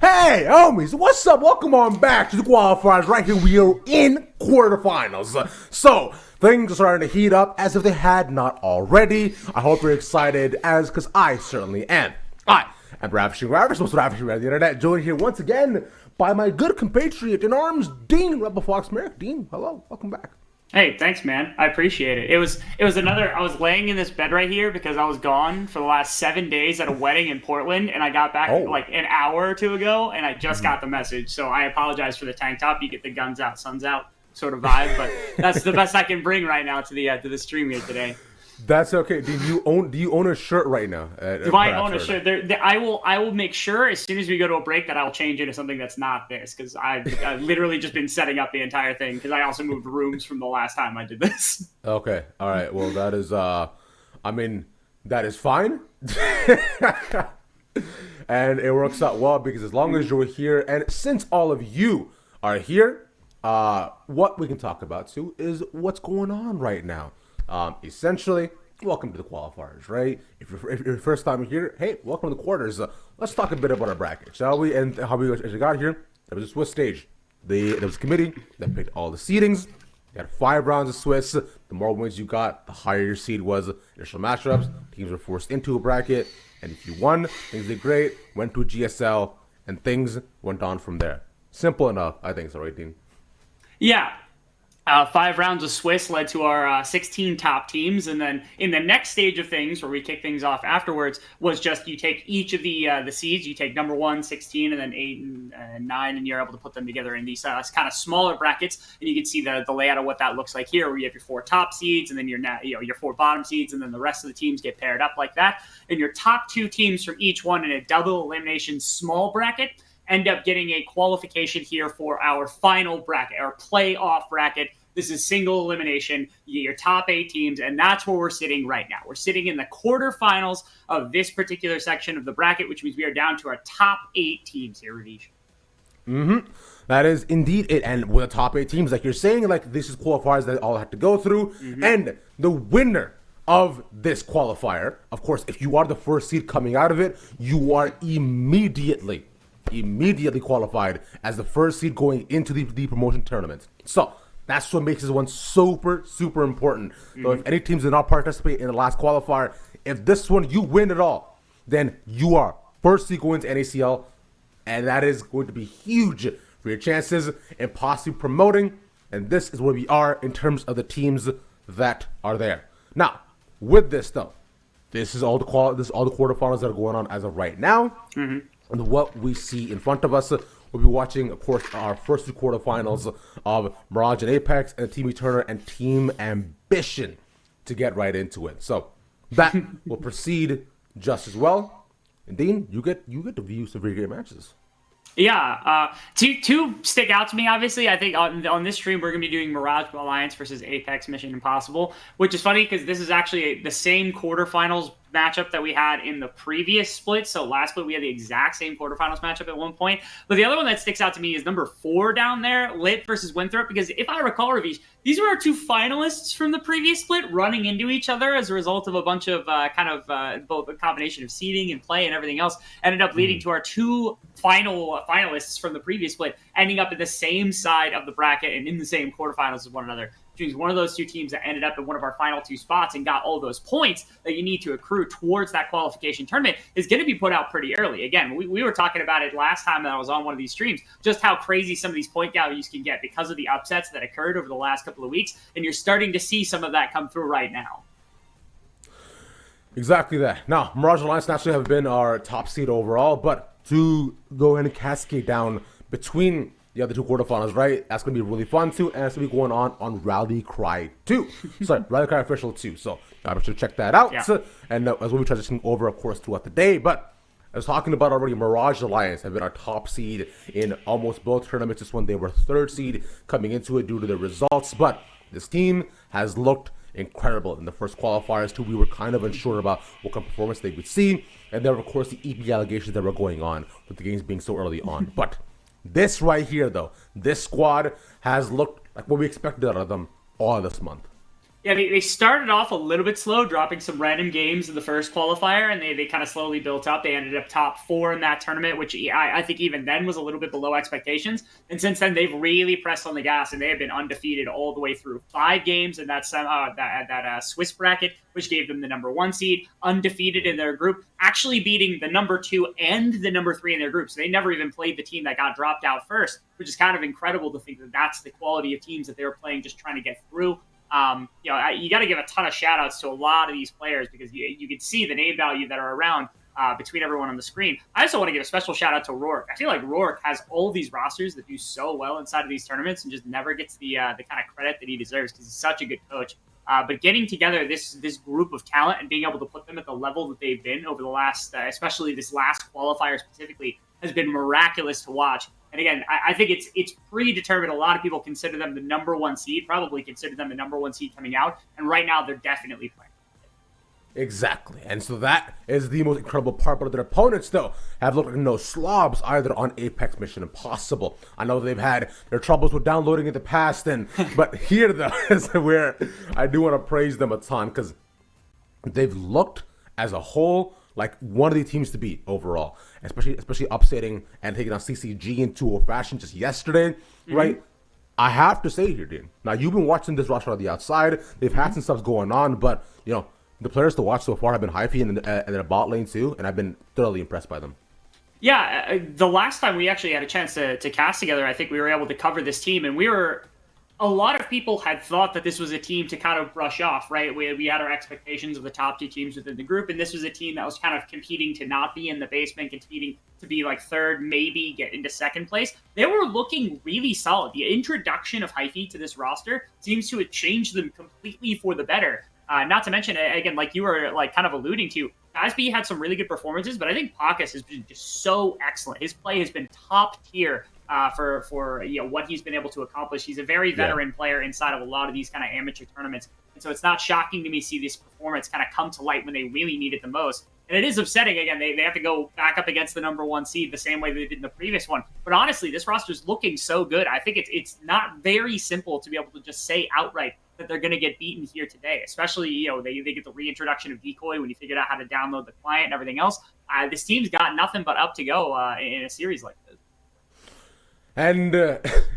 Hey, homies, what's up? Welcome on back to the Qualifiers. Right here, we are in quarterfinals. So, things are starting to heat up as if they had not already. I hope you're excited, because I certainly am. I am Ravishing Ravish, most ravishing around the internet, joined here once again by my good compatriot in arms, Dean Rebel Fox Merrick. Dean, hello, welcome back. Hey, thanks, man. I appreciate it. It was another. I was laying in this bed right here because I was gone for the last 7 days at a wedding in Portland, and I got back like an hour or two ago, and I just got the message. So I apologize for the tank top. You get the guns out, suns out sort of vibe, but that's the best I can bring right now to the stream here today. That's okay. Do you own a shirt right now? Do I own a shirt? I will make sure as soon as we go to a break that I'll change into something that's not this, because I've literally just been setting up the entire thing, because I also moved rooms from the last time I did this. Okay. All right. Well, that is that is fine. And it works out well because as long as you're here, and since all of you are here, what we can talk about too is what's going on right now. Essentially, welcome to the Qualifiers, right? If you're first time here, hey, welcome to the quarters. Let's talk a bit about our bracket, shall we? And how we actually got here. There was a Swiss stage. There was a committee that picked all the seedings. You had 5 rounds of Swiss. The more wins you got, the higher your seed was. Initial matchups, teams were forced into a bracket, and if you won, things did great. Went to a GSL, and things went on from there. Simple enough, I think. So, right, Dean? Yeah. 5 rounds of Swiss led to our 16 top teams, and then in the next stage of things, where we kick things off afterwards, was just you take each of the seeds. You take number 1, 16, and then 8 and 9, and you're able to put them together in these kind of smaller brackets. And you can see the layout of what that looks like here, where you have your 4 top seeds, and then your 4 bottom seeds, and then the rest of the teams get paired up like that. And your top 2 teams from each one in a double elimination small bracket end up getting a qualification here for our final bracket, our playoff bracket. This is single elimination. You get your top 8 teams, and that's where we're sitting right now. We're sitting in the quarterfinals of this particular section of the bracket, which means we are down to our top 8 teams here, Ravish. That is indeed it. And with the top 8 teams, like you're saying, like this is qualifiers that all have to go through. And the winner of this qualifier, of course, if you are the first seed coming out of it, you are immediately qualified as the first seed going into the promotion tournament. So that's what makes this one super, super important. So if any teams did not participate in the last qualifier, if this one you win it all, then you are first seed going to NACL, and that is going to be huge for your chances in possibly promoting. And this is where we are in terms of the teams that are there. Now, with this though, this is all the quarterfinals that are going on as of right now. And what we see in front of us, we'll be watching, of course, our first 2 quarterfinals of Mirage and Apex, and Team Eternal and Team Ambition to get right into it. So that will proceed just as well. And Dean, you get to view some very great matches. Yeah, two stick out to me, obviously. I think on this stream, we're going to be doing Mirage Alliance versus Apex Mission Impossible, which is funny because this is actually the same quarterfinals matchup that we had in the previous split. So last split, we had the exact same quarterfinals matchup at one point. But the other one that sticks out to me is number 4 down there, Lit versus Winthrop, because if I recall, Ravish, these were our 2 finalists from the previous split running into each other as a result of a bunch of both a combination of seeding and play and everything else, ended up leading to our 2 finalists from the previous split ending up in the same side of the bracket and in the same quarterfinals as one another. Which means one of those 2 teams that ended up in one of our final 2 spots and got all those points that you need to accrue towards that qualification tournament is going to be put out pretty early. Again, we were talking about it last time that I was on one of these streams, just how crazy some of these point values can get because of the upsets that occurred over the last couple of weeks, and you're starting to see some of that come through right now. Exactly that. Now, Mirage Alliance naturally have been our top seed overall, but to go ahead and cascade down between the other 2 quarterfinals, right? That's going to be really fun too, and it's going to be going on Rally Cry 2. Sorry, Rally Cry Official 2. So I should check that out. Yeah. And as we'll be transitioning over, of course, throughout the day. But I was talking about already, Mirage Alliance have been our top seed in almost both tournaments. This one, they were 3rd seed coming into it due to the results. But this team has looked incredible in the first qualifiers too. We were kind of unsure about what kind of performance they would see. And there were, of course, the EP allegations that were going on with the games being so early on. But this right here, though, this squad has looked like what we expected out of them all this month. Yeah, they started off a little bit slow, dropping some random games in the first qualifier, and they kind of slowly built up. They ended up top 4 in that tournament, which I think even then was a little bit below expectations. And since then, they've really pressed on the gas, and they have been undefeated all the way through 5 games in that Swiss bracket, which gave them the number 1 seed, undefeated in their group, actually beating the number 2 and the number 3 in their group. So they never even played the team that got dropped out first, which is kind of incredible to think that that's the quality of teams that they were playing, just trying to get through. You got to give a ton of shout outs to a lot of these players because you can see the name value that are around between everyone on the screen. I also want to give a special shout out to Rourke. I feel like Rourke has all these rosters that do so well inside of these tournaments and just never gets the kind of credit that he deserves because he's such a good coach. But getting together this group of talent and being able to put them at the level that they've been over the last, especially this last qualifier specifically, has been miraculous to watch. And again, I think it's predetermined. A lot of people consider them the number 1 seed, probably consider them the number 1 seed coming out. And right now, they're definitely playing. Exactly. And so that is the most incredible part. But their opponents, though, have looked like no slobs either on Apex Mission Impossible. I know they've had their troubles with downloading in the past, but here, though, is where I do want to praise them a ton because they've looked as a whole like one of the teams to beat overall, especially upsetting and taking on CCG in 2-0 fashion just yesterday, right? I have to say here, Dean. Now, you've been watching this roster on the outside. They've had some stuff going on, but, the players to watch so far have been Hyphy and their bot lane too, and I've been thoroughly impressed by them. Yeah, the last time we actually had a chance to cast together, I think we were able to cover this team, and a lot of people had thought that this was a team to kind of brush off, right? We had our expectations of the top 2 teams within the group, and this was a team that was kind of competing to not be in the basement, competing to be like 3rd, maybe get into 2nd place. They were looking really solid. The introduction of Hyphy to this roster seems to have changed them completely for the better. Not to mention, again, like you were like kind of alluding to, Asby had some really good performances, but I think Pacus has been just so excellent. His play has been top tier for what he's been able to accomplish. He's a very veteran player inside of a lot of these kind of amateur tournaments, and so it's not shocking to me to see this performance kind of come to light when they really need it the most. And it is upsetting. Again, they have to go back up against the number 1 seed the same way they did in the previous one. But honestly, this roster is looking so good. I think it's not very simple to be able to just say outright that they're going to get beaten here today, especially, they get the reintroduction of Decoy when you figured out how to download the client and everything else. This team's got nothing but up to go in a series like this. And,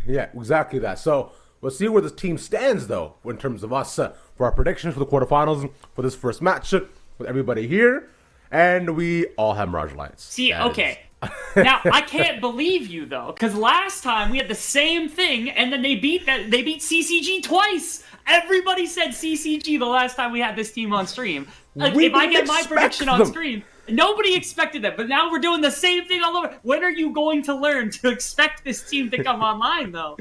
yeah, exactly that. So we'll see where this team stands, though, in terms of us for our predictions for the quarterfinals for this first match with everybody here. And we all have Mirage Alliance. See, okay. Now, I can't believe you, though, because last time we had the same thing, and then they beat CCG twice. Everybody said CCG the last time we had this team on stream. If I get my prediction on screen, nobody expected that, but now we're doing the same thing all over. When are you going to learn to expect this team to come online, though?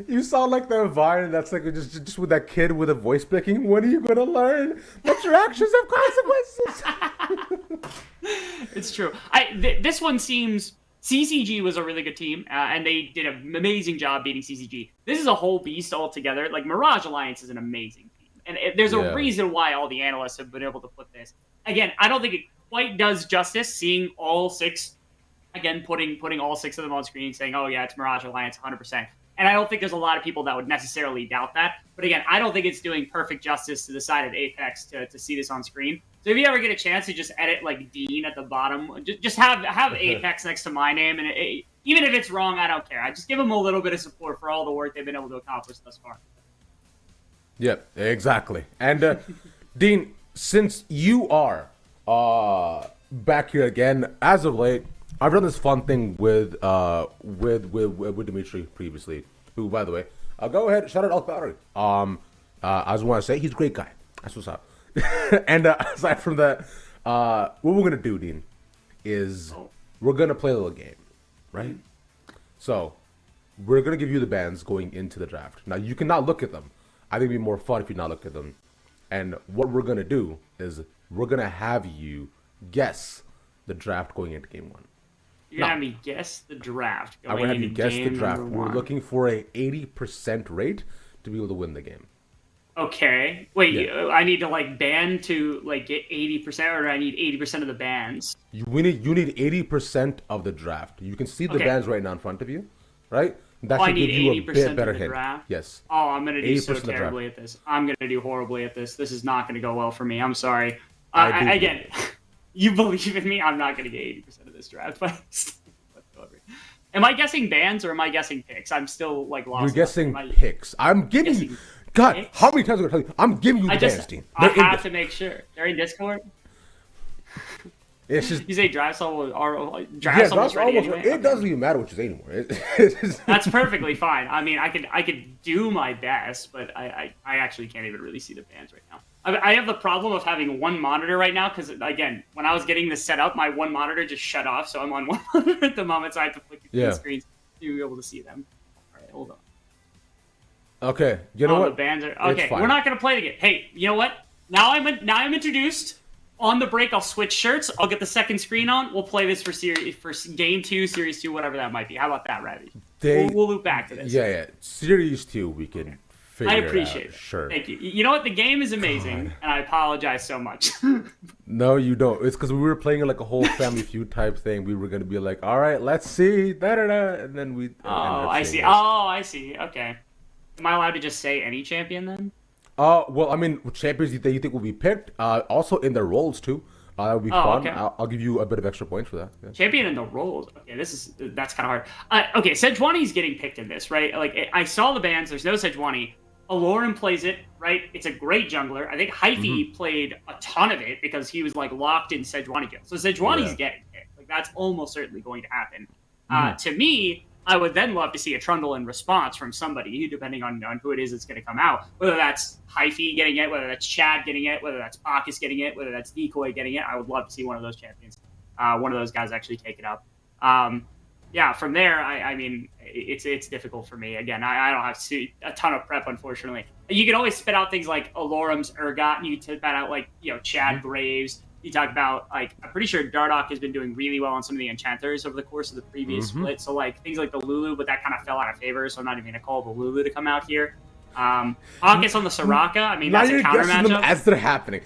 You sound like the Vine that's like just with that kid with a voice picking. When are you going to learn that your actions have consequences? It's true. This one seems... CCG was a really good team, and they did an amazing job beating CCG. This is a whole beast altogether. Like, Mirage Alliance is an amazing team. And there's a reason why all the analysts have been able to put this. Again, I don't think it quite does justice seeing all 6, again, putting all 6 of them on screen saying, oh, yeah, it's Mirage Alliance 100%. And I don't think there's a lot of people that would necessarily doubt that. But again, I don't think it's doing perfect justice to the side of Apex to see this on screen. So if you ever get a chance to just edit like Dean at the bottom, just have Apex next to my name, and even if it's wrong, I don't care. I just give them a little bit of support for all the work they've been able to accomplish thus far. Yep, exactly. And Dean, since you are back here again, as of late, I've done this fun thing with Dimitri previously, who, by the way, go ahead, shout out Elk Battery. I just want to say he's a great guy. That's what's up. And aside from that, what we're gonna do, Dean, is we're gonna play a little game, right? So we're gonna give you the bands going into the draft. Now you cannot look at them. I think it'd be more fun if you not look at them. And what we're gonna do is we're gonna have you guess the draft going into game 1. You're gonna have me guess the draft. I'm gonna have you guess the draft. We're looking for a 80% rate to be able to win the game. Okay. Wait, yeah. I need to like ban to like get 80%, or do I need 80% of the bans? You need 80% of the draft. You can see the bans right now in front of you, right? That Oh, I should need give you a 80% bit of better the hint. draft. Yes. Oh, I'm gonna do 80% so of the draft. terribly at this. I'm gonna do horribly at this. This is not gonna go well for me. I'm sorry. I do. Again, you believe in me. I'm not gonna get 80% of this draft whatsoever. Am I guessing bands or am I guessing picks? I'm still like lost. You're guessing Am I picks. I'm giving you. guessing God, picks? how many times am I going to tell you? I'm giving you the bands, team. I They're in have there. to make sure they're in Discord. It's just You say draft soul or yeah, draft that's ready almost. anyway? It Okay. doesn't even matter what you say anymore. It's That's perfectly fine. I mean, I could do my best, but I actually can't even really see the bands right now. I have the problem of having one monitor right now because, again, when I was getting this set up, my one monitor just shut off, so I'm on one monitor at the moment, so I have to flick between Yeah. screens to be able to see them. All right, hold on. okay. You know Oh, what? the bands are It's okay. fine. We're not gonna play the game. Hey, you know what? Now I'm introduced. On the break, I'll switch shirts. I'll get the second screen on. We'll play this for game 2, series 2, whatever that might be. How about that, Ravi? We'll loop back to this. Yeah. Series 2, we can figure I it out. appreciate it. Sure. Thank you. You know what? The game is amazing, and I apologize so much. No, you don't. It's because we were playing like a whole Family Feud type thing. We were gonna be like, all right, let's see, and then we. ended up I saying see. this. Oh, I see. Okay. Am I allowed to just say any champion then? Well, I mean, champions that you think will be picked, also in their roles too. That would be fun. okay. I'll give you a bit of extra points for that. Yeah. Champion in the roles. Okay, that's kind of hard. Okay, Sejuani's getting picked in this, right? Like I saw the bans. There's no Sejuani. Aloran plays it, right? It's a great jungler. I think Hyphy played a ton of it because he was like locked in Sejuani jail. So Sejuani's getting picked. Like that's almost certainly going to happen. To me, I would then love to see a Trundle in response from somebody, depending on who it is that's going to come out. Whether that's Hyphy getting it, whether that's Chad getting it, whether that's Bacchus getting it, whether that's Decoy getting it. I would love to see one of those champions, one of those guys actually take it up. Yeah, from there, I mean, it's difficult for me. Again, I don't have a ton of prep, unfortunately. You can always spit out things like Alorum's Urgot, and you spit out like Chad Graves. You talk about like I'm pretty sure Dardoch has been doing really well on some of the enchanters over the course of the previous split. So like things like the Lulu, but that kind of fell out of favor. So I'm not even gonna call the Lulu to come out here. Bacchus on the Soraka. I mean, Now that's you're a counter guessing them matchup. as they're happening.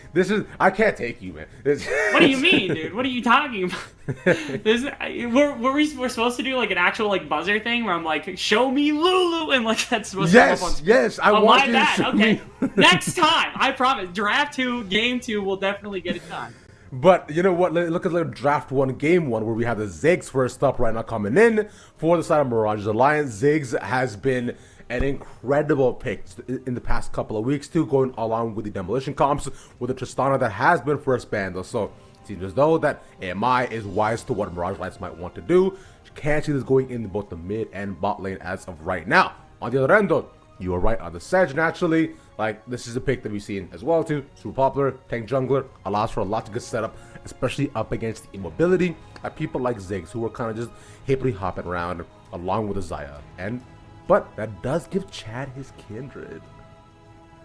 I can't take you, man. What do you mean, dude? What are you talking about? We're supposed to do like an actual like buzzer thing where I'm like, show me Lulu, and like that's supposed to come up on screen. Yes, I Oh, want my you to bad. show Okay, me. next time, I promise. Draft 2, game 2, we'll definitely get it done. But you know what? Look at draft 1, game 1, where we have the Ziggs first up right now coming in for the side of Mirage's Alliance. Ziggs has been an incredible pick in the past couple of weeks too, going along with the Demolition comps with the Tristana that has been first banned. So it seems as though that AMI is wise to what Mirage Alliance might want to do. Can't see this going in both the mid and bot lane as of right now. On the other end though, you are right on the Sedge naturally. Like, this is a pick that we've seen as well too. Super popular, tank jungler, allows for a lot of good setup, especially up against the immobility of people like Ziggs, who are kind of just hippity hopping around along with the Xayah. But that does give Chad his kindred.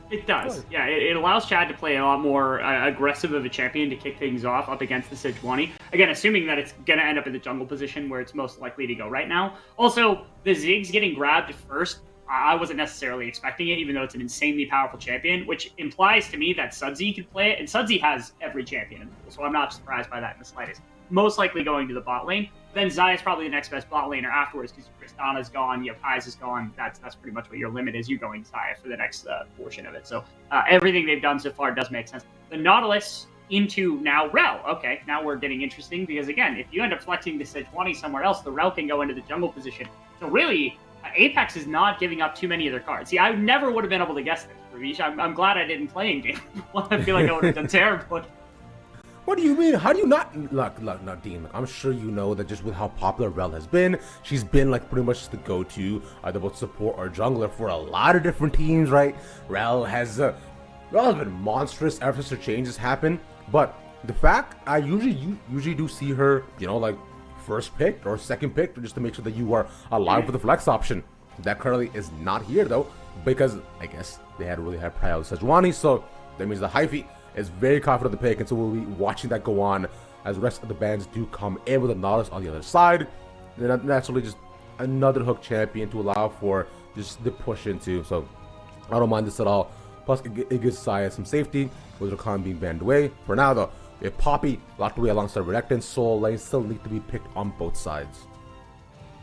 It does. Yeah, it allows Chad to play a lot more aggressive of a champion to kick things off up against the Sejuani. Again, assuming that it's going to end up in the jungle position where it's most likely to go right now. Also, the Ziggs getting grabbed first, I wasn't necessarily expecting it, even though it's an insanely powerful champion, which implies to me that Sudsy could play it, and Sudsy has every champion in the pool, so I'm not surprised by that in the slightest. Most likely going to the bot lane. Then Xayah's probably the next best bot laner afterwards, because Tristana's gone, Kai's is gone. That's pretty much what your limit is. You're going Xayah for the next portion of it. So everything they've done so far does make sense. The Nautilus into now Rel. Okay, now we're getting interesting, because again, if you end up flexing the Sejuani somewhere else, the Rel can go into the jungle position. So really, Apex is not giving up too many of their cards. See, I never would have been able to guess this, Ravish. I'm glad I didn't play in game. I feel like I would have done terrible. What do you mean? How do you not look, Dean? Look, I'm sure you know that just with how popular Rel has been, she's been like pretty much the go-to either both support or jungler for a lot of different teams, right? Rel has been monstrous ever since her changes happened. But the fact I usually do see her, like first pick or second pick, just to make sure that you are alive for the flex option. That currently is not here though, because I guess they had really high priority Sejuani, so that means the Hyphy is very confident of the pick, and so we'll be watching that go on as the rest of the bands do come in with the Nautilus on the other side. Then naturally just another hook champion to allow for just the push into, so I don't mind this at all. Plus it gives Xayah some safety with Rakan being banned away. For now though, we have Poppy locked away alongside Renekton. Soul Lane still need to be picked on both sides.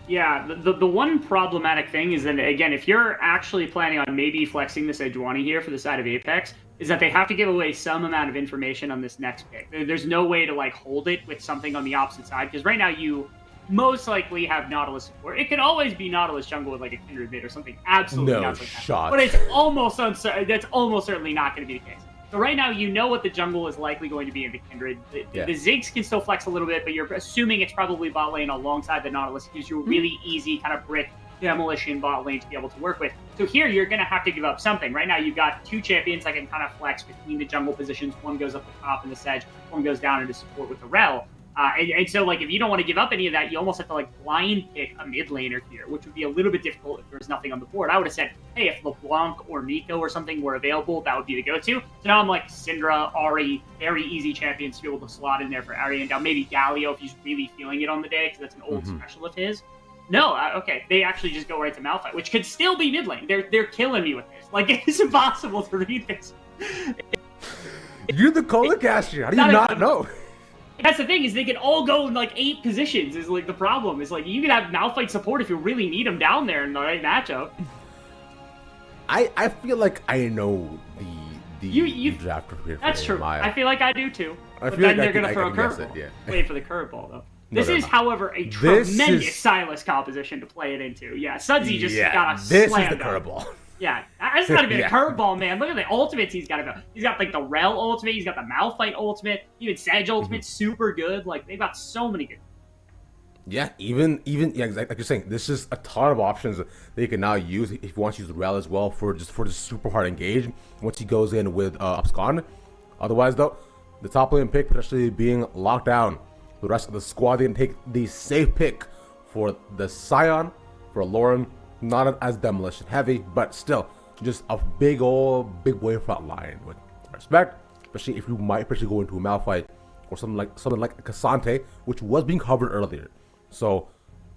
Yeah, the one problematic thing is that, again, if you're actually planning on maybe flexing this Sejuani here for the side of Apex, is that they have to give away some amount of information on this next pick. There's no way to, like, hold it with something on the opposite side, because right now you most likely have Nautilus support. It could always be Nautilus jungle with, like, a Kindred mid or something absolutely nuts like that. But it's almost that's almost certainly not going to be the case. So right now, you know what the jungle is likely going to be in the Kindred. The Ziggs can still flex a little bit, but you're assuming it's probably bot lane alongside the Nautilus. It gives you a really easy kind of brick demolition bot lane to be able to work with. So here, you're going to have to give up something. Right now, you've got two champions that can kind of flex between the jungle positions. One goes up the top in the Sedge, one goes down into support with the Rel. And so, like, if you don't want to give up any of that, you almost have to, like, blind pick a mid laner here, which would be a little bit difficult if there was nothing on the board. I would have said, hey, if LeBlanc or Nico or something were available, that would be the go-to. So now I'm like, Syndra, Ahri, very easy champions to be able to slot in there for Arian. Now maybe Galio if he's really feeling it on the day, because that's an old special of his. No, okay, they actually just go right to Malphite, which could still be mid lane. They're killing me with this. Like, it's impossible to read this. You're the Cola caster. How do you not know? That's the thing, is they can all go in, like, 8 positions, is, like, the problem. Is, like, you can have Malphite support if you really need him down there in the right matchup. I feel like I know the draft here. That's true. I feel like I do, too. But then like they're going to throw a curveball. Yeah. Wait for the curveball, though. This is, however, a tremendous Silas composition to play it into. Yeah, Sudsy just got a slam. This is the curveball. Yeah, that's not even a curveball, man. Look at the ultimates he's got. He's got, like, the Rel ultimate. He's got the Malphite ultimate. Even Sedge ultimate, super good. Like, they've got so many good. Yeah, even yeah, like you're saying, this is a ton of options that he can now use if he wants to use Rel as well for the super hard engage once he goes in with Abscond. Otherwise, though, the top lane pick potentially being locked down. The rest of the squad, they can take the safe pick for the Scion, for Lauren. Not as demolition heavy, but still just a big boy front line with respect, especially if you might potentially go into a Malphite or something like a Cassante, which was being covered earlier. So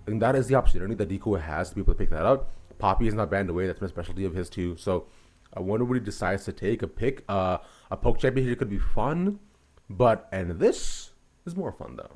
I think that is the opportunity that Deco has to be able to pick that up. Poppy is not banned away. That's been a specialty of his too. So I wonder what he decides to take. A pick, a poke champion here could be fun, and this is more fun though.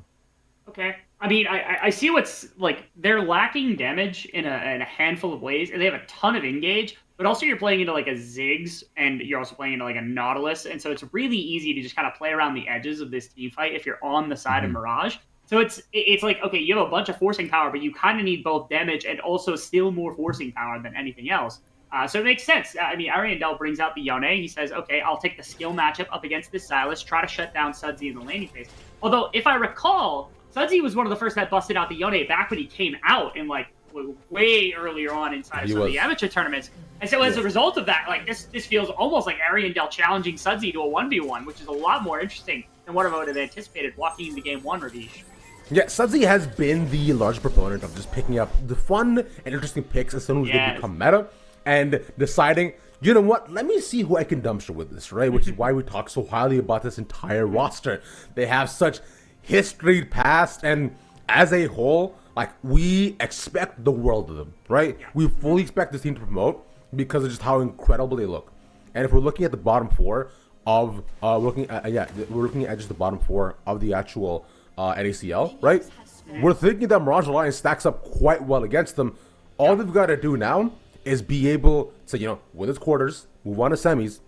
Okay. I mean, I see what's, like, they're lacking damage in a handful of ways, and they have a ton of engage, but also you're playing into, like, a Ziggs, and you're also playing into, like, a Nautilus, and so it's really easy to just kind of play around the edges of this team fight if you're on the side of Mirage. So it's like, okay, you have a bunch of forcing power, but you kind of need both damage and also still more forcing power than anything else. So it makes sense. I mean, Ariandel brings out the Yone. He says, okay, I'll take the skill matchup up against this Silas, try to shut down Sudsy in the laning phase. Although, if I recall, Sudsy was one of the first that busted out the Yone back when he came out in, like, way earlier on inside of some of the amateur tournaments. And so as a result of that, like, this feels almost like Ariandel challenging Sudsy to a 1v1, which is a lot more interesting than what I would have anticipated walking into game 1, Ravish. Yeah, Sudsy has been the large proponent of just picking up the fun and interesting picks as soon as they become meta and deciding, you know what, let me see who I can dumpster with this, right? Which is why we talk so highly about this entire roster. They have such history past, and as a whole, like, we expect the world of them, right? Yeah. We fully expect this team to promote because of just how incredible they look. And if we're looking at the bottom four of we're looking at just the bottom four of the actual NACL, right? We're thinking that Mirage Alliance stacks up quite well against them. All they've got to do now is be able to, you know, win its quarters, move on to semis,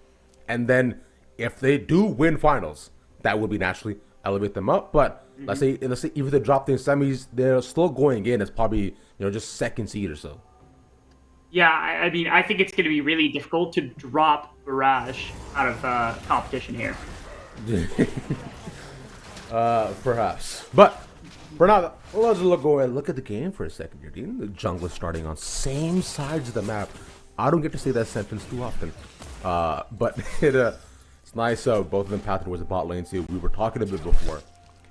and then if they do win finals, that will be naturally elevate them up. But let's say even if they drop in semis, they're still going in as probably, you know, just second seed or so. Yeah, I mean, I think it's going to be really difficult to drop Mirage out of competition here. Perhaps. But for now, let's look at the game for a second here, Dean. The jungle is starting on same sides of the map. I don't get to say that sentence too often. But it's nice. Both of them path towards the bot lane too. We were talking a bit before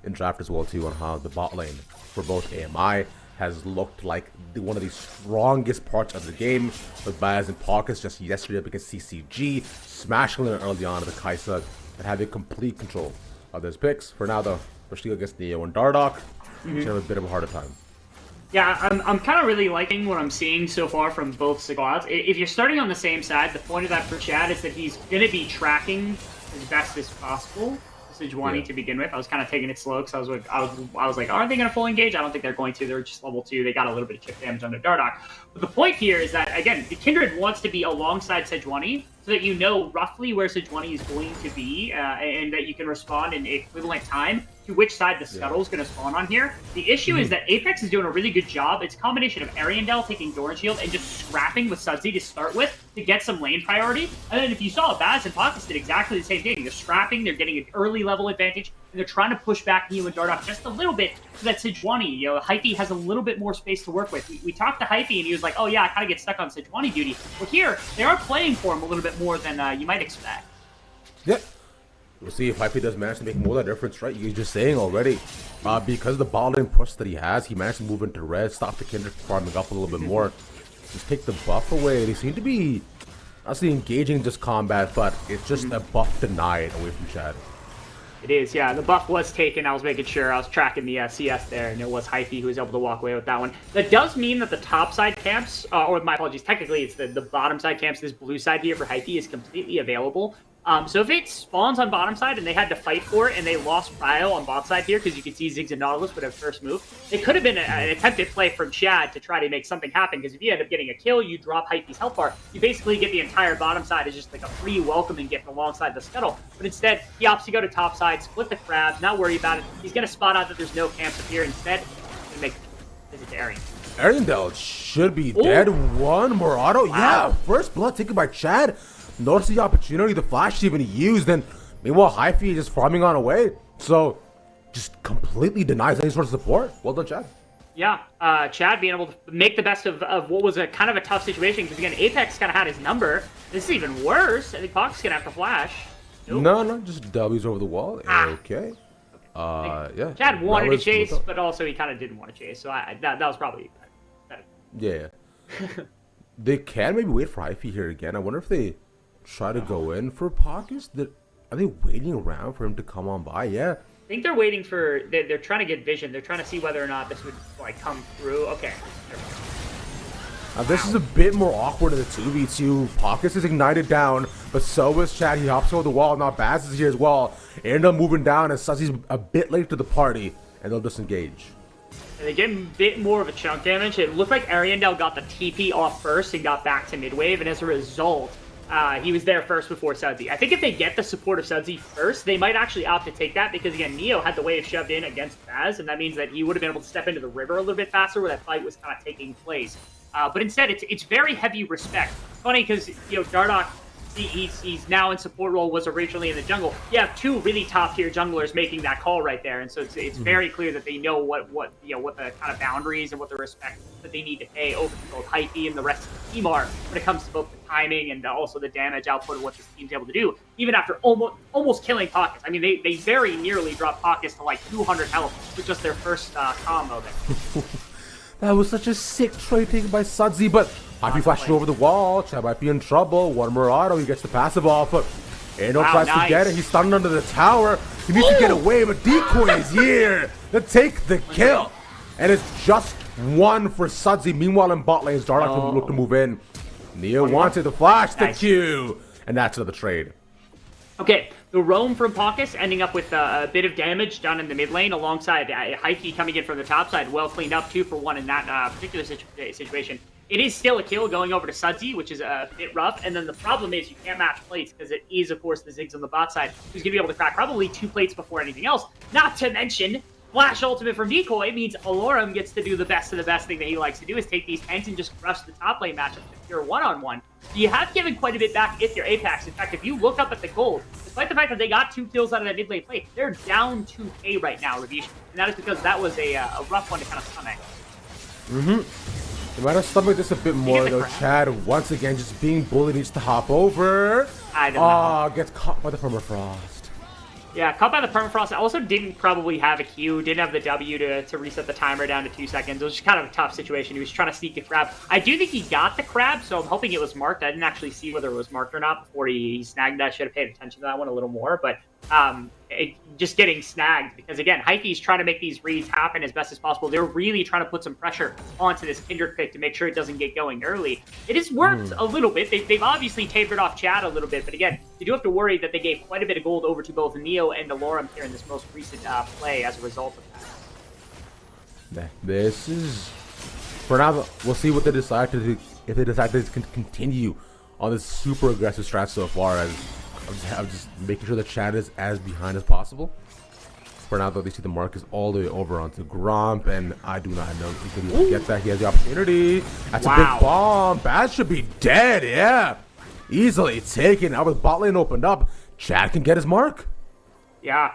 in draft as well too on how the bot lane for both AMI has looked like one of the strongest parts of the game, with Baz and Pockets just yesterday up against CCG, smashing them early on to the Kaisa and having complete control of those picks. For now though, especially against Neo and Dardoch, should have a bit of a harder time. Yeah, I'm kind of really liking what I'm seeing so far from both squads. If you're starting on the same side, the point of that for Chad is that he's going to be tracking as best as possible Sejuani to begin with. I was kind of taking it slow because I was like, aren't they going to full engage? I don't think they're going to. They're just level 2. They got a little bit of chip damage on their Dardoch. But the point here is that, again, the Kindred wants to be alongside Sejuani so that you know roughly where Sejuani is going to be and that you can respond in equivalent time to which side the Scuttle is going to spawn on here. The issue is that Apex is doing a really good job. It's a combination of Ariandel taking Doran Shield and just scrapping with Sudsy to start with to get some lane priority. And then if you saw, Baz and Pockets did exactly the same thing. They're scrapping, they're getting an early level advantage, and they're trying to push back Neo and Dardoch just a little bit so that Sejuani, Hyphy has a little bit more space to work with. We talked to Hyphy and he was like, oh yeah, I kind of get stuck on Sejuani duty. Well here, they are playing for him a little bit more than you might expect. Yep. We'll see if Hyphy does manage to make more of that difference, right? You're just saying already. Because of the ball lane push that he has, he managed to move into red, stop the Kindred farming up a little bit more. Just take the buff away. They seem to be, honestly, engaging in just combat, but it's just a buff denied away from Chad. It is, yeah. The buff was taken. I was making sure. I was tracking the CS there, and it was Hyphy who was able to walk away with that one. That does mean that the top side camps, or my apologies, technically it's the bottom side camps, this blue side here for Hyphy is completely available. So if it spawns on bottom side and they had to fight for it and they lost Prio on bot side here, because you can see Ziggs and Nautilus would have first move, it could have been an attempted play from Chad to try to make something happen, because if you end up getting a kill, you drop Hyphy's health bar, you basically get the entire bottom side as just like a free welcoming gift alongside the Scuttle. But instead, he opts to go to top side, split the crabs, not worry about it. He's going to spot out that there's no camps up here. Instead, he's going to make a visit to Arian. Ariandel should be dead. One more auto. Wow. Yeah, first blood taken by Chad. Notice the opportunity, the flash even used, and meanwhile Hyphy is just farming on away. So just completely denies any sort of support. Well done, Chad. Yeah, Chad being able to make the best of what was a kind of a tough situation, because again, Apex kind of had his number. This is even worse. I think Pock's gonna have to flash. Nope. No, just W's over the wall. Okay. Yeah. Chad wanted to chase, but also he kind of didn't want to chase. So that was probably better. Yeah. They can maybe wait for Hyphy here again. I wonder if they try to go in for Pockets. Are they waiting around for him to come on by? Yeah. I think they're waiting for, they're trying to get vision. They're trying to see whether or not this would like come through. Okay. This is a bit more awkward in the 2v2. Pockets is ignited down, but so is Chad. He hops over the wall. Now Baz is here as well. Ariandel moving down, and Suzzy's a bit late to the party, and they'll disengage. And they get a bit more of a chunk damage. It looked like Ariandel got the TP off first and got back to mid-wave, and as a result, he was there first before Sudsy. I think if they get the support of Sudsy first, they might actually opt to take that, because again, Neo had the wave shoved in against Baz, and that means that he would have been able to step into the river a little bit faster where that fight was kind of taking place. But instead, it's very heavy respect. Funny because, Dardoch, he's now in support role, was originally in the jungle. You have two really top tier junglers making that call right there, and so it's very clear that they know what the kind of boundaries and what the respect that they need to pay over to both Hyphy and the rest of the team are when it comes to both the timing and also the damage output of what this team's able to do, even after almost killing Pockets. I mean, they very nearly dropped Pockets to like 200 health with just their first combo there. That was such a sick trade taken by Sudsy, but Hyphy flashes over the wall. Chad might be in trouble. One more auto, he gets the passive off, but Ariandel tries to get it. He's stunned under the tower. He needs to get away, but Decoy is here to take the kill. And it's just one for Sudsy. Meanwhile, in bot lane, Dardoch will look to move in. Neo wants it, the flash, the Q, and that's another trade. Okay, the roam from Pockets ending up with a bit of damage down in the mid lane alongside Hyphy coming in from the top side. Well cleaned up, 2 for 1 in that particular situation. It is still a kill going over to Sudsy, which is a bit rough. And then the problem is you can't match plates because it is, of course, the Ziggs on the bot side who's going to be able to crack probably 2 plates before anything else. Not to mention, Flash Ultimate from Decoy means Alorum gets to do the best of the best thing that he likes to do, is take these tanks and just crush the top lane matchup if you're one-on-one. You have given quite a bit back if you're Apex. In fact, if you look up at the gold, despite the fact that they got 2 kills out of that mid lane play, they're down 2k right now, Ravish. And that is because that was a rough one to kind of stomach. No matter stomach this a bit more though, Chad once again just being bullied, needs to hop over. I don't know. Gets caught by the permafrost. Yeah, caught by the permafrost. I also didn't probably have a Q, didn't have the W to reset the timer down to 2 seconds. It was just kind of a tough situation. He was trying to sneak a crab. I do think he got the crab, so I'm hoping it was marked. I didn't actually see whether it was marked or not before he snagged that. I should have paid attention to that one a little more, but just getting snagged because, again, Hyphy's trying to make these reads happen as best as possible. They're really trying to put some pressure onto this Kindred pick to make sure it doesn't get going early. It has worked a little bit. They've obviously tapered off Chad a little bit, but again, They do have to worry that they gave quite a bit of gold over to both Neo and Alorum here in this most recent play as a result of that. This is, for now, we'll see what they decide to do, if they decide to continue on this super aggressive strat so far, as I'm just making sure the chat is as behind as possible. For now, though, they see the mark is all the way over onto Gromp, and I do not know if he can even get that. He has the opportunity. That's a big bomb. Baz should be dead, yeah. Easily taken. Now with bot lane opened up, Chad can get his mark. Yeah,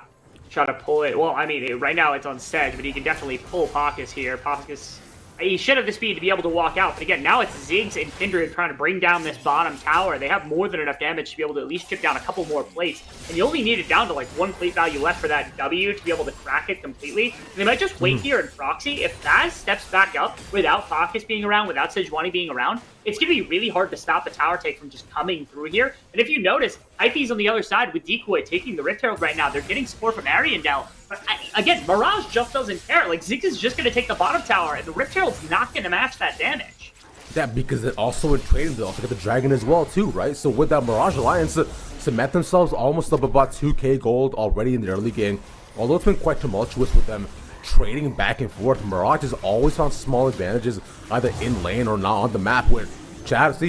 try to pull it. Well, I mean, right now it's on Sedge, but he can definitely pull Pacus here. Pacus, he should have the speed to be able to walk out. But again, now it's Ziggs and Kindred trying to bring down this bottom tower. They have more than enough damage to be able to at least chip down a couple more plates. And you only need it down to like 1 plate value left for that W to be able to crack it completely. And they might just wait here and proxy. If Baz steps back up without Pacus being around, without Sejuani being around, it's going to be really hard to stop the tower take from just coming through here. And if you notice, Hype's on the other side with Decoy taking the Rift Herald right now. They're getting support from Ariandel. But again, Mirage just doesn't care. Like, Ziggs is just going to take the bottom tower, and the Rift Herald's not going to match that damage. Yeah, because it also in trading, they also get the Dragon as well, too, right? So with that Mirage Alliance, cement themselves almost up about 2k gold already in the early game. Although it's been quite tumultuous with them trading back and forth, Mirage has always found small advantages either in lane or not on the map, where Chad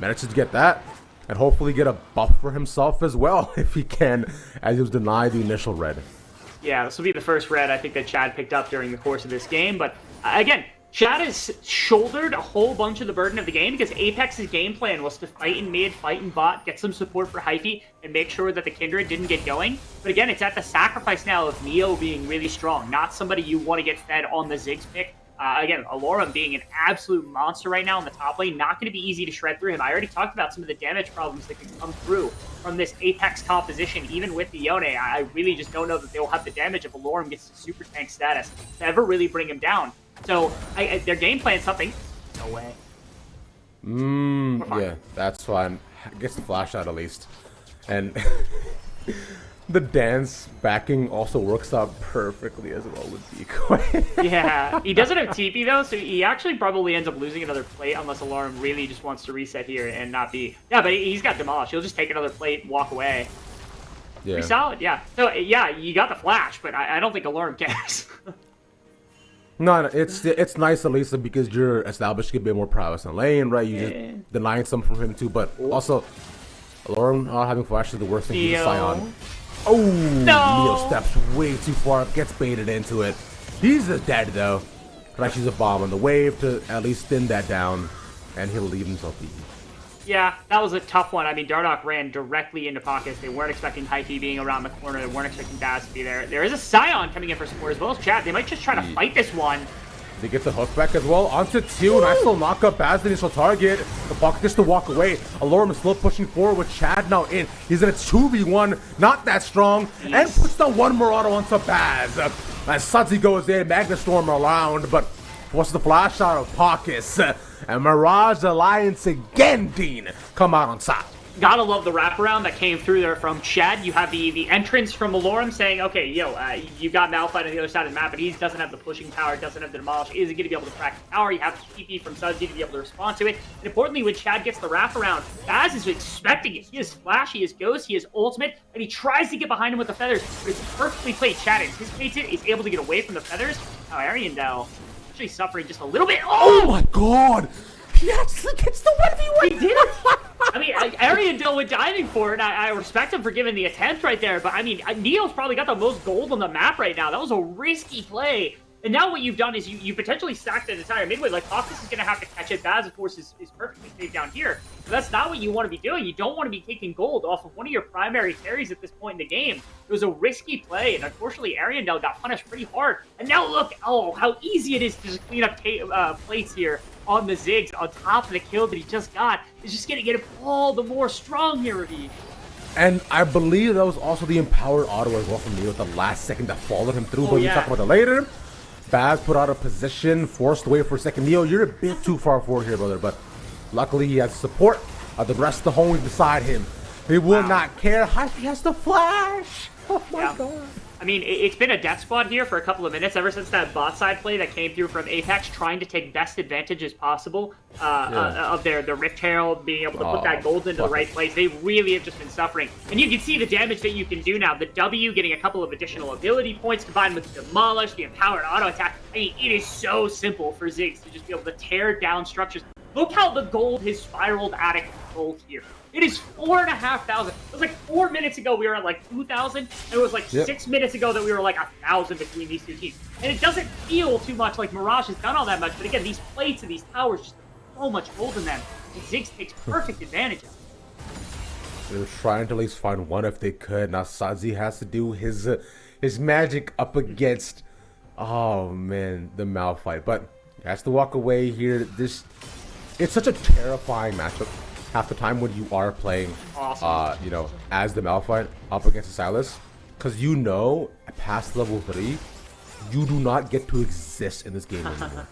manages to get that and hopefully get a buff for himself as well if he can, as he was denied the initial red. Yeah, this will be the first red I think that Chad picked up during the course of this game, but again, Chad has shouldered a whole bunch of the burden of the game because Apex's game plan was to fight in mid, fight in bot, get some support for Hyphy, and make sure that the Kindred didn't get going. But again, it's at the sacrifice now of Neo being really strong, not somebody you want to get fed on the Ziggs pick. Again, Alorum being an absolute monster right now in the top lane, not going to be easy to shred through him. I already talked about some of the damage problems that can come through from this Apex composition, even with the Yone. I really just don't know that they'll have the damage if Alorum gets to super tank status to ever really bring him down. So, their game plan is something. No way. Yeah, that's fine. Gets the flash out at least. And the dance backing also works out perfectly as well with Decoy. Yeah, he doesn't have TP though, so he actually probably ends up losing another plate unless Alarm really just wants to reset here and not be. Yeah, but he's got demolished. He'll just take another plate and walk away. Yeah. Pretty solid, yeah. So, yeah, you got the flash, but I don't think Alarm cares. No, it's nice at least because you're establishing a bit more prowess in lane, right? You just denying some from him too, but also Alarm not having flash is the worst thing. He's Scion. Oh, no. Neo steps way too far, gets baited into it. He's just dead though. Crashes a bomb on the wave to at least thin that down, and he'll leave himself easy. Yeah, that was a tough one. I mean, Dardoch ran directly into pockets. They weren't expecting Hyphy being around the corner. They weren't expecting Baz to be there. There is a Scion coming in for support as well as Chad. They might just try to fight this one. They get the hook back as well. Onto 2. Nice little knockup. Baz the initial target. The pocket gets to walk away. Alorum is still pushing forward with Chad now in. He's in a 2v1. Not that strong. And puts the one Marauder onto Baz. As Sudsy goes in. Magnastorm around. But what's the flash out of Pockets? And Mirage Alliance again, Dean, come out on top. Gotta love the wraparound that came through there from Chad. You have the entrance from Alorum saying, okay, you got Malphite on the other side of the map, but he doesn't have the pushing power, doesn't have the demolish, isn't going to be able to crack the tower. You have the TP from Sudsy to be able to respond to it. And importantly, when Chad gets the wraparound, Baz is expecting it. He is flash, he is ghost, he is ultimate, and he tries to get behind him with the feathers, but it's perfectly played. Chad anticipates it, is able to get away from the feathers. Now, Ariandel actually suffering just a little bit. Oh my god! He actually gets the 1v1! He did it! I mean, Ariandel went diving for it, and I respect him for giving the attempt right there, but I mean, Neo's probably got the most gold on the map right now. That was a risky play. And now what you've done is you potentially sacked an entire midway. Like, Fox is going to have to catch it. Baz, of course, is perfectly safe down here. But that's not what you want to be doing. You don't want to be taking gold off of one of your primary carries at this point in the game. It was a risky play, and unfortunately, Ariandel got punished pretty hard. And now look, how easy it is to just clean up plates here on the Ziggs on top of the kill that he just got. It's just going to get him all the more strong here, Ravi. And I believe that was also the empowered auto as well from Neo at the last second that followed him through, but we'll talk about that later. Baz put out of position, forced away for a second. Neo, you're a bit too far forward here, brother, but luckily he has support of the rest of the homies beside him. He will not care. Hyphy has the flash. Oh my god. I mean, it's been a death squad here for a couple of minutes ever since that bot side play that came through from Apex, trying to take best advantage as possible of their Rift Herald, being able to put that gold into the right place. They really have just been suffering. And you can see the damage that you can do now. The W getting a couple of additional ability points combined with the Demolish, the Empowered Auto Attack. I mean, it is so simple for Ziggs to just be able to tear down structures. Look how the gold has spiraled out of control here. It is 4,500. It was like 4 minutes ago we were at like 2,000, and it was like 6 minutes ago that we were like 1,000 between these two teams. And it doesn't feel too much like Mirage has done all that much, but again, these plates and these towers just have so much gold in them, and Ziggs takes perfect advantage of it. They were trying to at least find one if they could. Now Sadzi has to do his magic up against, oh man, the Malphite. But he has to walk away here. It's such a terrifying matchup half the time when you are playing, you know, as the Malphite up against the Silas, because you know, past level 3, you do not get to exist in this game anymore.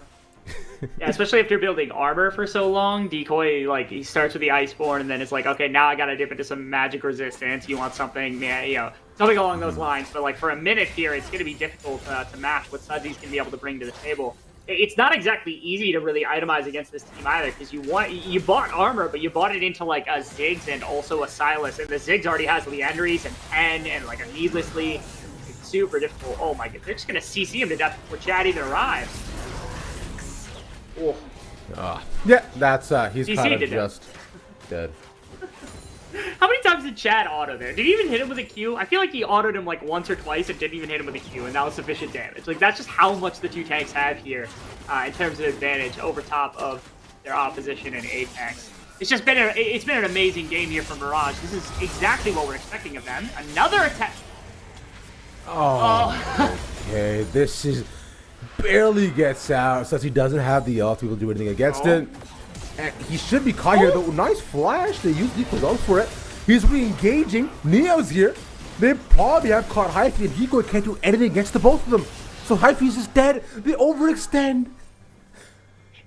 Yeah, especially if you're building armor for so long. Decoy, like, he starts with the Iceborne, and then it's like, okay, now I gotta dip into some magic resistance. You want something, yeah, you know, something along those lines. But like for a minute here, it's gonna be difficult to match what Sudzi's gonna be able to bring to the table. It's not exactly easy to really itemize against this team either, because you bought armor, but you bought it into like a Ziggs and also a Silas, and the Ziggs already has Leandries and Pen and like a Needlessly. It's super difficult. Oh my god, they're just gonna CC him to death before Chad even arrives. Oh. Yeah, that's he's kind of just dead. How many times did Chad auto there? Did he even hit him with a Q? I feel like he autoed him like once or twice and didn't even hit him with a Q, and that was sufficient damage. Like, that's just how much the two tanks have here in terms of advantage over top of their opposition in Apex. It's just been it's been an amazing game here from Mirage. This is exactly what we're expecting of them. Another attack. Oh. Okay, this is barely gets out since he doesn't have the ult to do anything against it. And he should be caught here though. Nice flash. They use Decoy go for it. He's re-engaging. Neo's here. They probably have caught Hyphy, and Decoy can't do anything against the both of them. So Hyphy's just dead. They overextend.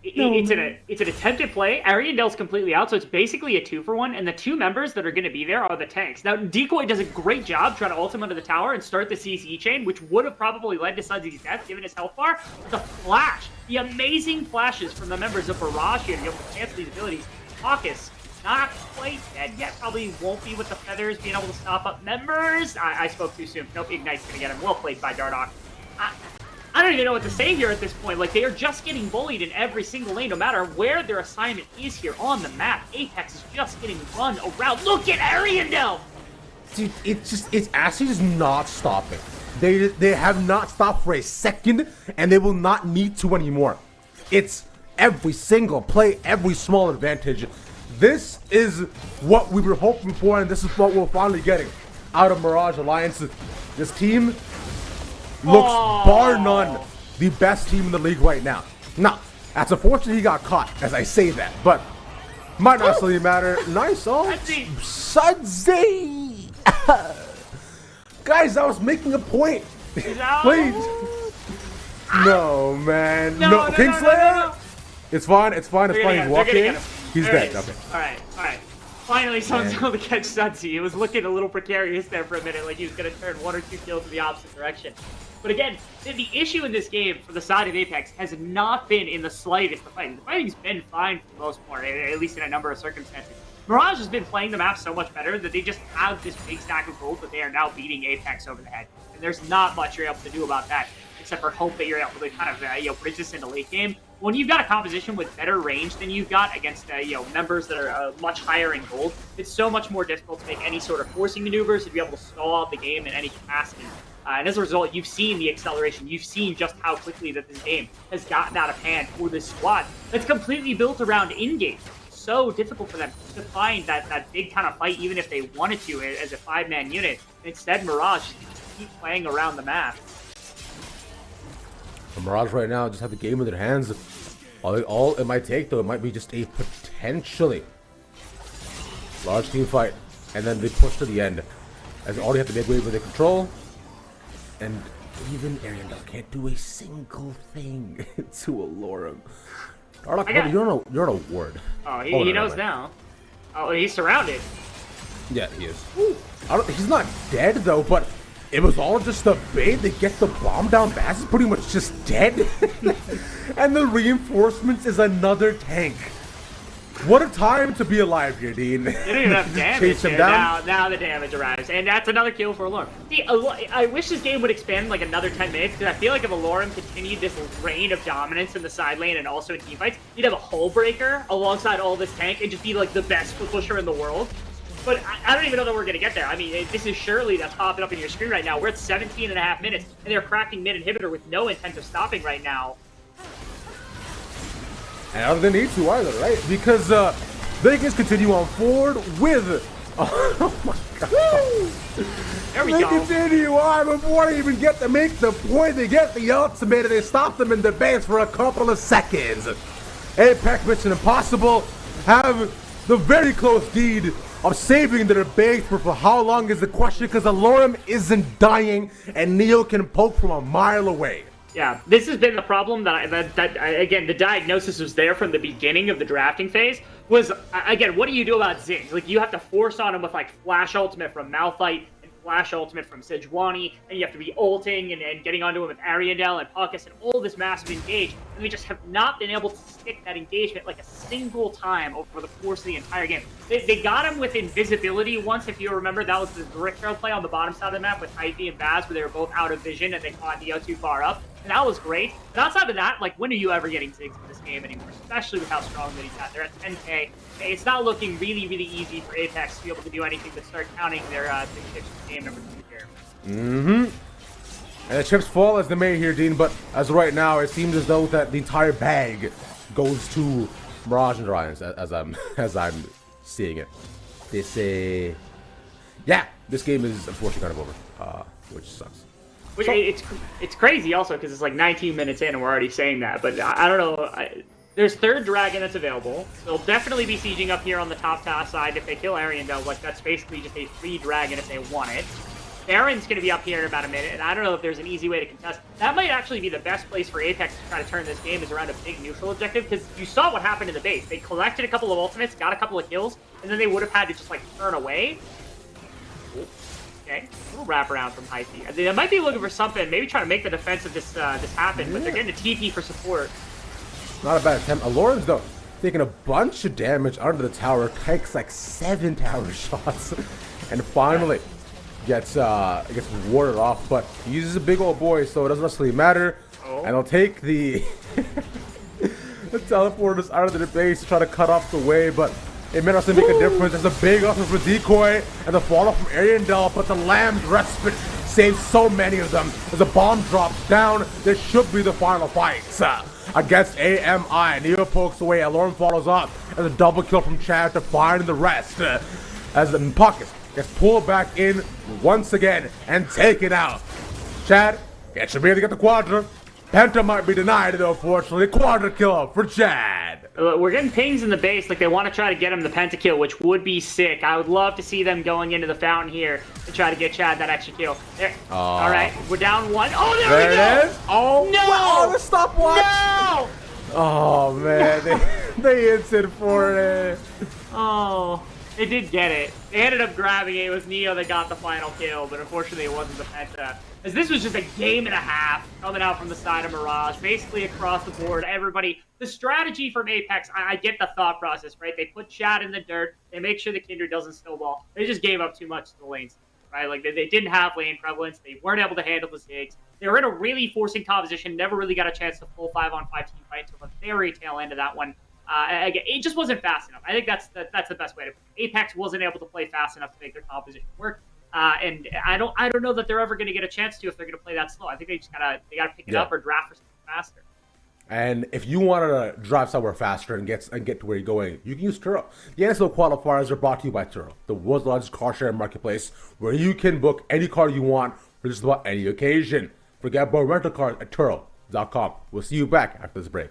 It's an attempted play. Ariandel's completely out, so it's basically a 2-for-1, and the two members that are going to be there are the tanks. Now, Decoy does a great job trying to ult him under the tower and start the CC chain, which would have probably led to Sudzi's death, given his health bar. But the flash, the amazing flashes from the members of Barrage here to be able to cancel these abilities. Caucus, not quite dead yet, probably won't be with the feathers being able to stop up members. I spoke too soon. Nope, Ignite's going to get him. Well played by Dardoch. I don't even know what to say here at this point. Like, they are just getting bullied in every single lane, no matter where their assignment is here on the map. Apex is just getting run around. Look at Ariandel! Dude, it's actually just not stopping. They have not stopped for a second, and they will not need to anymore. It's every single play, every small advantage. This is what we were hoping for, and this is what we're finally getting out of Mirage Alliance. This team looks, bar none, the best team in the league right now. Now, that's unfortunate he got caught, as I say that, but might not necessarily matter. Nice ult. Sudzi! Guys, I was making a point. Please. No, man. No, Kingslayer? No. It's fine. It's fine. It's fine. He's walking. He's dead. Okay. All right. Finally, someone's able to catch Sudsy. It was looking a little precarious there for a minute, like he was going to turn 1 or 2 kills in the opposite direction. But again, the issue in this game for the side of Apex has not been in the slightest the fighting. The fighting's been fine for the most part, at least in a number of circumstances. Mirage has been playing the map so much better that they just have this big stack of gold that they are now beating Apex over the head. And there's not much you're able to do about that, except for hope that you're able to kind of bridge this into late game. When you've got a composition with better range than you've got against members that are much higher in gold, it's so much more difficult to make any sort of forcing maneuvers to be able to stall out the game in any capacity. And as a result, you've seen the acceleration. You've seen just how quickly that this game has gotten out of hand for this squad that's completely built around in-game. So difficult for them to find that big kind of fight, even if they wanted to, as a 5-man unit. Instead, Mirage keeps playing around the map. The Mirage right now just have the game in their hands. All it might take, though, it might be just a potentially large team fight, and then they push to the end. As they already have to make way with their control. And even Ariandel can't do a single thing to allure him. Dardoch, you're on a ward. Oh, he knows now. Oh, he's surrounded. Yeah, he is. He's not dead, though, but it was all just a bait. They get the bomb down. Bass is pretty much just dead. And the reinforcements is another tank. What a time to be alive here, Dean. They don't even have damage Chase him here. down. Now the damage arrives. And that's another kill for Alorum. See, I wish this game would expand like another 10 minutes, because I feel like if Alorum continued this reign of dominance in the side lane and also in teamfights, he'd have a hull breaker alongside all this tank and just be like the best foot pusher in the world. But I don't even know that we're going to get there. I mean, this is surely that's popping up in your screen right now. We're at 17.5 minutes, and they're cracking mid inhibitor with no intent of stopping right now. And I don't think they need to either, right? Because they can continue on forward with... Oh my god. There we They go. continue on before they even get to make the point. They get the ultimate and they stop them in the base for a couple of seconds. Apex Mission Impossible have the very close deed of saving their base, but for how long is the question, because Alorum isn't dying and Neo can poke from a mile away. Yeah, this has been the problem again, the diagnosis was there from the beginning of the drafting phase. Was, again, what do you do about Ziggs? Like, you have to force on him with, like, Flash Ultimate from Malphite and Flash Ultimate from Sejuani, and you have to be ulting and getting onto him with Ariandel and Puckus and all this massive engage, and we just have not been able to stick that engagement, like, a single time over the course of the entire game. They got him with invisibility once, if you remember. That was the brick trail play on the bottom side of the map with Hyphy and Baz, where they were both out of vision and they caught Neo too far up. And that was great. But outside of that, like, when are you ever getting Ziggs in this game anymore? Especially with how strong that he's at. They're at 10k. It's not looking really, really easy for Apex to be able to do anything but start counting their chips in game number 2 here. Mm-hmm. And the chips fall as they may here, Dean, but as of right now, it seems as though that the entire bag goes to Mirage and Dragons, as I'm seeing it. Yeah, this game is unfortunately kind of over, which sucks. Which, it's crazy also because it's like 19 minutes in and we're already saying that, but I don't know. There's third dragon that's available. They'll definitely be sieging up here on the top side if they kill Ariandel. Like, that's basically just a free dragon if they want it. Baron's going to be up here in about a minute, and I don't know if there's an easy way to contest. That might actually be the best place for Apex to try to turn this game is around a big neutral objective, because you saw what happened in the base. They collected a couple of ultimates, got a couple of kills, and then they would have had to just, like, turn away. Okay, a little wraparound from Hyphy. They might be looking for something, maybe trying to make the defense of this happen, but they're getting a TP for support. Not a bad attempt. Alorum's, though, taking a bunch of damage under the tower, takes like 7 tower shots, and finally gets warded off, but he uses a big old boy, so it doesn't necessarily matter. And they'll take the teleporters out of their base to try to cut off the way, but it may not make a difference. There's a big offer for decoy and the fall off from Ariandel, but the Lamb's respite saves so many of them. As the bomb drops down, this should be the final fight against AMI. Neo pokes away, Alorum follows up as a double kill from Chad to find the rest. As the Puckus gets pulled back in once again and taken out. Chad, it should be able to get the quadra. Penta might be denied though, fortunately. Quadra kill for Chad. We're getting pings in the base, like they want to try to get him the pentakill, which would be sick. I would love to see them going into the fountain here to try to get Chad that extra kill. There. All right, we're down 1. Oh, there we go. It is. Oh, no! Wow, the stopwatch. No! Oh man, they instant for it. Oh, they did get it. They ended up grabbing it. It was Neo that got the final kill, but unfortunately it wasn't the penta. As this was just a game and a half coming out from the side of Mirage, basically across the board. Everybody, the strategy from Apex, I get the thought process, right? They put Chad in the dirt. They make sure the Kindred doesn't snowball. They just gave up too much to the lanes, right? Like they didn't have lane prevalence. They weren't able to handle the Ziggs. They were in a really forcing composition. Never really got a chance to full 5-on-5 team fight until the very tail end of that one. Again, it just wasn't fast enough. I think that's the best way to put it. Apex wasn't able to play fast enough to make their composition work. And I don't know that they're ever going to get a chance to if they're going to play that slow. I think they gotta pick it up or draft for something faster. And if you wanted to drive somewhere faster and get to where you're going, you can use Turo. The NACL qualifiers are brought to you by Turo, the world's largest car sharing marketplace, where you can book any car you want for just about any occasion. Forget about rental cars at Turo.com. We'll see you back after this break.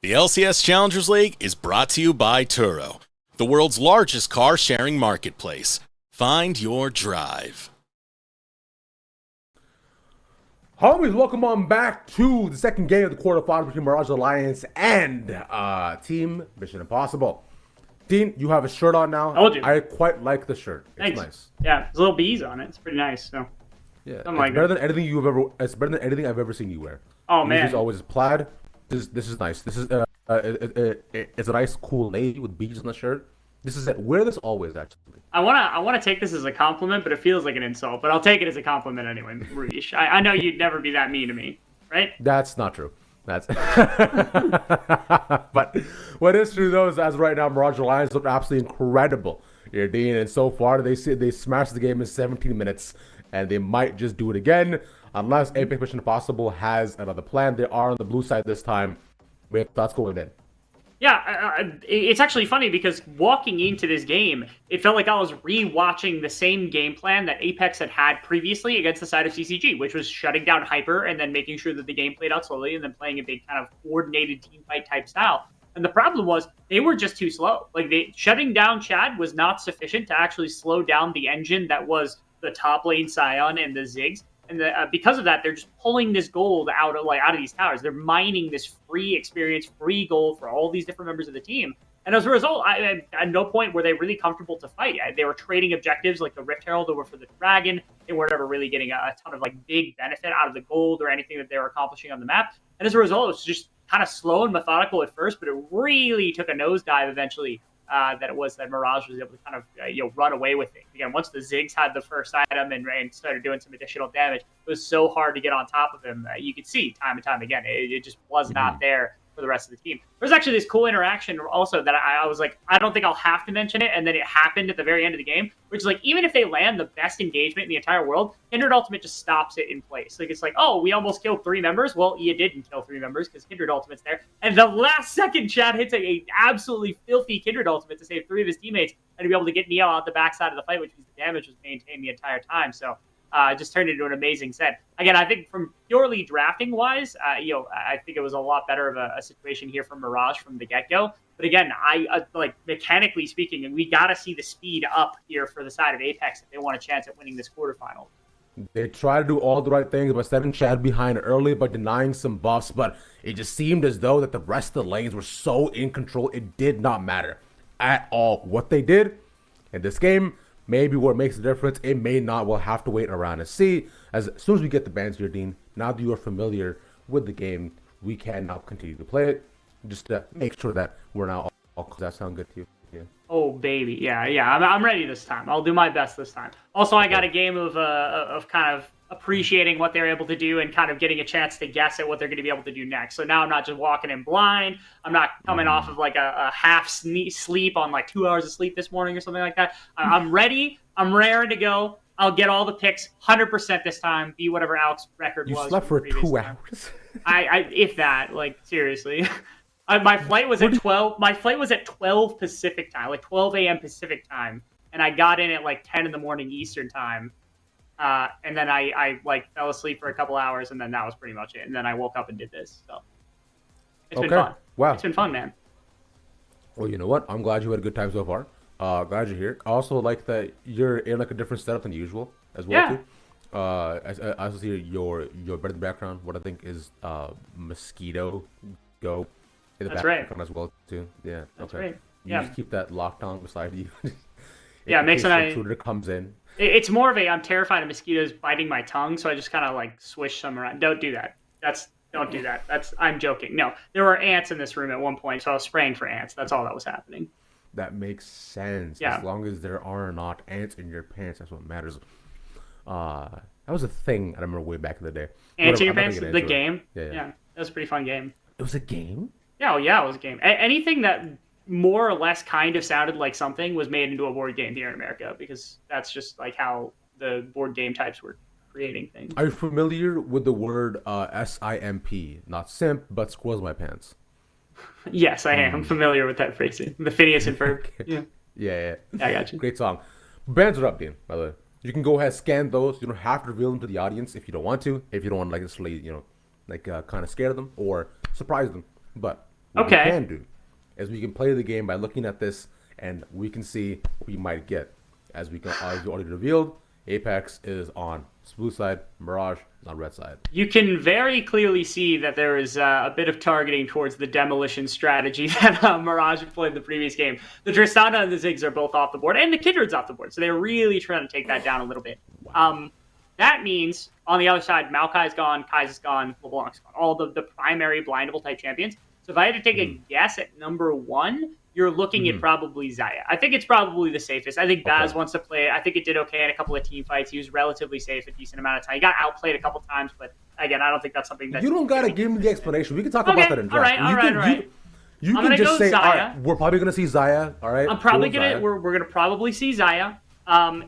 The LCS Challengers League is brought to you by Turo, the world's largest car-sharing marketplace. Find your drive. Homies, welcome on back to the second game of the quarterfinals between Mirage Alliance and Team Mission Impossible. Dean, you have a shirt on now. Told you. I quite like the shirt. It's Thanks. nice. Yeah, there's little bees on it. It's pretty nice. So Yeah, it's like better it. than anything you've ever. It's better than anything I've ever seen you wear. Oh man, It's always plaid. This is nice. This is it's a nice cool navy with beads on the shirt. This is it. Wear this always, actually. I wanna take this as a compliment, but it feels like an insult. But I'll take it as a compliment anyway, Ruish. I know you'd never be that mean to me, right? That's not true. That's but what is true though is as right now Mirage Alliance look absolutely incredible here, Dean, and so far they smashed the game in 17 minutes, and they might just do it again unless Apex Mission Impossible has another plan. They are on the blue side this time. We have thoughts going in. Yeah, it's actually funny because walking into this game, it felt like I was re-watching the same game plan that Apex had previously against the side of CCG, which was shutting down Hyper and then making sure that the game played out slowly and then playing a big kind of coordinated team fight type style. And the problem was they were just too slow. Like shutting down Chad was not sufficient to actually slow down the engine that was the top lane Scion and the Ziggs. And because of that, they're just pulling this gold out of these towers. They're mining this free experience, free gold for all these different members of the team. And as a result, at no point were they really comfortable to fight. They were trading objectives like the Rift Herald over for the Dragon. They weren't ever really getting a ton of big benefit out of the gold or anything that they were accomplishing on the map. And as a result, it was just kind of slow and methodical at first, but it really took a nosedive eventually. That Mirage was able to kind of run away with it. Again, once the Ziggs had the first item and started doing some additional damage, it was so hard to get on top of him. You could see time and time again, it just was not there for the rest of the team. There's actually this cool interaction also that I was like, I don't think I'll have to mention it, and then it happened at the very end of the game, which is like, even if they land the best engagement in the entire world, Kindred Ultimate just stops it in place. Like, it's like, oh, we almost killed 3 members. Well, you didn't kill 3 members because Kindred Ultimate's there. And the last second, Chad hits a absolutely filthy Kindred Ultimate to save 3 of his teammates and to be able to get Neo out the backside of the fight, which means the damage was maintained the entire time. So just turned into an amazing set. Again, I think from purely drafting wise, I think it was a lot better of a situation here from Mirage from the get-go. But again, I like mechanically speaking, and we got to see the speed up here for the side of Apex if they want a chance at winning this quarterfinal. They try to do all the right things by setting Chad behind early by denying some buffs, but it just seemed as though that the rest of the lanes were so in control, it did not matter at all what they did in this game. Maybe what makes the difference, it may not. We'll have to wait around and see. As soon as we get the bans here, Dean, now that you are familiar with the game, we can now continue to play it. Just to make sure that we're now all. Does that sound good to you? Yeah. Oh baby, yeah. I'm ready this time. I'll do my best this time. Also, I got a game of kind of appreciating what they're able to do and kind of getting a chance to guess at what they're going to be able to do next. So now I'm not just walking in blind. I'm not coming off of like a half sleep on like 2 hours of sleep this morning or something like that. I'm ready. I'm raring to go. I'll get all the picks 100% this time. Be whatever Alex's record was. You slept for 2 hours. If that, like seriously. My flight was at 12. My flight was at 12 Pacific time, like 12 a.m. Pacific time, and I got in at like 10 in the morning Eastern time. And then I like fell asleep for a couple hours, and then that was pretty much it. And then I woke up and did this. So it's been fun. Wow, it's been fun, man. Well, you know what? I'm glad you had a good time so far. Glad you're here. I also like that you're in like a different setup than usual as well too. I also see your better background. What I think is mosquito go in the background as well too. Yeah. That's okay. right. You Yeah. just keep that locked on beside you. Yeah, it makes an intruder comes in. It's more of a I'm terrified of mosquitoes biting my tongue, so I just kind of like swish some around. Don't do that. Don't do that. I'm joking. No, there were ants in this room at one point, so I was spraying for ants. That's all that was happening. That makes sense. Yeah. As long as there are not ants in your pants, that's what matters. That was a thing I remember way back in the day. Ants in your I'm not pants? gonna The get into it. game? Yeah. That was a pretty fun game. It was a game? Yeah, it was a game. Anything that more or less kind of sounded like something was made into a board game here in America, because that's just like how the board game types were creating things. Are you familiar with the word SIMP? Not simp, but squirrels in my pants. Yes, I am familiar with that phrasing. The Phineas and Ferb. Yeah. Yeah. I got you. Great song. Bands are up, Dean, by the way. You can go ahead, scan those. You don't have to reveal them to the audience if you don't want to. If you don't want to, like, kind of scare them or surprise them. But what Okay. we can do is we can play the game by looking at this, and we can see what we might get. As we already revealed, Apex is on blue side, Mirage is on red side. You can very clearly see that there is a bit of targeting towards the demolition strategy that Mirage played in the previous game. The Tristana and the Ziggs are both off the board, and the Kindred's off the board, so they're really trying to take that down a little bit. That means, on the other side, Maokai's gone, Kai's gone, LeBlanc's gone. All the primary blindable type champions. So if I had to take a guess at number 1, you're looking at probably Xayah. I think it's probably the safest. I think Baz wants to play. I think it did okay in a couple of team fights. He was relatively safe a decent amount of time. He got outplayed a couple times, but again, I don't think that's something that... You don't got to give me the explanation. We can talk about that in draft. All right. You can just say, Xayah. All right, we're probably going to see Xayah. All right, I'm probably we're going to probably see Xayah.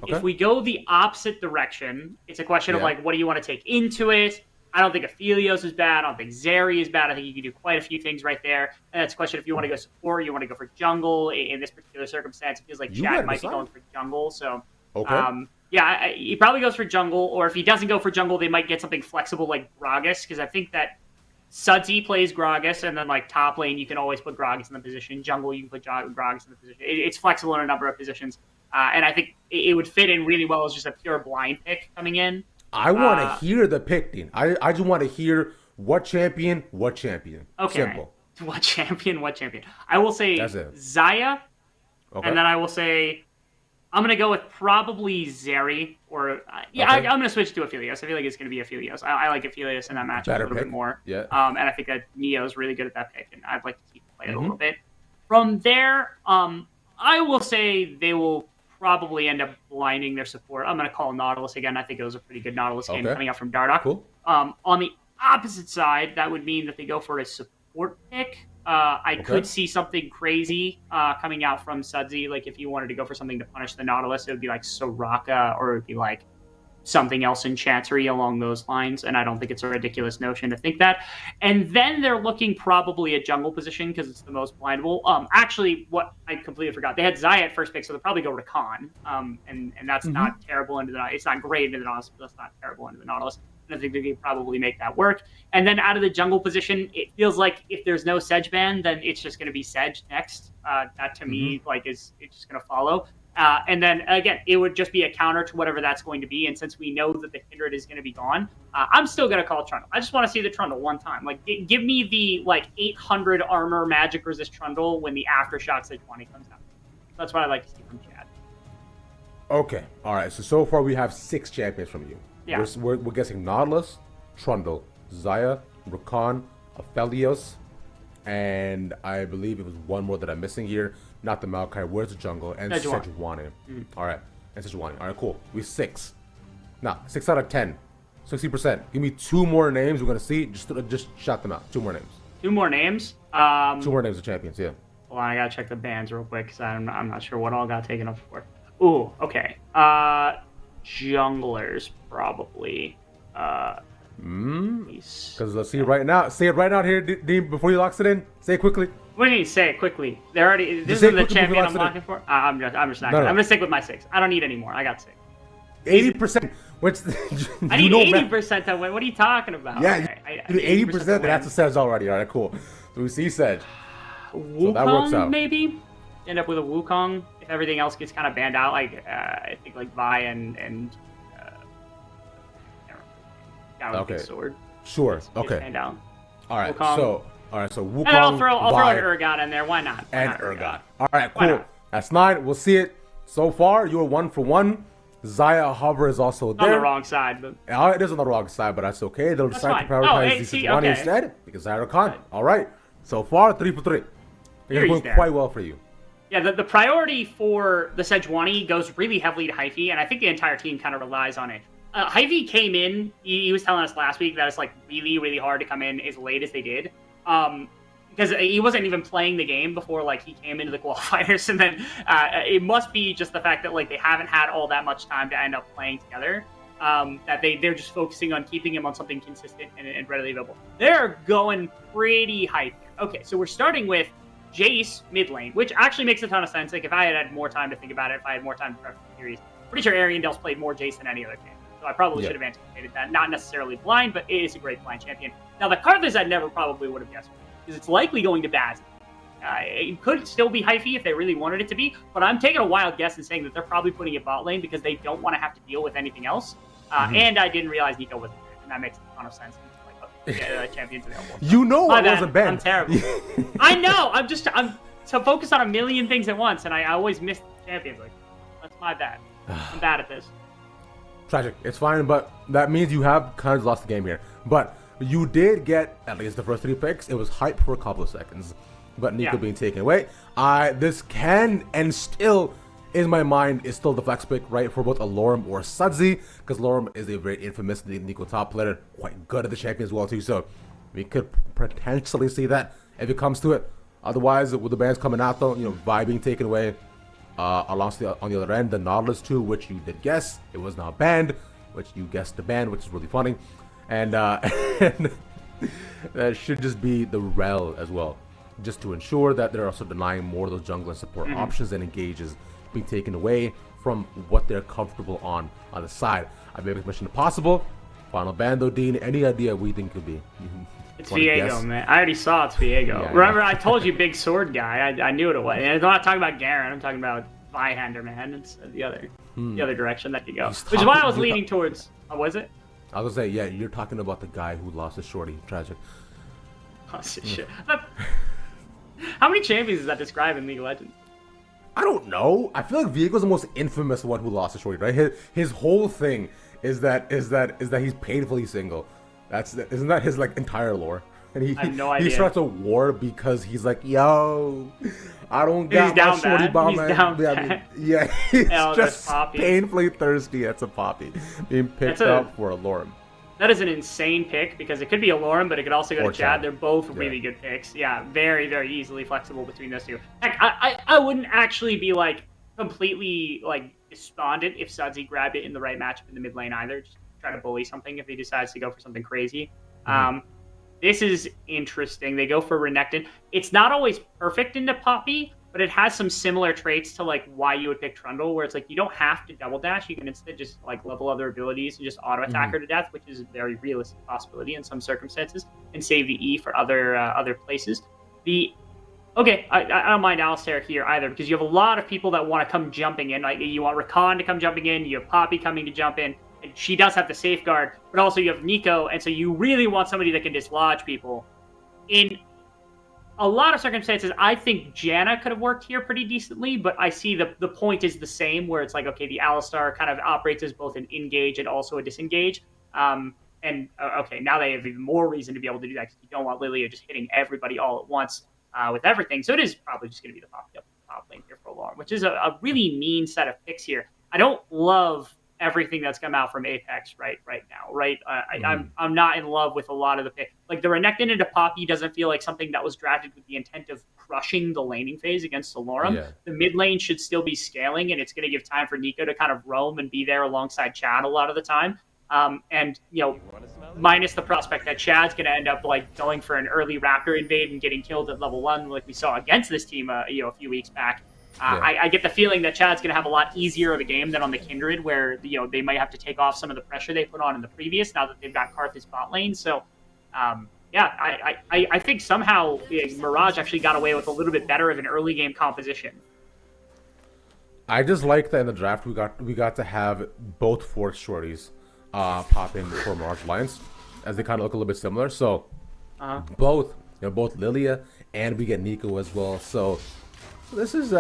If we go the opposite direction, it's a question of like, what do you want to take into it? I don't think Aphelios is bad. I don't think Zeri is bad. I think you can do quite a few things right there. And it's a question if you want to go support, you want to go for jungle. In this particular circumstance, it feels like Chad might be going for jungle. So, he probably goes for jungle. Or if he doesn't go for jungle, they might get something flexible like Gragas. Because I think that Sudsy plays Gragas, and then like top lane, you can always put Gragas in the position. Jungle, you can put Gragas in the position. It's flexible in a number of positions. And I think it would fit in really well as just a pure blind pick coming in. I want to hear the picking. I just want to hear what champion. Okay. Simple. What champion? I will say Xayah, and then I will say I'm going to go with probably Zeri. Or I'm going to switch to Aphelios. I feel like it's going to be Aphelios. I like Aphelios in that matchup a little bit more. Yeah. And I think that Neo is really good at that pick, and I'd like to keep playing it a little bit. From there, I will say they will probably end up blinding their support. I'm going to call Nautilus again. I think it was a pretty good Nautilus game coming out from Dardoch. Cool. On the opposite side, that would mean that they go for a support pick. I could see something crazy coming out from Sudsy. Like if you wanted to go for something to punish the Nautilus, it would be like Soraka, or it would be like something else in Chancery along those lines. And I don't think it's a ridiculous notion to think that. And then they're looking probably a jungle position because it's the most blindable. Actually, what I completely forgot, they had Xayah at first pick, so they'll probably go Rakan. And that's not terrible into the... It's not great into the Nautilus, but that's not terrible into the Nautilus. And I think they could probably make that work. And then out of the jungle position, it feels like if there's no Sedge ban, then it's just going to be Sedge next. That to me, it's just going to follow. And then, again, it would just be a counter to whatever that's going to be. And since we know that the Kindred is going to be gone, I'm still going to call Trundle. I just want to see the Trundle one time. Like, give me the, 800 armor magic resist Trundle when the Aftershock Sejuani comes out. That's what I'd like to see from Chad. Okay. All right. So far we have 6 champions from you. Yeah. We're guessing Nautilus, Trundle, Xayah, Rakan, Aphelios, and I believe it was one more that I'm missing here. Not the Maokai. Where's the jungle? And Sejuani. All right. And Sejuani. All right, cool. We 6. Now, 6 out of 10. 60%. Give me 2 more names we're going to see. Just shout them out. 2 more names. 2 more names? 2 more names of champions, yeah. Hold on, I got to check the bans real quick because I'm not sure what all got taken up for. Ooh, okay. Junglers, probably. Because let's see right now. Say it right out here, Dean, before you locks it in. Say it quickly. What do you mean, say it quickly? They're already. This is the champion I'm looking for. I'm just not. I'm gonna stick with my 6. I don't need any more. I got 6. 80%. I need 80% to win. What are you talking about? Yeah, 80%. That's a Sedge already. All right, cool. So we see Sedge. Wukong, so that works out. Maybe end up with a Wukong if everything else gets kind of banned out. I think Vi and okay. Sword. Sure. Okay. Banned out. All right. Wukong. So Wukong. And I'll throw an Urgot in there. Why not? Urgot. All right. Cool. That's 9. We'll see it. So far, you're 1 for 1. Xayah Hover is also there. On the wrong side, but it is on the wrong side, but that's okay. They'll decide to prioritize the Sejuani instead because Xayah Khan. All right. So far, 3 for 3. They're going quite well for you. Yeah, the priority for the Sejuani goes really heavily to Hyphy, and I think the entire team kind of relies on it. Hyphy came in. He was telling us last week that it's really, really hard to come in as late as they did. Because he wasn't even playing the game before he came into the qualifiers, and then it must be just the fact that they haven't had all that much time to end up playing together. That they're just focusing on keeping him on something consistent and readily available. They're going pretty hype. Okay, so we're starting with Jace mid lane, which actually makes a ton of sense. If I had had more time to think about it, if I had more time to prep the series, pretty sure Ariandel's played more Jace than any other champion. So I probably should have anticipated that. Not necessarily blind, but it is a great blind champion. Now, the Karthus I never probably would have guessed. because it's likely going to Baz. It could still be Hyphy if they really wanted it to be, but I'm taking a wild guess and saying that they're probably putting it bot lane because they don't want to have to deal with anything else. And I didn't realize Nico wasn't there, and that makes a ton of sense. Champions available. You know it wasn't banned. I'm terrible. I know. I'm so focused on a million things at once, and I always miss champions. Like, that's my bad. I'm bad at this. Tragic. It's fine, but that means you have kind of lost the game here. But you did get at least the first 3 picks. It was hype for a couple of seconds, but Nico being taken away. This can and still, in my mind, is still the flex pick, right, for both a Lorem or Sudzi, because Lorem is a very infamous Nico top player, quite good at the champion as well too. So we could potentially see that if it comes to it. Otherwise, with the bans coming out though, Vi being taken away, on the other end, the Nautilus 2, which you did guess, it was not banned, which you guessed the ban, which is really funny, and and that should just be the Rel as well, just to ensure that they're also denying more of those jungle and support options and engages being taken away from what they're comfortable on the side. I made a mission impossible. Final ban though, Dean. Any idea what you think it could be? It's Viego, man. I already saw it's Viego. Yeah, Remember, I told you big sword guy. I knew it was. And I'm not talking about Garen. I'm talking about Vihander, man. It's the other direction that you go. Which is why I was leaning towards. Oh, was it? I was gonna say, yeah, you're talking about the guy who lost his shorty. Tragic. Oh, shit. How many champions does that describe in League of Legends? I don't know. I feel like Viego's the most infamous one who lost his shorty, right? His whole thing is that he's painfully single. Isn't that his like entire lore? And I have no idea. He starts a war because he's like, yo, I don't got my shorty by my. Yeah, he's just painfully thirsty. That's a Poppy being picked up for a Lorem. That is an insane pick because it could be a Lorem, but it could also go to Chad. They're both really good picks. Yeah, very, very easily flexible between those two. Heck, I wouldn't actually be like completely like despondent if Sudzi grabbed it in the right matchup in the mid lane either. Just try to bully something if he decides to go for something crazy. This is interesting. They go for Renekton. It's not always perfect into Poppy, but it has some similar traits to like why you would pick Trundle, where it's like you don't have to double dash. You can instead just like level other abilities and just auto attack her to death, which is a very realistic possibility in some circumstances, and save the E for other places. Okay, I don't mind Alistair here either because you have a lot of people that want to come jumping in. Like you want Rakan to come jumping in, you have Poppy coming to jump in, and she does have the safeguard, but also you have Nico, and so you really want somebody that can dislodge people. In a lot of circumstances, I think Janna could have worked here pretty decently, but I see the point is the same, where it's like, okay, the Alistar kind of operates as both an engage and also a disengage. Okay, now they have even more reason to be able to do that because you don't want Lilia just hitting everybody all at once with everything. So it is probably just going to be the top lane here for a long, which is a really mean set of picks here. I don't love everything that's come out from Apex right now, right? I'm not in love with a lot of the pick. Like the Renekton into Poppy doesn't feel like something that was drafted with the intent of crushing the laning phase against Solorum. Yeah. The mid lane should still be scaling, and it's going to give time for Nico to kind of roam and be there alongside Chad a lot of the time. Minus the prospect that Chad's going to end up like going for an early Raptor invade and getting killed at level 1, like we saw against this team, a few weeks back. I get the feeling that Chad's going to have a lot easier of a game than on the Kindred, where they might have to take off some of the pressure they put on in the previous. Now that they've got Karthus bot lane, so I think somehow Mirage actually got away with a little bit better of an early game composition. I just like that in the draft we got to have both Force shorties pop in for Mirage Alliance, as they kind of look a little bit similar. So both Lilia and we get Nico as well. So. This is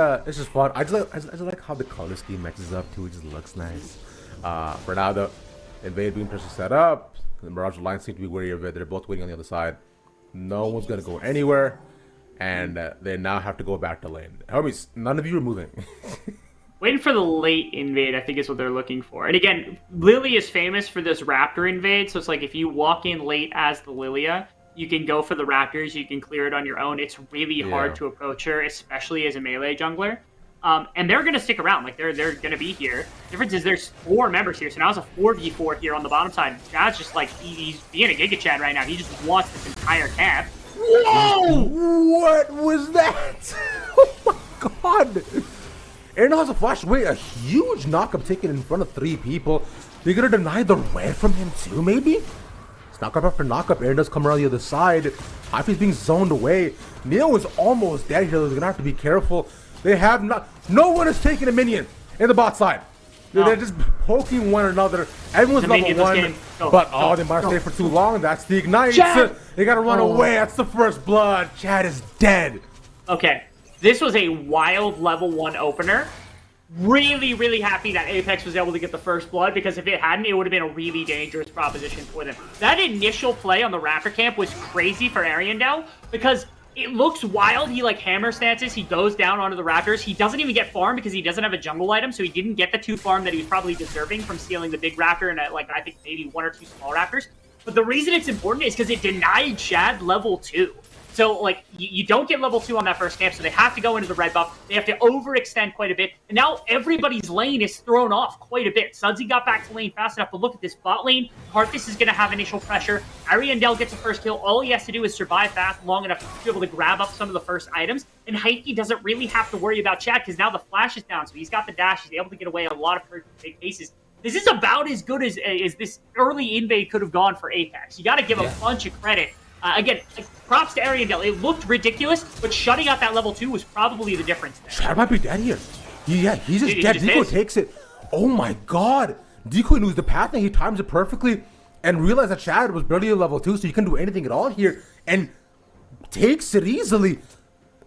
fun. I just like how the color scheme mixes up too. It just looks nice. For now, the invade being pressure set up. The Mirage Alliance seem to be wary of it. They're both waiting on the other side. No one's gonna go anywhere, and they now have to go back to lane. Homies, none of you are moving. Waiting for the late invade, I think, is what they're looking for. And again, Lily is famous for this Raptor invade. So it's like if you walk in late as the Lilia, you can go for the Raptors. You can clear it on your own. It's really hard to approach her, especially as a melee jungler. And they're going to stick around. Like, they're going to be here. The difference is there's 4 members here. So now it's a 4v4 here on the bottom side. Chad's just like, he's being a Giga Chad right now. He just wants this entire camp. Whoa! What was that? Oh my god! Aaron has a flash away. A huge knockup taken in front of 3 people. They're going to deny the red from him too, maybe? Knockup after knockup. Aaron does come around the other side. Hyphy's being zoned away. Neil is almost dead here. They're going to have to be careful. They have not... No one has taken a minion in the bot side. They're just poking one another. Everyone's level 1. But, they might stay for too long. That's the ignite. They got to run away. That's the first blood. Chad is dead. Okay. This was a wild level 1 opener. Really, really happy that Apex was able to get the first blood, because if it hadn't, it would have been a really dangerous proposition for them. That initial play on the Raptor camp was crazy for Ariandel, because it looks wild. He, like, hammer stances. He goes down onto the Raptors. He doesn't even get farm because he doesn't have a jungle item, so he didn't get the 2 farm that he was probably deserving from stealing the big Raptor and, like, I think maybe 1 or 2 small Raptors. But the reason it's important is because it denied Chad level 2. So, like, you don't get level 2 on that first camp, so they have to go into the red buff. They have to overextend quite a bit. And now everybody's lane is thrown off quite a bit. Sudsy got back to lane fast enough, but look at this bot lane. Hearthus is going to have initial pressure. Ariandel gets a first kill. All he has to do is survive fast long enough to be able to grab up some of the first items. And Heike doesn't really have to worry about Chad, because now the flash is down, so he's got the dash. He's able to get away a lot of big cases. This is about as good as this early invade could have gone for Apex. You got to give a bunch of credit. Again, props to Ariandel. It looked ridiculous, but shutting out that level 2 was probably the difference there. Chad might be dead here. He's just dead. Decoy takes it. Oh my god. Decoy knows the path and he times it perfectly and realized that Chad was barely a level 2, so he couldn't do anything at all here, and takes it easily.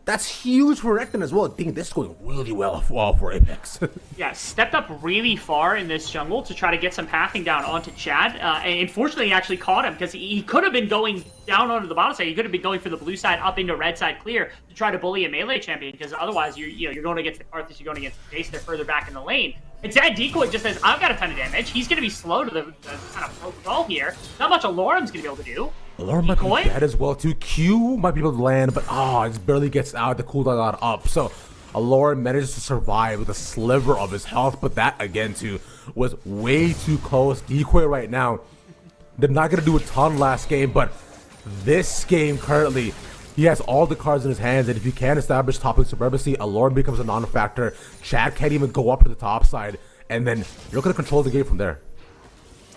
That's huge for Rekton as well. I think this is going really well for Apex. Yeah, stepped up really far in this jungle to try to get some pathing down onto Chad. And unfortunately, he actually caught him, because he could have been going down onto the bottom side. He could have been going for the blue side up into red side clear to try to bully a melee champion, because otherwise you're going against the Karthus, you're going against the Jace. They're further back in the lane. Instead, Decoy just says, I've got a ton of damage. He's going to be slow to the kind of crawl here. Not much Aloram's going to be able to do. Aloram might be dead as well too. Q might be able to land, but it just barely gets out. The cooldown got up. So Aloram manages to survive with a sliver of his health, but that again too was way too close. Decoy right now, they're not going to do a ton last game, but this game currently, he has all the cards in his hands, and if you can't establish top lane supremacy, Aloram becomes a non-factor. Chad can't even go up to the top side, and then you're going to control the game from there.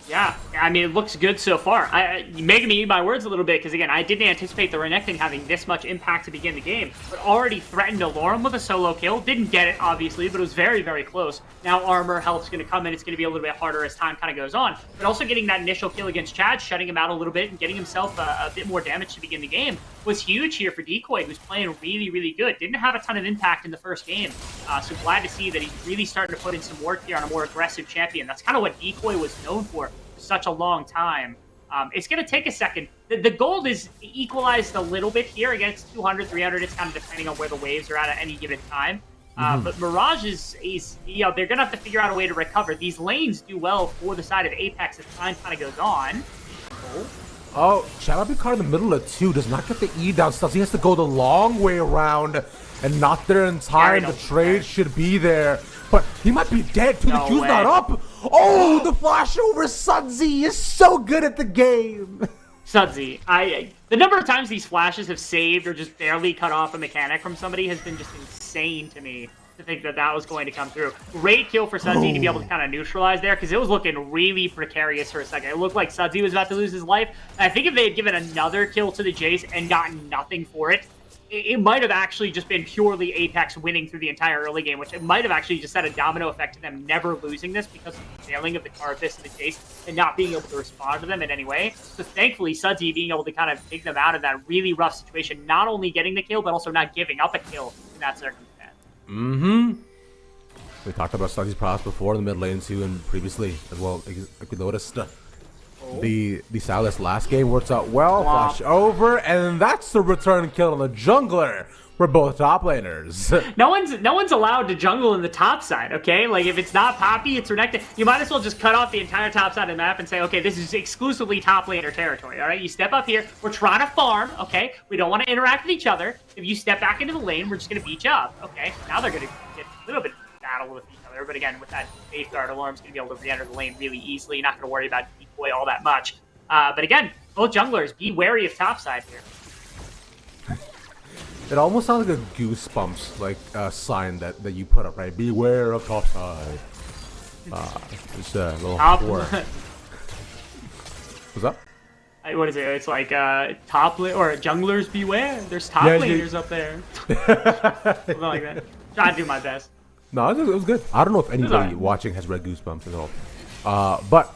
Yeah, I mean, it looks good so far. You're making me eat my words a little bit, because, again, I didn't anticipate the Renekton having this much impact to begin the game, but already threatened Aloram with a solo kill. Didn't get it, obviously, but it was very, very close. Now armor health's going to come in. It's going to be a little bit harder as time kind of goes on, but also getting that initial kill against Chad, shutting him out a little bit, and getting himself a bit more damage to begin the game was huge here for Decoy, who's playing really, really good. Didn't have a ton of impact in the first game, so glad to see that he's really starting to put in some work here on a more aggressive champion. That's kind of what Decoy was known for such a long time. It's going to take a second. The gold is equalized a little bit here. Again, it's 200, 300. It's kind of depending on where the waves are at any given time. But Mirage is they're going to have to figure out a way to recover. These lanes do well for the side of Apex as time kind of goes on. Chad might be caught in the middle of 2. Does not get the E down stuff. He has to go the long way around and not there in time. The trade should be there. But he might be dead too. The Q's not up. Oh, the flash over Sudsy is so good at the game. Sudsy, the number of times these flashes have saved or just barely cut off a mechanic from somebody has been just insane to me, to think that that was going to come through. Great kill for Sudsy to be able to kind of neutralize there, because it was looking really precarious for a second. It looked like Sudsy was about to lose his life. And I think if they had given another kill to the Jace and gotten nothing for it, it might have actually just been purely Apex winning through the entire early game, which it might have actually just had a domino effect to them never losing this because of the failing of the Karthus and the Jace and not being able to respond to them in any way. So thankfully, Sudsy being able to kind of take them out of that really rough situation, not only getting the kill, but also not giving up a kill in that circumstance. We talked about Sudsy's prowess before in the mid lane too, and previously as well. Like we noticed the Silas last game works out well. Flash over, and that's the return kill on the jungler for both top laners. No one's allowed to jungle in the top side, okay? Like, if it's not Poppy, it's Renekton. You might as well just cut off the entire top side of the map and say, okay, this is exclusively top laner territory, all right? You step up here. We're trying to farm, okay? We don't want to interact with each other. If you step back into the lane, we're just going to beat you up, okay? Now they're going to get a little bit of battle with each other, but again, with that safeguard, Alarm's going to be able to re-enter the lane really easily. You're not going to worry about Decoy all that much. But again, both junglers, be wary of topside here. It almost sounds like a Goosebumps like sign that you put up, right? Beware of topside. It's a little word. What's up? What is it? It's like top lane or junglers beware. There's top laners up there. Something like that. Trying to do my best. No, it was good. I don't know if anybody right. watching has read Goosebumps at all. But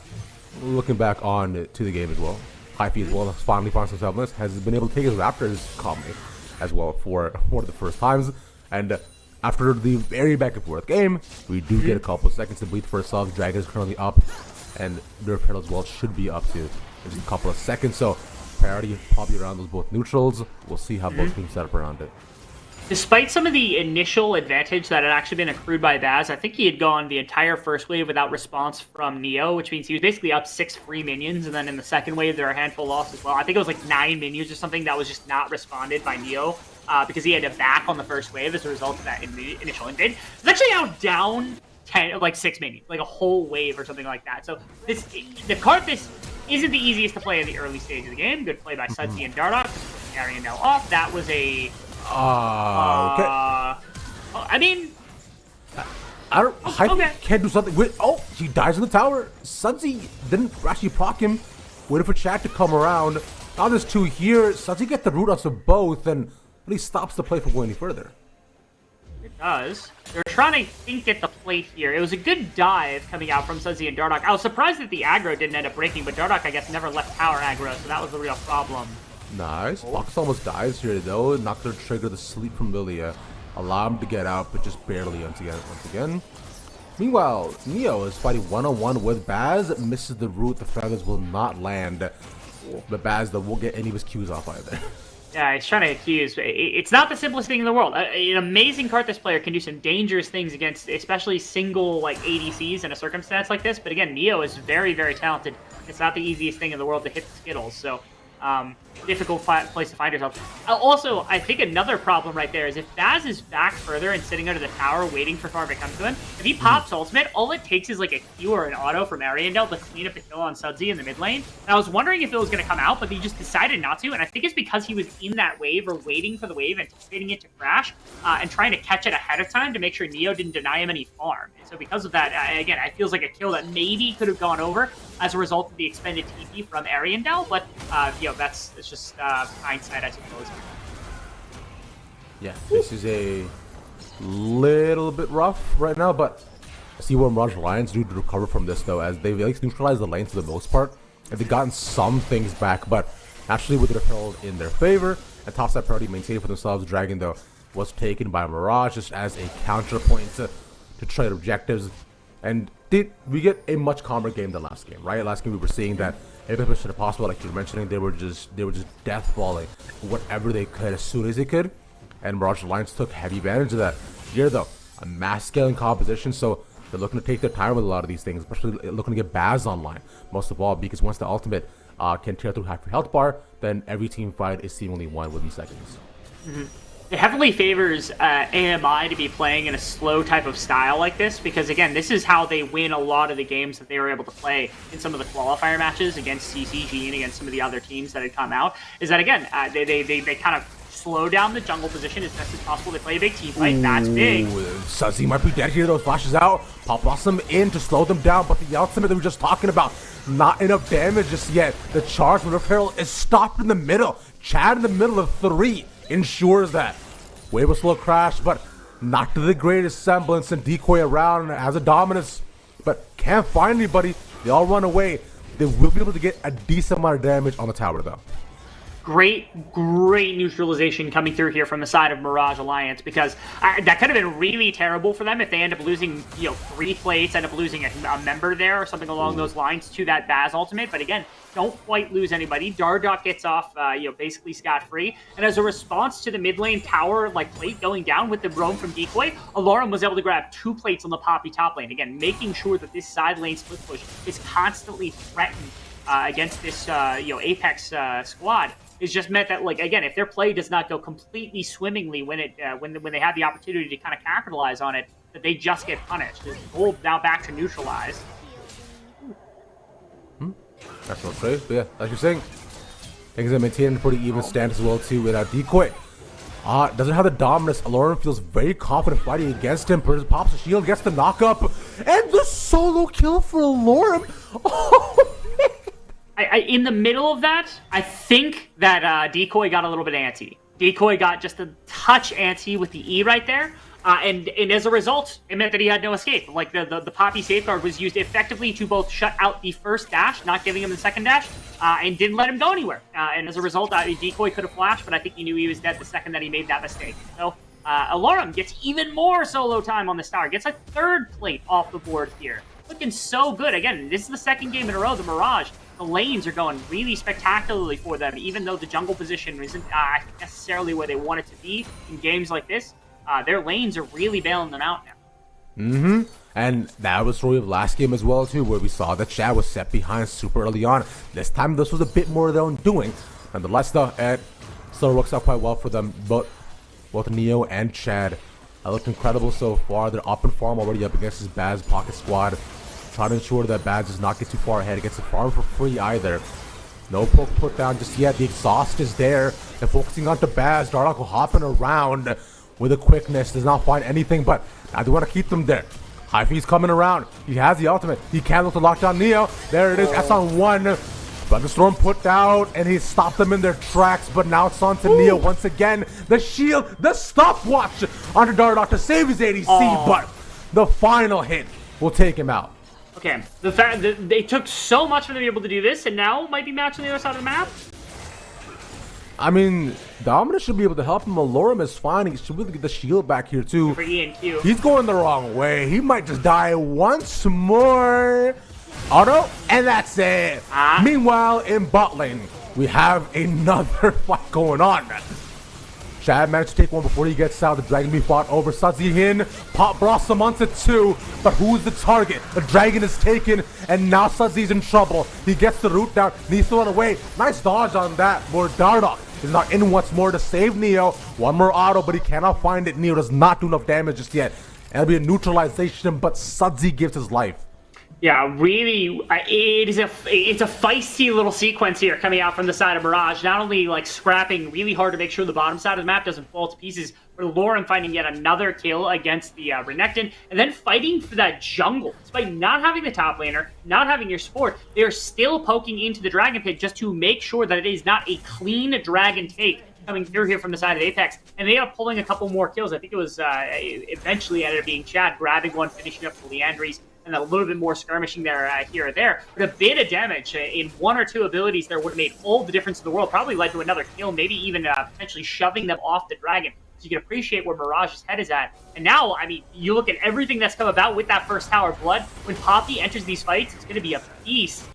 looking back on to the game as well, Hyphy as well has finally found some semblance, has been able to take his Raptors calmly as well for one of the first times. And after the very back and forth game, we do get a couple of seconds to breathe for ourselves. Dragon is currently up, and their pedal as well should be up too in just a couple of seconds. So priority probably around those both neutrals. We'll see how both teams set up around it. Despite some of the initial advantage that had actually been accrued by Baz, I think he had gone the entire first wave without response from Neo, which means he was basically up 6 free minions, and then in the second wave there are a handful lost as well. I think it was like 9 minions or something that was just not responded by Neo because he had to back on the first wave as a result of that initial invade. It's actually now down 6 minions, like a whole wave or something like that. So this isn't the easiest to play in the early stage of the game. Good play by Sudsy and Dardoch. Ariandel off. That was a... Okay. I mean... Hyphy can't do something with... Oh, he dies in the tower. Sudsy didn't actually proc him. Waited for chat to come around. Now there's 2 here. Sudsy get the root onto both and at least stops the play from going any further. It does. They're trying to think at the plate here. It was a good dive coming out from Sudsy and Dardoch. I was surprised that the aggro didn't end up breaking, but Dardoch, I guess, never left tower aggro, so that was the real problem. Nice. Fox almost dies here though. Not gonna trigger the sleep from Lilia. Allow him to get out, but just barely once again. Meanwhile, Neo is fighting one-on-one with Baz. Misses the root. The feathers will not land. But Baz though won't get any of his Qs off either. Yeah, he's trying to accuse. It's not the simplest thing in the world. An amazing Karthus player can do some dangerous things against, especially single ADCs in a circumstance like this. But again, Neo is very, very talented. It's not the easiest thing in the world to hit the Skittles. So difficult place to find yourself. Also, I think another problem right there is if Baz is back further and sitting under the tower waiting for Farm to come to him, if he pops ultimate, all it takes is like a Q or an auto from Ariandel to clean up the kill on Sudsy in the mid lane. And I was wondering if it was going to come out, but he just decided not to. And I think it's because he was in that wave or waiting for the wave, anticipating it to crash, and trying to catch it ahead of time to make sure Neo didn't deny him any farm. And so because of that, again, it feels like a kill that maybe could have gone over as a result of the expended TP from Ariandel, but it's just hindsight, I suppose. Yeah, this is a little bit rough right now, but I see what Mirage Lions do to recover from this though, as they've at least neutralized the lane for the most part, and they've gotten some things back, but actually with the repel in their favor, and topside priority maintained for themselves. Dragon though was taken by Mirage just as a counterpoint to trade objectives, and we get a much calmer game than last game, right? Last game we were seeing that every mission possible, like you were mentioning, they were just death falling whatever they could as soon as they could, and Mirage Alliance took heavy advantage of that. Here though, a mass scaling composition, so they're looking to take their time with a lot of these things, especially looking to get Baz online most of all, because once the ultimate can tear through half your health bar, then every team fight is seemingly won within seconds. It heavily favors AMI to be playing in a slow type of style like this, because again, this is how they win a lot of the games that they were able to play in some of the qualifier matches against CCG and against some of the other teams that had come out. Is that again, they kind of slow down the jungle position as best as possible. They play a big team fight. That's big. Sudsy might be dead here though. Flashes out. Pop Blossom in to slow them down, but the ultimate that we were just talking about, not enough damage just yet. The charge from Repel is stopped in the middle. Chad in the middle of 3 ensures that. Wave will slow crash, but not to the greatest semblance, and Decoy around has a dominance, but can't find anybody. They all run away. They will be able to get a decent amount of damage on the tower though. Great neutralization coming through here from the side of Mirage Alliance, because that could have been really terrible for them if they end up losing, 3 plates, end up losing a member there or something along those lines to that Baz ultimate. But again, don't quite lose anybody. Dardoch gets off, basically scot-free. And as a response to the mid lane tower, plate going down with the roam from Decoy, Alorum was able to grab 2 plates on the Poppy top lane. Again, making sure that this side lane split push is constantly threatened against this, Apex squad. Is just meant that, again, if their play does not go completely swimmingly when they have the opportunity to kind of capitalize on it, that they just get punished. This gold now back to neutralized. That's no trade, but yeah, like you're saying, things are maintaining a pretty even stance as well too without Decoy. Doesn't have the dominance. Alorum feels very confident fighting against him. Pops the shield, gets the knock up, and the solo kill for Alorum. Oh, in the middle of that, I think that Decoy got a little bit antsy. Decoy got just a touch antsy with the E right there. And as a result, it meant that he had no escape. Like, the Poppy safeguard was used effectively to both shut out the first dash, not giving him the second dash, and didn't let him go anywhere. And as a result, Decoy could have flashed, but I think he knew he was dead the second that he made that mistake. So, Alorum gets even more solo time on the star, gets a third plate off the board here. Looking so good. Again, this is the second game in a row, the Mirage. The lanes are going really spectacularly for them, even though the jungle position isn't necessarily where they want it to be in games like this. Their lanes are really bailing them out now. And that was the story of last game as well, too, where we saw that Chad was set behind super early on. This time, this was a bit more of their own doing. Nonetheless, though, it still works out quite well for them. But both Neo and Chad looked incredible so far. They're up in farm already up against his Baz Pocket Squad. Trying to ensure that Baz does not get too far ahead. He gets the farm for free either. No poke put down just yet. The exhaust is there. They're focusing on to Baz. Dardoch hopping around with a quickness. Does not find anything, but I do want to keep them there. Hyphy's coming around. He has the ultimate. He can look to lock down Neo. There it is. That's on one. But the storm put out, and he stopped them in their tracks. But now it's on to Neo once again. The shield, the stopwatch onto Dardoch to save his ADC, but the final hit will take him out. Okay, the fact that they took so much for them to be able to do this, and now might be matched on the other side of the map. I mean, Dominus should be able to help him. Alorum is fine. He should be able to get the shield back here, too. For E and Q. He's going the wrong way. He might just die once more. Auto, and that's it. Meanwhile, in bot lane, we have another fight going on. Chad managed to take one before he gets out. The Dragon being fought over. Sudsy Hin, Pop Blossom onto two. But who's the target? The Dragon is taken, and now Sudsy's in trouble. He gets the root down, needs to run away. Nice dodge on that. More Dardoch is not in once more to save Neo. One more auto, but he cannot find it. Neo does not do enough damage just yet. It'll be a neutralization, but Sudsy gives his life. Yeah, really, it's a feisty little sequence here coming out from the side of Mirage. Not only like scrapping really hard to make sure the bottom side of the map doesn't fall to pieces, but Alorum finding yet another kill against the Renekton, and then fighting for that jungle. Despite not having the top laner, not having your support, they are still poking into the Dragon Pit just to make sure that it is not a clean Dragon take coming through here from the side of Apex. And they ended up pulling a couple more kills. I think it was eventually ended up being Chad grabbing one, finishing up the Leandries, and a little bit more skirmishing there here or there. But a bit of damage in one or two abilities there would have made all the difference in the world. Probably led to another kill, maybe even potentially shoving them off the Dragon. So you can appreciate where Mirage's head is at. And now, I mean, you look at everything that's come about with that first Tower of Blood. When Poppy enters these fights, it's going to be a beast.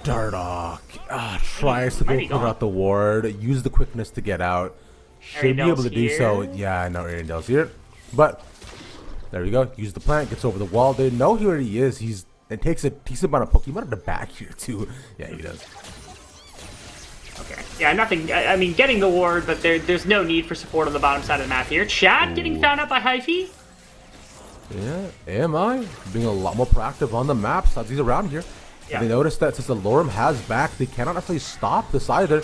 Dardoch tries to go put out the ward, use the quickness to get out. Should be able to do so. Yeah, I know Ariandel's here. But there we go. Use the plant, gets over the wall. They know where he is. It takes a decent amount of poke. He might have the back here too. Yeah, he does. Okay. Yeah, nothing. I mean, getting the ward, but there's no need for support on the bottom side of the map here. Chad getting found out by Hyphy. Yeah, AMI being a lot more proactive on the map. Sudsy's around here. Yeah. They notice that since Alorum has back, they cannot actually stop this either.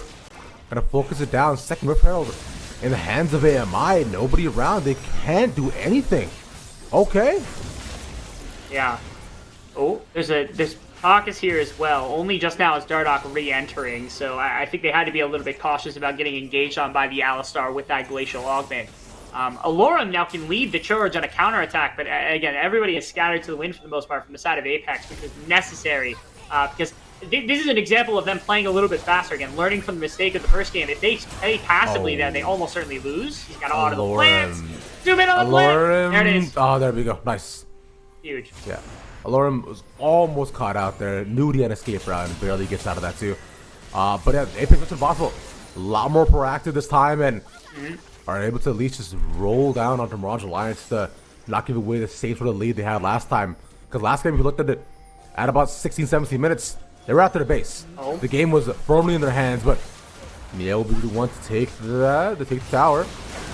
Gotta focus it down. Second Rift Herald in the hands of AMI. Nobody around. They can't do anything. Okay. Yeah. Oh, there's pockets here as well. Only just now is Dardoch re-entering, so I think they had to be a little bit cautious about getting engaged on by the Alistar with that Glacial Augment. Alorum now can lead the charge on a counterattack, but again, everybody is scattered to the wind for the most part from the side of Apex, which is necessary, because this is an example of them playing a little bit faster, again, learning from the mistake of the first game. If they play passively, then they almost certainly lose. He's got to auto the plants. Zoom in on the plant. There it is. Oh, there we go. Nice. Huge. Yeah. Alorum was almost caught out there. Knew he had an escape route and barely gets out of that too. But yeah, Apex was impossible. A lot more proactive this time and are able to at least just roll down onto Mirage Alliance to not give away the same sort of lead they had last time. Because last game, if you looked at it, at about 16, 17 minutes, they were at their base. The game was firmly in their hands, but Neo will be the one to take the tower.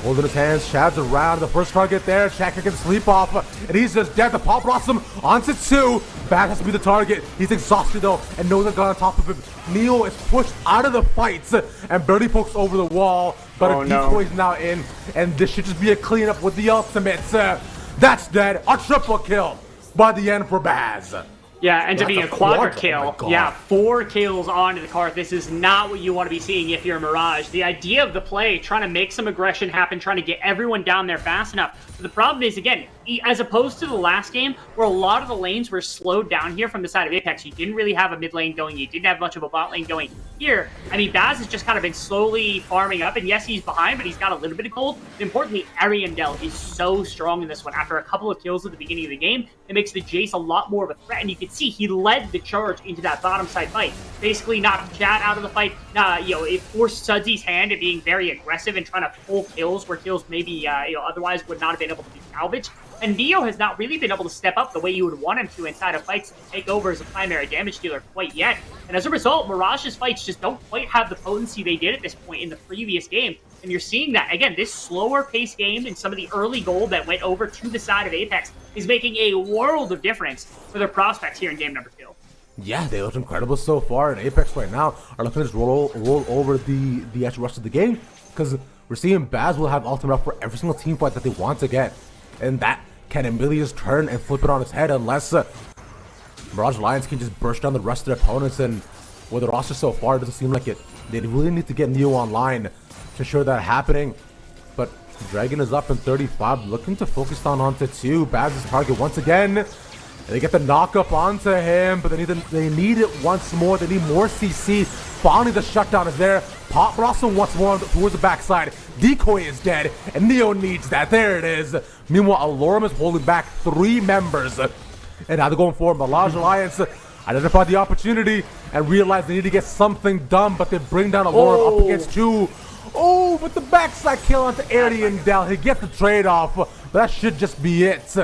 Holding his hands, Chad's around, the first target there, Chad can sleep off, and he's just dead. The Pop Blossom onto two. Bad has to be the target. He's exhausted though, and knows a gun on top of him. Neo is pushed out of the fights, and Birdie pokes over the wall, but a decoy is now in, and this should just be a cleanup with the ultimates. That's dead. A triple kill by the end for Baz. Yeah, ends up being a quadra Oh my kill. God. Yeah, 4 kills onto the cart. This is not what you want to be seeing if you're Mirage. The idea of the play, trying to make some aggression happen, trying to get everyone down there fast enough. But the problem is, again, as opposed to the last game, where a lot of the lanes were slowed down here from the side of Apex, you didn't really have a mid lane going, you didn't have much of a bot lane going. Here, I mean, Baz has just kind of been slowly farming up, and yes, he's behind, but he's got a little bit of gold. But importantly, Ariandel is so strong in this one. After a couple of kills at the beginning of the game, it makes the Jace a lot more of a threat, and you can see he led the charge into that bottom side fight. Basically knocked Chad out of the fight. It forced Sudsy's hand at being very aggressive and trying to pull kills where kills maybe otherwise would not have been able to be salvaged. And Neo has not really been able to step up the way you would want him to inside of fights to take over as a primary damage dealer quite yet. And as a result, Mirage's fights just don't quite have the potency they did at this point in the previous game. And you're seeing that, again, this slower pace game and some of the early gold that went over to the side of Apex is making a world of difference for their prospects here in game number 2. Yeah, they look incredible so far, and Apex right now are looking to just roll over the actual rest of the game, because we're seeing Baz will have ultimate up for every single team fight that they want to get, and that can immediately just turn and flip it on its head unless Mirage Alliance can just burst down the rest of their opponents. And with the roster so far, it doesn't seem like it. They really need to get Neo online to ensure that happening. But Dragon is up in 35, looking to focus onto 2. Baz's target once again. And they get the knock up onto him, but they need it once more. They need more CC. Finally, the shutdown is there. Pop Blossom once more towards the backside. Decoy is dead, and Neo needs that. There it is. Meanwhile, Alorum is holding back 3 members. And now they're going for Mirage Alliance. Identify the opportunity and realize they need to get something done, but they bring down Alorum up against 2. Oh, but the backside kill onto Ariandel. He gets the trade-off, but that should just be it.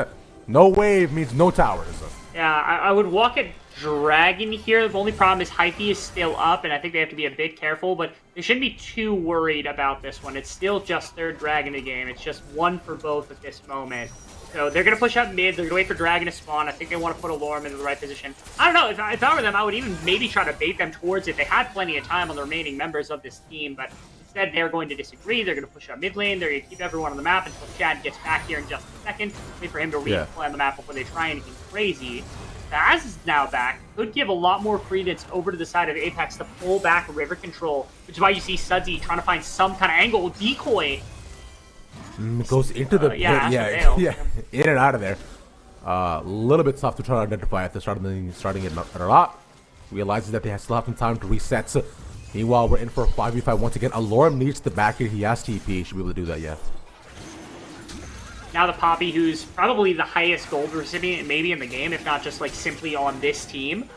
No wave means no towers. Yeah, I would walk at Dragon here. The only problem is Hypey is still up, and I think they have to be a bit careful, but they shouldn't be too worried about this one. It's still just third Dragon in the game. It's just one for both at this moment. So they're going to push out mid. They're going to wait for Dragon to spawn. I think they want to put Alorum into the right position. I don't know. If I were them, I would even maybe try to bait them towards it. They had plenty of time on the remaining members of this team, but instead they're going to disagree. They're going to push out mid lane. They're going to keep everyone on the map until Chad gets back here in just a second. Wait for him to redeploy on the map before they try anything crazy. Baz is now back. Could give a lot more credence over to the side of Apex to pull back river control, which is why you see Sudsy trying to find some kind of angle. Decoy goes into the in and out of there. A little bit tough to try to identify at the starting it or not. Realizes that they still have some time to reset. Meanwhile, we're in for a 5v5 once again. Alorum needs the back here. He has TP. He should be able to do that, yeah. Now the Poppy, who's probably the highest gold recipient maybe in the game, if not just like simply on this team,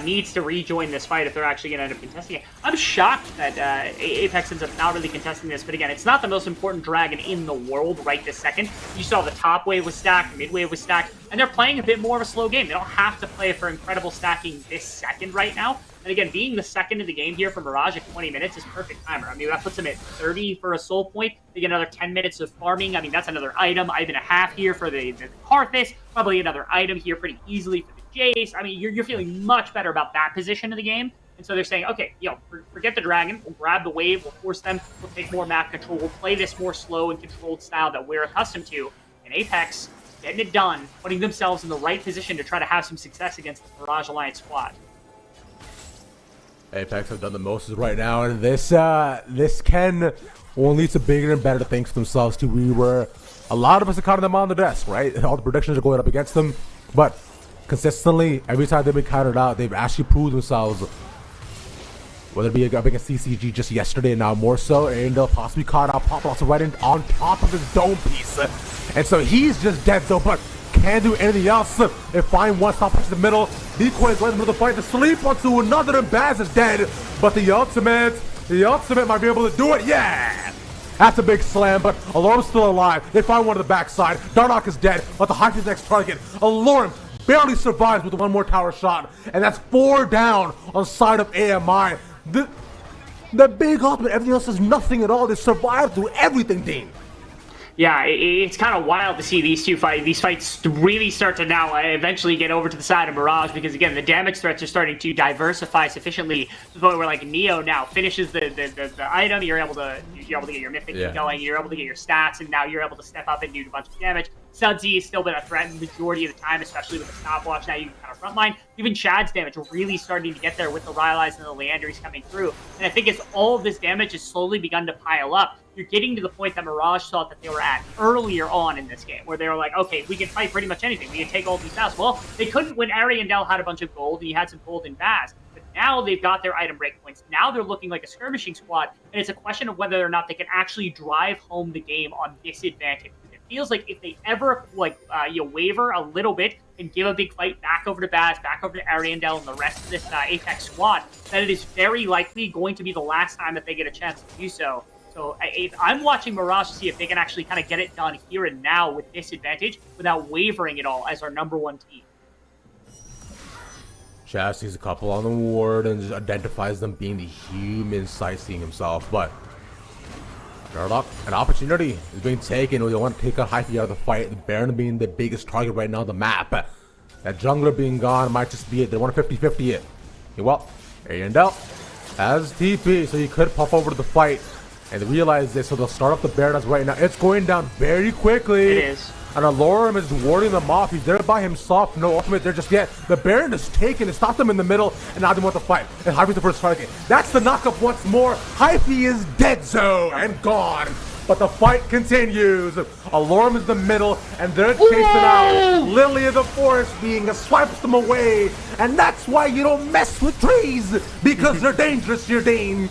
needs to rejoin this fight if they're actually going to end up contesting it. I'm shocked that Apex ends up not really contesting this, but again, it's not the most important Dragon in the world right this second. You saw the top wave was stacked, mid wave was stacked, and they're playing a bit more of a slow game. They don't have to play for incredible stacking this second right now. And again, being the second in the game here for Mirage at 20 minutes is perfect timer. I mean, that puts them at 30 for a soul point. They get another 10 minutes of farming. I mean, that's another item and a half here for the Karthus. Probably another item here pretty easily for the Jace. I mean, you're feeling much better about that position of the game. And so they're saying, okay, forget the Dragon. We'll grab the wave. We'll force them. We'll take more map control. We'll play this more slow and controlled style that we're accustomed to. And Apex, getting it done, putting themselves in the right position to try to have some success against the Mirage Alliance squad. Apex have done the most right now, and this can only lead to bigger and better things for themselves too. A lot of us are counting them on the desk, right? All the predictions are going up against them, but consistently, every time they've been counted out, they've actually proved themselves. Whether it be against CCG just yesterday, and now more so, and they'll possibly caught out Pop also right on top of his dome piece, and so he's just dead though, but can't do anything else. They find one stop push in the middle. Decoy is right in the middle of the fight to sleep onto another, and Baz is dead. But the ultimate might be able to do it. Yeah! That's a big slam, but Alorum's still alive. They find one on the backside. Darnock is dead, but the Hypey's next target. Alorum barely survives with one more tower shot, and that's 4 down on side of AMI. The big ultimate, everything else is nothing at all. They survived through everything, Dean. Yeah, it's kind of wild to see these fights really start to now eventually get over to the side of Mirage, because again, the damage threats are starting to diversify sufficiently to the point where like Neo now finishes the item, you're able to get your mythic going, you're able to get your stats, and now you're able to step up and do a bunch of damage. Sudsy has still been a threat the majority of the time, especially with the stopwatch. Now you kind of frontline. Even Chad's damage really starting to get there with the Rylai's and the Leandries coming through. And I think as all of this damage has slowly begun to pile up, you're getting to the point that Mirage thought that they were at earlier on in this game, where they were like, okay, we can fight pretty much anything. We can take all these battles. Well, they couldn't when Ariandel had a bunch of gold, and he had some gold in Baz. But now they've got their item break points. Now they're looking like a skirmishing squad, and it's a question of whether or not they can actually drive home the game on disadvantage. It feels like if they ever waver a little bit and give a big fight back over to Baz, back over to Ariandel and the rest of this Apex squad, that it is very likely going to be the last time that they get a chance to do so. So I'm watching Mirage to see if they can actually kind of get it done here and now with disadvantage without wavering at all as our #1 team. Chad sees a couple on the ward and just identifies them being the human sightseeing himself, but an opportunity is being taken. They want to take a Hyphy out of the fight. The Baron being the biggest target right now on the map. That jungler being gone might just be it. They want to 50-50 it. Well, Ariandel has TP, so he could pop over to the fight. And they realize this, so they'll start up the Baron as right now. It's going down very quickly. It is. And Alorum is warding them off. He's there by himself. No ultimate there just yet. The Baron is taken. It stopped them in the middle. And now they want to fight. And Hyphy's the first target. That's the knockup once more. Hyphy is dead so and gone. But the fight continues. Alorum is the middle. And they're chasing out Lily of the Forest being swipes them away. And that's why you don't mess with trees. Because they're dangerous, you're Dane.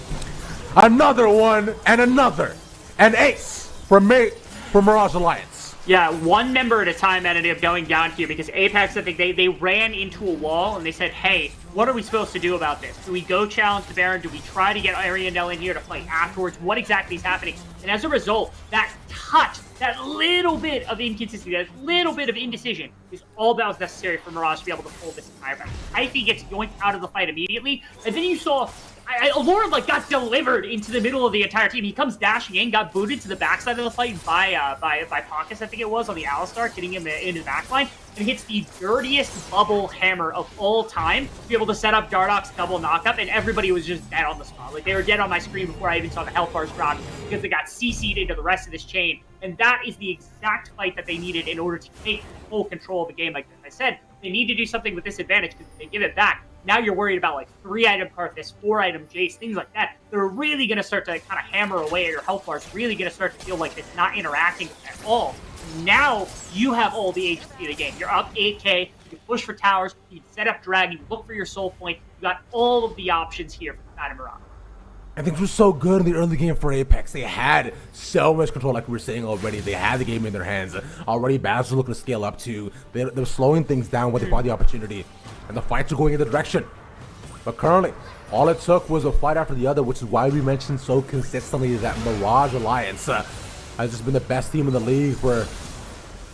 Another one and another. An ace for Mirage Alliance. Yeah, one member at a time ended up going down here because Apex, I think they ran into a wall and they said, hey, what are we supposed to do about this? Do we go challenge the Baron? Do we try to get Ariandel in here to fight afterwards? What exactly is happening? And as a result, that touch, that little bit of inconsistency, that little bit of indecision is all that was necessary for Mirage to be able to pull this entire battle. Hyphy gets yoinked out of the fight immediately, and then you saw Alorum got delivered into the middle of the entire team. He comes dashing in, got booted to the backside of the fight by Pockets, I think it was, on the Alistar, getting him into the backline, and hits the dirtiest bubble hammer of all time to be able to set up Dardoch's double knockup, and everybody was just dead on the spot. Like, they were dead on my screen before I even saw the health bars drop because they got CC'd into the rest of this chain, and that is the exact fight that they needed in order to take full control of the game. Like I said, they need to do something with this advantage because if they give it back, now you're worried about 3-item Karthus, 4-item Jace, things like that. They're really going to start to kind of hammer away at your health bars, really going to start to feel like it's not interacting at all. Now you have all the agency of the game. You're up 8k, you push for towers, you set up Dragon, you look for your soul point. You got all of the options here for the side of Mirage. And things were so good in the early game for Apex. They had so much control, like we were saying already. They had the game in their hands. Already, Baz was looking to scale up too. They were slowing things down when they found the opportunity. And the fights are going in the direction. But currently, all it took was a fight after the other, which is why we mentioned so consistently that Mirage Alliance has just been the best team in the league for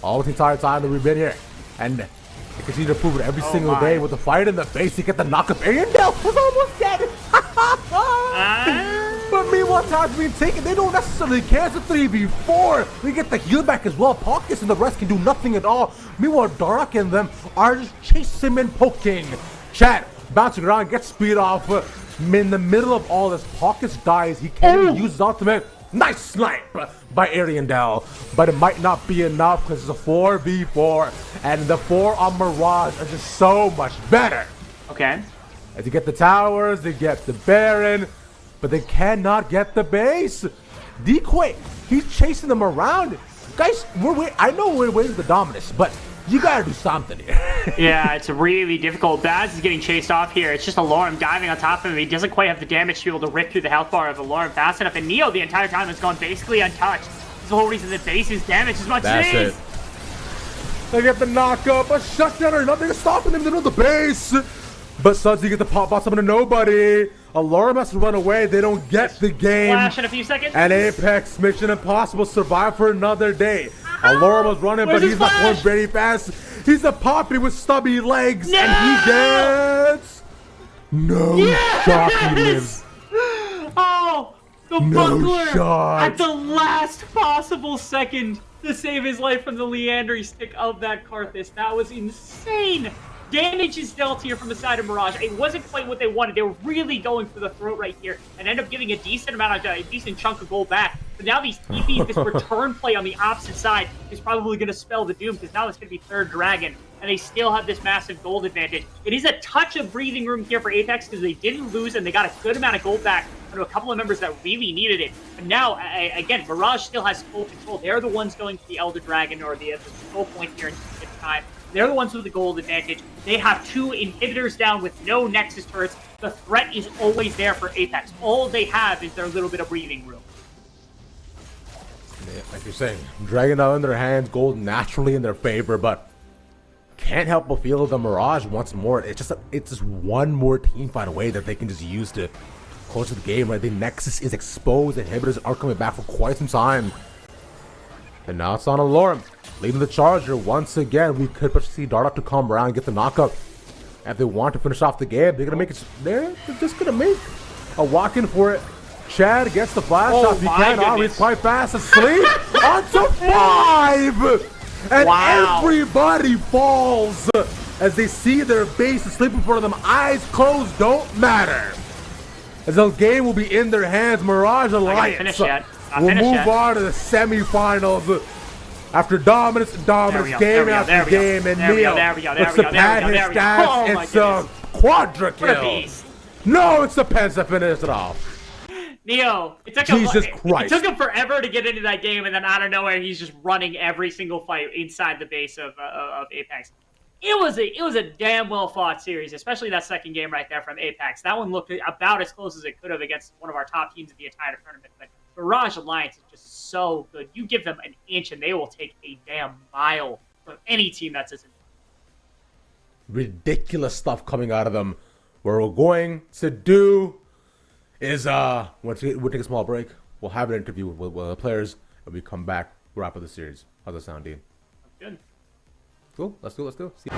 all the entire time that we've been here. And they continue to prove it every single day with the fight in the face. You get the knock up. Ariandel was almost dead. But meanwhile, time's being taken. They don't necessarily care. It's a 3v4. We get the heal back as well. Pockets and the rest can do nothing at all. Meanwhile, Dark and them are just chasing and poking. Chad bouncing around, gets speed off. In the middle of all this, Pockets dies. He can't even use his ultimate. Nice snipe by Ariandel. But it might not be enough because it's a 4v4. And the 4 on Mirage are just so much better. Okay. As you get the towers, they get the Baron, but they cannot get the base. Decoy, he's chasing them around. Guys, I know we're waiting for the Dominus, but you gotta do something here. Yeah, it's really difficult. Baz is getting chased off here. It's just Alorum diving on top of him. He doesn't quite have the damage to be able to rip through the health bar of Alorum fast enough. And Neo, the entire time, has gone basically untouched. This is the whole reason the base is damaged as much as it is. They get the knockup, a shutdown, or nothing stopping them. They know the base. But Sudsy get the pop box up into nobody. Alorum has to run away. They don't get the game. Flash in a few seconds. And Apex Mission Impossible survive for another day. Alorum was running, but he's not going very fast. He's a poppy with stubby legs, and he gets no shot. He lives. Oh, the buckler at the last possible second to save his life from the Leandry stick of that Karthus. That was insane. Damage is dealt here from the side of Mirage. It wasn't quite what they wanted. They were really going for the throat right here and end up giving a decent chunk of gold back. But now these TPs, this return play on the opposite side is probably going to spell the doom, because now it's going to be third dragon, and they still have this massive gold advantage. It is a touch of breathing room here for Apex, because they didn't lose, and they got a good amount of gold back onto a couple of members that really needed it. But now, again, Mirage still has full control. They're the ones going to the Elder Dragon, or the control point here in this time. They're the ones with the gold advantage. They have 2 inhibitors down with no Nexus turrets. The threat is always there for Apex. All they have is their little bit of breathing room. Like you're saying, Dragon out in their hands, gold naturally in their favor, but can't help but feel the Mirage once more. It's just one more team fight away that they can just use to close to the game. Right, the Nexus is exposed. The inhibitors are coming back for quite some time, and now it's on Alarm leading the Charger once again. We could potentially see Dardoch to come around and get the knockup. If they want to finish off the game, they're gonna make it. They're just gonna make a walk in for it. Chad gets the flash shot. He can't. He's quite fast asleep. Onto 5, and everybody falls as they see their base asleep in front of them. Eyes closed don't matter, as the game will be in their hands. Mirage Alliance will move on to the semifinals. After dominance, game after game, and Neo looks to pad his stats. It's a quadra kill. No, it's the Pens to finish it off. Neo, it took Christ. It took him forever to get into that game, and then out of nowhere, he's just running every single fight inside the base of Apex. It was a damn well fought series, especially that second game right there from Apex. That one looked about as close as it could have against one of our top teams in the entire tournament. But Mirage Alliance is just so good. You give them an inch, and they will take a damn mile from any team that's as ridiculous stuff coming out of them. What we're going to do is we'll take a small break. We'll have an interview with the players, and we come back, wrap up the series. How's that sound, Dean? good. Cool. Let's go. See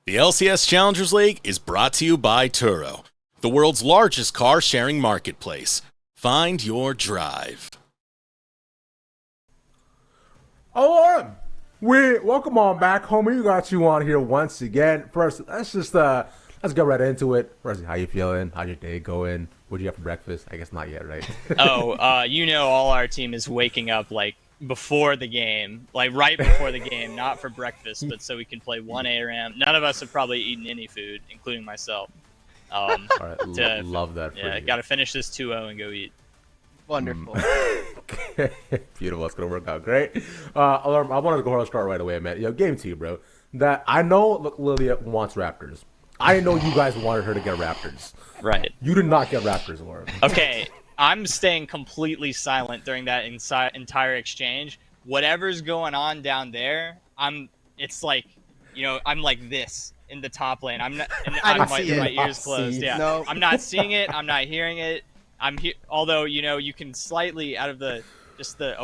The LCS Challengers League is brought to you by Turo, the world's largest car sharing marketplace. Find your drive. Oh, welcome on back, homie. We got you on here once again. First, let's get right into it. First, how you feeling? How's your day going? What'd you have for breakfast? I guess not yet, right? All our team is waking up like before the game, like right before the game, not for breakfast, but so we can play 1 a.m. None of us have probably eaten any food, including myself. All right, love that. Yeah, got to finish this 2-0 and go eat. Wonderful. Beautiful. It's gonna work out great. Alarm. I wanted to go ahead and start right away, man. Game to you, bro. That I know. Look, Lilia wants Raptors. I know you guys wanted her to get Raptors. Right. You did not get Raptors, Alarm. Okay. I'm staying completely silent during that entire exchange. Whatever's going on down there, it's like, I'm like this in the top lane. I'm not, and my ears closed. Yeah. No. I'm not seeing it. I'm not hearing it. Although, you can slightly out of a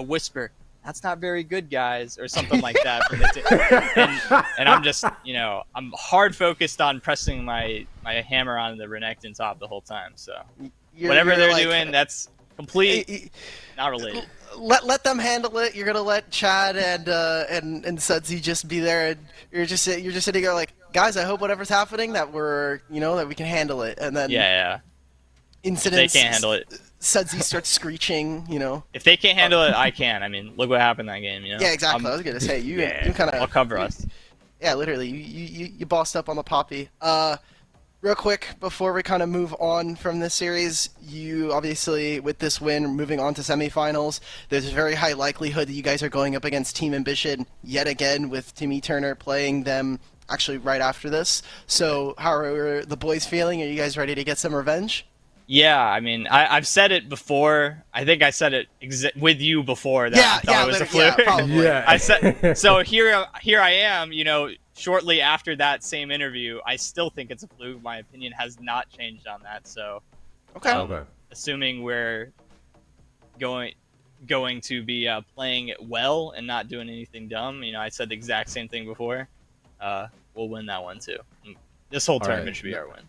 whisper, that's not very good, guys, or something like that. From the and I'm just, I'm hard focused on pressing my hammer on the Renekton top the whole time. So whatever they're doing, that's complete, not related. Let them handle it. You're gonna let Chad and Sudsy just be there, and you're just sitting there like, guys, I hope whatever's happening that that we can handle it. And then incidents. If they can't handle it. Sudsy starts screeching, If they can't handle it, I can. I mean, look what happened in that game, Yeah, exactly. I was gonna say you kind of. I'll cover us. Yeah, literally, you bossed up on the Poppy. Real quick before we kind of move on from this series, you obviously with this win moving on to semifinals, there's a very high likelihood that you guys are going up against Team Ambition yet again with Timmy Turner playing them actually right after this. So how are the boys feeling? Are you guys ready to get some revenge? Yeah, I mean, I've said it before. I think I said it with you before that I thought it was a fluke. Yeah, probably. I said so. Here I am. Shortly after that same interview, I still think it's a fluke. My opinion has not changed on that. So, okay. Assuming we're going to be playing it well and not doing anything dumb. I said the exact same thing before. We'll win that one too. This whole tournament should be our win.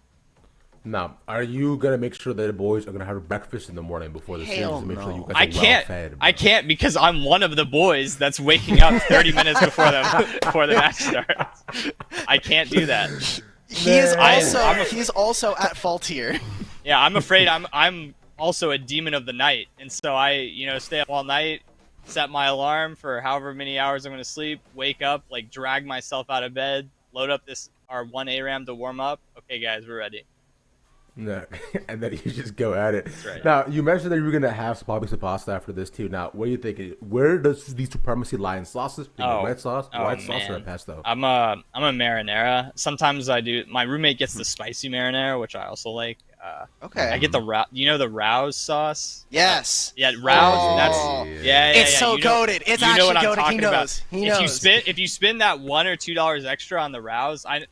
Now, are you gonna make sure that the boys are gonna have breakfast in the morning before the series to make sure you guys are well fed? I can't because I'm one of the boys that's waking up 30 minutes before the match starts. I can't do that. He's also at fault here. Yeah, I'm afraid I'm also a demon of the night, and so I stay up all night, set my alarm for however many hours I'm gonna sleep, wake up, like drag myself out of bed, load up our 1 ARAM to warm up. Okay, guys, we're ready. No, and then you just go at it. Right. Now, you mentioned that you were going to have probably some pasta after this, too. Now, what are you thinking? Where does the supremacy lie in sauces? Red sauce, white sauce, or pesto? I'm a marinara. Sometimes I do. My roommate gets the spicy marinara, which I also like. Okay. I get the Rouse sauce? Yes. Yeah, Rouse. It's so goated. It's actually goated. He knows. He knows. If you spend that $1 or $2 extra on the Rouse, I'm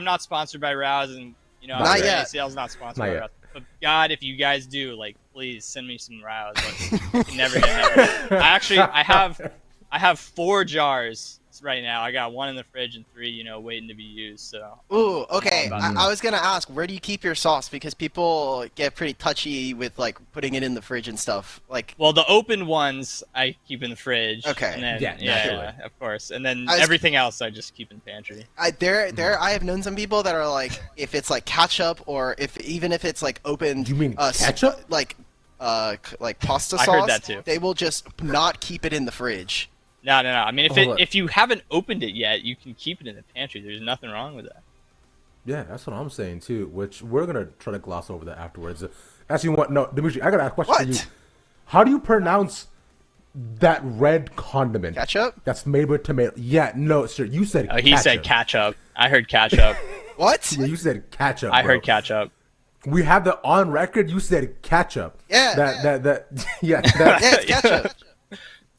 not sponsored by Rouse, and not yet. NACL's not sponsored by Rouse. But God, if you guys do, please send me some Rouse. Never get enough. I have 4 jars right now. I got 1 in the fridge and 3, waiting to be used. So. Ooh, okay. I was gonna ask, where do you keep your sauce? Because people get pretty touchy with putting it in the fridge and stuff. Well, the open ones I keep in the fridge. Okay. And then, yeah, of course. And then everything else I just keep in the pantry. I have known some people that are if it's ketchup or even if it's opened. You mean ketchup? Like pasta sauce. I heard that too. They will just not keep it in the fridge. No. I mean, if you haven't opened it yet, you can keep it in the pantry. There's nothing wrong with that. Yeah, that's what I'm saying too. Which we're gonna try to gloss over that afterwards. Actually, Dimitri, I gotta ask a question to you. How do you pronounce that red condiment? Ketchup? That's made with tomato. Yeah, no, sir. You said. Oh, he said ketchup. I heard ketchup. What? Yeah, you said ketchup. I heard ketchup. We have that on record. You said ketchup. Yeah. Yeah, it's ketchup.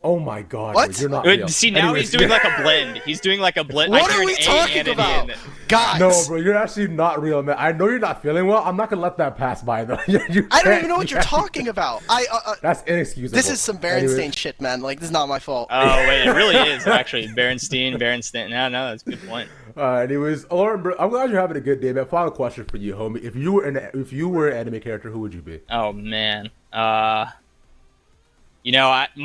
Oh my God! What? You're not real. See, now he's doing like a blend. He's doing like a blend. What are we talking about? Guys. No, bro, you're actually not real, man. I know you're not feeling well. I'm not gonna let that pass by, though. I don't even know what you're talking about. That's inexcusable. This is some Berenstain shit, man. This is not my fault. Oh wait, it really is actually Berenstain. No, that's a good point. Anyways, Lauren, bro, I'm glad you're having a good day, man. Final question for you, homie. If you were an anime character, who would you be? Oh man. My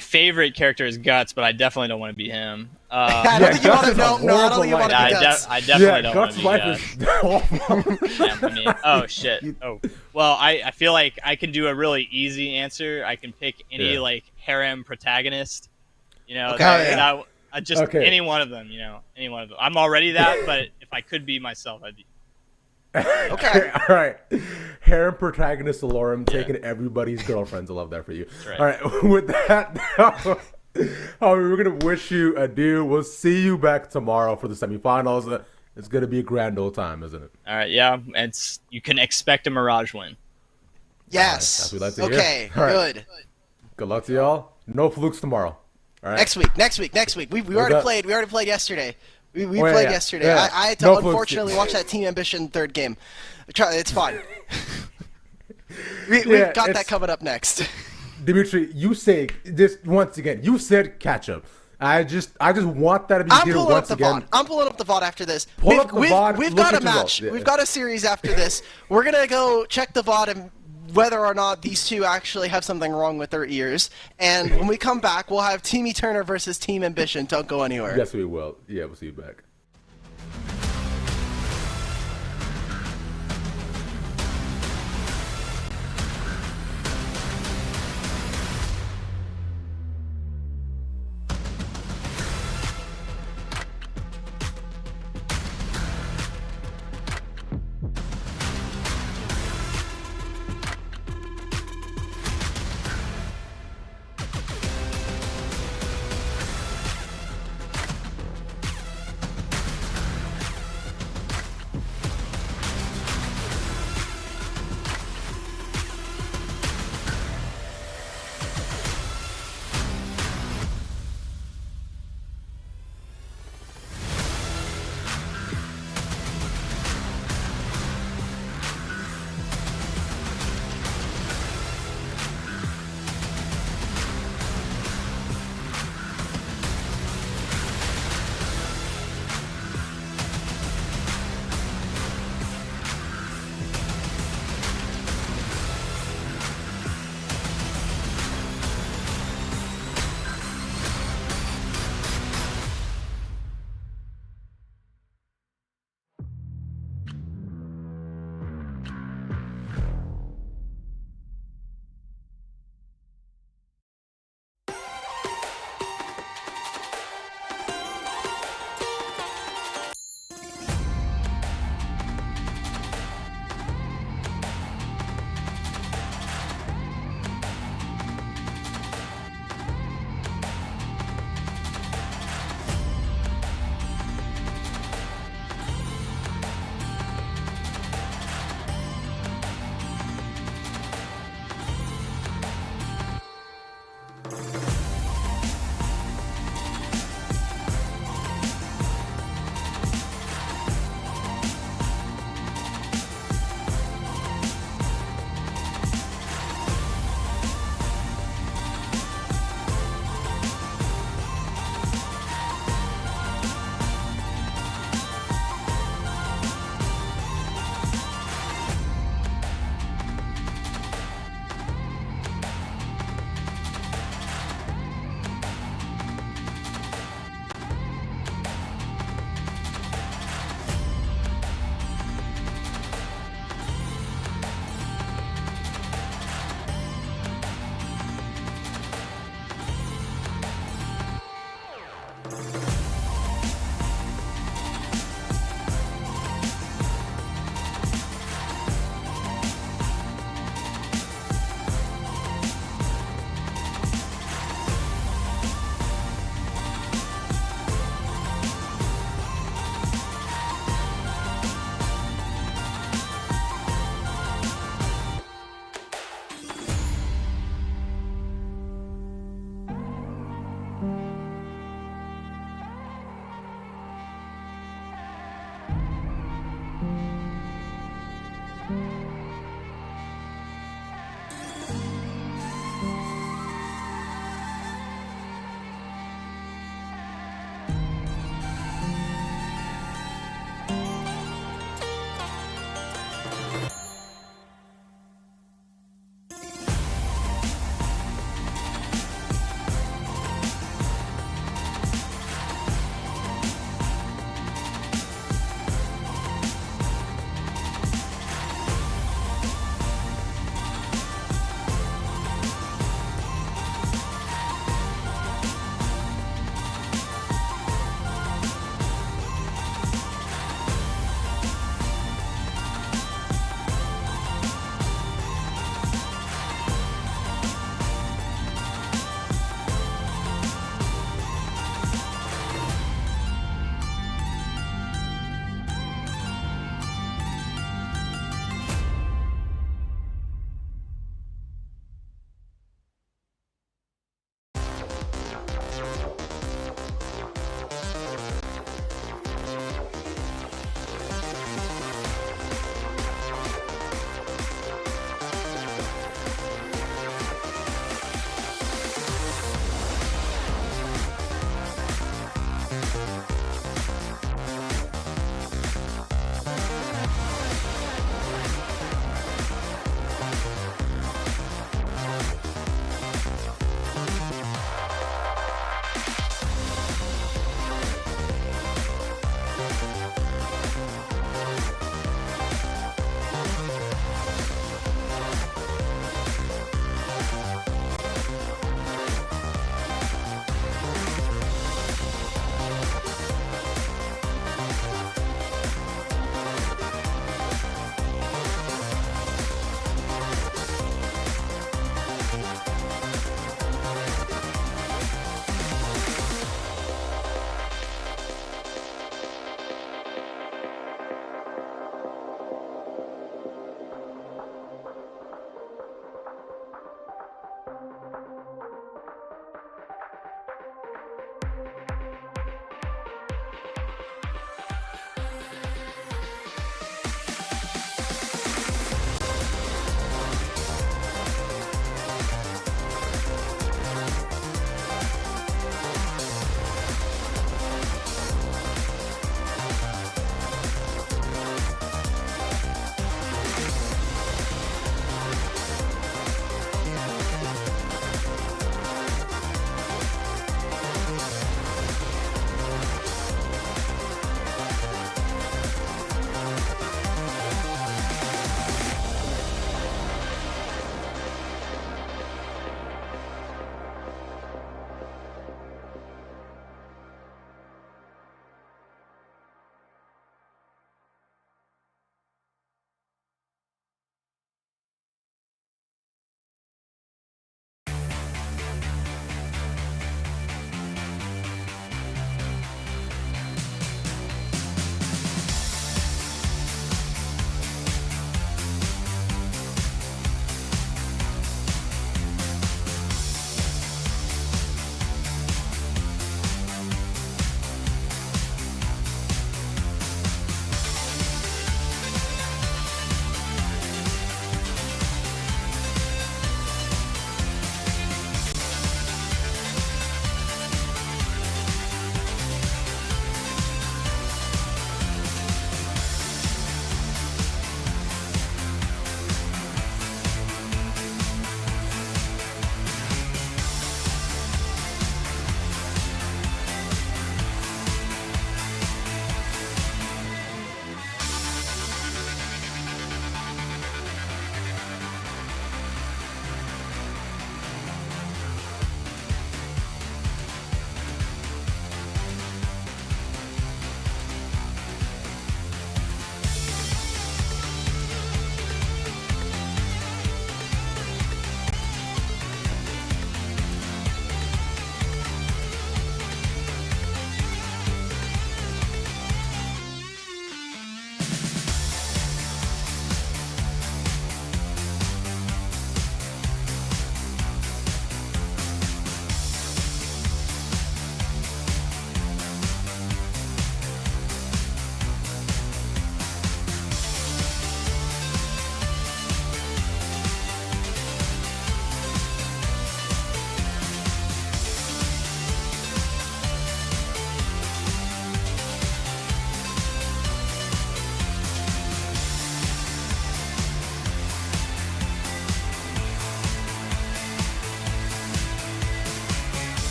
favorite character is Guts, but I definitely don't want to be him. I don't think you want to. No, I don't think you want to be Guts. I definitely don't want Guts' to be life Guts. is Yeah, I mean, oh shit. Oh, well, I feel like I can do a really easy answer. I can pick any like harem protagonist. Okay. Any one of them. Any one of them. I'm already that, but if I could be myself, I'd be. Okay. All right. Harem protagonist Alorum taking everybody's girlfriends. I love that for you. Right. All right. With that, we're going to wish you adieu. We'll see you back tomorrow for the semifinals. It's going to be a grand old time, isn't it? All right. Yeah. You can expect a Mirage win. Yes. That's what we like to hear. Okay. All right. Good. Good luck to y'all. No flukes tomorrow. All right. Next week. We already played. We already played yesterday. We played yesterday. Yeah. I had to unfortunately watch that Team Ambition third game. It's fine. We've got that coming up next. Dimitri, you say this once again. You said catch up. I just want that to be clear once again. I'm pulling up the VOD after this. Pull up the VOD, We've look got a at your match. vote. Yeah. We've got a series after this. We're gonna go check the VOD and whether or not these two actually have something wrong with their ears. And when we come back, we'll have Team Eterna versus Team Ambition. Don't go anywhere. Yes, we will. Yeah, we'll see you back.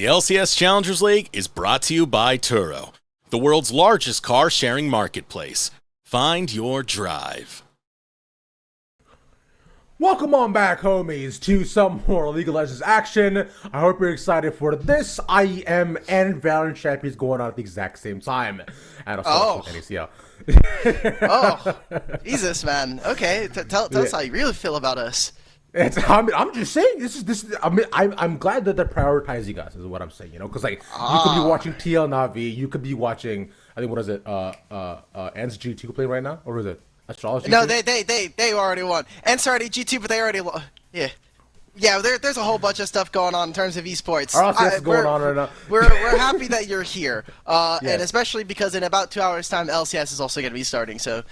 The LCS Challengers League is brought to you by Turo, the world's largest car sharing marketplace. Find your drive. Welcome on back, homies, to some more League of Legends action. I hope you're excited for this. IEM and Valorant Champions going on at the exact same time. And also NACL. Oh, Jesus, man. Okay, tell us how you really feel about us. I'm just saying I'm glad that they prioritize you guys. Is what I'm saying. You know, because like you could be watching TL Navi, you could be watching. I think what is it? Ants G2 playing right now, or is it Astrology? No, they already won. Ants already G2, but they already won. Yeah, there's a whole bunch of stuff going on in terms of esports. RLCS is going on right now. We're happy that you're here, and especially because in about 2 hours' time, LCS is also going to be starting. So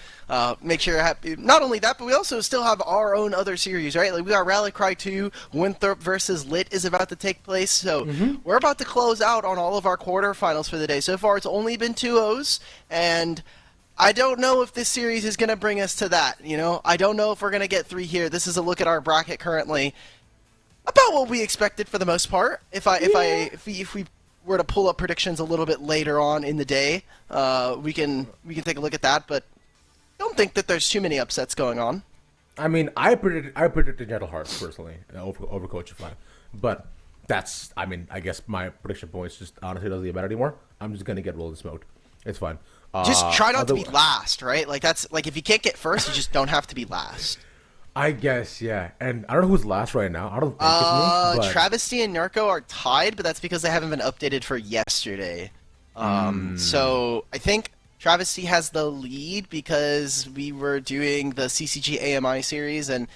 make sure you're happy. Not only that, but we also still have our own other series, right? Like we got Rally Cry 2, Winthrop versus Lit is about to take place. So we're about to close out on all of our quarterfinals for the day. So far, it's only been 2-0s, and I don't know if this series is going to bring us to that. You know, I don't know if we're going to get 3 here. This is a look at our bracket currently. About what we expected for the most part. If we were to pull up predictions a little bit later on in the day, we can take a look at that. But I don't think that there's too many upsets going on. I mean, I predicted Gentle Hearts personally over Coach Fly, but that's I guess my prediction points just honestly doesn't get better anymore. I'm just gonna get rolled and smoked. It's fine. Just try not to be last, right? Like that's like if you can't get first, you just don't have to be last. I guess, yeah. And I don't know who's last right now. I don't think it's me. But Travesty and Narco are tied, but that's because they haven't been updated for yesterday. So I think Travesty has the lead because we were doing the CCG AMI series, and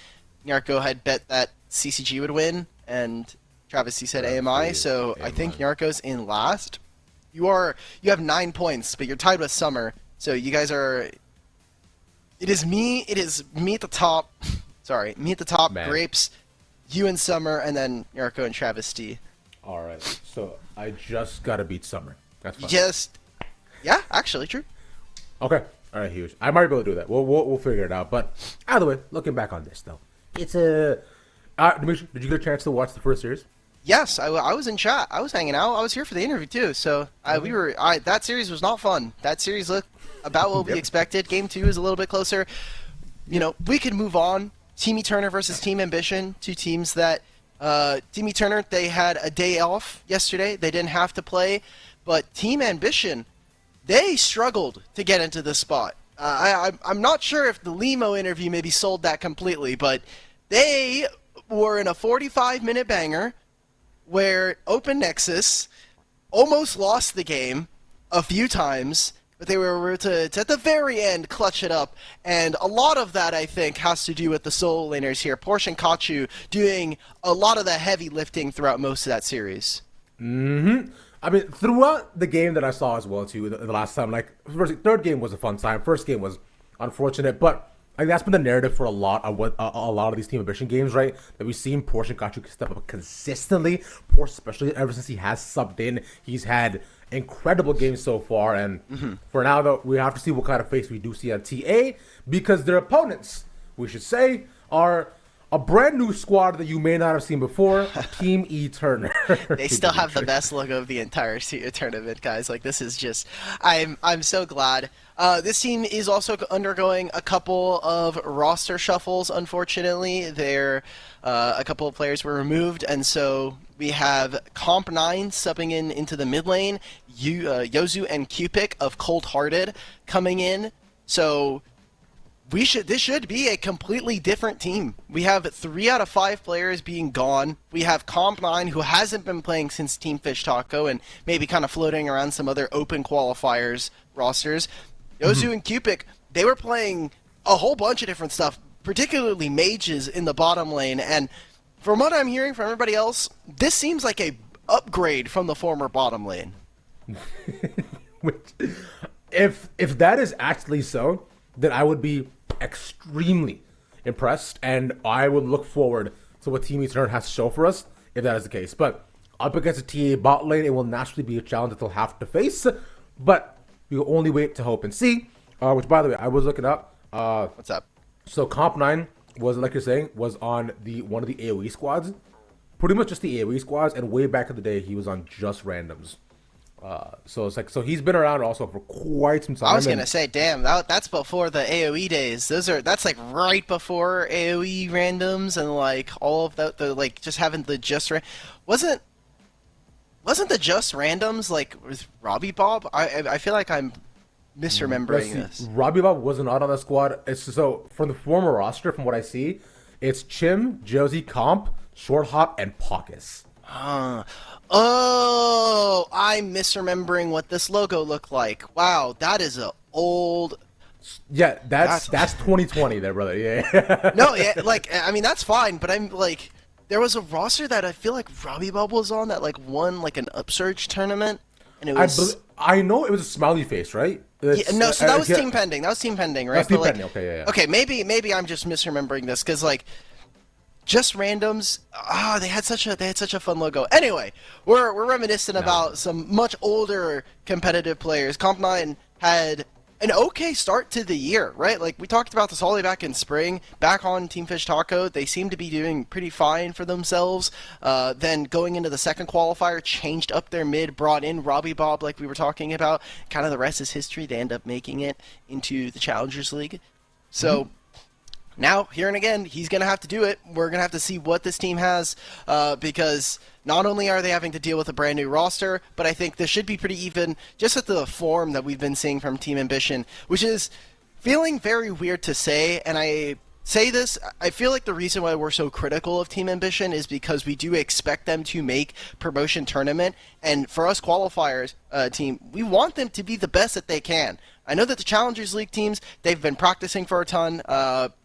Narco had bet that CCG would win, and Travesty said AMI, so AMI. I think Narco's in last. You have 9 points, but you're tied with Summer, so you guys are... It is me at the top... Sorry, me at the top, man. Grapes, you and Summer, and then Yarko and Travesty. All right, so I just gotta beat Summer. That's fine. Yeah, actually, true. Okay, all right, huge. I might be able to do that. We'll figure it out. But either way, looking back on this though, it's a. Dimitri, did you get a chance to watch the first series? Yes, I was in chat. I was hanging out. I was here for the interview too. So that series was not fun. That series looked about what we expected. Game 2 is a little bit closer. You know, we could move on. Team Turner versus Team Ambition, 2 teams that Team Turner, they had a day off yesterday. They didn't have to play, but Team Ambition, they struggled to get into this spot. I'm not sure if the Limo interview maybe sold that completely, but they were in a 45-minute banger where Open Nexus almost lost the game a few times, but they were able to at the very end, clutch it up. And a lot of that, I think, has to do with the solo laners here. Porsche and Kachu doing a lot of the heavy lifting throughout most of that series. I mean, throughout the game that I saw as well, too, the last time, like, third game was a fun time. First game was unfortunate, but like, that's been the narrative for a lot of these Team Ambition games, right? That we've seen Porsche and Kachu step up consistently. Porsche, especially ever since he has subbed in, he's had incredible games so far, and for now though, we have to see what kind of face we do see on TA, because their opponents, we should say, are a brand new squad that you may not have seen before, Team E Turner. They still have the best logo of the entire tournament, guys. Like, this is just, I'm so glad. This team is also undergoing a couple of roster shuffles, unfortunately. A couple of players were removed, and so we have Comp9 subbing into the mid lane, Yozu and Cupik of Cold Hearted coming in. So this should be a completely different team. We have 3 out of 5 players being gone. We have Comp9, who hasn't been playing since Team Fish Taco and maybe kind of floating around some other open qualifiers rosters. Yozu and Cupik, they were playing a whole bunch of different stuff, particularly mages in the bottom lane, and from what I'm hearing from everybody else, this seems like a upgrade from the former bottom lane. If that is actually so, then I would be extremely impressed, and I would look forward to what Team Eternal has to show for us if that is the case. But up against a TA bot lane, it will naturally be a challenge that they'll have to face. But we will only wait to hope and see. Which, by the way, I was looking up. What's up? So Comp9 was, like you're saying, was on one of the AoE squads pretty much just the AoE squads, and way back in the day, he was on just randoms. So it's like, so he's been around also for quite some time. I was gonna say, damn, that's before the AoE days. That's like right before AoE randoms and like all of the like just having the wasn't the just randoms like with Robbie Bob? I feel like I'm misremembering this. Robbie Bob was not on the squad. It's so from the former roster, from what I see, it's Chim, Josie, Comp, Short Hop, and Pockus. Oh, I'm misremembering what this logo looked like. Wow, that is a old. Yeah, that's 2020 there, brother. Yeah. No, yeah, like I mean that's fine, but I'm like, there was a roster that I feel like Robbie Bob was on that like won like an Upsurge tournament, and it was. I know it was a smiley face, right? Yeah, no, so that was Team Pending. That was Team Pending, right? That's Team Pending. Okay, yeah. Okay, maybe I'm just misremembering this because like. Just randoms. They had such a fun logo. Anyway, we're reminiscent about some much older competitive players. Comp9 had an okay start to the year, right? Like we talked about this all the way back in spring. Back on Team Fish Taco, they seemed to be doing pretty fine for themselves. Then going into the second qualifier, changed up their mid, brought in Robbie Bob, like we were talking about. Kind of the rest is history. They end up making it into the Challengers League. So. Now, here and again, he's going to have to do it. We're going to have to see what this team has because not only are they having to deal with a brand new roster, but I think this should be pretty even just at the form that we've been seeing from Team Ambition, which is feeling very weird to say, and I say this, I feel like the reason why we're so critical of Team Ambition is because we do expect them to make promotion tournament, and for us qualifiers team, we want them to be the best that they can. I know that the Challengers League teams, they've been practicing for a ton,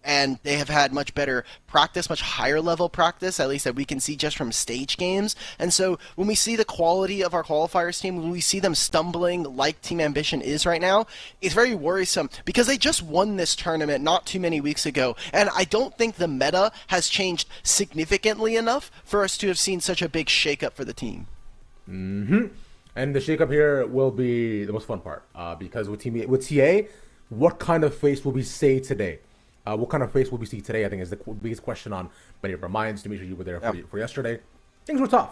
and they have had much better practice, much higher level practice, at least that we can see just from stage games. And so when we see the quality of our qualifiers team, when we see them stumbling like Team Ambition is right now, it's very worrisome because they just won this tournament not too many weeks ago. And I don't think the meta has changed significantly enough for us to have seen such a big shakeup for the team. Mm-hmm. And the shakeup here will be the most fun part because with TA, what kind of face will we say today? What kind of face will we see today? I think is the biggest question on many of our minds. Dimitri, you were there for yesterday. Things were tough.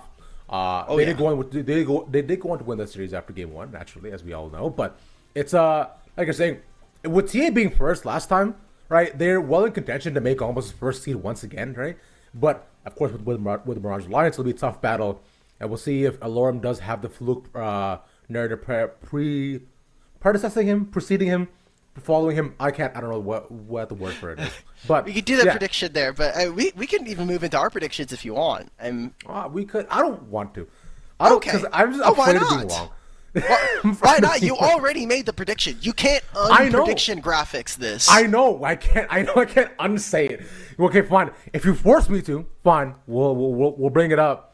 They did go on to win the series after game one, naturally, as we all know. But it's like you're saying, with TA being first last time, right? They're well in contention to make almost first seed once again, right? But of course, with the Mirage Alliance, it'll be a tough battle. And we'll see if Alorum does have the Fluke narrative preceding him, following him. I don't know what the word for it is. But we could do that prediction there, but we can even move into our predictions if you want. We could. I don't want to. Because I'm just afraid of being wrong. Why not? You already made the prediction. You can't prediction graphics this. I know. I can't unsay it. Okay, fine. If you force me to, fine. We'll bring it up.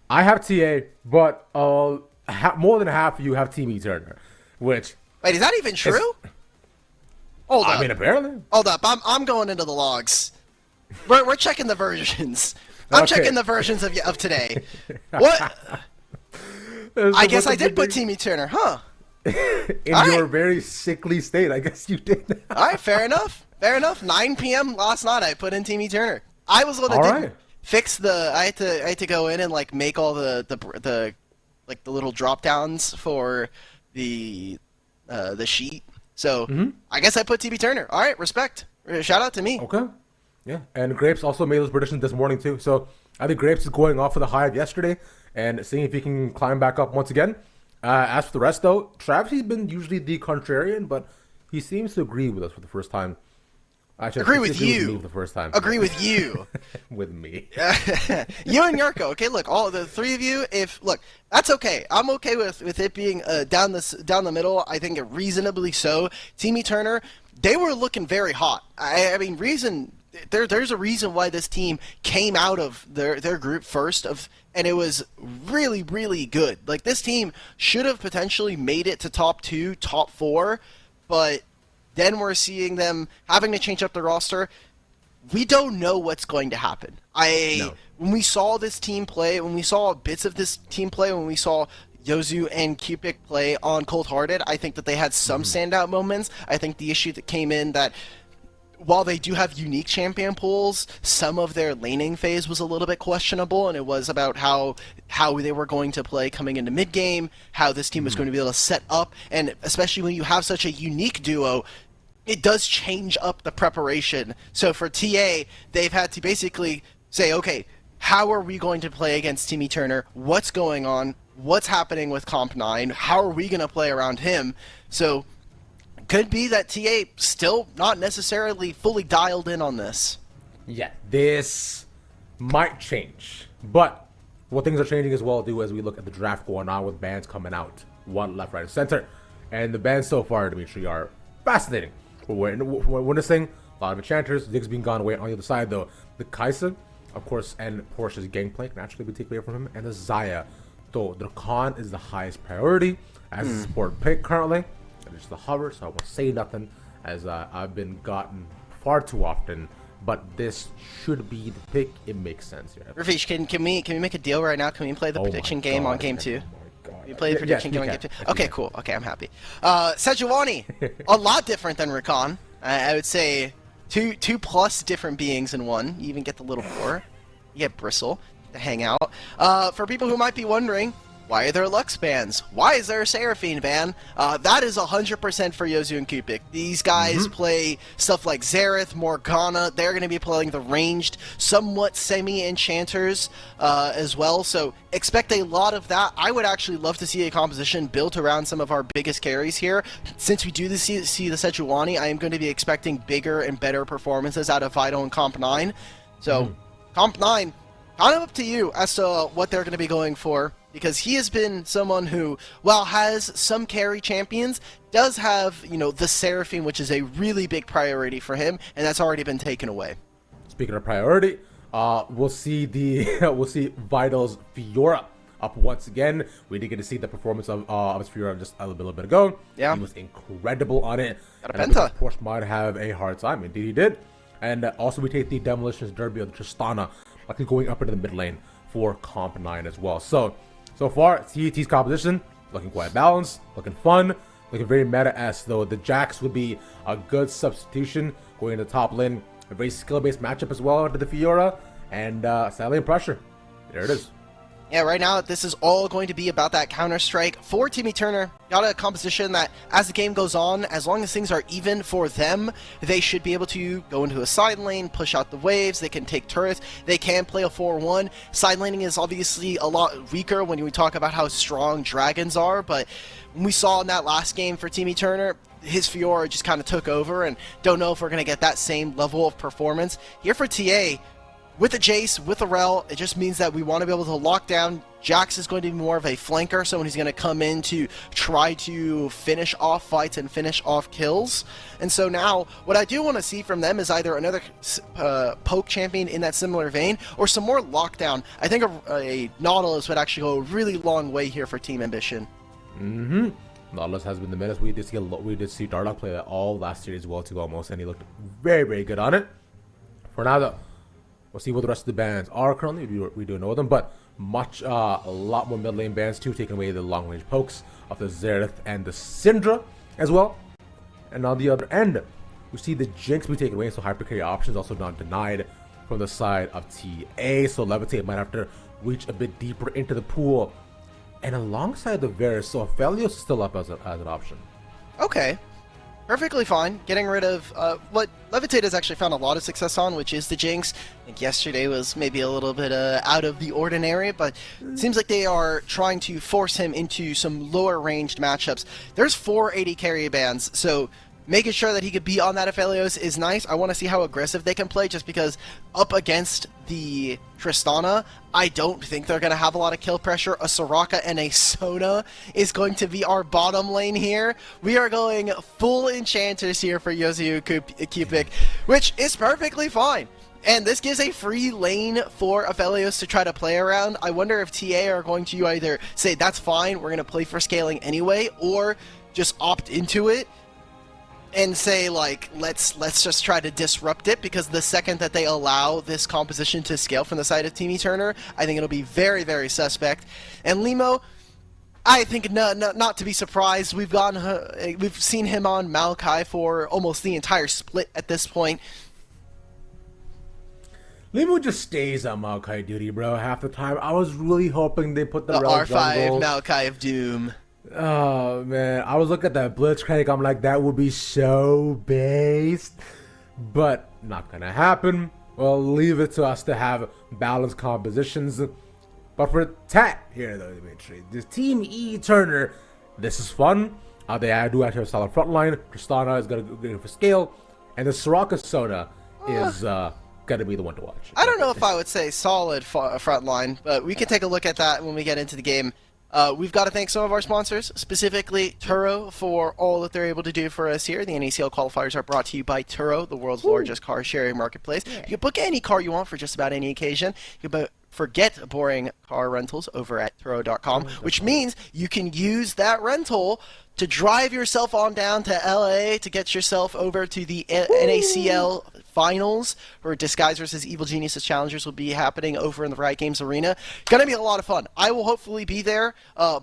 I have TA, but more than half of you have Team Turner, which... Wait, is that even true? Hold up. I mean, apparently. Hold up. I'm going into the logs. We're checking the versions. I'm checking the versions of today. What? I guess I did put Team Turner, huh? In your very sickly state, I guess you did. All right, fair enough. 9 p.m. last night, I put in Team Turner. I was the one that didn't fix the. I had to go in and like make all the like the little drop downs for the sheet. So I guess I put TB Turner. All right, respect. Shout out to me. Okay. Yeah, and Grapes also made those predictions this morning too. So I think Grapes is going off of the high of yesterday and seeing if he can climb back up once again. As for the rest, though, Travis, he's been usually the contrarian, but he seems to agree with us for the first time. Agree with you. With me the first time. Agree with you. With me. You and Yarko. Okay, look, all the three of you. That's okay. I'm okay with it being down the middle. I think reasonably so. Team Turner, they were looking very hot. I mean, there's a reason why this team came out of their group first and it was really, really good. Like, this team should have potentially made it to top 2, top 4, but then we're seeing them having to change up the roster. We don't know what's going to happen. When we saw this team play, when we saw bits of this team play, when we saw Yozu and Cupid play on Cold Hearted, I think that they had some standout moments. I think the issue that came in that while they do have unique champion pools, some of their laning phase was a little bit questionable, and it was about how they were going to play coming into mid game, how this team was going to be able to set up, and especially when you have such a unique duo, it does change up the preparation. So for TA, they've had to basically say, okay, how are we going to play against Timmy Turner? What's going on? What's happening with Comp 9? How are we going to play around him? So could be that TA still not necessarily fully dialed in on this. Yeah, this might change. But what things are changing as well, as we look at the draft going on with bans coming out, one left, right, and center. And the bans so far, Dimitri, are fascinating. We're witnessing a lot of enchanters. Ziggs being gone away. On the other side, though, the Kaisa, of course, and Porsche's gangplank naturally be taken away from him. And the Xayah, though the Khan is the highest priority as a support pick currently. It's the hover, so I won't say nothing, as I've been gotten far too often. But this should be the pick. It makes sense here. Ravish, can we make a deal right now? Can we play the prediction game on game 2? Can we play the prediction game on game 2? Okay, cool. Okay, I'm happy. Sejuani, a lot different than Rakan. I would say two plus different beings in one. You even get the little boar. You get Bristle to hang out. For people who might be wondering, why are there Lux bans? Why is there a Seraphine ban? That is 100% for Yozu and Kupik. These guys play stuff like Xerath, Morgana. They're going to be playing the ranged, somewhat semi-enchanters as well. So expect a lot of that. I would actually love to see a composition built around some of our biggest carries here. Since we do see the Sejuani, I am going to be expecting bigger and better performances out of Vital and Comp 9. So Comp 9, kind of up to you as to what they're going to be going for. Because he has been someone who, while has some carry champions, does have, the Seraphine, which is a really big priority for him, and that's already been taken away. Speaking of priority, we'll see Vital's Fiora up once again. We did get to see the performance of his Fiora just a little bit ago. Yeah. He was incredible on it. Got a penta. Porsche might have a hard time. Indeed he did. And also we take the Demolitions Derby of the Tristana, likely going up into the mid lane for Comp 9 as well. So far, CET's composition looking quite balanced, looking fun, looking very meta-esque, though the Jax would be a good substitution going into the top lane. A very skill-based matchup as well to the Fiora, and side lane pressure. There it is. Yeah, right now this is all going to be about that counter-strike for Timmy Turner. Got a composition that, as the game goes on, as long as things are even for them, they should be able to go into a side lane, push out the waves, they can take turrets, they can play a 4-1. Side laning is obviously a lot weaker when we talk about how strong dragons are, but we saw in that last game for Timmy Turner, his Fiora just kind of took over, and don't know if we're going to get that same level of performance. Here for TA, with the Jace, with the Rel, it just means that we want to be able to lock down. Jax is going to be more of a flanker, someone who's going to come in to try to finish off fights and finish off kills. And so now, what I do want to see from them is either another poke champion in that similar vein, or some more lockdown. I think a Nautilus would actually go a really long way here for Team Ambition. Nautilus has been the menace. We did see Dardoch play that all last year as well too, almost, and he looked very, very good on it. For now, though, we'll see what the rest of the bans are currently. We do know them, but a lot more mid lane bans too, taking away the long range pokes of the Xerath and the Syndra as well. And on the other end, we see the Jinx be taken away, so hyper carry options also not denied from the side of TA. So Levitate might have to reach a bit deeper into the pool. And alongside the Varus, so Aphelios is still up as an option. Okay. Perfectly fine. Getting rid of what Levitate has actually found a lot of success on, which is the Jinx. I think yesterday was maybe a little bit out of the ordinary, but it seems like they are trying to force him into some lower ranged matchups. There's 4 AD carry bans, so making sure that he could be on that Aphelios is nice. I want to see how aggressive they can play, just because up against the Tristana, I don't think they're going to have a lot of kill pressure. A Soraka and a Sona is going to be our bottom lane here. We are going full enchanters here for Yozu Kupik, which is perfectly fine. And this gives a free lane for Aphelios to try to play around. I wonder if TA are going to either say, that's fine, we're going to play for scaling anyway, or just opt into it and say, like, let's just try to disrupt it, because the second that they allow this composition to scale from the side of Timmy Turner, I think it'll be very, very suspect. And Limo, I think not to be surprised. We've seen him on Maokai for almost the entire split at this point. Limu just stays on Maokai duty, bro, half the time. I was really hoping they put the R5 jungle. Maokai of Doom. Oh, man. I was looking at that Blitzcrank. I'm like, that would be so based. But not going to happen. Well, leave it to us to have balanced compositions. But for Tat here, though, Dimitri, this Team E Turner, this is fun. They do actually have a solid front line. Tristana is going to go for scale. And the Soraka Sona is going to be the one to watch. I don't know if I would say solid front line, but we can take a look at that when we get into the game. We've got to thank some of our sponsors, specifically Turo, for all that they're able to do for us here. The NACL qualifiers are brought to you by Turo, the world's largest car-sharing marketplace. Yeah. You can book any car you want for just about any occasion. You can forget boring car rentals over at Turo.com, which means you can use that rental to drive yourself on down to LA to get yourself over to the NACL finals, where Disguise versus Evil Geniuses Challengers will be happening over in the Riot Games Arena. Gonna be a lot of fun. I will hopefully be there,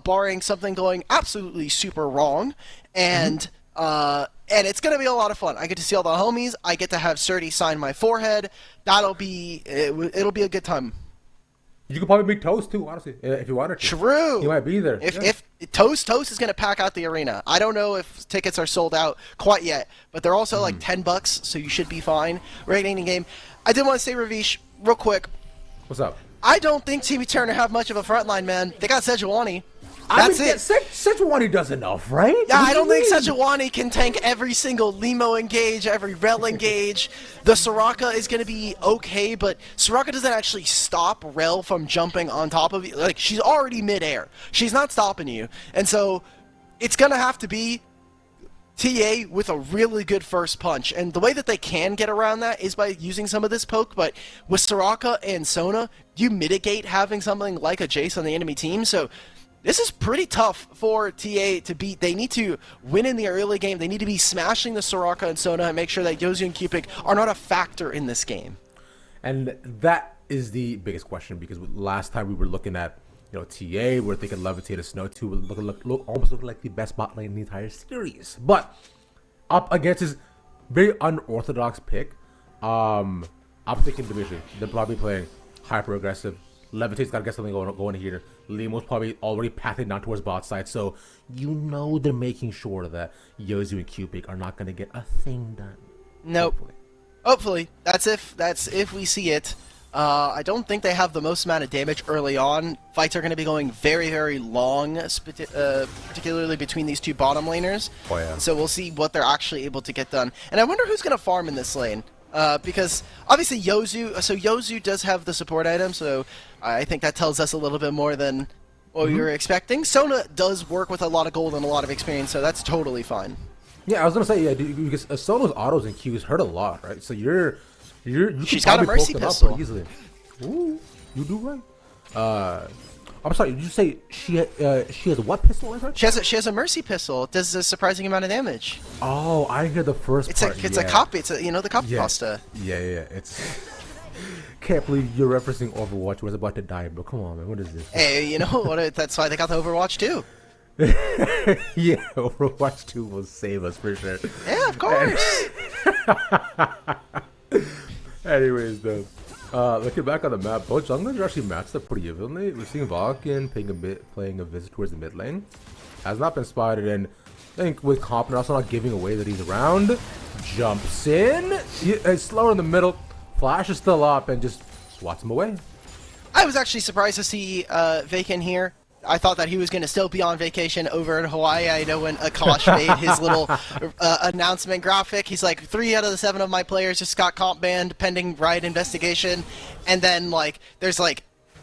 barring something going absolutely super wrong, and it's gonna be a lot of fun. I get to see all the homies. I get to have Surdy sign my forehead. It'll be a good time. You could probably meet Toast too, honestly, if you wanted to. True. You might be there. If Toast is going to pack out the arena. I don't know if tickets are sold out quite yet, but they're also like $10, so you should be fine. Rating game. I did want to say, Ravish, real quick. What's up? I don't think Team Turner have much of a front line, man. They got Sejuani. That's it. Sejuani does enough, right? Yeah, I don't think Sejuani can tank every single Limo engage, every Rel engage. The Soraka is going to be okay, but Soraka doesn't actually stop Rel from jumping on top of you. Like, she's already midair. She's not stopping you. And so, it's going to have to be TA with a really good first punch. And the way that they can get around that is by using some of this poke, but with Soraka and Sona, you mitigate having something like a Jace on the enemy team, so this is pretty tough for TA to beat. They need to win in the early game. They need to be smashing the Soraka and Sona and make sure that Yozu and Cupid are not a factor in this game. And that is the biggest question, because last time we were looking at, TA, we're thinking Levitated Snow 2 would almost look like the best bot lane in the entire series. But up against his very unorthodox pick, I'm thinking Division. They're probably playing hyper aggressive. Levitate's got to get something going here. Limo's probably already pathing down towards bot side, so they're making sure that Yozu and Cupid are not going to get a thing done. Nope. Hopefully. That's if we see it. I don't think they have the most amount of damage early on. Fights are going to be going very, very long, particularly between these two bottom laners. Oh, yeah. So we'll see what they're actually able to get done. And I wonder who's going to farm in this lane. Because obviously Yozu does have the support item, so I think that tells us a little bit more than what we were expecting. Sona does work with a lot of gold and a lot of experience, so that's totally fine. Yeah, I was gonna say because Sona's autos and Qs hurt a lot, right? So she's got a mercy pistol. Easily. Ooh, you do right. I'm sorry. Did you say she has a what pistol? She has a mercy pistol. It does a surprising amount of damage. Oh, I didn't hear the first part. It's a copy. It's the copy pasta. Yeah. It's. Can't believe you're referencing Overwatch. Was about to die, bro. Come on, man. What is this? Hey, you know what? That's why they got the Overwatch 2. Yeah, Overwatch 2 will save us for sure. Yeah, of course. Anyways, though. Looking back on the map, both junglers are actually matched up pretty evenly. We're seeing Valken playing a visit towards the mid lane. Has not been spotted, and I think with Compton also not giving away that he's around. Jumps in. He's slower in the middle. Flash is still up and just swats him away. I was actually surprised to see Vaken here. I thought that he was going to still be on vacation over in Hawaii. I know when Akash made his little announcement graphic, he's like, 3 out of the 7 of my players just got comp banned pending Riot investigation. And then, there's,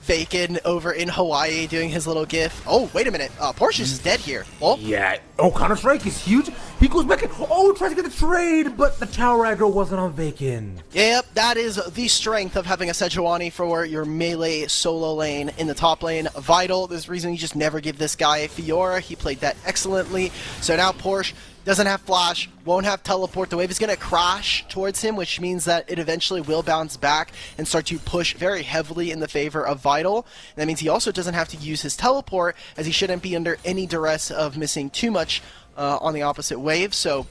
Vaken over in Hawaii doing his little gif. Oh, wait a minute. Porsche's is dead here. Oh. Yeah. Oh, Counter-Strike is huge. He goes back and, tries to get the trade, but the tower aggro wasn't on Vaken. Yep, that is the strength of having a Sejuani for your melee solo lane in the top lane. Vital. There's a reason you just never give this guy Fiora. He played that excellently. So now Porsche doesn't have flash, won't have teleport. The wave is going to crash towards him, which means that it eventually will bounce back and start to push very heavily in the favor of Vital. And that means he also doesn't have to use his teleport, as he shouldn't be under any duress of missing too much on the opposite wave. So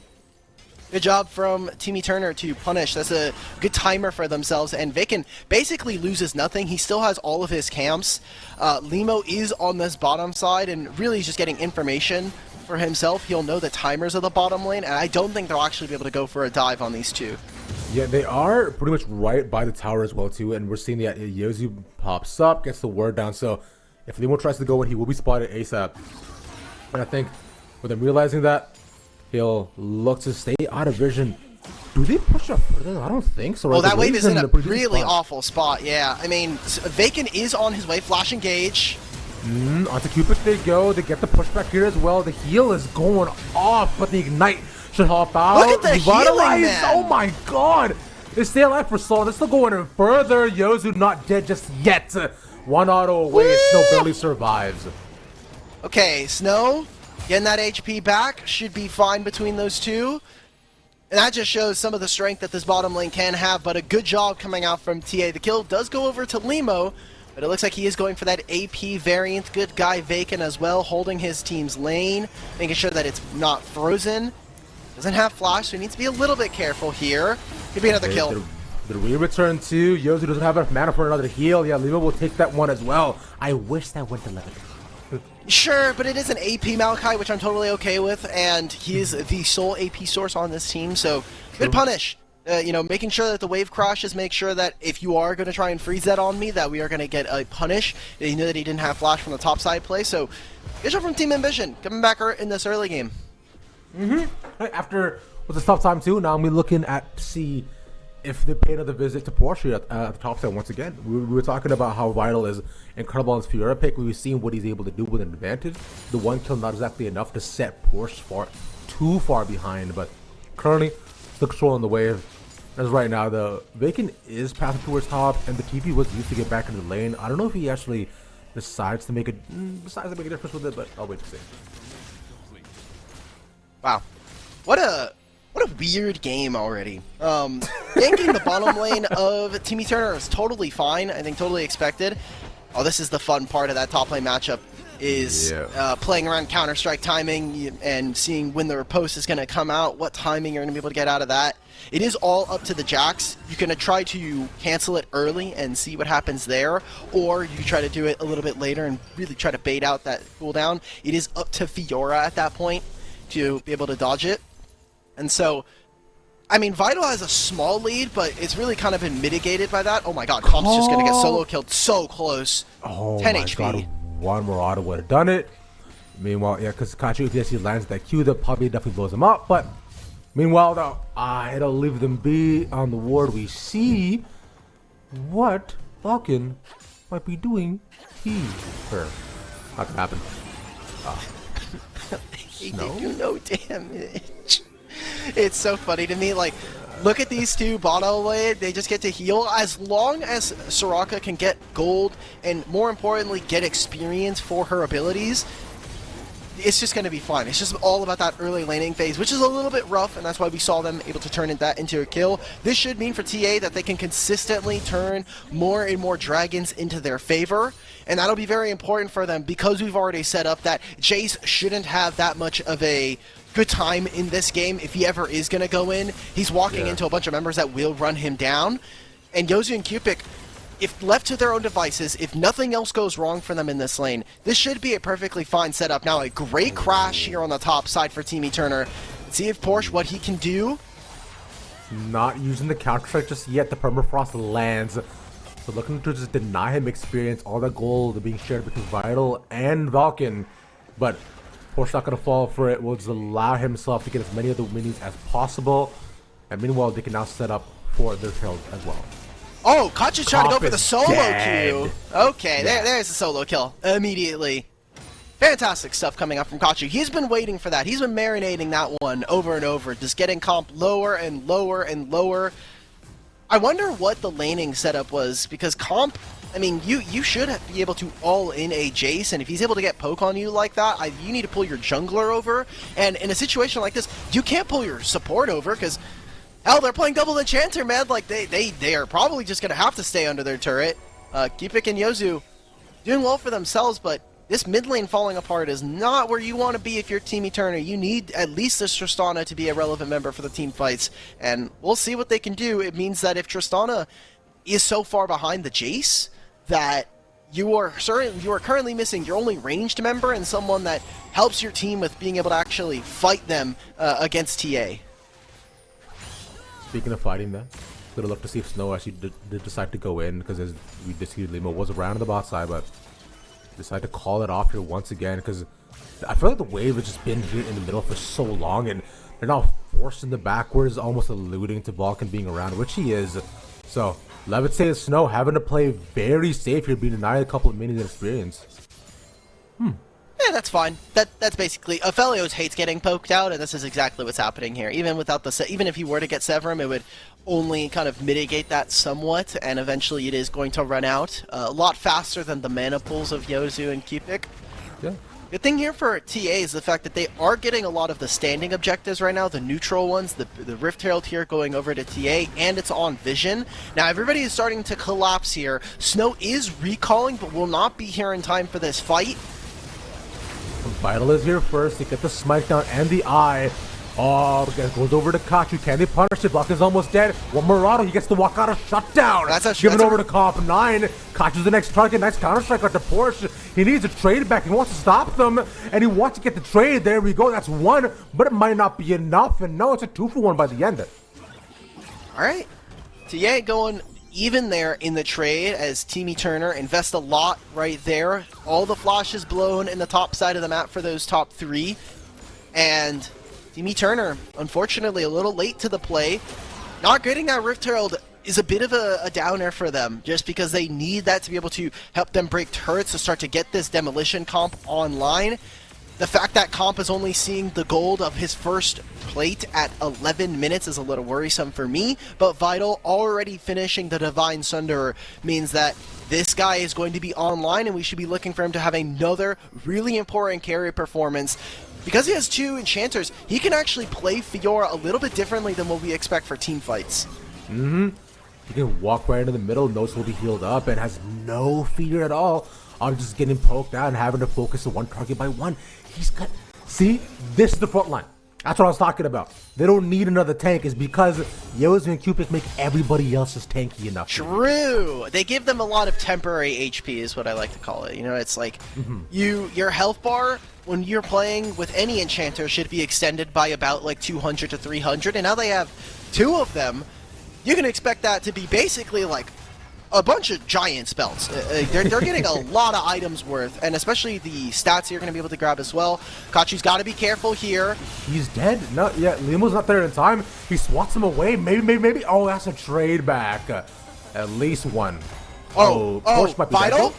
good job from Team Turner to punish. That's a good timer for themselves, and Vaken basically loses nothing. He still has all of his camps. Limo is on this bottom side, and really he's just getting information for himself. He'll know the timers of the bottom lane, and I don't think they'll actually be able to go for a dive on these two. Yeah, they are pretty much right by the tower as well, too, and we're seeing that Yozu pops up, gets the word down, so if Limo tries to go in, he will be spotted ASAP. And I think with them realizing that, he'll look to stay out of vision. Do they push up further? I don't think so. Right? Well, that wave is in a really spot. awful spot, yeah. I mean, Vaken is on his way. Flash engage. Onto Cupid they go. They get the pushback here as well. The heal is going off, but the Ignite should hop out. Look at the healing, man. Oh my god. They stay alive for so long. They're still going in further. Yozu not dead just yet. One auto away. Snow barely survives. Okay, Snow getting that HP back should be fine between those two. And that just shows some of the strength that this bottom lane can have, but a good job coming out from TA. The kill does go over to Limo, but it looks like he is going for that AP variant. Good guy Vaken as well, holding his team's lane, making sure that it's not frozen. Doesn't have flash, so he needs to be a little bit careful here. Could be another kill. The re-return too. Yozu doesn't have enough mana for another heal. Yeah, Limo will take that one as well. I wish that went to Levin. Sure, but it is an AP Maokai, which I'm totally okay with, and he is the sole AP source on this team, so good punish. You know, making sure that the wave crashes, make sure that if you are going to try and freeze that on me, that we are going to get a punish. He knew that he didn't have flash from the top side play, so good job from Team Ambition, coming back in this early game. Right, after was a tough time too. Now we're looking at see if they pay another visit to Porsche at the top side once again. We were talking about how Vital is incredible on his Fiora pick. We've seen what he's able to do with an advantage. The one kill not exactly enough to set Porsche too far behind, but currently still controlling the wave. As right now, the Vaken is passing towards top, and the TP was used to get back into the lane. I don't know if he actually decides to make a difference with it, but I'll wait to see. Wow, what a weird game already. Ganking the bottom lane of Team Turner is totally fine. I think totally expected. Oh, this is the fun part of that top lane matchup, is playing around Counter-Strike timing and seeing when the riposte is going to come out, what timing you're going to be able to get out of that. It is all up to the Jax. You can try to cancel it early and see what happens there, or you try to do it a little bit later and really try to bait out that cooldown. It is up to Fiora at that point to be able to dodge it. And so, I mean, Vital has a small lead, but it's really kind of been mitigated by that. Oh my god, Comp's just going to get solo killed so close. Oh 10 my HP. god, one more auto would have done it. Meanwhile, yeah, because Kachu, if he actually lands that Q, that probably definitely blows him up. But meanwhile, though, it'll leave them be on the ward. We see what Falcon might be doing here. Not gonna happen. He did you no damage. It's so funny to me, like, look at these two bottom lane, they just get to heal. As long as Soraka can get gold, and more importantly, get experience for her abilities, it's just going to be fun. It's just all about that early laning phase, which is a little bit rough, and that's why we saw them able to turn that into a kill. This should mean for TA that they can consistently turn more and more dragons into their favor, and that'll be very important for them because we've already set up that Jace shouldn't have that much of a good time in this game. If he ever is going to go in, he's walking into a bunch of members that will run him down, and Yozu and Cupid, if left to their own devices, if nothing else goes wrong for them in this lane, this should be a perfectly fine setup. Now, a great crash here on the top side for Team Turner. See if Porsche, what he can do. Not using the counter-strike just yet. The permafrost lands. So looking to just deny him experience, all that gold being shared between Vital and Valken. But Porsche not going to fall for it. Will just allow himself to get as many of the minions as possible. And meanwhile, they can now set up for their kills as well. Oh, Kachu's trying to go for the solo dead. Q. Okay, there's the solo kill immediately. Fantastic stuff coming up from Kachu. He's been waiting for that. He's been marinating that one over and over, just getting comp lower and lower and lower. I wonder what the laning setup was, because comp, I mean, you should be able to all in a Jace, and if he's able to get poke on you like that, you need to pull your jungler over. And in a situation like this, you can't pull your support over because, hell, they're playing double enchanter, man. Like they are probably just gonna have to stay under their turret. Keepik and Yozu doing well for themselves, but this mid lane falling apart is not where you want to be if you're Team Eternal. You need at least this Tristana to be a relevant member for the team fights, and we'll see what they can do. It means that if Tristana is so far behind the Jace that you are currently missing your only ranged member and someone that helps your team with being able to actually fight them against TA. Speaking of fighting them, good look to see if Snow actually did decide to go in, because we did see Limo was around on the bot side, but decide to call it off here once again, because I feel like the wave has just been here in the middle for so long, and they're now forcing the backwards, almost alluding to Vulcan being around, which he is. So Levitate and Snow having to play very safe here, being denied a couple of minutes of experience. Yeah, that's fine. That's basically Aphelios hates getting poked out, and this is exactly what's happening here. Even if he were to get Severum, it would only kind of mitigate that somewhat, and eventually it is going to run out a lot faster than the mana pools of Yozu and Keepik. Yeah. Good thing here for TA is the fact that they are getting a lot of the standing objectives right now, the neutral ones, the Rift Herald here going over to TA, and it's on Vision. Now everybody is starting to collapse here. Snow is recalling, but will not be here in time for this fight. Vital is here first to get the smite down and the eye. Oh, goes over to Kachu. Can they punish it? Block is almost dead. One Murado, he gets to walk out of shutdown. Given over to Comp 9. Kachu's the next target. Nice counter strike out to Porsche. He needs a trade back. He wants to stop them, and he wants to get the trade. There we go. That's one, but it might not be enough. And no, it's a 2-for-1 by the end. All right, TA going even there in the trade as Team Turner invest a lot right there. All the flashes blown in the top side of the map for those top three, and Team Turner, unfortunately, a little late to the play. Not getting that Rift Herald is a bit of a downer for them, just because they need that to be able to help them break turrets to start to get this demolition comp online. The fact that Comp is only seeing the gold of his first plate at 11 minutes is a little worrisome for me, but Vital already finishing the Divine Sunderer means that this guy is going to be online, and we should be looking for him to have another really important carry performance. Because he has two enchanters, he can actually play Fiora a little bit differently than what we expect for team fights. He can walk right into the middle, knows he'll be healed up, and has no fear at all of just getting poked out and having to focus on one target by one. He's got... See? This is the front line. That's what I was talking about. They don't need another tank, is because Yozu and Cupid make everybody else's tanky enough. True. They give them a lot of temporary HP is what I like to call it. You know, it's like your health bar when you're playing with any enchanter should be extended by about like 200 to 300, and now they have two of them. You can expect that to be basically like a bunch of giant spells. They're getting a lot of items worth, and especially the stats you're going to be able to grab as well. Kachu's got to be careful here. He's dead. No, yeah, Limo's not there in time. He swats him away. Maybe. Oh, that's a trade back. At least one. Porsche might be Vital? dead.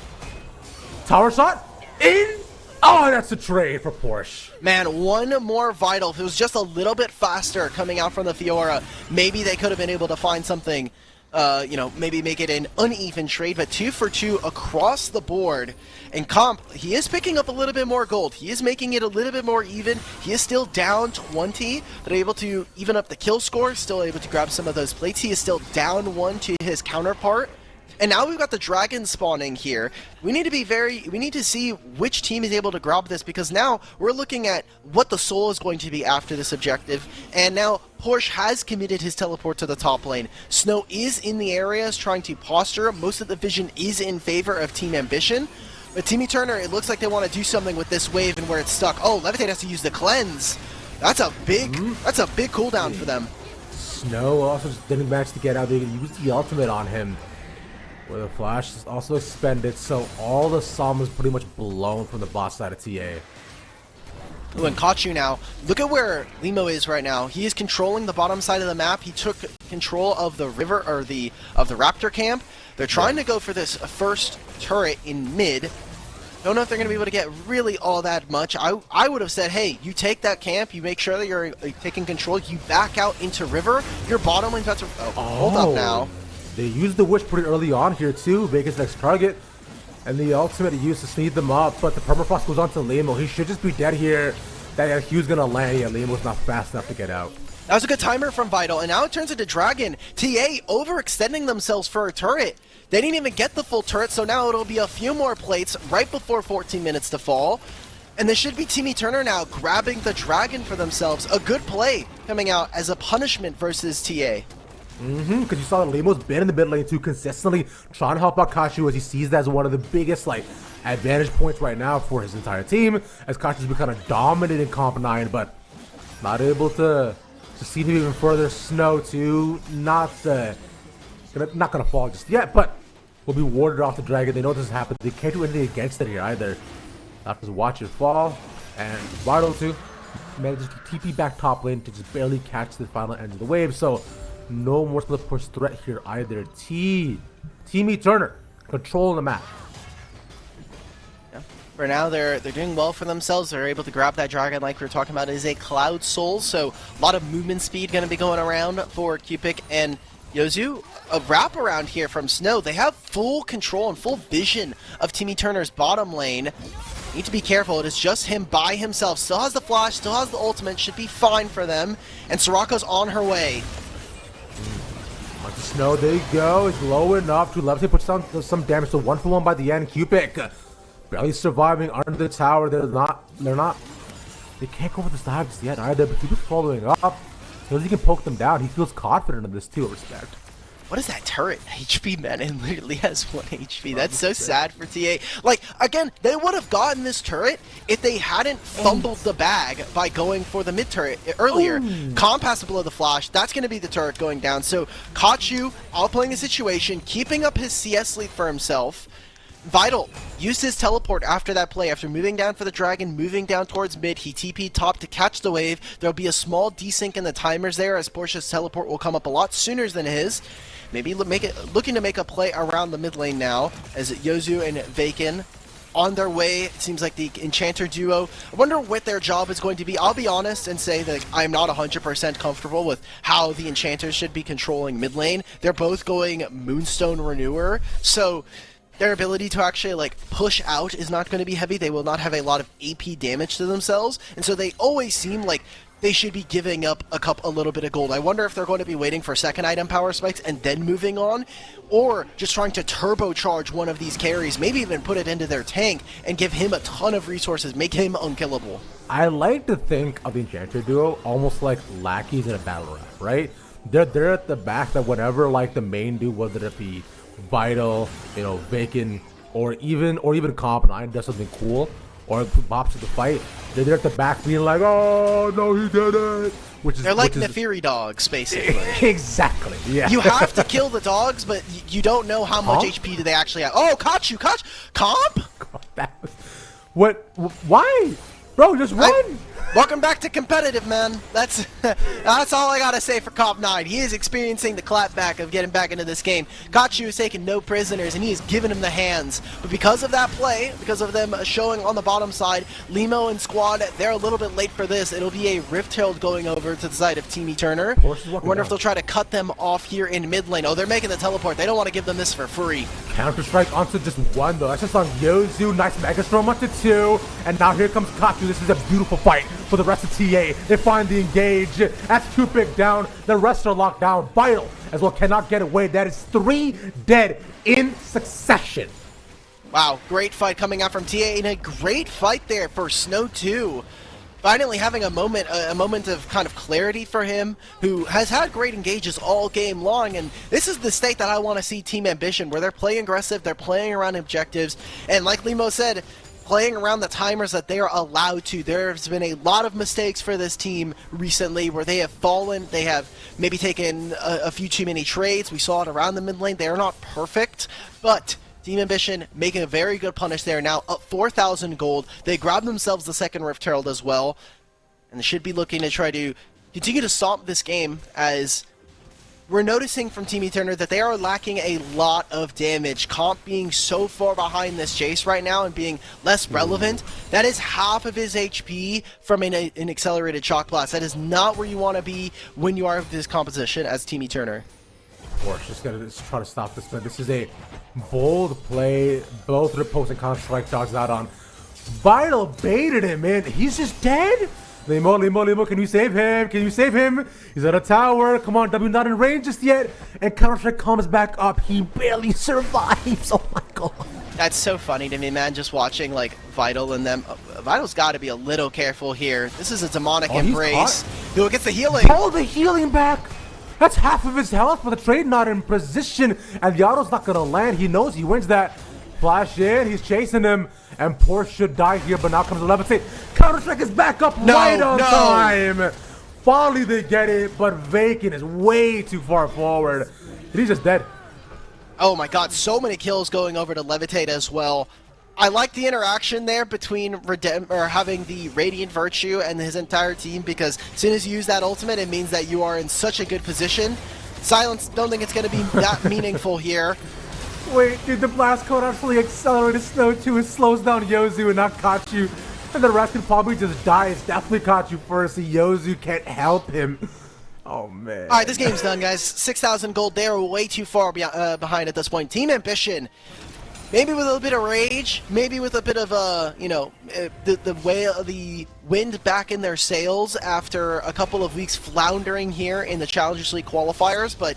Tower shot? In? Oh, that's a trade for Porsche. Man, one more Vital. If it was just a little bit faster coming out from the Fiora, maybe they could have been able to find something, maybe make it an uneven trade, but 2 for 2 across the board. And Comp, he is picking up a little bit more gold. He is making it a little bit more even. He is still down 20, but able to even up the kill score, still able to grab some of those plates. He is still down 1 to his counterpart. And now we've got the dragon spawning here. We need to see which team is able to grab this, because now we're looking at what the soul is going to be after this objective. And now Porsche has committed his teleport to the top lane. Snow is in the areas trying to posture. Most of the vision is in favor of Team Ambition. But Team Turner, it looks like they want to do something with this wave and where it's stuck. Oh, Levitate has to use the cleanse. That's a big cooldown for them. Snow also just didn't manage to get out. They used the ultimate on him, where the flash is also expended, so all the Psalm is pretty much blown from the bot side of TA. When Kachu now, look at where Limo is right now. He is controlling the bottom side of the map. He took control of the river, or of the Raptor camp. They're trying to go for this first turret in mid. Don't know if they're going to be able to get really all that much. I would have said, hey, you take that camp, you make sure that you're taking control, you back out into river, your bottom lane's about to... hold up now. They used the Wish pretty early on here too, Vegas next target. And the ultimate used to sneak them up, but the permafrost goes on to Limo. He should just be dead here. That he was gonna land, yeah, Limo's not fast enough to get out. That was a good timer from Vital, and now it turns into Dragon. TA overextending themselves for a turret. They didn't even get the full turret, so now it'll be a few more plates right before 14 minutes to fall. And this should be Team Eternal now grabbing the Dragon for themselves. A good play coming out as a punishment versus TA. Because you saw that Limo's been in the mid lane too, consistently trying to help out Kachu as he sees that as one of the biggest advantage points right now for his entire team, as Kachu's been kind of dominating Comp 9, but not able to see him even further. Snow too, not gonna fall just yet, but will be warded off the Dragon. They know this has happened. They can't do anything against it here either. Have to watch it fall, and Vital too manages to TP back top lane to just barely catch the final end of the wave. So no more split push threat here either. Team Eternal controlling the map. Yeah. For now, they're doing well for themselves. They're able to grab that Dragon like we were talking about. It is a Cloud Soul, so a lot of movement speed going to be going around for Cupid and Yozu. A wraparound here from Snow. They have full control and full vision of Team Eternal's bottom lane. Need to be careful. It is just him by himself. Still has the flash, still has the ultimate. Should be fine for them. And Soraka's on her way. Onto Snow, there you go. It's low enough to levitate, puts down some damage. So 1-for-1 by the end. Cupid barely surviving under the tower. They can't go for the stab just yet either, but Cupid's following up. So he can poke them down. He feels confident in this too, respect. What is that turret? HP, man, it literally has 1 HP. That's so sad for TA. Like, again, they would have gotten this turret if they hadn't fumbled the bag by going for the mid turret earlier. Comp has to blow the flash. That's going to be the turret going down. So, Kachu outplaying the situation, keeping up his CS lead for himself. Vital used his teleport after that play. After moving down for the Dragon, moving down towards mid, he TP'd top to catch the wave. There'll be a small desync in the timers there, as Porsche's teleport will come up a lot sooner than his. Maybe looking to make a play around the mid lane now, as Yozu and Vaken on their way. It seems like the Enchanter duo. I wonder what their job is going to be. I'll be honest and say that I'm not 100% comfortable with how the Enchanters should be controlling mid lane. They're both going Moonstone Renewer, so their ability to actually push out is not going to be heavy. They will not have a lot of AP damage to themselves, and so they always seem like they should be giving up a little bit of gold. I wonder if they're going to be waiting for second item power spikes and then moving on, or just trying to turbocharge one of these carries, maybe even put it into their tank and give him a ton of resources, make him unkillable. I like to think of the Enchanter duo almost like lackeys in a battle rap, right? They're at the back that whenever the main dude, whether it be Vital, Vaken, or even Comp 9 does something cool, or bops to the fight, they're at the back being like, oh no, he did it. They're like Nefiri dogs, basically. Exactly. Yeah. You have to kill the dogs, but you don't know how much HP do they actually have. Oh, Kachu, Comp? What? Why? Bro, just run! Welcome back to competitive, man. That's all I gotta say for Comp 9. He is experiencing the clapback of getting back into this game. Kachu is taking no prisoners, and he is giving him the hands. But because of that play, because of them showing on the bottom side, Limo and Squad, they're a little bit late for this. It'll be a Rift Herald going over to the side of Team Eternal. I wonder if they'll try to cut them off here in mid lane. Oh, they're making the teleport. They don't want to give them this for free. Counter-strike onto just one, though. That's just on Yozu. Nice Mega Storm onto two. And now here comes Kachu. This is a beautiful fight for the rest of TA. They find the engage. That's Cupid down. The rest are locked down. Vital as well cannot get away. That is 3 dead in succession. Wow, great fight coming out from TA, and a great fight there for Snow too. Finally having a moment of kind of clarity for him, who has had great engages all game long, and this is the state that I want to see Team Ambition, where they're playing aggressive, they're playing around objectives, and like Limo said, playing around the timers that they are allowed to. There's been a lot of mistakes for this team recently where they have fallen. They have maybe taken a few too many trades. We saw it around the mid lane. They are not perfect, but Team Ambition making a very good punish there. Now up 4,000 gold. They grab themselves the second Rift Herald as well, and they should be looking to try to continue to stomp this game, as we're noticing from Team Eternal that they are lacking a lot of damage. Comp being so far behind this chase right now and being less relevant. That is half of his HP from an accelerated shock blast. That is not where you want to be when you are with this composition as Team Eternal. Porsche just gonna try to stop this, but this is a bold play. Both riposte and counter-strike dogs out on. Vital baited him, man. He's just dead. Limo, can you save him? Can you save him? He's at a tower. Come on, W not in range just yet. And counter-strike comes back up. He barely survives. Oh my god. That's so funny to me, man, just watching, like, Vital and them. Vital's got to be a little careful here. This is a demonic embrace. Who gets the healing? Oh, the healing back. That's half of his health, but the trade not in position. And the auto's not going to land. He knows he wins that. Flash in. He's chasing him. And Porsche should die here, but now comes the levitate. Counter-strike is back up right on time. Finally, they get it, but Vacant is way too far forward. He's just dead. Oh my god, so many kills going over to Levitate as well. I like the interaction there between having the Radiant Virtue and his entire team, because as soon as you use that ultimate, it means that you are in such a good position. Silence, don't think it's going to be that meaningful here. Wait, dude, the blast code actually accelerated Snow 2 and slows down Yozu and not Kachu. And the rest can probably just die. It's definitely Kachu first. Yozu can't help him. Oh, man. All right, this game's done, guys. 6,000 gold. They are way too far behind at this point. Team Ambition, maybe with a little bit of rage, maybe with a bit of, the wind back in their sails after a couple of weeks floundering here in the Challengers League qualifiers. But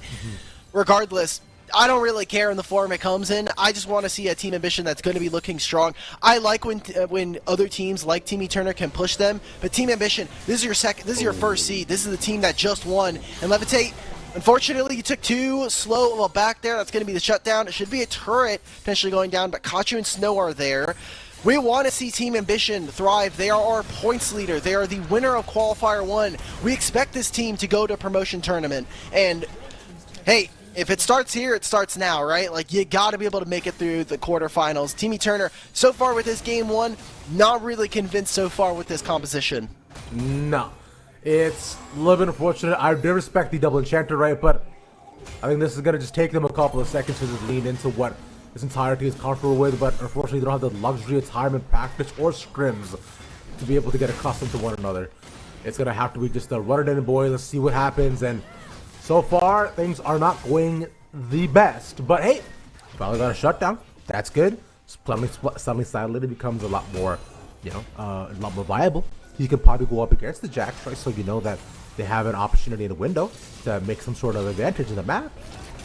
regardless, I don't really care in the form it comes in. I just want to see a Team Ambition that's going to be looking strong. I like when other teams like Team Eterna can push them, but Team Ambition, this is your first seed. This is the team that just won. And Levitate, unfortunately, you took too slow of a back there. That's going to be the shutdown. It should be a turret potentially going down, but Kachu and Snow are there. We want to see Team Ambition thrive. They are our points leader. They are the winner of Qualifier 1. We expect this team to go to a promotion tournament. And, hey, if it starts here, it starts now, right? Like, you got to be able to make it through the quarterfinals. Team Eterna, so far with this game 1, not really convinced so far with this composition. No. It's a little bit unfortunate. I do respect the double enchanter, right? But I think this is going to just take them a couple of seconds to just lean into what this entire team is comfortable with. But unfortunately, they don't have the luxury of time and practice or scrims to be able to get accustomed to one another. It's going to have to be just a run it in, boys. Let's see what happens. And so far, things are not going the best. But hey, finally got a shutdown. That's good. Suddenly, Silent becomes a lot more, a lot more viable. You can probably go up against the Jacks, right? So you know that they have an opportunity in a window to make some sort of advantage in the map.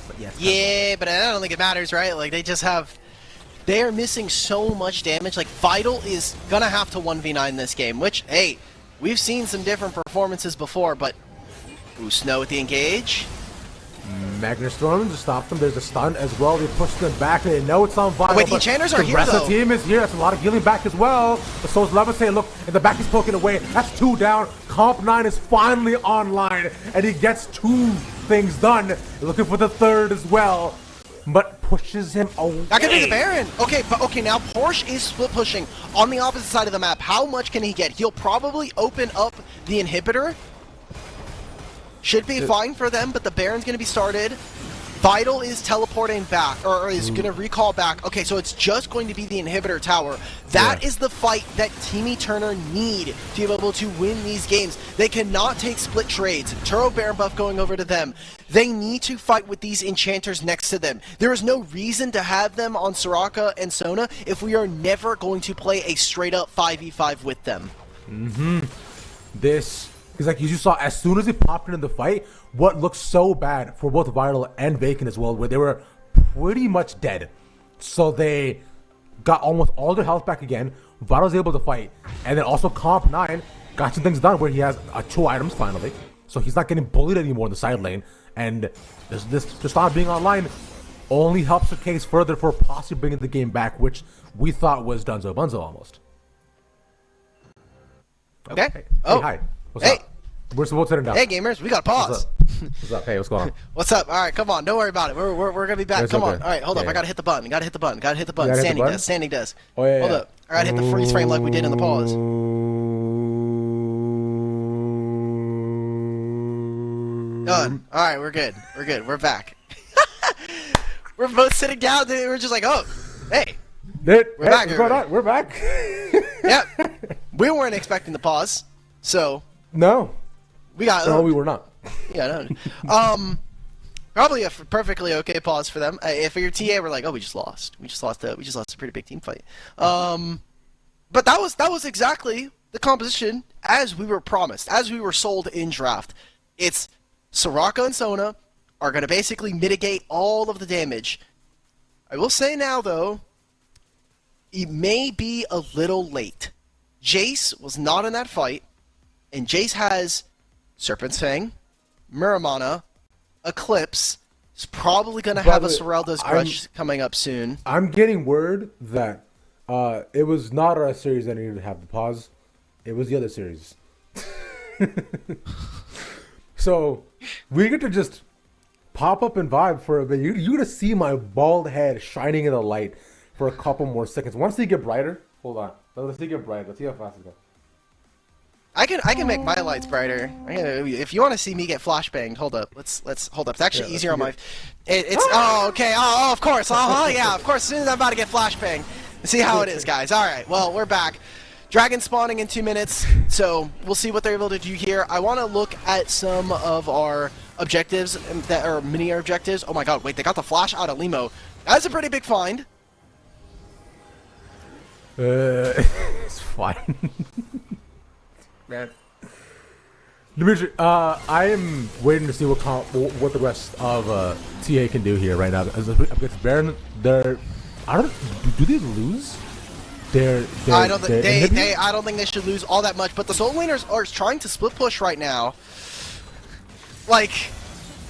But yes, yeah, but I don't think it matters, right? Like, they are missing so much damage. Like, Vital is gonna have to 1v9 this game, which, hey, we've seen some different performances before, but ooh, Snow with the engage. Magnet Storm to stop them. There's a stun as well. They push them back. They know it's on Vital. Wait, the enchanters are here, the rest of the team is here. That's a lot of healing back as well. The Soul's Levitate, look, in the back he's poking away. That's 2 down. Comp 9 is finally online, and he gets 2 things done. Looking for the 3rd as well, but pushes him away. That could be the Baron. Okay, but okay, now Porsche is split pushing on the opposite side of the map. How much can he get? He'll probably open up the inhibitor. Should be fine for them, but the Baron's going to be started. Vital is teleporting back, or is going to recall back. Okay, so it's just going to be the inhibitor tower. That is the fight that Team Eterna need to be able to win these games. They cannot take split trades. Turo Baron buff going over to them. They need to fight with these enchanters next to them. There is no reason to have them on Soraka and Sona if we are never going to play a straight up 5v5 with them. This, because like you saw, as soon as he popped into the fight, what looked so bad for both Vital and Vacant as well, where they were pretty much dead. So they got almost all their health back again. Vital's able to fight. And then also Comp 9 got some things done where he has 2 items finally. So he's not getting bullied anymore in the side lane. And this just not being online only helps the case further for possibly bringing the game back, which we thought was Dunzo Bunzo almost. Okay. Hey, oh. Hey, hi. What's up? We're supposed to turn down. Hey, gamers, we got to pause. What's up? Hey, what's going on? What's up? All right, come on. Don't worry about it. We're going to be back. It's Come okay. on. All right, hold up. I got to hit the button. Got to hit the button. Standing desk. Standing desk. Oh, yeah, Hold yeah. up. I got to hit the freeze frame like we did in the pause. Done. All right, we're good. We're good. We're back. We're both sitting down. We're just like, oh, hey. We're back, what's going on? We're back. Yep. We weren't expecting the pause, so No. we got. No, we were not. Yeah, no. Probably a perfectly okay pause for them. If your TA were like, "Oh, we just lost. We just lost a pretty big team fight." But that was exactly the composition as we were promised, as we were sold in draft. It's Soraka and Sona are going to basically mitigate all of the damage. I will say now, though, it may be a little late. Jace was not in that fight, and Jace has Serpent's Fang, Muramana, Eclipse. Is probably going to have a Sorelda's Grudge coming up soon. I'm getting word that it was not our series that needed to have the pause. It was the other series. So we get to just pop up and vibe for a bit. You're going to see my bald head shining in the light for a couple more seconds. Once they get brighter, hold on. Let's see it get brighter. Let's see how fast it goes. I can make my lights brighter. If you want to see me get flashbanged, hold up. Let's hold up. It's actually easier on my. Okay. Oh, of course. Yeah, of course. As soon as I'm about to get flashbanged, see how it is, guys. All right. Well, we're back. Dragon spawning in 2 minutes, so we'll see what they're able to do here. I want to look at some of our objectives that are mini objectives. Oh my God! Wait, they got the flash out of Limo. That's a pretty big find. It's fine. Man. Dimitri, I am waiting to see what the rest of TA can do here right now. Against Baron, I don't. Do they lose? I don't think they should lose all that much. But the Soul Laners are trying to split push right now. Like,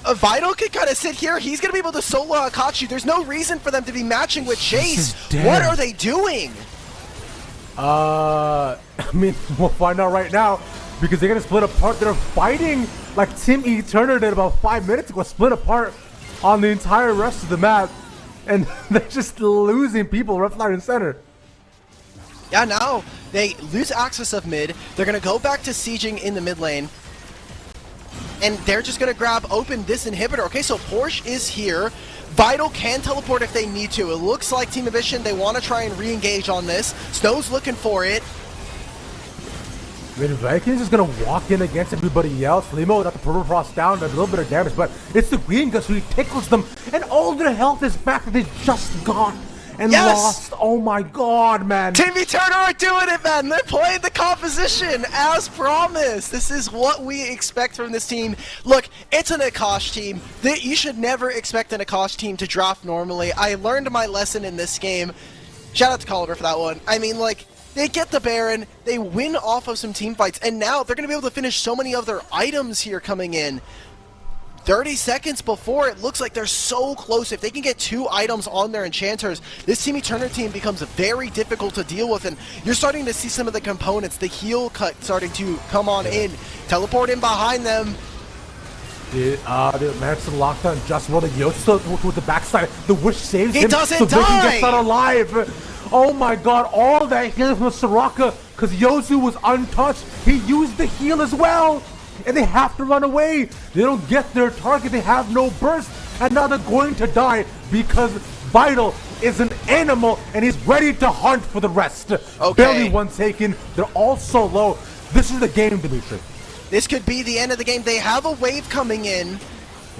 Vital could kind of sit here. He's gonna be able to solo Akachi. There's no reason for them to be matching with Jace. What are they doing? I mean, we'll find out right now because they're gonna split apart. They're fighting like Team Eternal did about 5 minutes ago, split apart on the entire rest of the map, and they're just losing people left, right, and center. Yeah, now they lose access of mid. They're gonna go back to sieging in the mid lane, and they're just gonna grab open this inhibitor. Okay, so Porsche is here. Vital can teleport if they need to. It looks like Team Ambition, they want to try and re-engage on this. Snow's looking for it. I mean, Vikings is going to walk in against everybody else. Limo got the permafrost down, a little bit of damage, but it's the Green Gus who tickles them, and all their health is back that they just got and lost. Oh my God, man. Team Eternal are doing it, man. They're playing the composition as promised. This is what we expect from this team. Look, it's an Akash team. You should never expect an Akash team to draft normally. I learned my lesson in this game. Shout out to Calder for that one. I mean, like, they get the Baron, they win off of some team fights, and now they're going to be able to finish so many other items here coming in. 30 seconds before, it looks like they're so close. If they can get 2 items on their enchanters, this Team Eternal team becomes very difficult to deal with, and you're starting to see some of the components, the heal cut starting to come on in. Teleport in behind them. They managed to lock down just one of Yoshi with the backside. The wish saves him. He doesn't die! So Viking gets out alive. Oh my God, all that healing from Soraka, because Yosu was untouched. He used the heal as well. And they have to run away. They don't get their target. They have no burst. And now they're going to die because Vital is an animal and he's ready to hunt for the rest. Okay. Barely one taken. They're all so low. This is the game, Dimitri. This could be the end of the game. They have a wave coming in.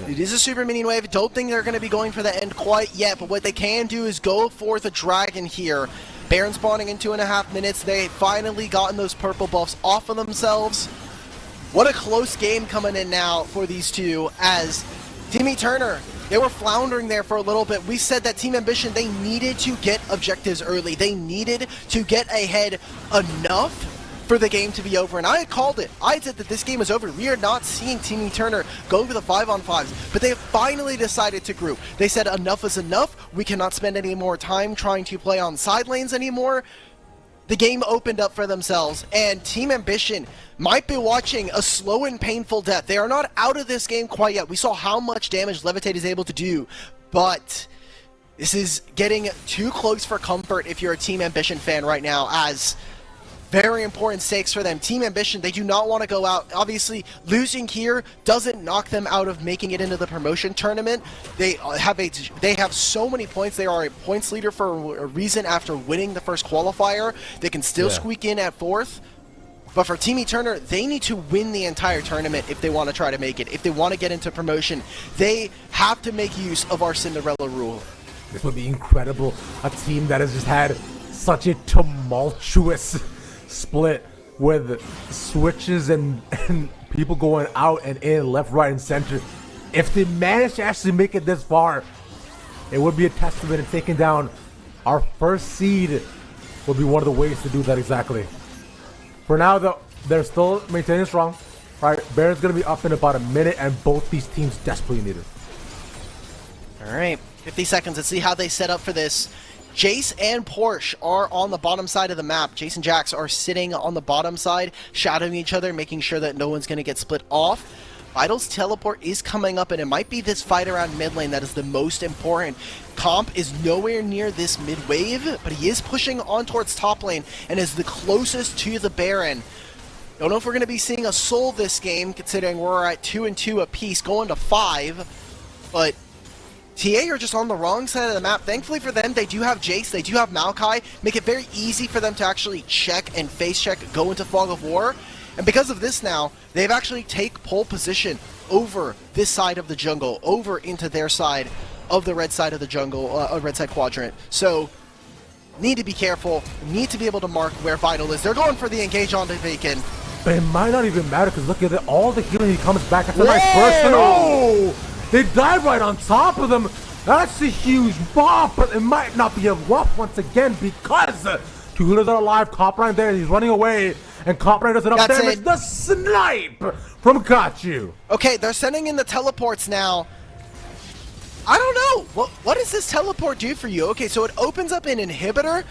It is a super minion wave. Don't think they're going to be going for the end quite yet. But what they can do is go for the dragon here. Baron spawning in 2.5 minutes. They finally gotten those purple buffs off of themselves. What a close game coming in now for these two as Team Eternal, they were floundering there for a little bit. We said that Team Ambition, they needed to get objectives early. They needed to get ahead enough for the game to be over. And I had called it. I said that this game is over. We are not seeing Team Eternal go for the 5-on-5s. But they have finally decided to group. They said enough is enough. We cannot spend any more time trying to play on side lanes anymore. The game opened up for themselves, and Team Ambition might be watching a slow and painful death. They are not out of this game quite yet. We saw how much damage Levitate is able to do, but this is getting too close for comfort if you're a Team Ambition fan right now, as very important stakes for them. Team Ambition, they do not want to go out. Obviously, losing here doesn't knock them out of making it into the promotion tournament. They have so many points. They are a points leader for a reason after winning the first qualifier. They can still squeak in at 4th. But for Team Turner, they need to win the entire tournament if they want to try to make it. If they want to get into promotion, they have to make use of our Cinderella rule. This would be incredible. A team that has just had such a tumultuous split with switches and people going out and in, left, right, and center. If they manage to actually make it this far, it would be a testament to taking down our first seed. Would be one of the ways to do that exactly. For now, though, they're still maintaining strong. All right, Baron's going to be up in about a minute, and both these teams desperately need it. All right, 50 seconds. Let's see how they set up for this. Jace and Porsche are on the bottom side of the map. Jace and Jax are sitting on the bottom side, shadowing each other, making sure that no one's going to get split off. Vital's teleport is coming up, and it might be this fight around mid lane that is the most important. Comp is nowhere near this mid wave, but he is pushing on towards top lane and is the closest to the Baron. Don't know if we're going to be seeing a soul this game, considering we're at 2 and 2 apiece, going to 5. But TA are just on the wrong side of the map. Thankfully for them, they do have Jace, they do have Maokai, make it very easy for them to actually check and face check, go into Fog of War. And because of this now, they've actually take pole position over this side of the jungle, over into their side of the red side of the jungle, red side quadrant. So, need to be careful, need to be able to mark where Vital is. They're going for the engage on the Vacant. But it might not even matter, because look at it, all the healing, he comes back. That's a nice burst, and oh! They dive right on top of them. That's a huge bop, but it might not be enough once again, because two healers are alive. Cop right there, he's running away. And Copper does enough damage. The snipe from Kachu. Okay, they're sending in the teleports now. I don't know. What does this teleport do for you? Okay, so it opens up an inhibitor.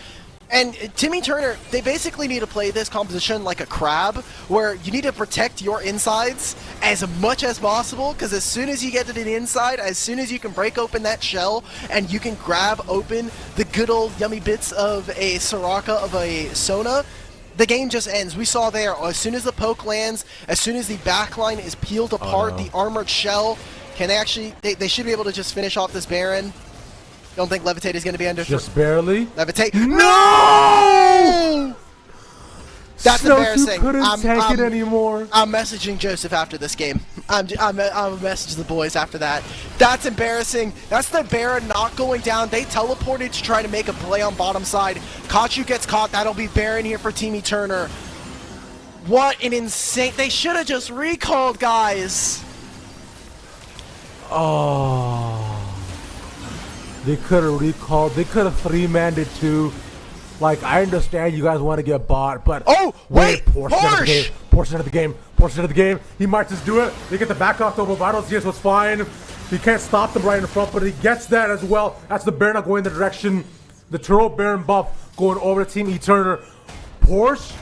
And Timmy Turner, they basically need to play this composition like a crab, where you need to protect your insides as much as possible, because as soon as you get to the inside, as soon as you can break open that shell, and you can grab open the good old yummy bits of a Soraka, of a Sona, the game just ends. We saw there, as soon as the poke lands, as soon as the backline is peeled apart, the armored shell, can they actually, they should be able to just finish off this Baron. Don't think Levitate is going to be under. Just barely. Levitate. No! That's embarrassing. You couldn't take it anymore. I'm messaging Joseph after this game. I'm messaging the boys after that. That's embarrassing. That's the Baron not going down. They teleported to try to make a play on bottom side. Kachu gets caught. That'll be Baron here for Teamy Turner. What an insane... They should have just recalled, guys. Oh. They could have recalled. They could have three-manned it too. Like, I understand you guys want to get bought, but... Oh, wait! Porsche out of the game. Porsche out of the game. He might just do it. They get the back off over Vitals. Yes, what's fine. He can't stop them right in front, but he gets that as well. That's the Baron not going in the direction. The Turo Baron buff going over to Team Turner. Porsche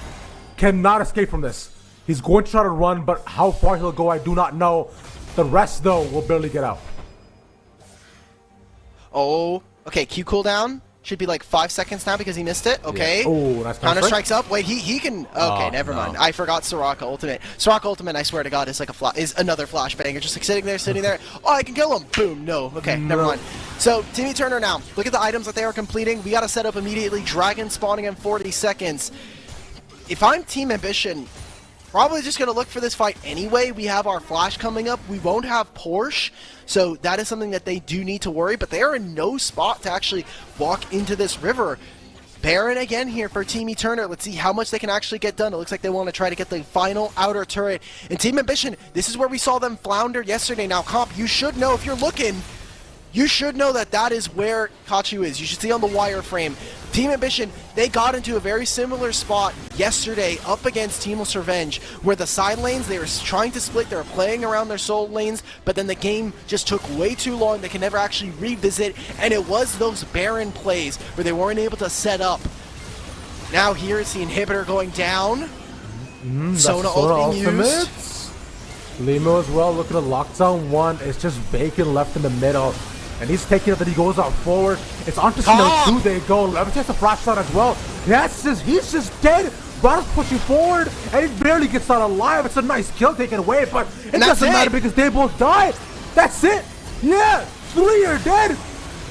cannot escape from this. He's going to try to run, but how far he'll go, I do not know. The rest, though, will barely get out. Oh, okay, Q cooldown. Should be like 5 seconds now because he missed it. Okay. Yeah. Oh, nice counter strikes up. Wait, he can. Okay, never mind. I forgot Soraka ultimate. Soraka ultimate, I swear to God, is like is another flashbanger. Just like sitting there. Oh, I can kill him. Boom. No. Okay, never mind. So Timmy Turner now. Look at the items that they are completing. We got to set up immediately. Dragon spawning in 40 seconds. If I'm Team Ambition, probably just going to look for this fight anyway. We have our flash coming up. We won't have Porsche. So that is something that they do need to worry, but they are in no spot to actually walk into this river. Baron again here for Team Turner. Let's see how much they can actually get done. It looks like they want to try to get the final outer turret. And Team Ambition, this is where we saw them flounder yesterday. Now, Comp, you should know, if you're looking, you should know that that is where Kachu is. You should see on the wireframe. Team Ambition, they got into a very similar spot yesterday up against Teamless Revenge, where the side lanes, they were trying to split, they were playing around their soul lanes, but then the game just took way too long. They can never actually revisit, and it was those Baron plays where they weren't able to set up. Now here is the inhibitor going down. Sona ult being used. Limo as well, looking at lockdown one. It's just Bacon left in the middle. And he's taking it, that he goes out forward. It's onto Snow 2, they go. Levitate takes a flash shot as well. He's just dead. Brown's pushing forward, and he barely gets out alive. It's a nice kill taken away, but it doesn't matter because they both died. That's it. Yeah, 3 are dead.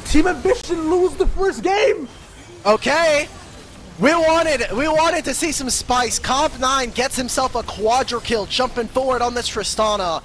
Team Ambition lose the first game. Okay. We wanted to see some spice. Comp 9 gets himself a quadra kill, jumping forward on this Tristana.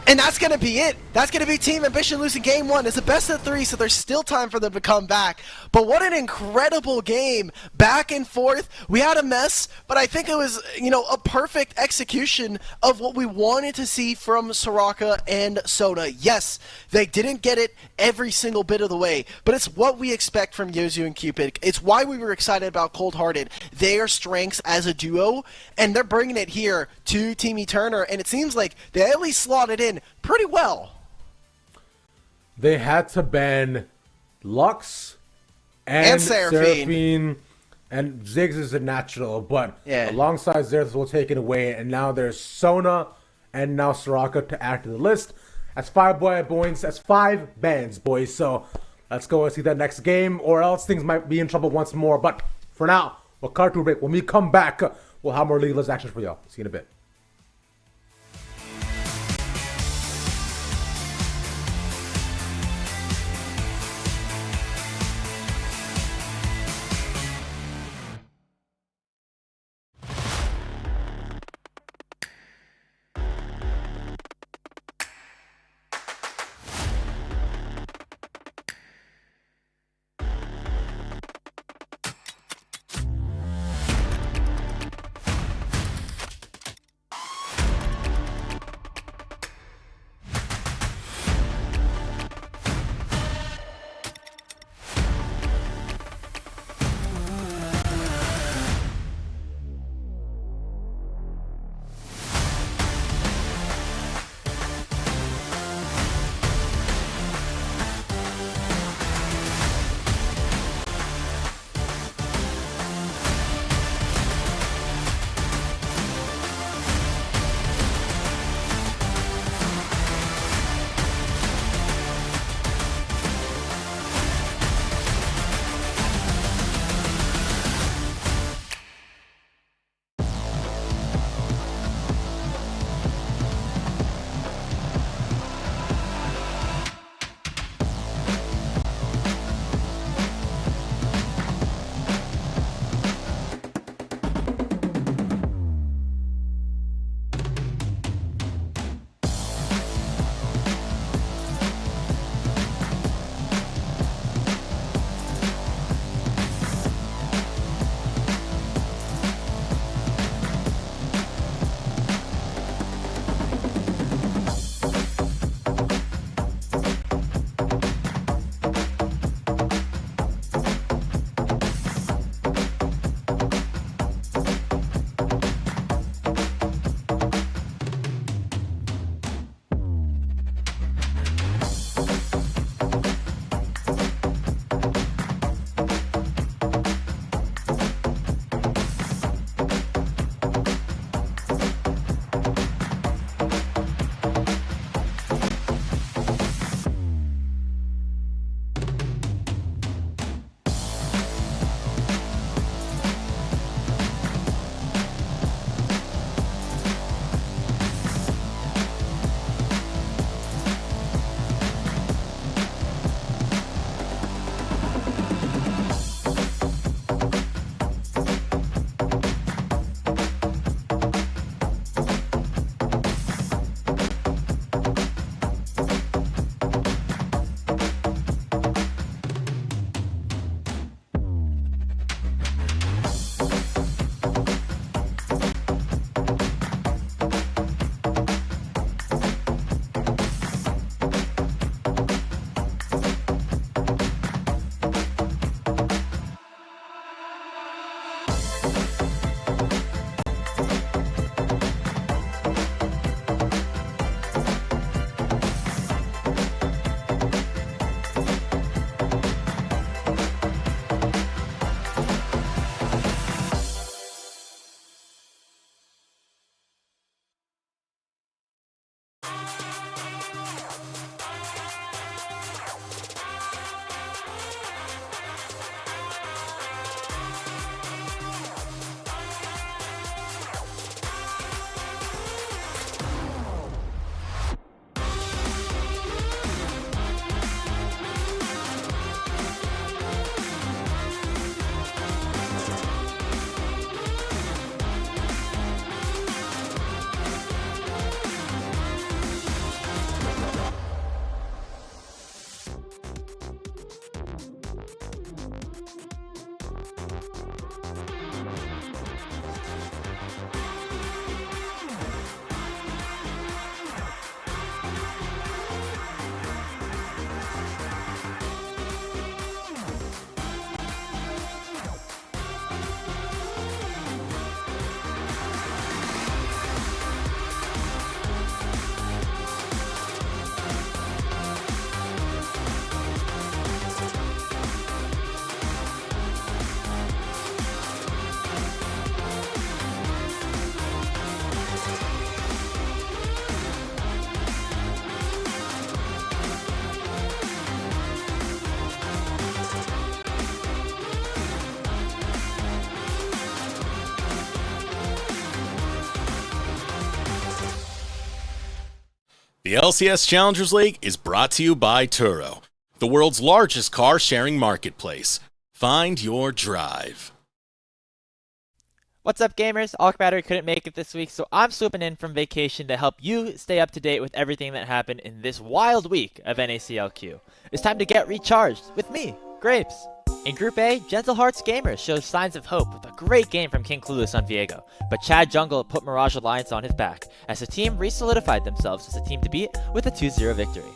And that's going to be it. That's going to be Team Ambition losing game 1. It's a best of 3, so there's still time for them to come back. But what an incredible game. Back and forth. We had a mess, but I think it was, a perfect execution of what we wanted to see from Soraka and Sona. Yes, they didn't get it every single bit of the way, but it's what we expect from Yozu and Cupid. It's why we were excited about Cold Hearted. Their strengths as a duo, and they're bringing it here to Team Eterna, and it seems like they at least slotted in pretty well. They had to ban Lux and Seraphine, and Ziggs is a natural, but alongside Ziggs will take it away, and now there's Sona and now Soraka to add to the list. That's 5 points. That's 5 bans, boys. So let's go and see that next game, or else things might be in trouble once more. But for now, we'll cut to a break. When we come back, we'll have more League of Legends action for y'all. See you in a bit. The LCS Challengers League is brought to you by Turo, the world's largest car sharing marketplace. Find your drive. What's up, gamers? Alk Battery couldn't make it this week, so I'm swooping in from vacation to help you stay up to date with everything that happened in this wild week of NACLQ. It's time to get recharged with me, Grapes. In Group A, Gentle Hearts Gamers shows signs of hope with a great game from King Clueless on Viego, but Chad Jungle put Mirage Alliance on his back as the team re-solidified themselves as a team to beat with a 2-0 victory.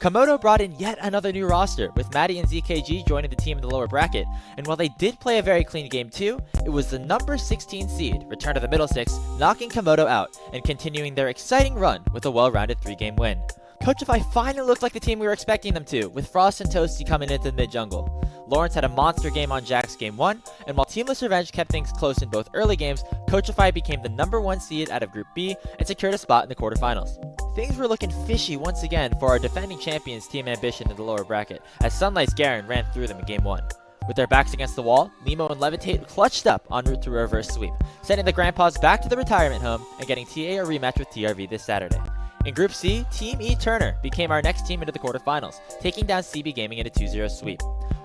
Komodo brought in yet another new roster, with Maddie and ZKG joining the team in the lower bracket, and while they did play a very clean game too, it was the number 16 seed, Return to the Middle Six, knocking Komodo out and continuing their exciting run with a well-rounded 3-game win. Coachify finally looked like the team we were expecting them to, with Frost and Toasty coming into the mid-jungle. Lawrence had a monster game on Jack's game 1, and while Teamless Revenge kept things close in both early games, Coachify became the number 1 seed out of Group B and secured a spot in the quarterfinals. Things were looking fishy once again for our defending champions Team Ambition in the lower bracket, as Sunlight's Garen ran through them in game 1. With their backs against the wall, Nemo and Levitate clutched up en route to a reverse sweep, sending the Grandpas back to the retirement home and getting TA a rematch with TRV this Saturday. In Group C, Team E Turner became our next team into the quarterfinals, taking down CB Gaming in a 2-0 sweep.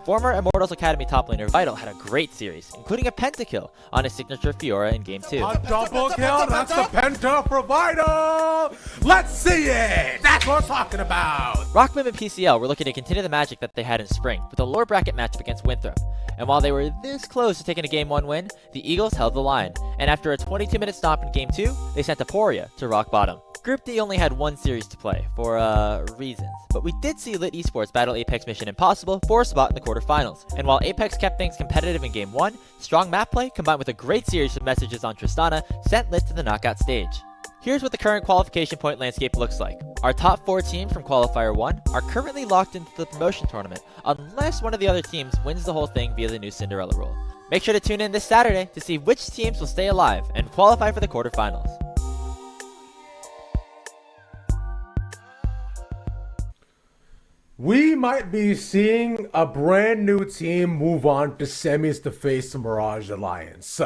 Former Immortals Academy top laner Vital had a great series, including a pentakill on his signature Fiora in Game 2. A double kill, that's the penta for Vital! Let's see it! That's what I'm talking about! Rockman and PCL were looking to continue the magic that they had in spring, with a lower bracket matchup against Winthrop. And while they were this close to taking a Game 1 win, the Eagles held the line, and after a 22-minute stop in Game 2, they sent Aporia to rock bottom. Group D only had one series to play, for reasons, but we did see Lit Esports battle Apex Mission Impossible for a spot in the quarterfinals. And while Apex kept things competitive in Game 1, strong map play combined with a great series of messages on Tristana sent Lit to the knockout stage. Here's what the current qualification point landscape looks like. Our top 4 teams from Qualifier 1 are currently locked into the promotion tournament, unless one of the other teams wins the whole thing via the new Cinderella rule. Make sure to tune in this Saturday to see which teams will stay alive and qualify for the quarterfinals. We might be seeing a brand new team move on to semis to face the Mirage Alliance.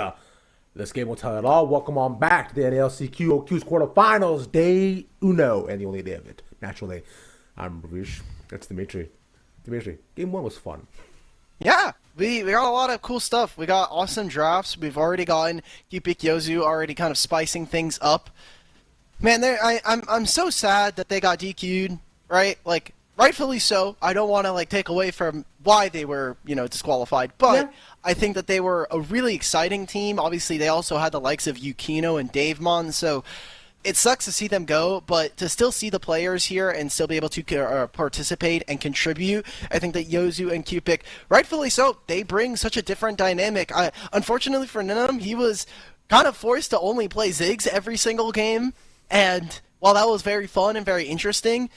This game will tell it all. Welcome on back to the NALCQ's quarterfinals, day uno, and the only day of it. Naturally, I'm Ravish. That's Dimitri. Dimitri, game 1 was fun. Yeah, we got a lot of cool stuff. We got awesome drafts. We've already gotten Cupik Yozu already kind of spicing things up. Man, I'm so sad that they got DQ'd, right? Like, rightfully so. I don't want to take away from why they were, disqualified, but yeah. I think that they were a really exciting team. Obviously, they also had the likes of Yukino and Davemon, so it sucks to see them go, but to still see the players here and still be able to participate and contribute, I think that Yozu and Cupik, rightfully so, they bring such a different dynamic. Unfortunately for Ninam, he was kind of forced to only play Ziggs every single game, and while that was very fun and very interesting,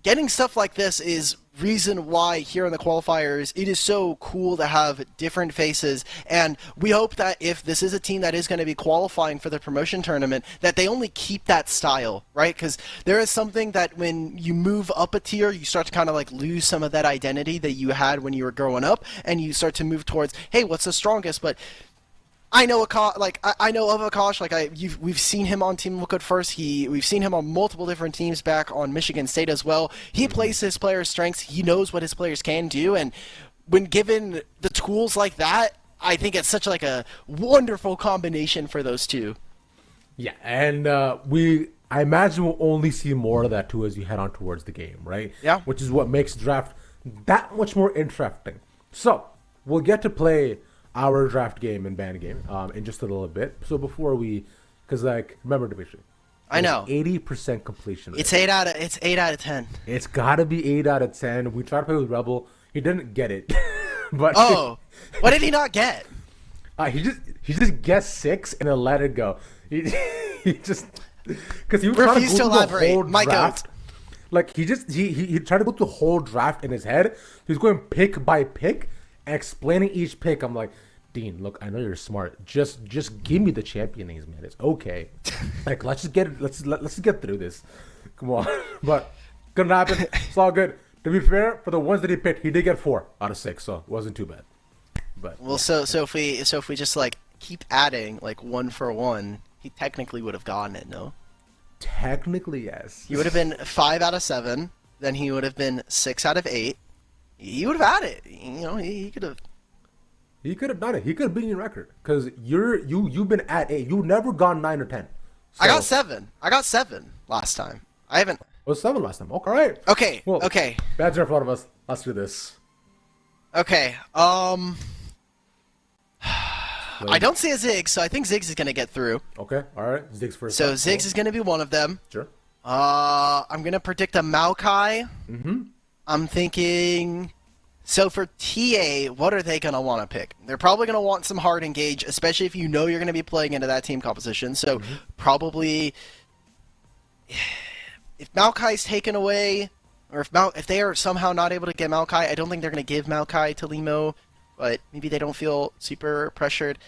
getting stuff like this is reason why here in the qualifiers it is so cool to have different faces, and we hope that if this is a team that is going to be qualifying for the promotion tournament, that they only keep that style, right? Because there is something that when you move up a tier, you start to kind of lose some of that identity that you had when you were growing up, and you start to move towards, hey, what's the strongest? But I know I know of Akash. We've seen him on Team Liquid first. We've seen him on multiple different teams back on Michigan State as well. He plays his players' strengths. He knows what his players can do, and when given the tools like that, I think it's such a wonderful combination for those two. Yeah, and I imagine we'll only see more of that too as you head on towards the game, right? Yeah. Which is what makes draft that much more interesting. So we'll get to play our draft game and band game in just a little bit. So before because remember, Dimitri, I know 80% completion rate. It's 8 out of 10. It's got to be 8 out of 10. We tried to play with Rebel. He didn't get it, but what did he not get? He just guessed 6 and then let it go. He just because he was trying refused to elaborate. My draft. He tried to go through the whole draft in his head. He was going pick by pick and explaining each pick. I'm like, Dean, look, I know you're smart. Just give me the champion names, man. It's okay. Let's just get through this. Come on. But couldn't happen. It's all good. To be fair, for the ones that he picked, he did get 4 out of 6, so it wasn't too bad. But well, so if we just keep adding 1 for 1, he technically would have gotten it, no? Technically, yes. He would have been 5 out of 7. Then he would have been 6 out of 8. He would have had it. You know, he could have. He could have done it. He could have beaten your record because you've been at 8. You've never gone 9 or 10. So, I got 7. I got 7 last time. I haven't. It was 7 last time. Okay, all right. Okay. Well, okay. Bad in front of us. Let's do this. Okay. I don't see a Ziggs, so I think Ziggs is gonna get through. Okay, all right. Ziggs first. So Ziggs is gonna be one of them. Sure. I'm gonna predict a Maokai. Mm-hmm. I'm thinking. So for TA, what are they gonna want to pick? They're probably gonna want some hard engage, especially if you know you're gonna be playing into that team composition. So probably, if Maokai's taken away, or if they are somehow not able to get Maokai, I don't think they're gonna give Maokai to Limo. But maybe they don't feel super pressured.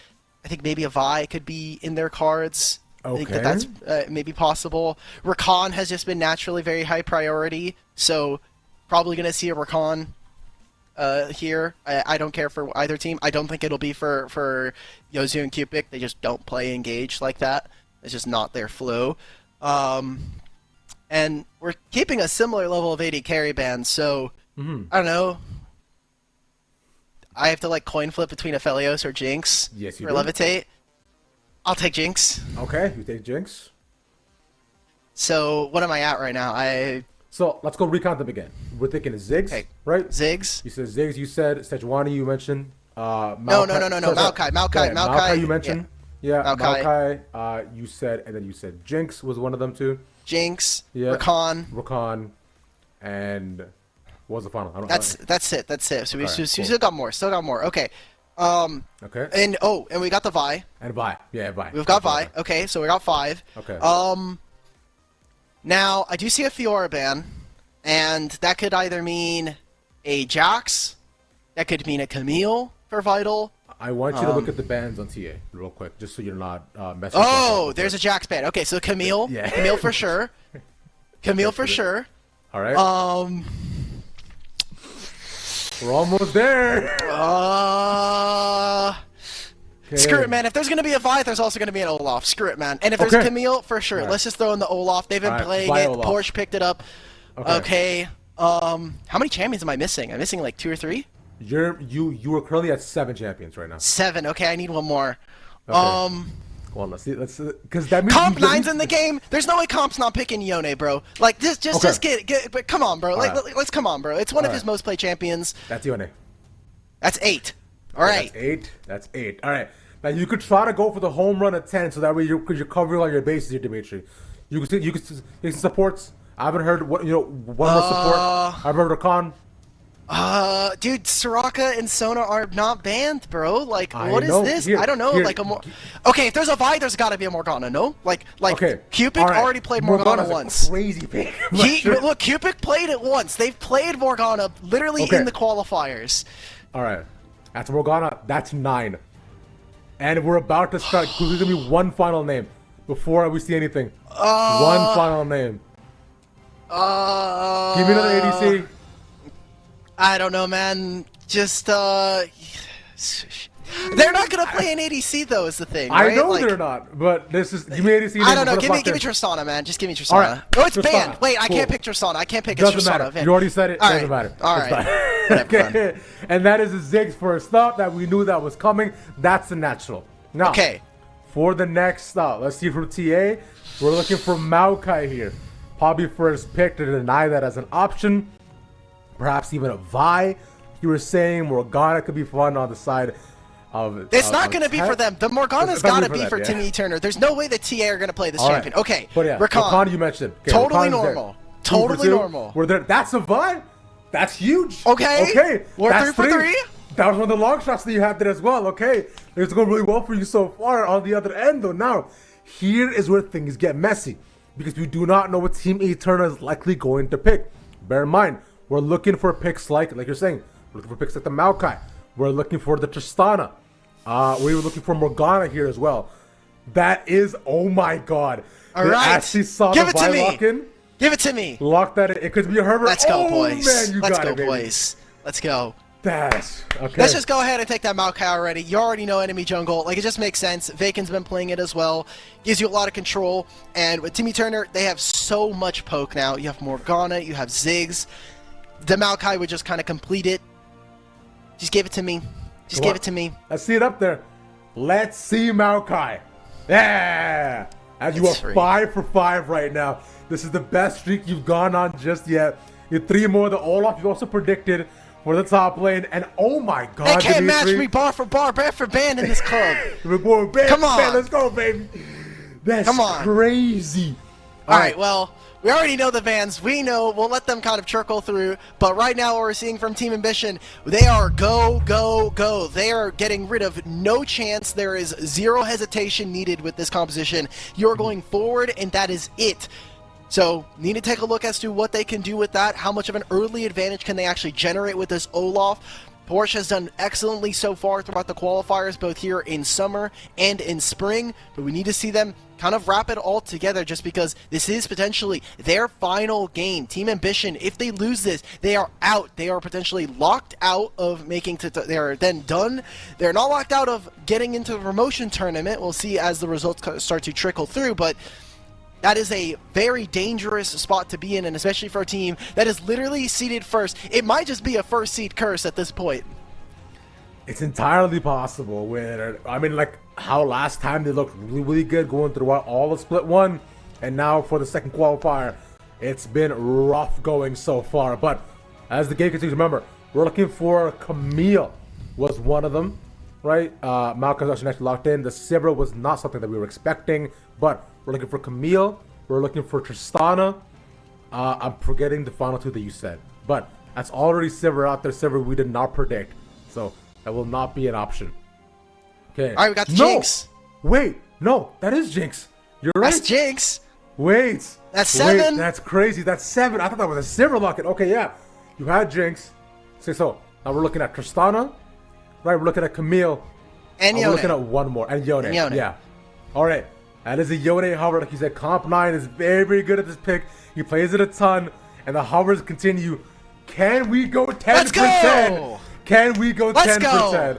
I think maybe a Vi could be in their cards. Okay. I think that's maybe possible. Rakan has just been naturally very high priority, so probably going to see a Rakan here. I don't care for either team. I don't think it'll be for Yozu and Cupid. They just don't play engage like that. It's just not their flow. And we're keeping a similar level of AD carry band, so I don't know. I have to like coin flip between Aphelios or Jinx Yes, you or do. Levitate. I'll take Jinx. Okay, you take Jinx. So what am I at right now? So let's go recount them again. We're thinking Ziggs, Okay. right? Ziggs. You said Ziggs. You said Sejuani. You mentioned. No. Sorry, Maokai. Maokai. You mentioned. Yeah, Maokai. Maokai. You said, and then you said Jinx was one of them too. Jinx. Yeah. Rakan. And what was the final? That's it. So we Alright, cool. still got more. Okay. Okay. And we got the Vi. And Vi. Yeah, Vi. We've got Vi. Okay, so we got 5. Okay. Now I do see a Fiora ban, and that could either mean a Jax, that could mean a Camille for Vital. I want you to look at the bans on TA real quick, just so you're not messing. Oh, there's a Jax ban. Okay, so Camille. Yeah. Camille for sure. Camille for sure. All right. We're almost there. Okay. Screw it, man. If there's gonna be a Vi, there's also gonna be an Olaf. Screw it, man. And if there's a Camille, for sure. Right. Let's just throw in the Olaf. They've been Right, playing buy it. Olaf. Porsche picked it up. Okay. How many champions am I missing? I'm missing like 2 or 3. You are currently at 7 champions right now. 7. Okay, I need one more. Okay. Well, let's see. Because that means Comp 9's in the game. There's no way Comp's not picking Yone, bro. Like just get. But come on, bro. Like Alright. let's come on, bro. It's one of his Alright. most played champions. That's Yone. That's 8. All right. That's 8. All right. Now you could try to go for the home run at 10, so that way you're covering all your bases here, Dimitri. You could get some supports. I haven't heard one more support. I've heard Rakan. Dude, Soraka and Sona are not banned, bro. Like, I what is know. this? Here, I don't know. here. Like a more. Okay, if there's a Vi, there's got to be a Morgana. No, like Okay. Cupid All right. already played Morgana Morgana's a once. Crazy pick. Look, Cupid played it once. They've played Morgana literally Okay. in the qualifiers. All right. That's Morgana. That's 9. And we're about to start. There's gonna be one final name before we see anything. One final name. Give me another ADC. I don't know, man. Just they're not gonna play an ADC though. Is the thing? I Right? know Like, they're not, but this is give me ADC. I don't know. name Give me before the Tristana, man. Just give me Tristana. All right. Oh, it's Tristana. banned. Wait, I Cool. can't pick Tristana. I can't pick Doesn't Tristana. matter. You already said it. All Doesn't right. matter. All It's right. fine. Okay. And that is the Ziggs first up that we knew that was coming. That's the natural. Now, Okay. for the next stop, let's see from TA. We're looking for Maokai here. Probably first pick to deny that as an option. Perhaps even a Vi. You were saying Morgana could be fun on the side of. It's not going to be for them. The Morgana's It's not got to gonna be for them, Timmy Turner. There's no way the TA are going to play this All right. champion. Okay, But yeah, Rakan. you mentioned. Okay, Totally Rakan's there. normal. 2 for Totally 2. normal. We're there. That's a Vi. That's huge. Okay. Okay. We're That's 3 for 3. That was one of the long shots that you had there as well. Okay. It's going really well for you so far. On the other end, though, now, here is where things get messy. Because we do not know what Team Turner is likely going to pick. Bear in mind, we're looking for picks like you're saying, we're looking for picks like the Maokai. We're looking for the Tristana. We were looking for Morgana here as well. That is, oh my god. All They right. actually saw Give the it to Vi me. lock in. Give it to me. Lock that in. It could be a Herbert. Let's go, oh, boys. Man, you Let's got go, it, baby. boys. Let's go. That's okay. Let's just go ahead and take that Maokai already. You already know enemy jungle. Like, it just makes sense. Vaken's been playing it as well. Gives you a lot of control. And with Timmy Turner, they have so much poke now. You have Morgana, you have Ziggs. The Maokai would just kind of complete it. Just give it to me. Just give it to me. Let's see it up there. Let's see Maokai. Yeah! As you are It's free. 5 for 5 right now. This is the best streak you've gone on just yet. You have 3 more. The Olaf you also predicted for the top lane. And oh my god, They can't Dimitri. match me bar for bar, band for band in this club. We're going bam, Come on. bam, let's go, baby. That's Come on. crazy. All right, well, we already know the Vans. We know. We'll let them kind of trickle through. But right now, what we're seeing from Team Ambition, they are go, go, go. They are getting rid of no chance. There is zero hesitation needed with this composition. You're going forward, and that is it. So, need to take a look as to what they can do with that. How much of an early advantage can they actually generate with this Olaf? Porsche has done excellently so far throughout the qualifiers, both here in summer and in spring, but we need to see them kind of wrap it all together just because this is potentially their final game. Team Ambition, if they lose this, they are out. They are potentially locked out of making they are then done. They're not locked out of getting into the promotion tournament. We'll see as the results start to trickle through, but that is a very dangerous spot to be in, and especially for a team that is literally seeded first. It might just be a first seed curse at this point. It's entirely possible. I mean, like how last time they looked really, really good going throughout all of Split 1, and now for the second qualifier, it's been rough going so far. But as the game continues, remember, we're looking for Camille was one of them, right? Malcolm's actually locked in. The Sivir was not something that we were expecting, but we're looking for Camille. We're looking for Tristana. I'm forgetting the final 2 that you said, but that's already Sivir out there. Sivir we did not predict, so that will not be an option. Okay. All right, we got the Jinx. Wait, no, that is Jinx. You're right. That's Jinx. Wait. That's 7. Wait, that's crazy. That's 7. I thought that was a Sivir locket. Okay, yeah. You had Jinx. So now we're looking at Tristana. Right, we're looking at Camille. And We're Yone. looking at one more. And Yone. And Yone. Yeah. All right. That is a Yone hover. Like you said, Comp 9 is very, very good at this pick. He plays it a ton. And the hovers continue. Can we go 10 Let's for go! 10? Can we go Let's 10 go! for 10?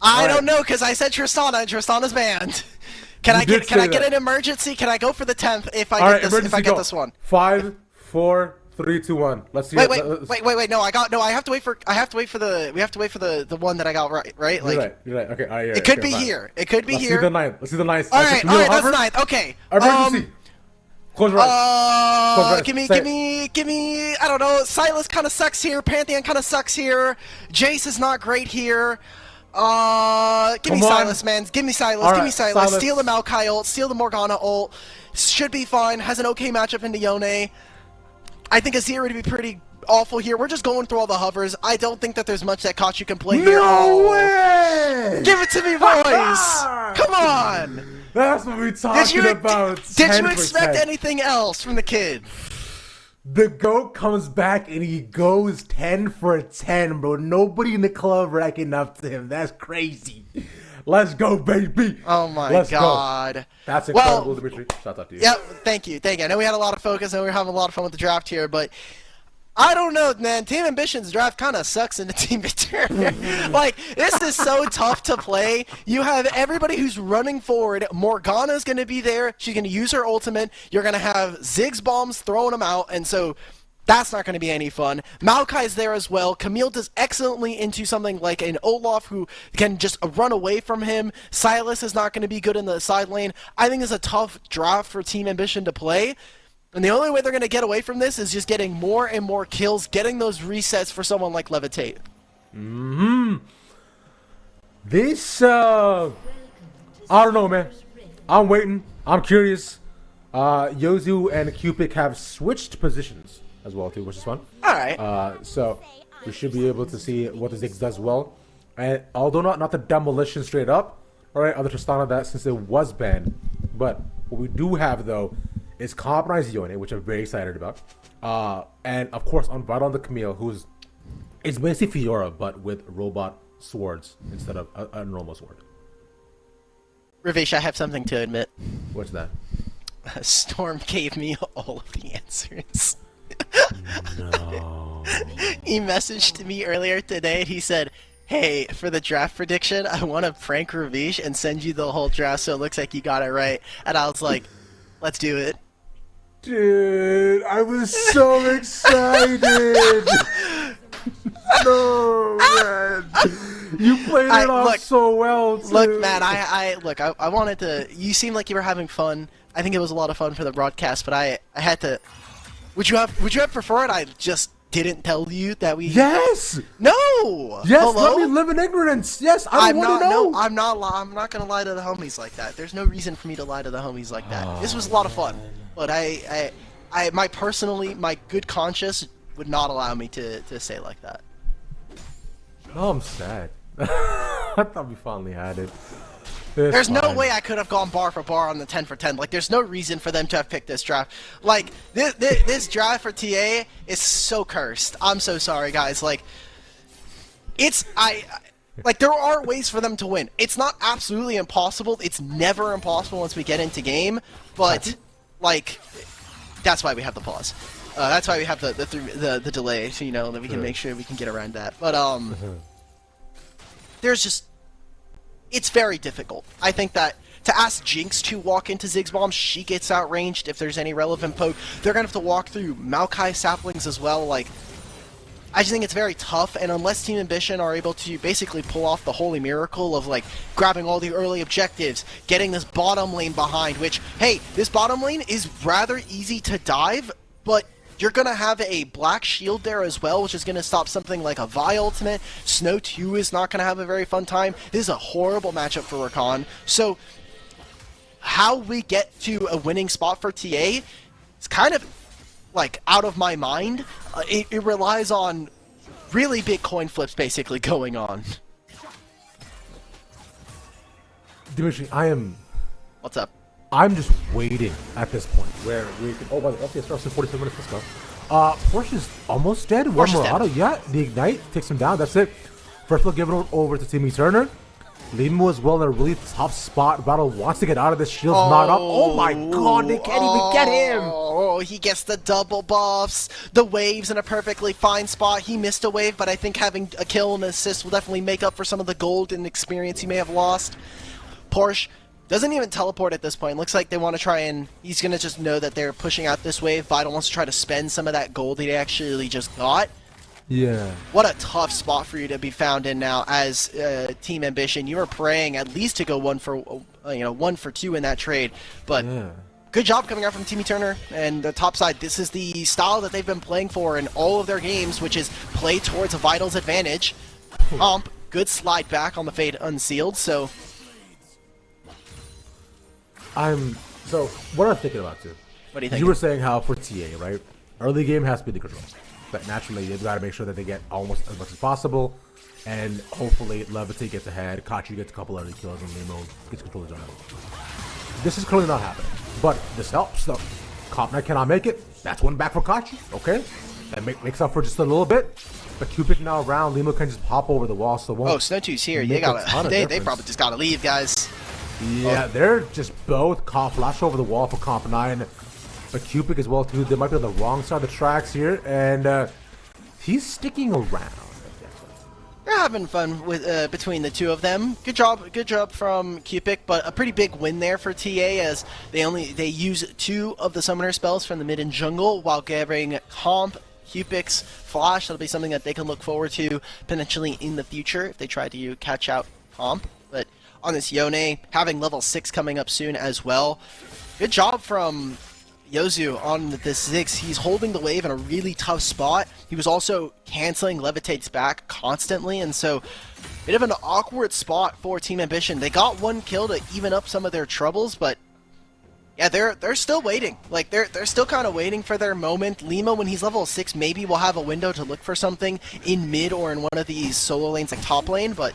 I All don't right. know because I said Tristana and Tristana's banned. Can I did get say an that. emergency? Can I go for the 10th if I All get right, this emergency go. this one? 5, 4, 3, 2, 1. Let's see. Wait. No, I have to wait for the one that I got right. Like You're right. Okay, all right. it could be here. It could be Let's here. see the 9th. Let's see the 9th. All right, that's 9th. Okay. Emergency. Close your eyes. Close your eyes. Give Say it. me. I don't know. Silas kind of sucks here. Pantheon kind of sucks here. Jace is not great here. Give me Come on. Silas, man. Give me Silas. All Give me right, Silas. Silas. Steal the Maokai ult. Steal the Morgana ult. Should be fine. Has an okay matchup into Yone. I think Azir would be pretty awful here. We're just going through all the hovers. I don't think that there's much that Kachu can play here. No way! Give it to me, boys! Come on! That's what we're talking about. Did you 10%. expect anything else from the kid? The GOAT comes back and he goes 10 for 10, bro. Nobody in the club racking up to him. That's crazy. Let's go, baby. Oh my Let's go. god. That's incredible, Well, Dimitri. Shout out to you. yeah, thank you. I know we had a lot of focus and we were having a lot of fun with the draft here, but I don't know, man. Team Ambition's draft kind of sucks in the Team Victor. Like, this is so tough to play. You have everybody who's running forward. Morgana's going to be there. She's going to use her ultimate. You're going to have Ziggs bombs throwing them out, and so that's not going to be any fun. Maokai's there as well. Camille does excellently into something like an Olaf who can just run away from him. Silas is not going to be good in the side lane. I think it's a tough draft for Team Ambition to play. And the only way they're going to get away from this is just getting more and more kills, getting those resets for someone like Levitate. This, I don't know, man. I'm waiting. I'm curious. Yozu and Cupid have switched positions as well, too, which is fun. All right. So we should be able to see what the Ziggs does well. And although not the demolition straight up, all right, other Tristana that since it was banned. But what we do have, though, is compromised Yone, which I'm very excited about. And of course, on right on the Camille, it's basically Fiora, but with robot swords instead of a normal sword. Ravesh, I have something to admit. What's that? Storm gave me all of the answers. No. He messaged me earlier today and he said, "Hey, for the draft prediction, I want to prank Ravish and send you the whole draft so it looks like you got it right." And I was like, "Let's do it." Dude, I was so excited. No, man. You played it off so well, too. Look, man, I wanted to. You seemed like you were having fun. I think it was a lot of fun for the broadcast, but I had to. Would you have preferred I just didn't tell you that we? Yes. No. Yes. Hello? Let me live in ignorance. Yes, I want to know. No, I'm not gonna lie to the homies like that. There's no reason for me to lie to the homies like that. This was a lot of fun, but my good conscience would not allow me to say like that. Oh, I'm sad. I thought we finally had it. There's no way I could have gone bar for bar on the 10 for 10. Like, there's no reason for them to have picked this draft. Like, this draft for TA is so cursed. I'm so sorry, guys. Like, like, there are ways for them to win. It's not absolutely impossible. It's never impossible once we get into game. But, like, that's why we have the pause. That's why we have the delay, so, you know, that we can make sure we can get around that. But, there's just... It's very difficult. I think that to ask Jinx to walk into Ziggs Bomb, she gets outranged if there's any relevant poke. They're going to have to walk through Maokai saplings as well. Like, I just think it's very tough, and unless Team Ambition are able to basically pull off the holy miracle of, like, grabbing all the early objectives, getting this bottom lane behind, which, hey, this bottom lane is rather easy to dive, but you're going to have a black shield there as well, which is going to stop something like a Vi ultimate. Snow 2 is not going to have a very fun time. This is a horrible matchup for Rakan. So, how we get to a winning spot for TA is kind of, like, out of my mind. It relies on really big coin flips basically going on. Dimitri, What's up? I'm just waiting at this point where we can. Oh, by the way, okay, it starts in 47 minutes. Let's go. Porsche's almost dead. One more auto. Yeah, the ignite takes him down. That's it. First, we'll give it over to Timmy Turner. Limo as well in a really tough spot. Battle wants to get out of this. Shield's not up. Oh my god, they can't even get him. Oh, he gets the double buffs. The wave's in a perfectly fine spot. He missed a wave, but I think having a kill and assist will definitely make up for some of the gold and experience he may have lost. Porsche doesn't even teleport at this point. Looks like they want to try and... He's going to just know that they're pushing out this wave. Vital wants to try to spend some of that gold he actually just got. Yeah. What a tough spot for you to be found in now as Team Ambition. You were praying at least to go 1 for 2 in that trade. But good job coming out from Timmy Turner. And the top side, this is the style that they've been playing for in all of their games, which is play towards a Vital's advantage. Good slide back on the Fade Unsealed, so... So, what I'm thinking about, too. What do you think? You were saying how for TA, right? Early game has to be the controls. But naturally, they've got to make sure that they get almost as much as possible. And hopefully, Levitate gets ahead, Kachi gets a couple early kills, and Limo gets control of the jungle. This is clearly not happening. But this helps, though. Comp Knight cannot make it. That's one back for Kachi, okay? That makes up for just a little bit. But Cupid now around, Limo can just hop over the wall, so won't. Oh, Snow 2's here. They probably just gotta leave, guys. Yeah, they're just both flash over the wall for Comp 9. But Cupid as well, too. They might be on the wrong side of the tracks here. And he's sticking around. They're having fun with between the two of them. Good job from Cupid, but a pretty big win there for TA as they use 2 of the summoner spells from the mid and jungle while gathering Comp, Cupid's Flash. That'll be something that they can look forward to potentially in the future if they try to catch out Comp. But on this Yone, having level 6 coming up soon as well. Good job from Yozu on this Ziggs. He's holding the wave in a really tough spot. He was also canceling Levitate's back constantly, and so bit of an awkward spot for Team Ambition. They got 1 kill to even up some of their troubles, but yeah, they're still waiting. Like they're still kind of waiting for their moment. Lima, when he's level 6, maybe will have a window to look for something in mid or in one of these solo lanes like top lane, but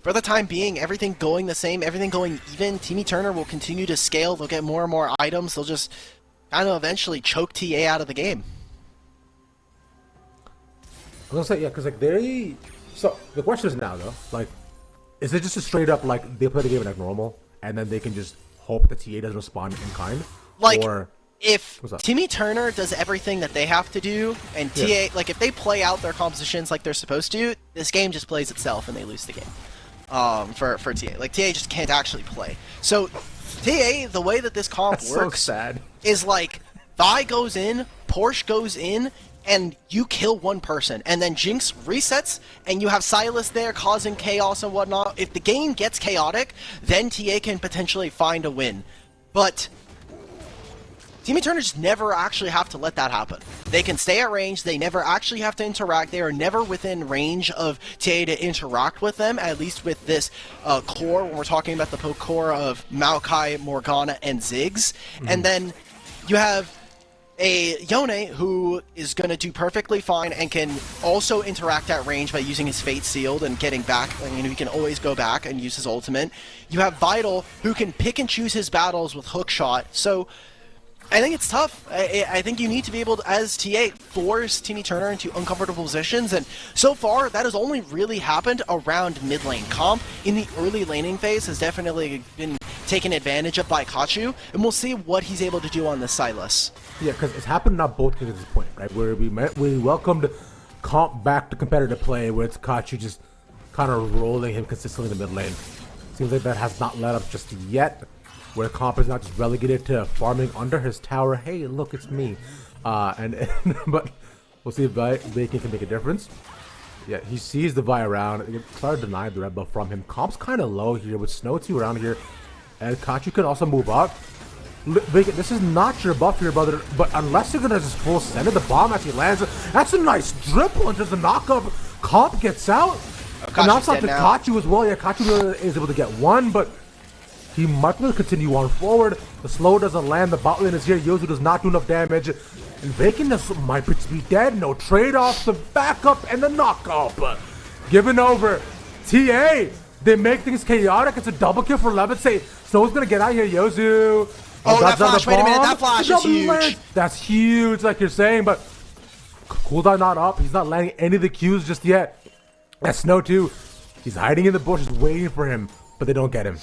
for the time being, everything going the same, everything going even. Timmy Turner will continue to scale. They'll get more and more items. They'll just kind of eventually choke TA out of the game. I was gonna say, yeah, because like so the question is now though, like, is it just a straight up like they play the game like normal and then they can just hope that TA doesn't respond in kind, like, or if What's up? Timmy Turner does everything that they have to do, and TA, like if they play out their compositions like they're supposed to, this game just plays itself and they lose the game. For TA, like TA just can't actually play. So TA, the way that this comp That's works, so sad. is like Vi goes in, Porsche goes in, and you kill one person, and then Jinx resets, and you have Silas there causing chaos and whatnot. If the game gets chaotic, then TA can potentially find a win. But Team Turner just never actually have to let that happen. They can stay at range, they never actually have to interact, they are never within range of TA to interact with them, at least with this core, when we're talking about the poke core of Maokai, Morgana, and Ziggs. And then you have a Yone who is going to do perfectly fine and can also interact at range by using his Fate Sealed and getting back. I mean, he can always go back and use his ultimate. You have Vital who can pick and choose his battles with Hookshot. So I think it's tough. I think you need to be able to, as TA, force Timmy Turner into uncomfortable positions, and so far that has only really happened around mid lane. Comp in the early laning phase has definitely been taken advantage of by Kachu, and we'll see what he's able to do on this Silas. Yeah, because it's happened not both games at this point, right? Where we welcomed Comp back to competitive play, where it's Kachu just kind of rolling him consistently in the mid lane. Seems like that has not let up just yet, where Comp is not just relegated to farming under his tower. Hey, look, it's me. But we'll see if Bacon can make a difference. Yeah, he sees the Vi around. It's hard to deny the red buff from him. Comp's kind of low here with Snow 2 around here. And Kachu can also move up. Bacon, this is not your buff here, brother. But unless you're going to just full send it, the bomb actually lands. That's a nice dribble and just a knockup. Comp gets out. And that's not to Kachu as well. Yeah, Kachu is able to get one, but he might be able to continue on forward. The slow doesn't land. The bot lane is here. Yozu does not do enough damage. And Bacon might be dead. No trade-off. The backup and the knockup. Given over. TA. They make things chaotic. It's a double kill for Levitate. Snow's going to get out here. Yozu. Oh, that flash. Wait a minute. That flash is huge. That's huge, like you're saying. But cooldown not up. He's not landing any of the Qs just yet. That's Snow 2. He's hiding in the bushes waiting for him. But they don't get him.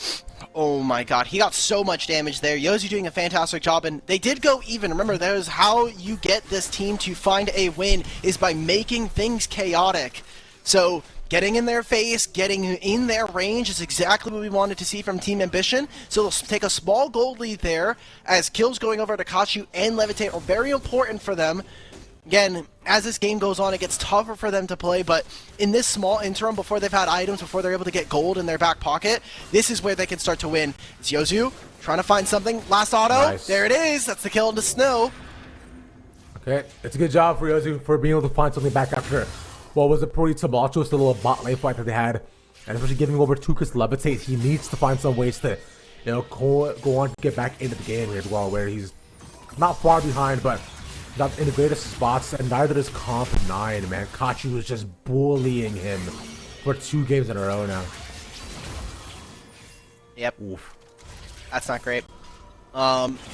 Oh my god, he got so much damage there. Yozu doing a fantastic job, and they did go even. Remember, there's how you get this team to find a win is by making things chaotic. So, getting in their face, getting in their range is exactly what we wanted to see from Team Ambition. So they'll take a small gold lead there, as kills going over to Kachu and Levitate are very important for them. Again, as this game goes on, it gets tougher for them to play, but in this small interim, before they've had items, before they're able to get gold in their back pocket, this is where they can start to win. It's Yozu trying to find something. Last auto. Nice. There it is. That's the kill into Snow. Okay, it's a good job for Yozu for being able to find something back after what was a pretty tumultuous little bot lane fight that they had. And especially giving over to Chris Levitate, he needs to find some ways to, go on to get back into the game here as well, where he's not far behind, but not in the greatest spots, and neither is Comp 9, man. Kachu was just bullying him for 2 games in a row now. Yep. Oof. That's not great.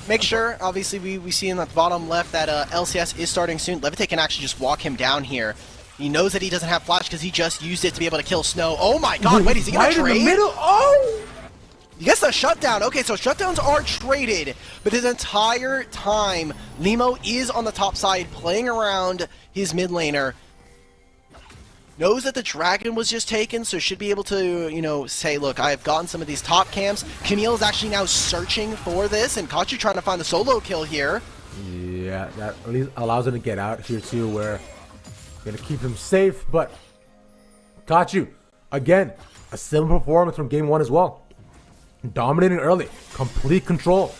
Make sure, obviously, we see in the bottom left that LCS is starting soon. Levitate can actually just walk him down here. He knows that he doesn't have flash because he just used it to be able to kill Snow. Oh my god, wait, is he gonna trade? In the middle? Oh! He gets the shutdown. Okay, so shutdowns are traded, but this entire time, Limo is on the top side playing around his mid laner. Knows that the dragon was just taken, so should be able to, say, look, I've gotten some of these top camps. Camille is actually now searching for this, and Kachu trying to find the solo kill here. Yeah, that at least allows him to get out here too, where gonna keep him safe, but Kachu, again, a similar performance from game 1 as well. Dominating early, complete control.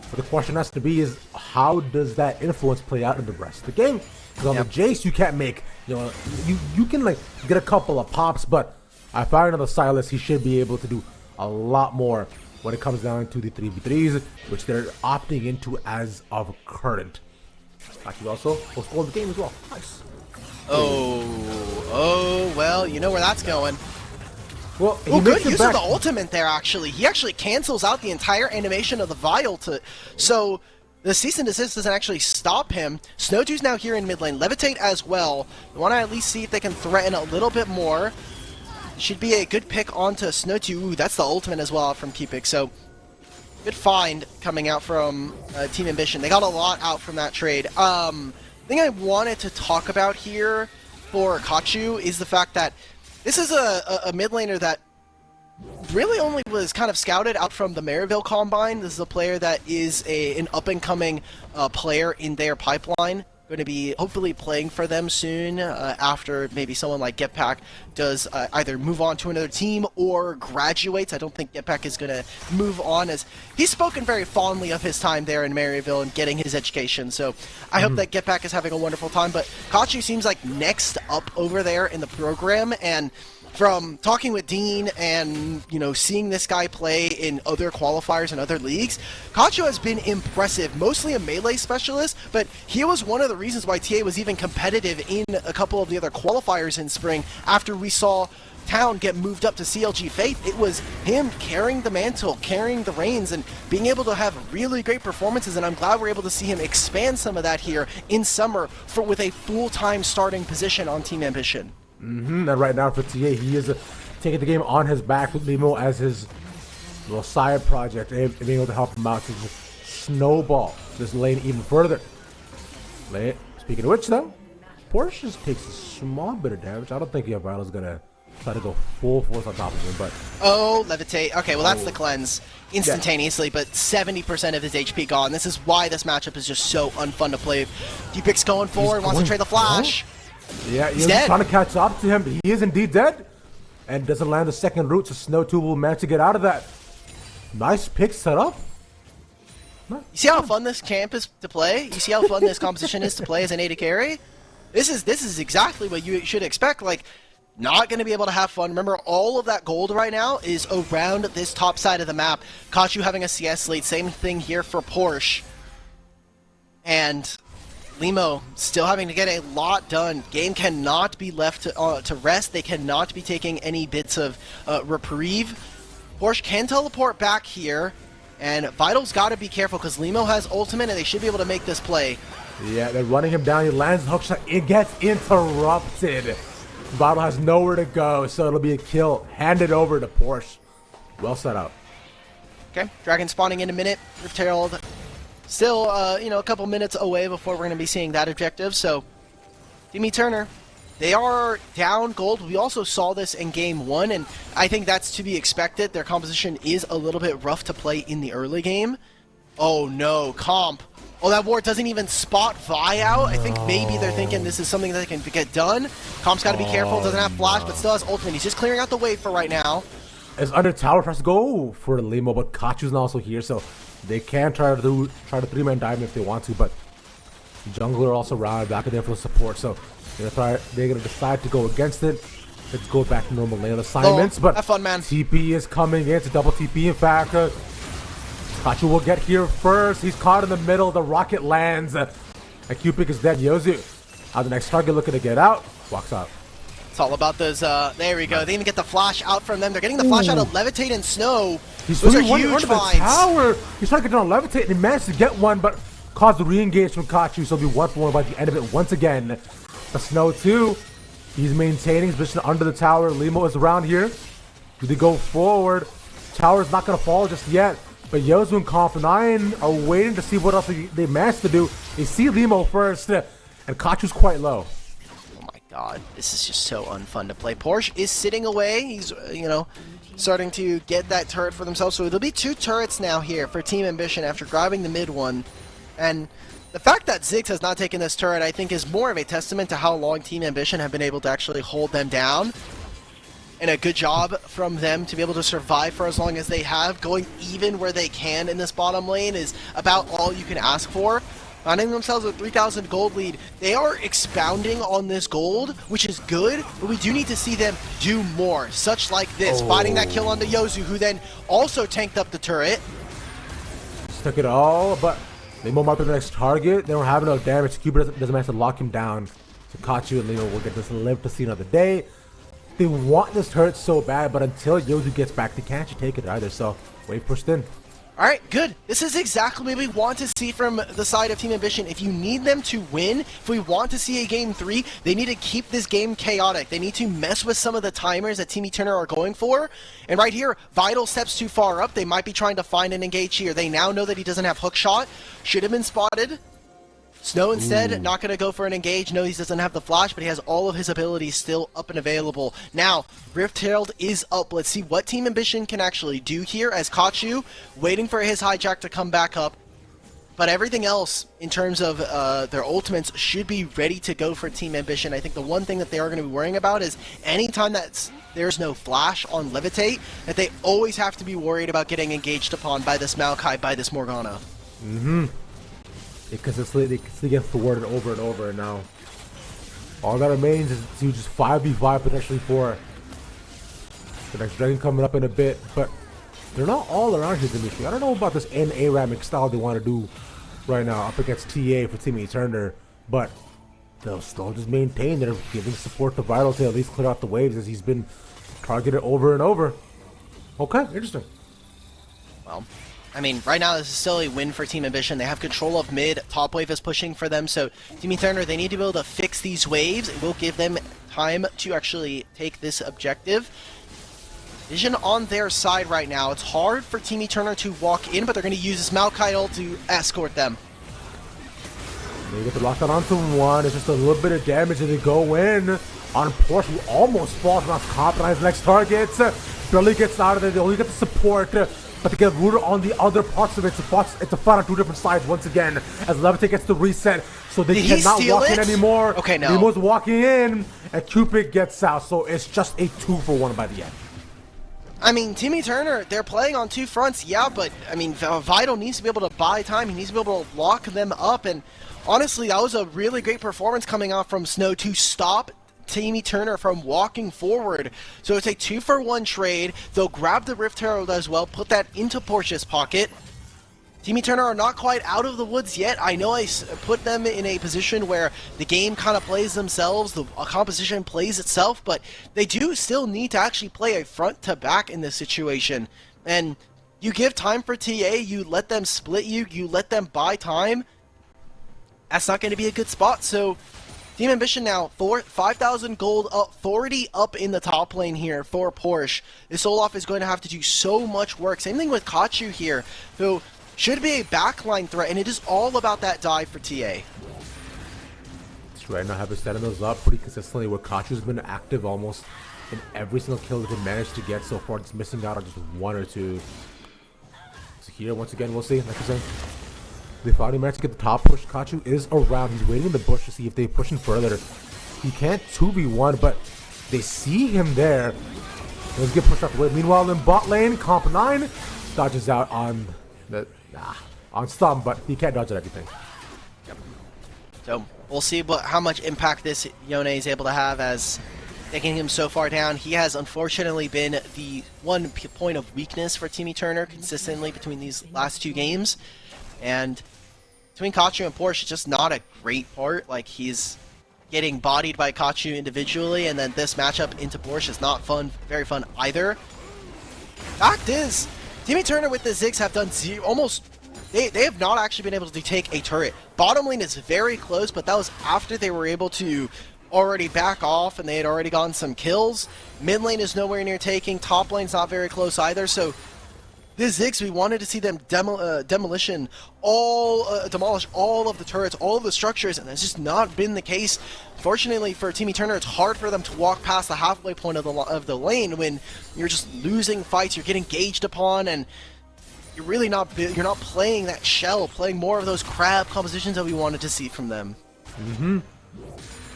But the question has to be is, how does that influence play out in the rest of the game? Because on the Jace, you can't make, you can like get a couple of pops, but I find on the Silas, he should be able to do a lot more when it comes down to the 3v3s, which they're opting into as of current. Actually, also, will score the game as well. Nice. Oh, well, you know where that's going. Well, oh, good use of the ultimate there, actually. He actually cancels out the entire animation of the Vial so the cease and desist doesn't actually stop him. Snow 2's now here in mid lane. Levitate as well. I want to at least see if they can threaten a little bit more. Should be a good pick onto Snow 2. Ooh, that's the ultimate as well from Keepik. So good find coming out from Team Ambition. They got a lot out from that trade. The thing I wanted to talk about here for Kachu is the fact that this is a mid laner that really only was kind of scouted out from the Maryville Combine. This is a player that is an up-and-coming player in their pipeline. Going to be hopefully playing for them soon after maybe someone like Getpack does either move on to another team or graduates. I don't think Getpack is going to move on, as he's spoken very fondly of his time there in Maryville and getting his education. So I hope that Getpack is having a wonderful time. But Kachu seems like next up over there in the program, and from talking with Dean and, you know, seeing this guy play in other qualifiers and other leagues, Kachu has been impressive. Mostly a melee specialist, but he was one of the reasons why TA was even competitive in a couple of the other qualifiers in spring after we saw Town get moved up to CLG Faith. It was him carrying the mantle, carrying the reins, and being able to have really great performances, and I'm glad we're able to see him expand some of that here in summer with a full-time starting position on Team Ambition. And right now for TA, he is taking the game on his back with Limo as his little side project, and being able to help him out to just snowball this lane even further. Speaking of which, though, Porsche just takes a small bit of damage. I don't think Yavala's going to try to go full force on top of him, but... Oh, levitate. Okay, well, that's the cleanse instantaneously, but 70% of his HP gone. This is why this matchup is just so unfun to play. D-Pix going forward, wants to trade the flash. Yeah, he's trying to catch up to him, but he is indeed dead. And doesn't land the second route, so Snow 2 will manage to get out of that. Nice pick set up. You see how fun this camp is to play? You see how fun this composition is to play as an AD carry? This is exactly what you should expect. Like, not going to be able to have fun. Remember, all of that gold right now is around this top side of the map. Kachu having a CS lead. Same thing here for Porsche. And Limo still having to get a lot done. Game cannot be left to rest. They cannot be taking any bits of reprieve. Porsche can teleport back here, and Vital's got to be careful because Limo has ultimate and they should be able to make this play. Yeah, they're running him down. He lands the hook shot. It gets interrupted. Vital has nowhere to go, so it'll be a kill handed over to Porsche. Well set up. Okay, Dragon spawning in a minute. Rift Herald still, you know, a couple minutes away before we're going to be seeing that objective. So, Timmy Turner, they are down gold. We also saw this in game 1, and I think that's to be expected. Their composition is a little bit rough to play in the early game. Oh no, Comp. Oh, that ward doesn't even spot Vi out. I think maybe they're thinking this is something that can get done. Comp's got to be careful. Doesn't have flash, but still has ultimate. He's just clearing out the wave for right now. It's under tower, tries to go for Limo, but Kachu's also here, so they can try to 3-man dive if they want to, but jungler also around, back there for the support, so they're gonna decide to go against it. Let's go back to normal lane assignments, but have fun, man. TP is coming in. It's a double TP, in fact. Kachu will get here first. He's caught in the middle. The rocket lands. And Cupid is dead. Yozu, the next target looking to get out, walks out. It's all about those, there we go. They even get the flash out from them. They're getting the flash out of Levitate and Snow. Those are huge finds. Tower. He's trying to get down on Levitate, and he managed to get one, but caused the re-engage from Kachu, so it'll be 1-for-1 by the end of it once again. The Snow 2, he's maintaining his position under the tower. Limo is around here. Do they go forward? Tower's not going to fall just yet, but Yozu and Conf9 are waiting to see what else they managed to do. They see Limo first, and Kachu's quite low. God, this is just so unfun to play. Porsche is sitting away. He's, you know, starting to get that turret for themselves. So there'll be 2 turrets now here for Team Ambition after grabbing the mid one. And the fact that Ziggs has not taken this turret, I think, is more of a testament to how long Team Ambition have been able to actually hold them down. And a good job from them to be able to survive for as long as they have. Going even where they can in this bottom lane is about all you can ask for. Finding themselves a 3,000 gold lead. They are expounding on this gold, which is good, but we do need to see them do more, such like this. Finding that kill onto Yozu, who then also tanked up the turret. Took it all, but they move up to the next target. They don't have enough damage. Cupid doesn't manage to lock him down. So Kachu and Limo will get this live to see another day. They want this turret so bad, but until Yozu gets back, they can't actually take it either. So wave pushed in. Alright, good. This is exactly what we want to see from the side of Team Ambition. If you need them to win, if we want to see a Game 3, they need to keep this game chaotic. They need to mess with some of the timers that Team Eternal are going for. And right here, Vital steps too far up. They might be trying to find an engage here. They now know that he doesn't have hook shot. Should have been spotted. Snow instead, not going to go for an engage. No, he doesn't have the flash, but he has all of his abilities still up and available. Now, Rift Herald is up. Let's see what Team Ambition can actually do here as Kachu waiting for his hijack to come back up. But everything else in terms of their ultimates should be ready to go for Team Ambition. I think the one thing that they are going to be worrying about is anytime there's no flash on Levitate, that they always have to be worried about getting engaged upon by this Maokai, by this Morgana. Because they get thwarted over and over, and now all that remains is to just 5v5 potentially for the next dragon coming up in a bit. But they're not all around here, Dimitri. I don't know about this NARamic style they want to do right now up against TA for Team Eterner, but they'll still just maintain. They're giving support to Vital to at least clear out the waves as he's been targeted over and over. Okay, interesting. Well, I mean, right now this is still a win for Team Ambition. They have control of mid. Top wave is pushing for them, so Team Eternal, they need to be able to fix these waves. It will give them time to actually take this objective. Vision on their side right now. It's hard for Team Eternal to walk in, but they're going to use this Maokai ult to escort them. They get the lockdown onto one. It's just a little bit of damage as they go in on Porsche, who almost falls, not compromised. Next targets. Barely gets out of there. They only get the support. But they get rooted on the other parts of it. It's a fight on two different sides once again as Levitate gets the reset. So they cannot walk in anymore. Okay, no. Nemo's walking in and Cupid gets out. So it's just a 2-for-1 by the end. I mean, Team Eternal, they're playing on two fronts, yeah, but I mean, Vital needs to be able to buy time. He needs to be able to lock them up. And honestly, that was a really great performance coming off from Snow to stop Team Eternal from walking forward. So it's a 2-for-1 trade. They'll grab the Rift Herald as well, put that into Porsche's pocket. Team Eternal are not quite out of the woods yet. I know I put them in a position where the game kind of plays themselves, the composition plays itself, but they do still need to actually play a front to back in this situation. And you give time for TA, you let them split you let them buy time. That's not going to be a good spot, so Team Ambition now, 5,000 gold up, 40 up in the top lane here for Porsche. This Olaf is going to have to do so much work. Same thing with Kachu here, who should be a backline threat, and it is all about that dive for TA. That's right, now have been setting those up pretty consistently where Kachu's been active almost in every single kill that they managed to get so far. Just missing out on just one or two. So here, once again, we'll see, like you're saying. They finally managed to get the top push. Kachu is around. He's waiting in the bush to see if they push him further. He can't 2v1, but they see him there. Let's get pushed out the way. Meanwhile, in bot lane, Comp 9 dodges out on the on Stum, but he can't dodge at everything. Yep. So we'll see how much impact this Yone is able to have as taking him so far down. He has unfortunately been the one point of weakness for Team Eternal consistently between these last two games. And between Kachu and Porsche, it's just not a great part. Like, he's getting bodied by Kachu individually, and then this matchup into Porsche is not fun, very fun either. Fact is, Team Eternal with the Ziggs have done they have not actually been able to take a turret. Bottom lane is very close, but that was after they were able to already back off and they had already gotten some kills. Mid lane is nowhere near taking, top lane's not very close either, so this Ziggs, we wanted to see them demolish all of the turrets, all of the structures, and that's just not been the case. Fortunately for Team Eternal, it's hard for them to walk past the halfway point of the lane when you're just losing fights, you're getting engaged upon, and you're really not playing that shell, playing more of those crab compositions that we wanted to see from them.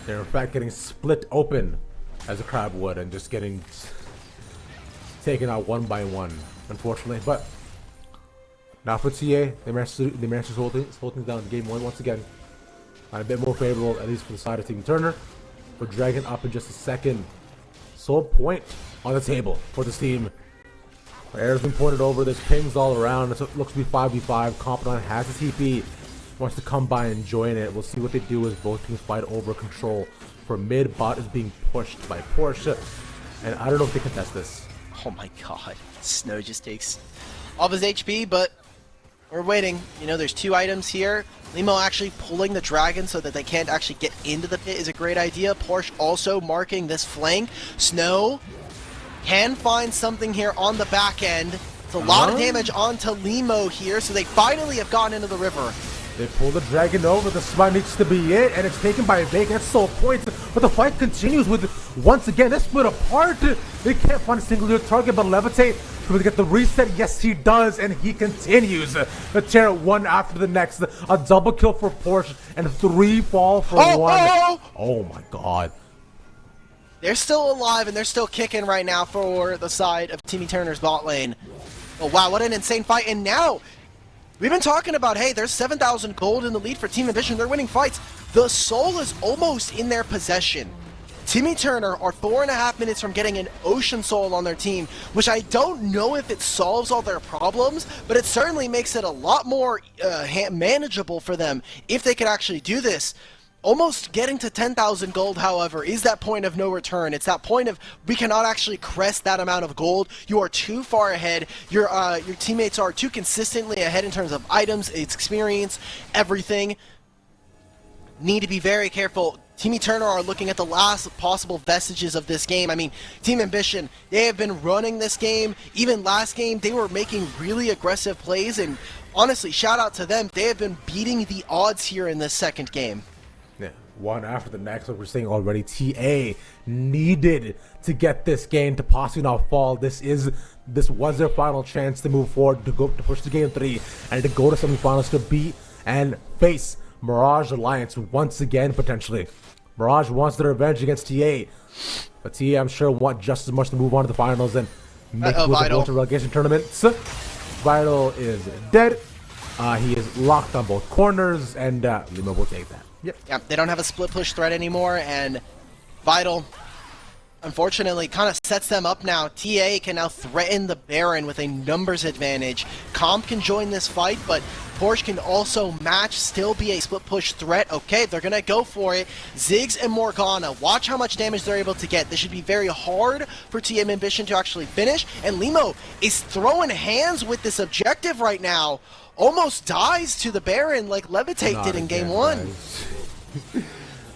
They're in fact getting split open as a crab would and just getting taken out one by one, unfortunately. But now for TA, they managed to hold things down in game one once again. A bit more favorable, at least for the side of Team Turner. For Dragon up in just a second. Sole point on the table for this team. Air's been pointed over, there's pings all around. It looks to be 5v5. Comp9 has his TP. Wants to come by and join it. We'll see what they do as both teams fight over control. For mid, bot is being pushed by Porsche. And I don't know if they contest this. Oh my god. Snow just takes all of his HP, but we're waiting. You know, there's 2 items here. Limo actually pulling the Dragon so that they can't actually get into the pit is a great idea. Porsche also marking this flank. Snow can find something here on the back end. It's a lot of damage onto Limo here, so they finally have gotten into the river. They pull the Dragon over, the spot needs to be it, and it's taken by Vake. That's sole points, but the fight continues with, once again, they're split apart. They can't find a single target, but Levitate to get the reset. Yes, he does, and he continues to tear one after the next. A double kill for Porsche, and 3 fall for one. Oh my god. They're still alive, and they're still kicking right now for the side of Timmy Turner's bot lane. Oh wow, what an insane fight, and now we've been talking about, hey, there's 7,000 gold in the lead for Team Ambition. They're winning fights. The soul is almost in their possession. Timmy Turner are 4.5 minutes from getting an Ocean Soul on their team, which I don't know if it solves all their problems, but it certainly makes it a lot more manageable for them if they could actually do this. Almost getting to 10,000 gold, however, is that point of no return. It's that point of we cannot actually crest that amount of gold. You are too far ahead. Your teammates are too consistently ahead in terms of items, experience, everything. Need to be very careful. Timmy Turner are looking at the last possible vestiges of this game. I mean, Team Ambition, they have been running this game. Even last game, they were making really aggressive plays, and honestly, shout out to them. They have been beating the odds here in this second game. Yeah, one after the next, like we're saying already. TA needed to get this game to possibly not fall. This was their final chance to move forward, to push to game 3, and to go to semifinals to beat and face Mirage Alliance once again, potentially. Mirage wants their revenge against TA, but TA, I'm sure, want just as much to move on to the finals and make it with the relegation tournaments. Vital is dead. He is locked on both corners, and Limo will take that. Yep, they don't have a split push threat anymore, and Vital, unfortunately, kind of sets them up now. TA can now threaten the Baron with a numbers advantage. Comp can join this fight, but Porsche can also match, still be a split push threat. Okay, they're going to go for it. Ziggs and Morgana, watch how much damage they're able to get. This should be very hard for TM Ambition to actually finish, and Limo is throwing hands with this objective right now. Almost dies to the Baron like Levitate did in game 1.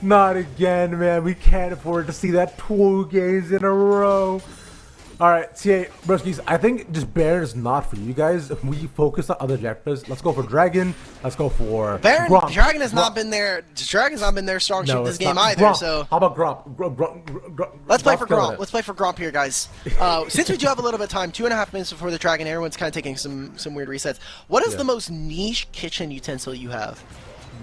Not again, man. We can't afford to see that 2 games in a row. Alright, TA, broskies, I think just Baron is not for you guys. We focus on other objectives. Let's go for Dragon. Let's go for Baron. Gromp. Dragon has not been there. Dragon's not been their strong suit this game either. Gromp. So how about Gromp? Let's play for Gromp. Let's play for Gromp here, guys. Since we do have a little bit of time, 2.5 minutes before the Dragon, everyone's kind of taking some weird resets. What is the most niche kitchen utensil you have?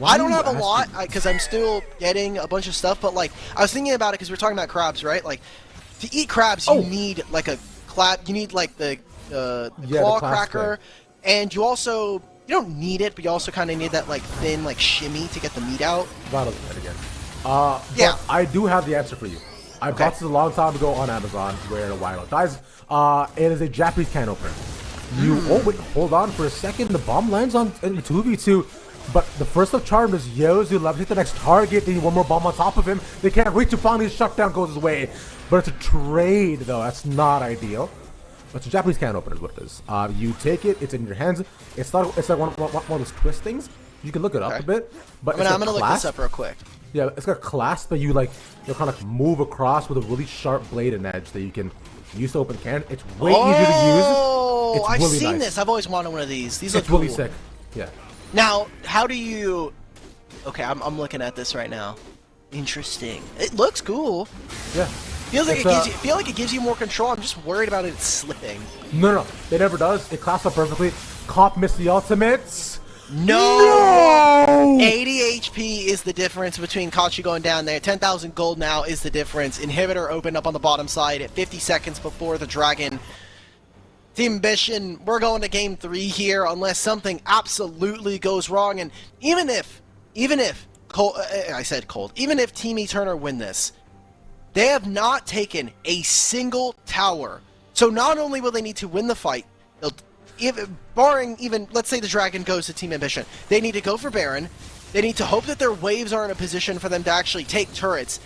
I don't have a lot because I'm still getting a bunch of stuff, but like I was thinking about it because we're talking about crabs, right? Like to eat crabs, you need like a clap. You need like the claw cracker, and you don't need it, but you also kind of need that like thin like shimmy to get the meat out. That'll do that again. Yeah, I do have the answer for you. I bought this a long time ago on Amazon, where a while guys. It is a Japanese can opener. Wait, hold on for a second. The bomb lands on 2v2. But the first of charm is Yozu Levitate the next target. They need one more bomb on top of him. They can't reach him. Finally, his shutdown goes his way. But it's a trade, though. That's not ideal. But it's a Japanese can opener is what it is. You take it. It's in your hands. It's not. It's like one of those twist things. You can look it up a bit. But I'm gonna look this up real quick. Yeah, it's got a clasp that you kind of move across with a really sharp blade and edge that you can use to open the can. It's way easier to use. Oh, I've seen this. I've always wanted one of these. These look cool. Really sick. Yeah. Now, how do you... Okay, I'm looking at this right now. Interesting. It looks cool. Yeah. Feel like it gives you more control. I'm just worried about it slipping. No. It never does. It clasps up perfectly. Comp missed the ultimates. No! 80 HP is the difference between Kachi going down there. 10,000 gold now is the difference. Inhibitor opened up on the bottom side at 50 seconds before the Dragon. Team Ambition, we're going to game 3 here unless something absolutely goes wrong. And even if Team Turner win this, they have not taken a single tower. So not only will they need to win the fight, barring even, let's say the Dragon goes to Team Ambition, they need to go for Baron. They need to hope that their waves are in a position for them to actually take turrets.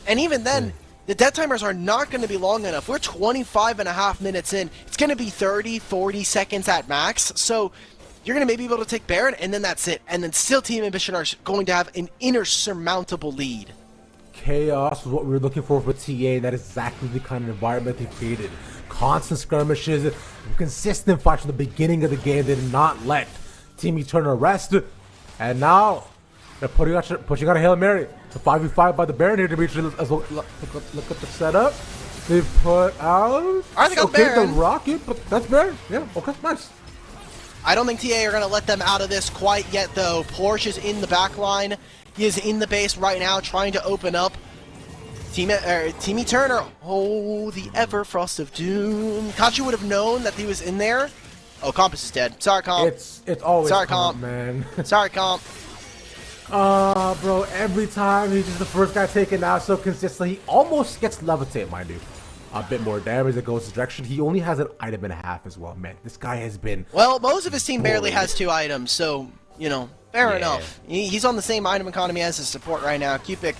And even then, the death timers are not going to be long enough. We're 25.5 minutes in. It's going to be 30, 40 seconds at max. So you're going to maybe be able to take Baron, and then that's it. And then still Team Ambition are going to have an insurmountable lead. Chaos was what we were looking for TA. That is exactly the kind of environment they created. Constant skirmishes, consistent fights from the beginning of the game. They did not let Team Eternal rest. And now they're pushing out a Hail Mary. The 5v5 by the Baron here, Dimitri. Look at the setup. They put out... I think Baron. The Rocket, but that's Baron. Yeah, okay, nice. I don't think TA are going to let them out of this quite yet, though. Porsche is in the back line. He is in the base right now, trying to open up. Team Turner. Oh, the Everfrost of Doom. Kachu would have known that he was in there. Oh, Compass is dead. Sorry, Comp. It's always Sorry, Comp, man. Sorry, Comp. Bro, every time he's just the first guy taken out so consistently. He almost gets levitate, mind you. A bit more damage that goes his direction. He only has an item and a half as well, man. This guy has been... Well, most of his team barely has 2 items, so, you know, fair enough. He's on the same item economy as his support right now. Cupid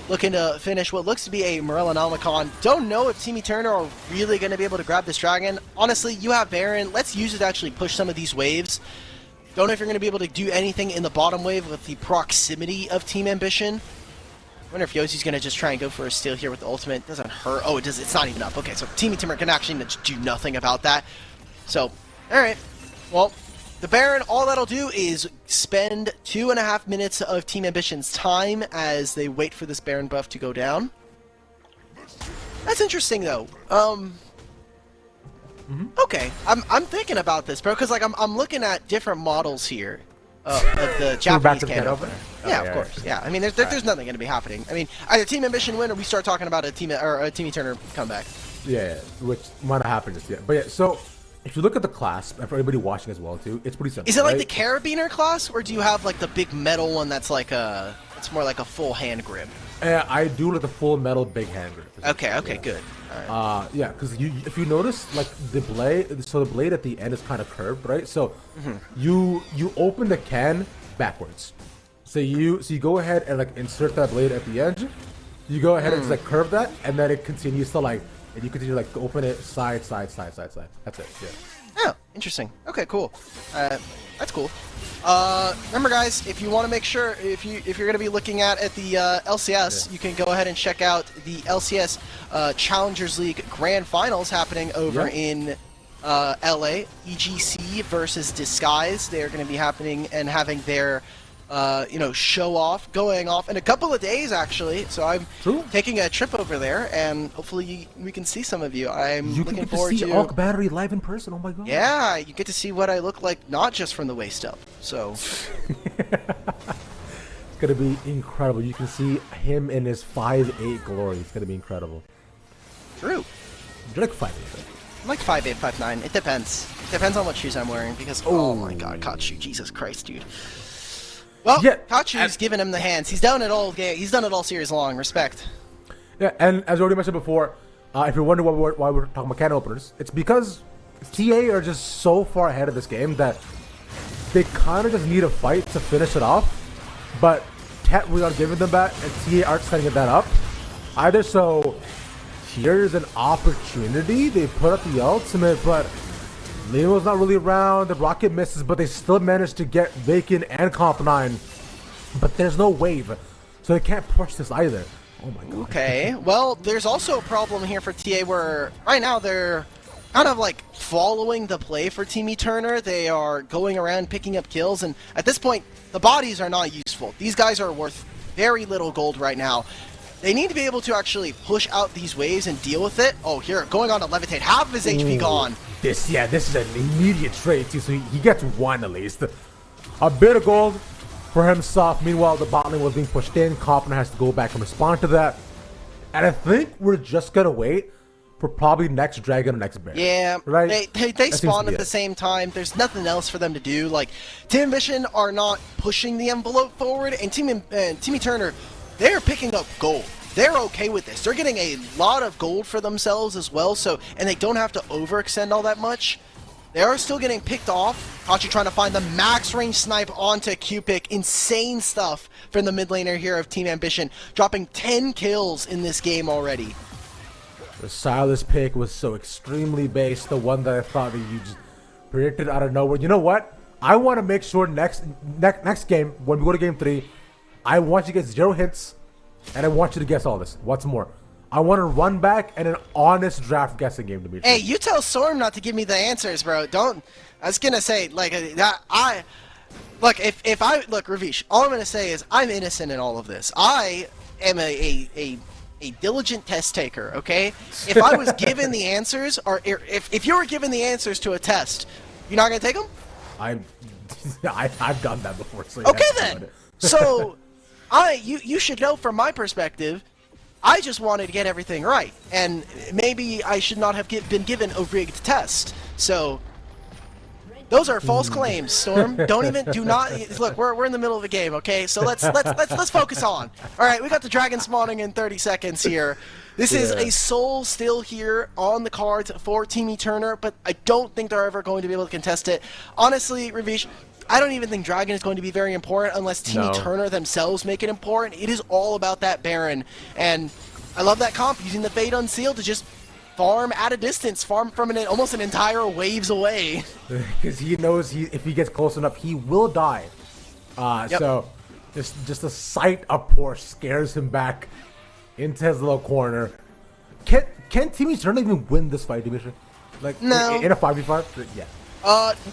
looking to finish what looks to be a Morellonomicon. Don't know if Team Eternal are really going to be able to grab this dragon. Honestly, you have Baron. Let's use it to actually push some of these waves. Don't know if you're going to be able to do anything in the bottom wave with the proximity of Team Ambition. I wonder if Yoshi's going to just try and go for a steal here with the ultimate. Doesn't hurt. Oh, it does. It's not even up. Okay, so Team Eternal can actually do nothing about that. So, alright. Well, the Baron, all that'll do is spend 2.5 minutes of Team Ambition's time as they wait for this Baron buff to go down. That's interesting, though. Okay, I'm thinking about this, bro, because like I'm looking at different models here of the Japanese can opener. Yeah, of course. Yeah, I mean, there's nothing going to be happening. I mean, either Team Ambition win or we start talking about a Team Eternal comeback. Yeah, which might not happen just yet. But yeah, so if you look at the class, and for everybody watching as well too, it's pretty simple. Is it like the Carabiner class, or do you have like the big metal one that's like it's more like a full hand grip? I do like the full metal big hand grip. Okay, good. Right. Yeah, because if you notice, like the blade, so the blade at the end is kind of curved, right? So you open the can backwards. So you go ahead and like insert that blade at the edge. You go ahead and just like curve that, and then it continues to like, and you continue to like open it side. That's it. Yeah. Oh, interesting. Okay, cool. That's cool. Remember, guys, if you want to make sure, if you're going to be looking at the LCS, you can go ahead and check out the LCS Challengers League Grand Finals happening over in LA. EGC versus Disguise. They are going to be happening and having their show off going off in a couple of days, actually. So I'm taking a trip over there, and hopefully we can see some of you. I'm looking forward to see Alk Battery live in person. Oh my god! Yeah, you get to see what I look like, not just from the waist up. So it's gonna be incredible. You can see him in his 5'8" glory. It's gonna be incredible. True. You're like 5'8". I'm like 5'8", 5'9". It depends. It depends on what shoes I'm wearing, because oh my god, Kachu, Jesus Christ, dude. Well, yeah, Kachu's giving him the hands. He's done it all game. He's done it all series long. Respect. Yeah, and as I already mentioned before, if you're wondering why we're talking about can openers, it's because TA are just so far ahead of this game that they kind of just need a fight to finish it off. But Tet, we are giving them that, and TA aren't setting that up either. So here's an opportunity. They put up the ultimate, but Leo's not really around. The rocket misses, but they still managed to get Vacant and Comp 9. But there's no wave, so they can't push this either. Oh my god. Okay, well, there's also a problem here for TA where right now they're kind of like following the play for Team Turner. They are going around picking up kills, and at this point, the bodies are not useful. These guys are worth very little gold right now. They need to be able to actually push out these waves and deal with it. Oh, here, going on to Levitate. Half of his HP gone. This is an immediate trade too, so he gets one at least. A bit of gold for himself. Meanwhile, the bot lane was being pushed in. Compner has to go back and respond to that. And I think we're just gonna wait for probably next dragon or next bear. Yeah, right. They spawn at the same time. There's nothing else for them to do. Like Team Ambition are not pushing the envelope forward, and Team Turner, they're picking up gold. They're okay with this. They're getting a lot of gold for themselves as well, so and they don't have to overextend all that much. They are still getting picked off. Hachi trying to find the max range snipe onto Cupid. Insane stuff from the mid laner here of Team Ambition, dropping 10 kills in this game already. The Silas pick was so extremely based, the one that I thought that you just predicted out of nowhere. You know what? I want to make sure next game, when we go to game 3, I want you to get 0 hints, and I want you to guess all this. What's more, I want a run back and an honest draft guessing game, Dimitri. Hey, you tell Storm not to give me the answers, bro. Don't. I was gonna say like look if I look Ravish. All I'm gonna say is I'm innocent in all of this. I am a diligent test taker. Okay. If I was given the answers, or if you were given the answers to a test, you're not gonna take them. I've done that before. So okay then. So you should know from my perspective. I just wanted to get everything right, and maybe I should not have been given a rigged test. So those are false claims, Storm. Do not look. We're in the middle of a game, okay? So let's focus on. All right, we got the dragon spawning in 30 seconds here. This is a soul still here on the cards for Team Turner, but I don't think they're ever going to be able to contest it. Honestly, Ravish, I don't even think Dragon is going to be very important unless Team Turner themselves make it important. It is all about that Baron, and I love that comp, using the Fade Unsealed to just farm at a distance, farm from almost an entire waves away. Because he knows if he gets close enough, he will die. So just the sight of Porsche scares him back into his little corner. Can Team Turner even win this fight, Dimitri? Like, no. In a 5v5? Yeah.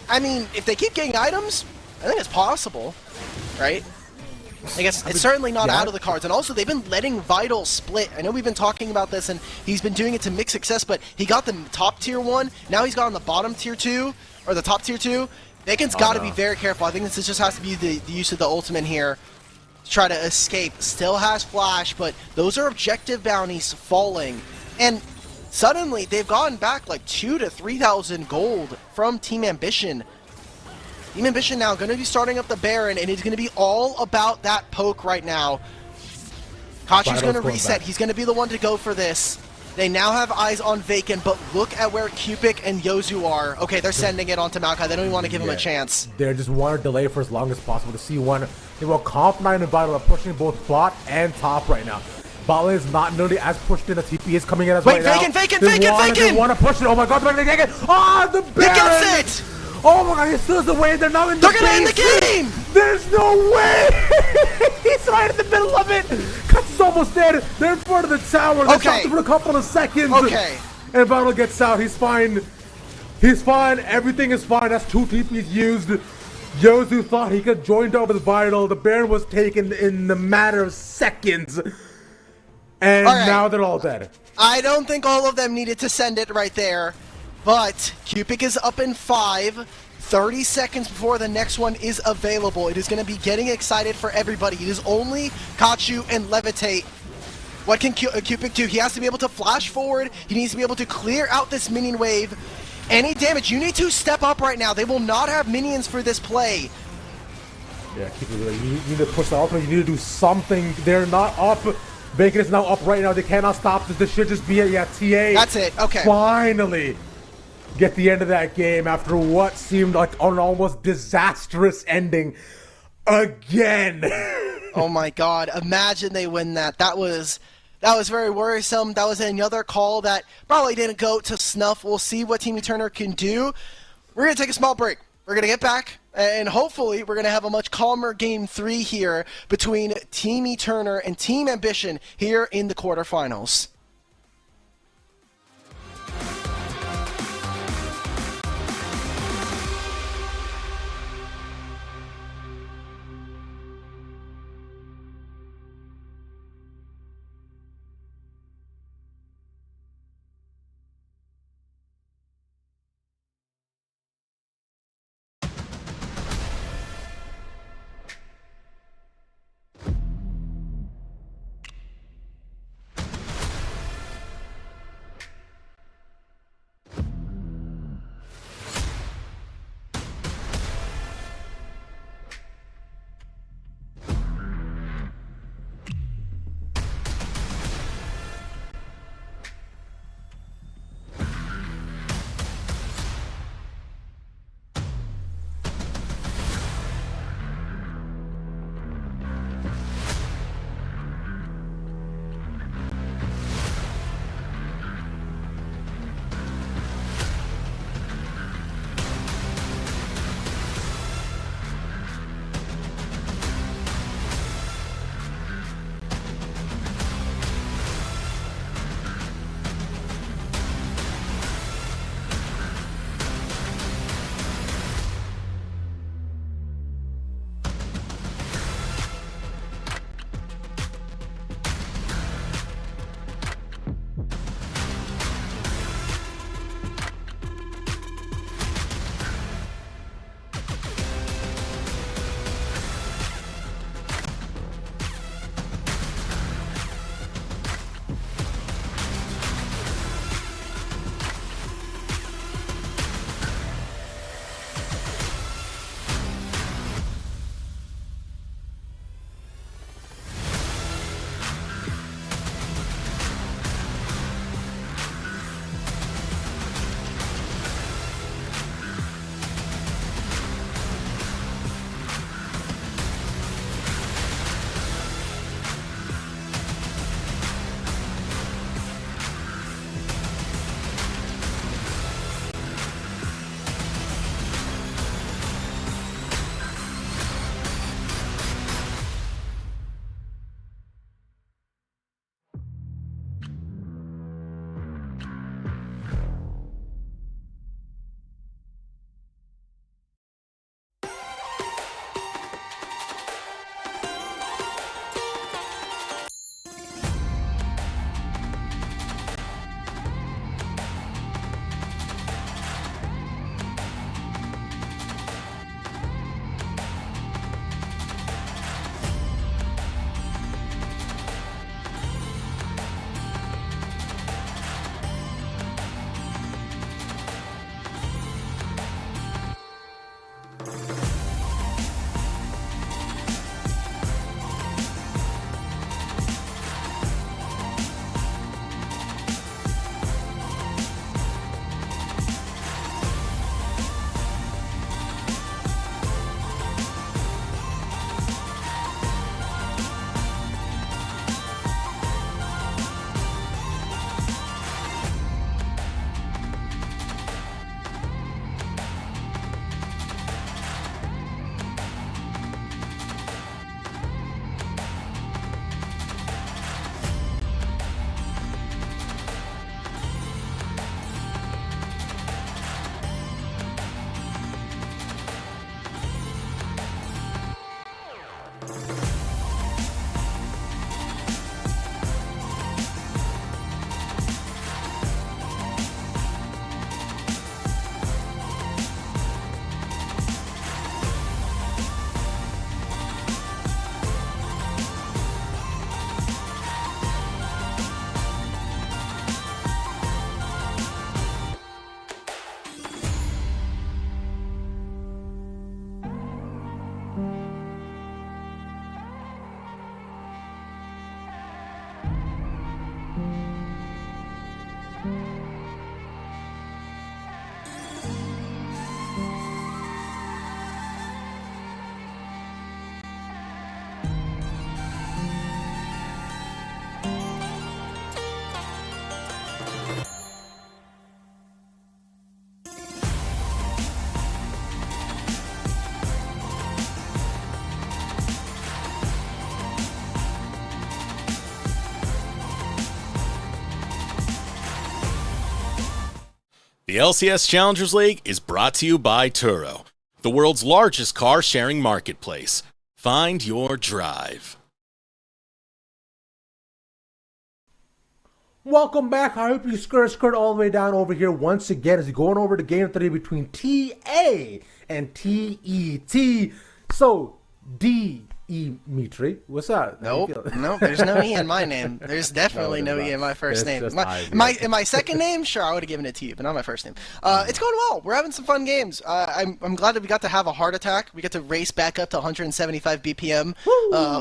I mean, if they keep getting items, I think it's possible, right? I guess it's certainly not out of the cards. And also, they've been letting Vital split. I know we've been talking about this, and he's been doing it to mixed success, but he got the top tier 1. Now he's got on the bottom tier 2, or the top tier 2. Vacan's got to be very careful. I think this just has to be the use of the ultimate here to try to escape. Still has flash, but those are objective bounties falling. And suddenly, they've gotten back like 2,000 to 3,000 gold from Team Ambition. Team Ambition now going to be starting up the Baron, and it's going to be all about that poke right now. Kachu's going to reset. He's going to be the one to go for this. They now have eyes on Vacant, but look at where Cupid and Yozu are. Okay, they're sending it onto Maokai. They don't even want to give him a chance. They just want to delay for as long as possible to see one. They will Comp 9 and Vital are pushing both bot and top right now. Botland is not nearly as pushed in. The TP is coming in as well. Wait, Vacant! They want to push it. Oh my god, they're going to take it. Oh, the Baron! He gets it! Oh my god, he steals the way. They're now in the game. They're going to end the game! There's no way! He's right in the middle of it. Cuts is almost dead. They're in front of the tower. They stopped for a couple of seconds. Okay. And Vital gets out. He's fine. He's fine. Everything is fine. That's 2 TPs used. Yozu thought he could join up with Vital. The Baron was taken in the matter of seconds. And now they're all dead. I don't think all of them needed to send it right there. But Cupid is up in 5. 30 seconds before the next one is available. It is going to be getting excited for everybody. It is only Kachu and Levitate. What can Cupid do? He has to be able to flash forward. He needs to be able to clear out this minion wave. Any damage, you need to step up right now. They will not have minions for this play. Yeah, Cupid, you need to push the ultimate. You need to do something. They're not up. Vacant is now up right now. They cannot stop this. This should just be a TA. That's it. Okay. Finally get the end of that game after what seemed like an almost disastrous ending again. Oh my god, imagine they win that. That was very worrisome. That was another call that probably didn't go to snuff. We'll see what Team Turner can do. We're going to take a small break. We're going to get back, and hopefully we're going to have a much calmer Game 3 here between Team Turner and Team Ambition here in the quarterfinals. The LCS Challengers League is brought to you by Turo, the world's largest car sharing marketplace. Find your drive. Welcome back. I hope you skirt all the way down over here once again as you're going over the game today between TA and TET. So, Mitri, what's up? Nope, there's no E in my name. There's definitely no E in my first name. In my second name, sure, I would have given it to you, but not my first name. It's going well. We're having some fun games. I'm glad that we got to have a heart attack. We got to race back up to 175 BPM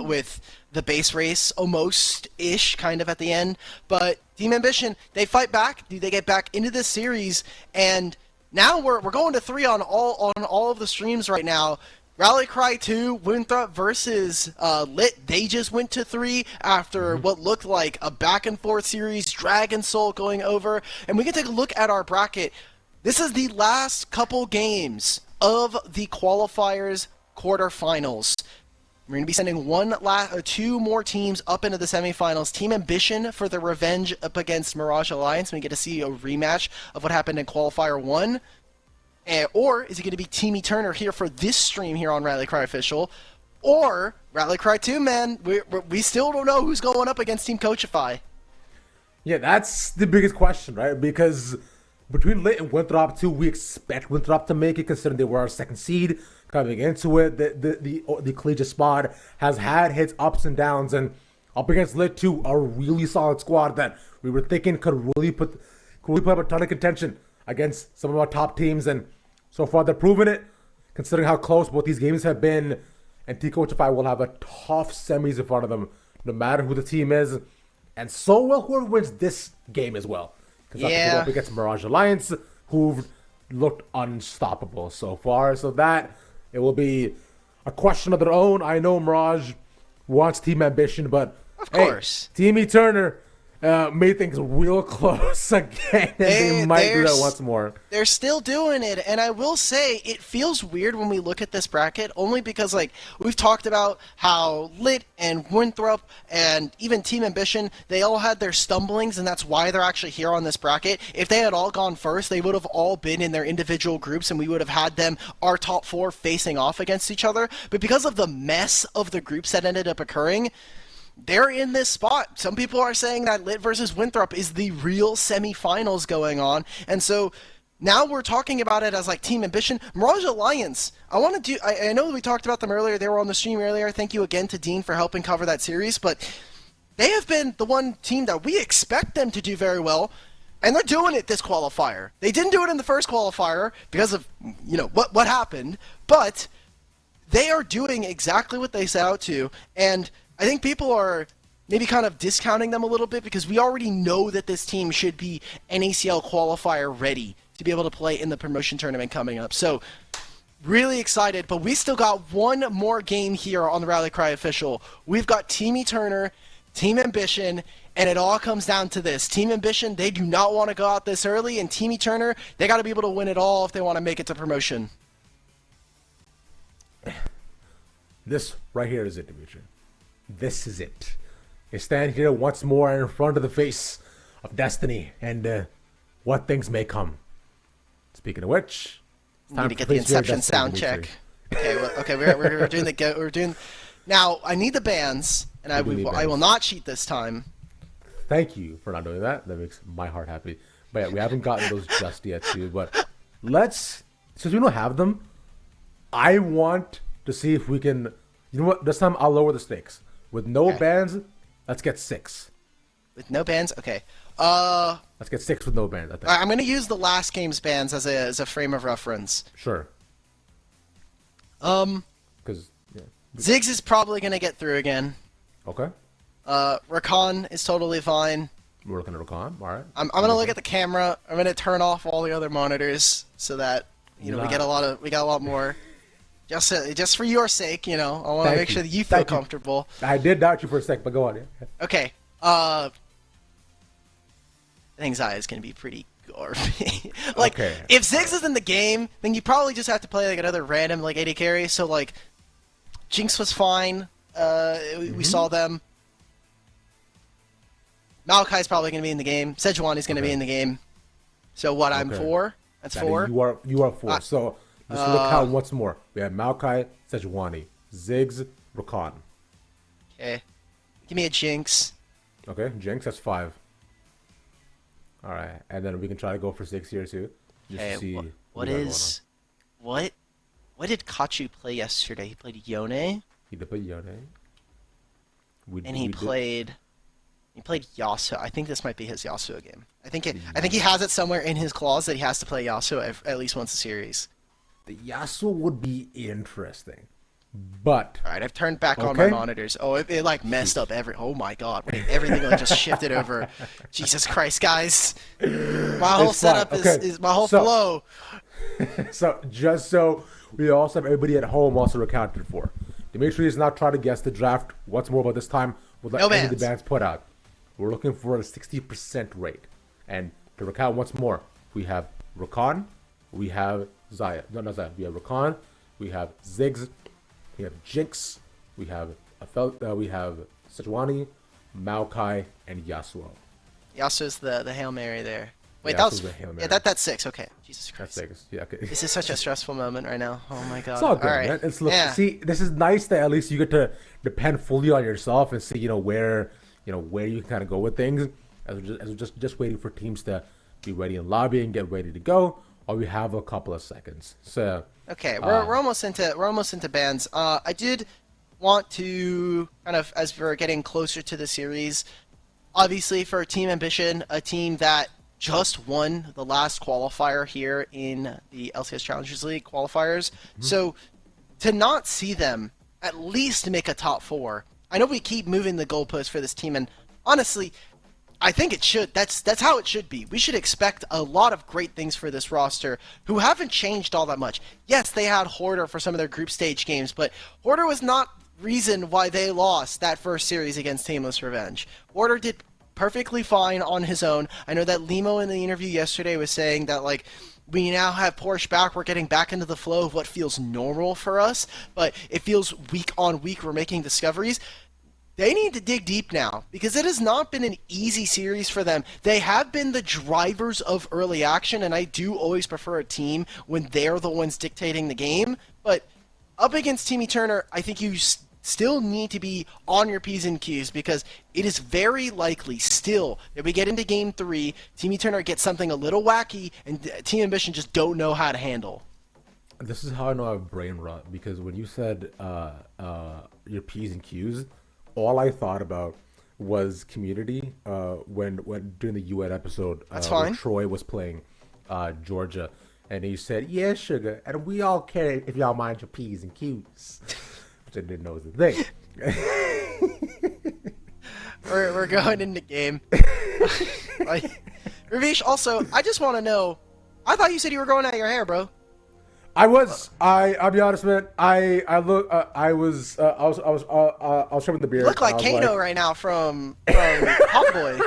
with the base race almost-ish kind of at the end. But Team Ambition, they fight back. They get back into this series, and now we're going to 3 on all of the streams right now. Rally Cry 2, Winthrop versus Lit, they just went to 3 after what looked like a back-and-forth series, Dragon Soul going over. And we can take a look at our bracket. This is the last couple games of the Qualifiers quarterfinals. We're going to be sending 2 more teams up into the semifinals. Team Ambition for the revenge up against Mirage Alliance. We get to see a rematch of what happened in Qualifier 1. Or is it going to be Team Turner here for this stream here on Rally Cry Official? Or Rally Cry 2, man? We still don't know who's going up against Team Coachify. Yeah, that's the biggest question, right? Because between Lit and Winthrop 2, we expect Winthrop to make it, considering they were our second seed coming into it. The collegiate spot has had hits, ups and downs, and up against Lit 2, a really solid squad that we were thinking could really put up a ton of contention against some of our top teams, and so far they're proving it, considering how close both these games have been. And T-Coachify will have a tough semis in front of them, no matter who the team is, and so will whoever wins this game as well. Because that's up against Mirage Alliance, who've looked unstoppable so far. So that, it will be a question of their own. I know Mirage wants Team Ambition, but of course, Team E Turner made things real close again, and they might do that once more. They're still doing it, and I will say it feels weird when we look at this bracket, only because like we've talked about how Lit and Winthrop and even Team Ambition, they all had their stumblings, and that's why they're actually here on this bracket. If they had all gone first, they would have all been in their individual groups, and we would have had them, our top 4, facing off against each other. But because of the mess of the groups that ended up occurring, they're in this spot. Some people are saying that Lit versus Winthrop is the real semifinals going on. And so now we're talking about it as like Team Ambition. Mirage Alliance, I know we talked about them earlier. They were on the stream earlier. Thank you again to Dean for helping cover that series. But they have been the one team that we expect them to do very well. And they're doing it this qualifier. They didn't do it in the first qualifier because of, what happened. But they are doing exactly what they set out to. And I think people are maybe kind of discounting them a little bit because we already know that this team should be NACL qualifier ready to be able to play in the promotion tournament coming up. So really excited, but we still got one more game here on the Rally Cry Official. We've got Team E Turner, Team Ambition, and it all comes down to this. Team Ambition, they do not want to go out this early, and Team E Turner, they got to be able to win it all if they want to make it to promotion. This right here is it, Dimitri. This is it. You stand here once more in front of the face of destiny and what things may come. Speaking of which, we need to get the Inception sound check. Okay, we're doing. Now I need the bands, and I will not cheat this time. Thank you for not doing that. That makes my heart happy. But yeah, we haven't gotten those just yet, too. But since we don't have them, I want to see if we can. You know what? This time I'll lower the stakes. With no bands, let's get 6. With no bands? Okay. Let's get 6 with no bands, I think. I'm going to use the last game's bands as a frame of reference. Sure. Because Ziggs is probably going to get through again. Okay. Rakan is totally fine. We're looking at Rakan, all right. I'm going to look at the camera. I'm going to turn off all the other monitors so that we get a lot more. Just for your sake, I want to make sure that you feel comfortable. I did doubt you for a sec, but go on. Yeah. Okay. I think Zaya is going to be pretty gory. If Ziggs is in the game, then you probably just have to play another random AD carry. So Jinx was fine. We saw them. Maokai's probably going to be in the game. Sejuani is going to be in the game. So what I'm for That's That is- 4. You are 4. So let's count once more. We have Maokai, Sejuani, Ziggs, Rakan. Okay. Give me a Jinx. Okay, Jinx, that's 5. All right, and then we can try to go for 6 here too. Just Okay. to see What did Kachu play yesterday? He played Yone, he did play Yone. and he played Yasuo. I think this might be his Yasuo game. I think he has it somewhere in his clause that he has to play Yasuo at least once a series. The Yasuo would be interesting, but All right, I've turned back on my monitors. Oh, it like messed up oh my god, wait, everything like just shifted over. Jesus Christ, guys. My whole It's fine. setup Okay. is my whole So- flow. So just so we also have everybody at home also accounted for. Dimitri is not trying to guess the draft. What's more about this time? We'll let No any of the bans. bands put out. We're looking for a 60% rate. And to recount once more, we have Rakan, we have Zaya. No, not Zaya. We have Rakan, we have Ziggs, we have Jinx, we have Sejuani, Maokai, and Yasuo. Yasuo's the Hail Mary there. Wait, Yeah, that was Yasuo's the Hail yeah. Mary. That's 6. Okay, Jesus That's Christ. Ziggs. Yeah, okay. This is such a stressful moment right now. Oh my god. It's all good, right. man. Yeah. See, this is nice that at least you get to depend fully on yourself and see, where you can kind of go with things. As we're just waiting for teams to be ready in lobby and get ready to go, or we have a couple of seconds. So Okay, we're almost into bans. I did want to kind of, as we're getting closer to the series, obviously for Team Ambition, a team that just won the last qualifier here in the LCS Challengers League qualifiers. So to not see them at least make a top 4, I know we keep moving the goalposts for this team, and honestly, I think it should. That's how it should be. We should expect a lot of great things for this roster, who haven't changed all that much. Yes, they had Hoarder for some of their group stage games, but Hoarder was not reason why they lost that first series against Teamless Revenge. Hoarder did perfectly fine on his own. I know that Limo in the interview yesterday was saying that, like, we now have Porsche back, we're getting back into the flow of what feels normal for us, but it feels week on week we're making discoveries. They need to dig deep now, because it has not been an easy series for them. They have been the drivers of early action, and I do always prefer a team when they're the ones dictating the game, but up against Timmy Turner, I think you still need to be on your P's and Q's, because it is very likely still that we get into Game 3, Timmy Turner gets something a little wacky, and Team Ambition just don't know how to handle. this is how I know I have brain rot, because when you said your P's and Q's, all I thought about was Community when during the UN episode when Troy was playing Georgia, and he said, "Yeah, sugar, and we all care if y'all mind your P's and Q's," which I didn't know was a thing. We're going into game. Like, Ravish, also, I just want to know, I thought you said you were growing out your hair, bro. I'll be honest, man. I was trimming the beard. You look like Kano right now from Hot Boy.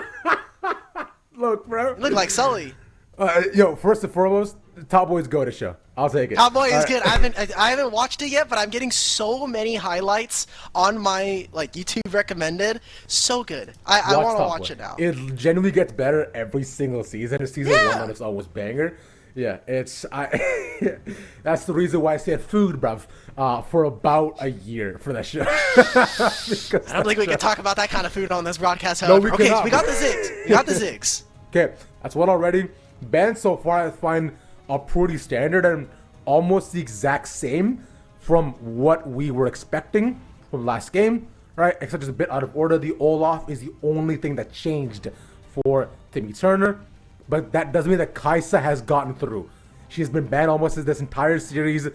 Look, bro. You look like Sully. First and foremost, Top Boy's go to show. I'll take it. Hot Boy is good. I haven't watched it yet, but I'm getting so many highlights on my YouTube recommended. So good. I want to watch it now. It genuinely gets better every single season. Season 1 on its own was banger. Yeah, that's the reason why I said food, bruv, for about a year for that show. I don't think we can talk about that kind of food on this broadcast. No, we okay, cannot. So we got the Ziggs. We got the Ziggs. Okay, that's one already. Bands so far I find are pretty standard and almost the exact same from what we were expecting from last game, right? Except it's a bit out of order. The Olaf is the only thing that changed for Timmy Turner. But that doesn't mean that Kaisa has gotten through. She's been banned almost this entire series,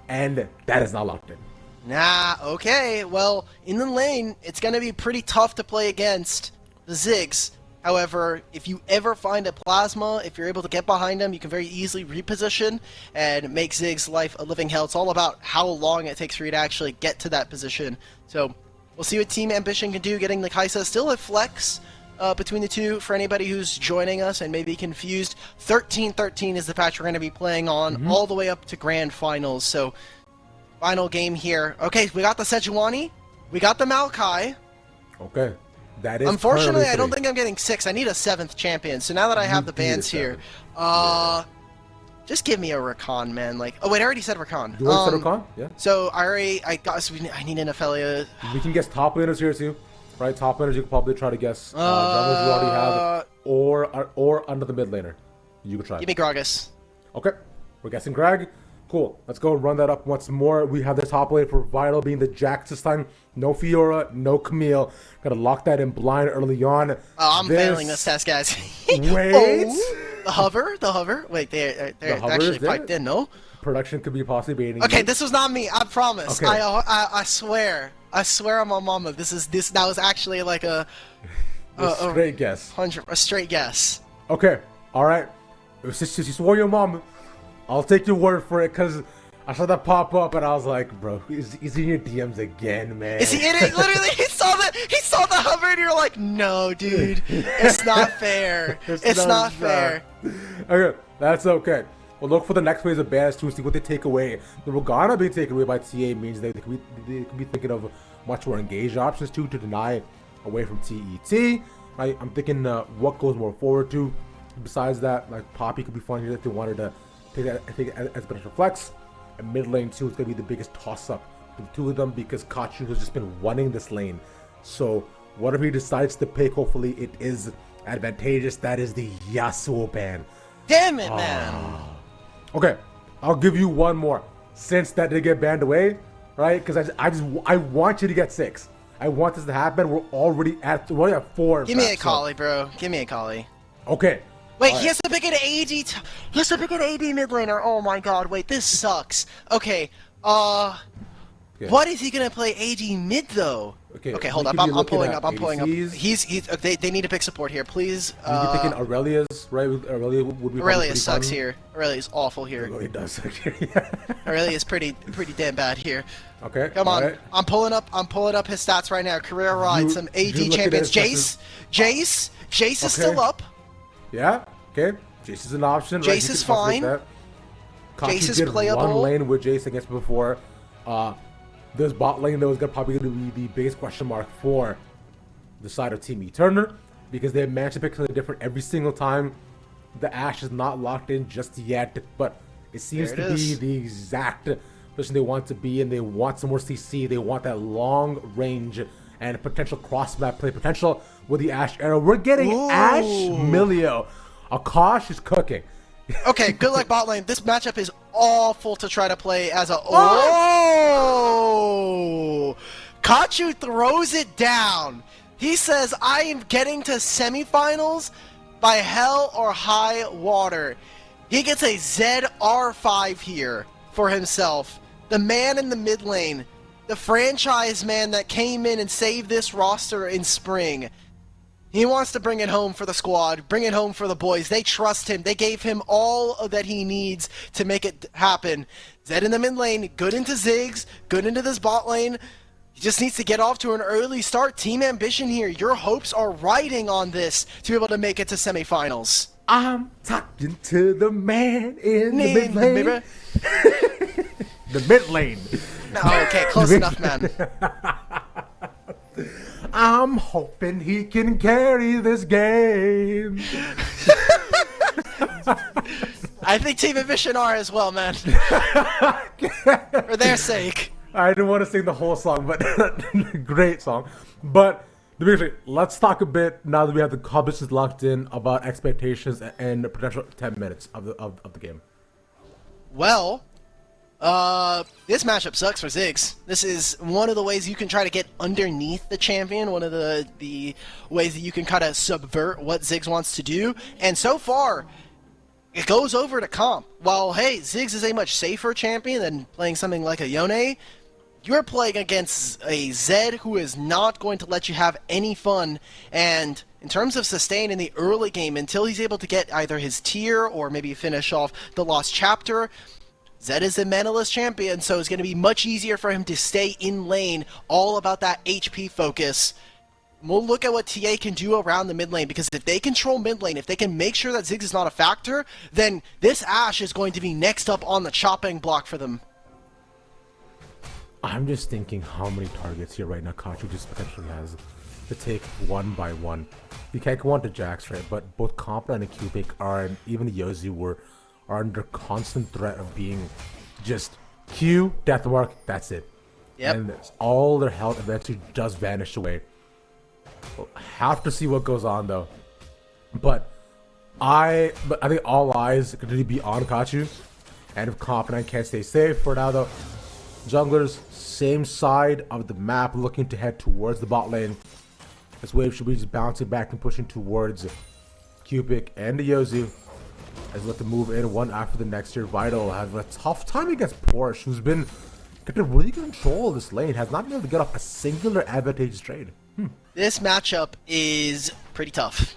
and that is not locked in. Nah, okay. Well, in the lane, it's going to be pretty tough to play against the Ziggs. However, if you ever find a Plasma, if you're able to get behind them, you can very easily reposition and make Ziggs' life a living hell. It's all about how long it takes for you to actually get to that position. So, we'll see what Team Ambition can do, getting the Kaisa. Still a flex between the two for anybody who's joining us and may be confused. 13-13 is the patch we're going to be playing on all the way up to Grand Finals. So, final game here. Okay, we got the Sejuani. We got the Maokai. Okay. That is Unfortunately, I don't think I'm getting 6. I need a 7th champion. So now that I have the bans here, Just give me a Rakan, man. Like, oh wait, I already said Rakan. You want to set Rakan? Yeah. So I got. So I need an Ophelia. We can guess top laners here too, right? Top laners you can probably try to guess. Jungles we already have, or under the mid laner. You can try. Give me Gragas. Okay, we're guessing Greg. Cool. Let's go and run that up once more. We have the top lane for Vital being the Jax this time. No Fiora, no Camille. Gotta lock that in blind early on. Oh, I'm failing this test, guys. Wait. The hover. Wait, they're hover actually is there? piped in, no? Production could be possibly baiting. Okay, you. this was not me. I promise. Okay. I swear. I swear on my mama. That was actually like a straight guess. A straight guess. Okay. All right. Since you swore your mom, I'll take your word for it because I saw that pop up and I was like, bro, he's in your DMs again, man. Is he in it? Literally, he saw the hover and you're like, no, dude, it's not fair. It's not fair. Okay, that's okay. We'll look for the next phase of bans to see what they take away. The Morgana being taken away by TA means they could be thinking of much more engaged options to deny away from TET. I'm thinking what goes more forward to. Besides that, like Poppy could be fun here if they wanted to take that, I think, as a potential flex. And mid lane too is going to be the biggest toss-up for the two of them because Kachu has just been running this lane. So whatever he decides to pick, hopefully it is advantageous. That is the Yasuo ban. Damn it, man. Okay, I'll give you one more. Since that did get banned away, right? Because I want you to get 6. I want this to happen. We're already at 4. Give me a Kali, bro. Give me a Kali. Okay. Wait, he has to pick an AD. He has to pick an AD mid laner. Oh my god. Wait, this sucks. Okay. What is he gonna play AD mid though? Okay, hold up. I'm pulling up. They need to pick support here, please. You're thinking Aurelia's, right? Aurelia would be. Aurelia sucks here. Aurelia's awful here. It does suck here. Aurelia is pretty damn bad here. Okay. Come on. Right. I'm pulling up his stats right now. Career ride, some AD champions. Jace is still up. Yeah. Okay. Jace is an option. Jace is fine. Jace is playable. One lane with Jace against before. This bot lane though is probably going to be the biggest question mark for the side of Team Eternal because they managed to pick something different every single time. The Ashe is not locked in just yet, but it seems to be the exact position they want to be in. They want some more CC. They want that long range and potential cross map play potential with the Ashe arrow. We're getting Ashe Milio. Akash is cooking. Okay, good luck bot lane. This matchup is awful to try to play as a... Kachu throws it down. He says, I am getting to semifinals by hell or high water. He gets a ZR5 here for himself. The man in the mid lane. The franchise man that came in and saved this roster in spring. He wants to bring it home for the squad, bring it home for the boys. They trust him. They gave him all that he needs to make it happen. Zed in the mid lane, good into Ziggs, good into this bot lane. He just needs to get off to an early start. Team ambition here. Your hopes are riding on this to be able to make it to semifinals. I'm talking to the man in the mid lane. The mid lane. No, okay, close enough, man. I'm hoping he can carry this game. I think Team Ambition are as well, man. For their sake. I didn't want to sing the whole song, but great song. But let's talk a bit now that we have the competitions locked in about expectations and the potential 10 minutes of the game. Well, this matchup sucks for Ziggs. This is one of the ways you can try to get underneath the champion, one of the ways that you can kind of subvert what Ziggs wants to do, and so far, it goes over to comp. While, hey, Ziggs is a much safer champion than playing something like a Yone, you're playing against a Zed who is not going to let you have any fun, and in terms of sustain in the early game, until he's able to get either his tier or maybe finish off the Lost Chapter, Zed is a manaless champion, so it's going to be much easier for him to stay in lane, all about that HP focus. We'll look at what TA can do around the mid lane, because if they control mid lane, if they can make sure that Ziggs is not a factor, then this Ashe is going to be next up on the chopping block for them. I'm just thinking how many targets here right now Kachu just potentially has to take one by one. You can't go on to Jax, right? But both Compton and Cubic are, and even the Yozu were are under constant threat of being just Q, death mark, that's it. Yep. And all their health eventually does vanish away. We'll have to see what goes on though. But I think all eyes could really be on Kachu. And if Comp9 can't stay safe for now though, junglers, same side of the map, looking to head towards the bot lane. This wave should be just bouncing back and pushing towards Cupic and Yozu. As we let them move in one after the next here. Vital has a tough time against Porsche, who's been getting really good control of this lane. Has not been able to get off a singular advantageous trade. This matchup is pretty tough.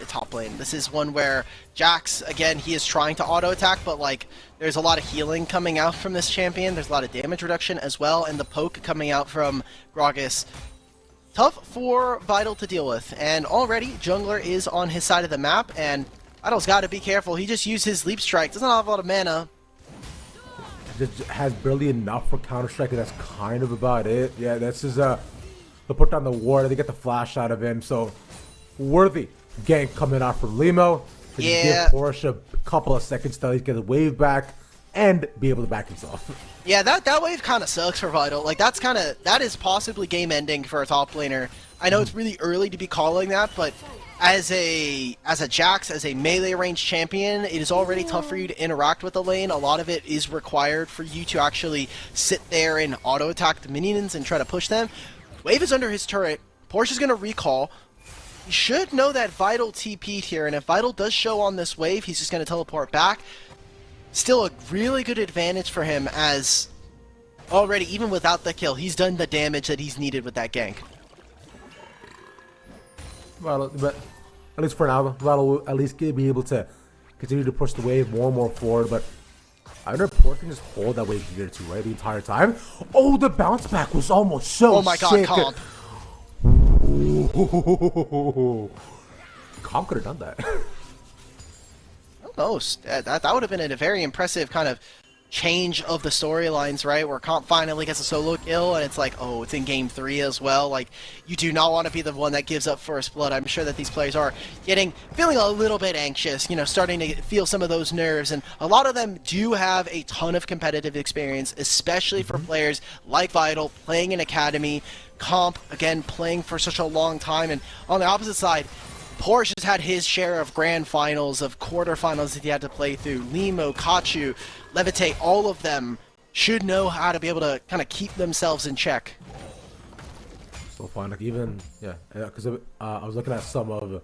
Top lane. This is one where Jax, again, he is trying to auto attack, but like there's a lot of healing coming out from this champion. There's a lot of damage reduction as well, and the poke coming out from Gragas. Tough for Vital to deal with, and already Jungler is on his side of the map, and Vital's got to be careful. He just used his Leap Strike. Doesn't have a lot of mana. Just has barely enough for Counter-Strike, and that's kind of about it. Yeah, this is they'll put down the ward. They get the flash out of him, so worthy gank coming out from Limo. They just give Porsche a couple of seconds till he get the wave back and be able to back himself. Yeah, that wave kind of sucks for Vital. Like that is possibly game ending for a top laner. I know it's really early to be calling that, but as a Jax, as a melee range champion, it is already tough for you to interact with the lane. A lot of it is required for you to actually sit there and auto attack the minions and try to push them. Wave is under his turret. Porsche's gonna recall. You should know that Vital TP'd here, and if Vital does show on this wave, he's just gonna teleport back. Still a really good advantage for him, as already, even without the kill, he's done the damage that he's needed with that gank. Well, but at least for now, Vital will at least be able to continue to push the wave more and more forward. But I wonder if Porsche can just hold that wave here too, right, the entire time. Oh, the bounce back was almost so Oh my god, sick. Comp. Comp could have done that. Almost. That would have been a very impressive kind of change of the storylines, right? Where Comp finally gets a solo kill, and it's like, oh, it's in game 3 as well. Like, you do not want to be the one that gives up first blood. I'm sure that these players are feeling a little bit anxious, you know, starting to feel some of those nerves, and a lot of them do have a ton of competitive experience, especially for players like Vital, playing in Academy, Comp, again, playing for such a long time, and on the opposite side, Porsche has had his share of grand finals, of quarterfinals that he had to play through. Limo, Kachu, Levitate, all of them should know how to be able to kind of keep themselves in check. So fun, like even, because I was looking at some of the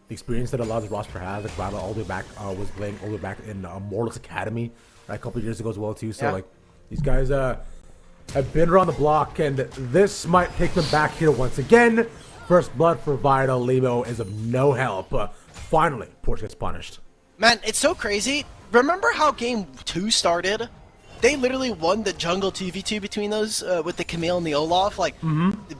experience that a lot of the roster has, like Vital all the way back, was playing all the way back in Mortals Academy, right, a couple of years ago as well too, so like, these guys have been around the block, and this might take them back here once again. First blood for Vital. Limo is of no help. Finally, Porsche gets punished. Man, it's so crazy. Remember how game 2 started? They literally won the jungle 2v2 between those with the Camille and the Olaf. Like,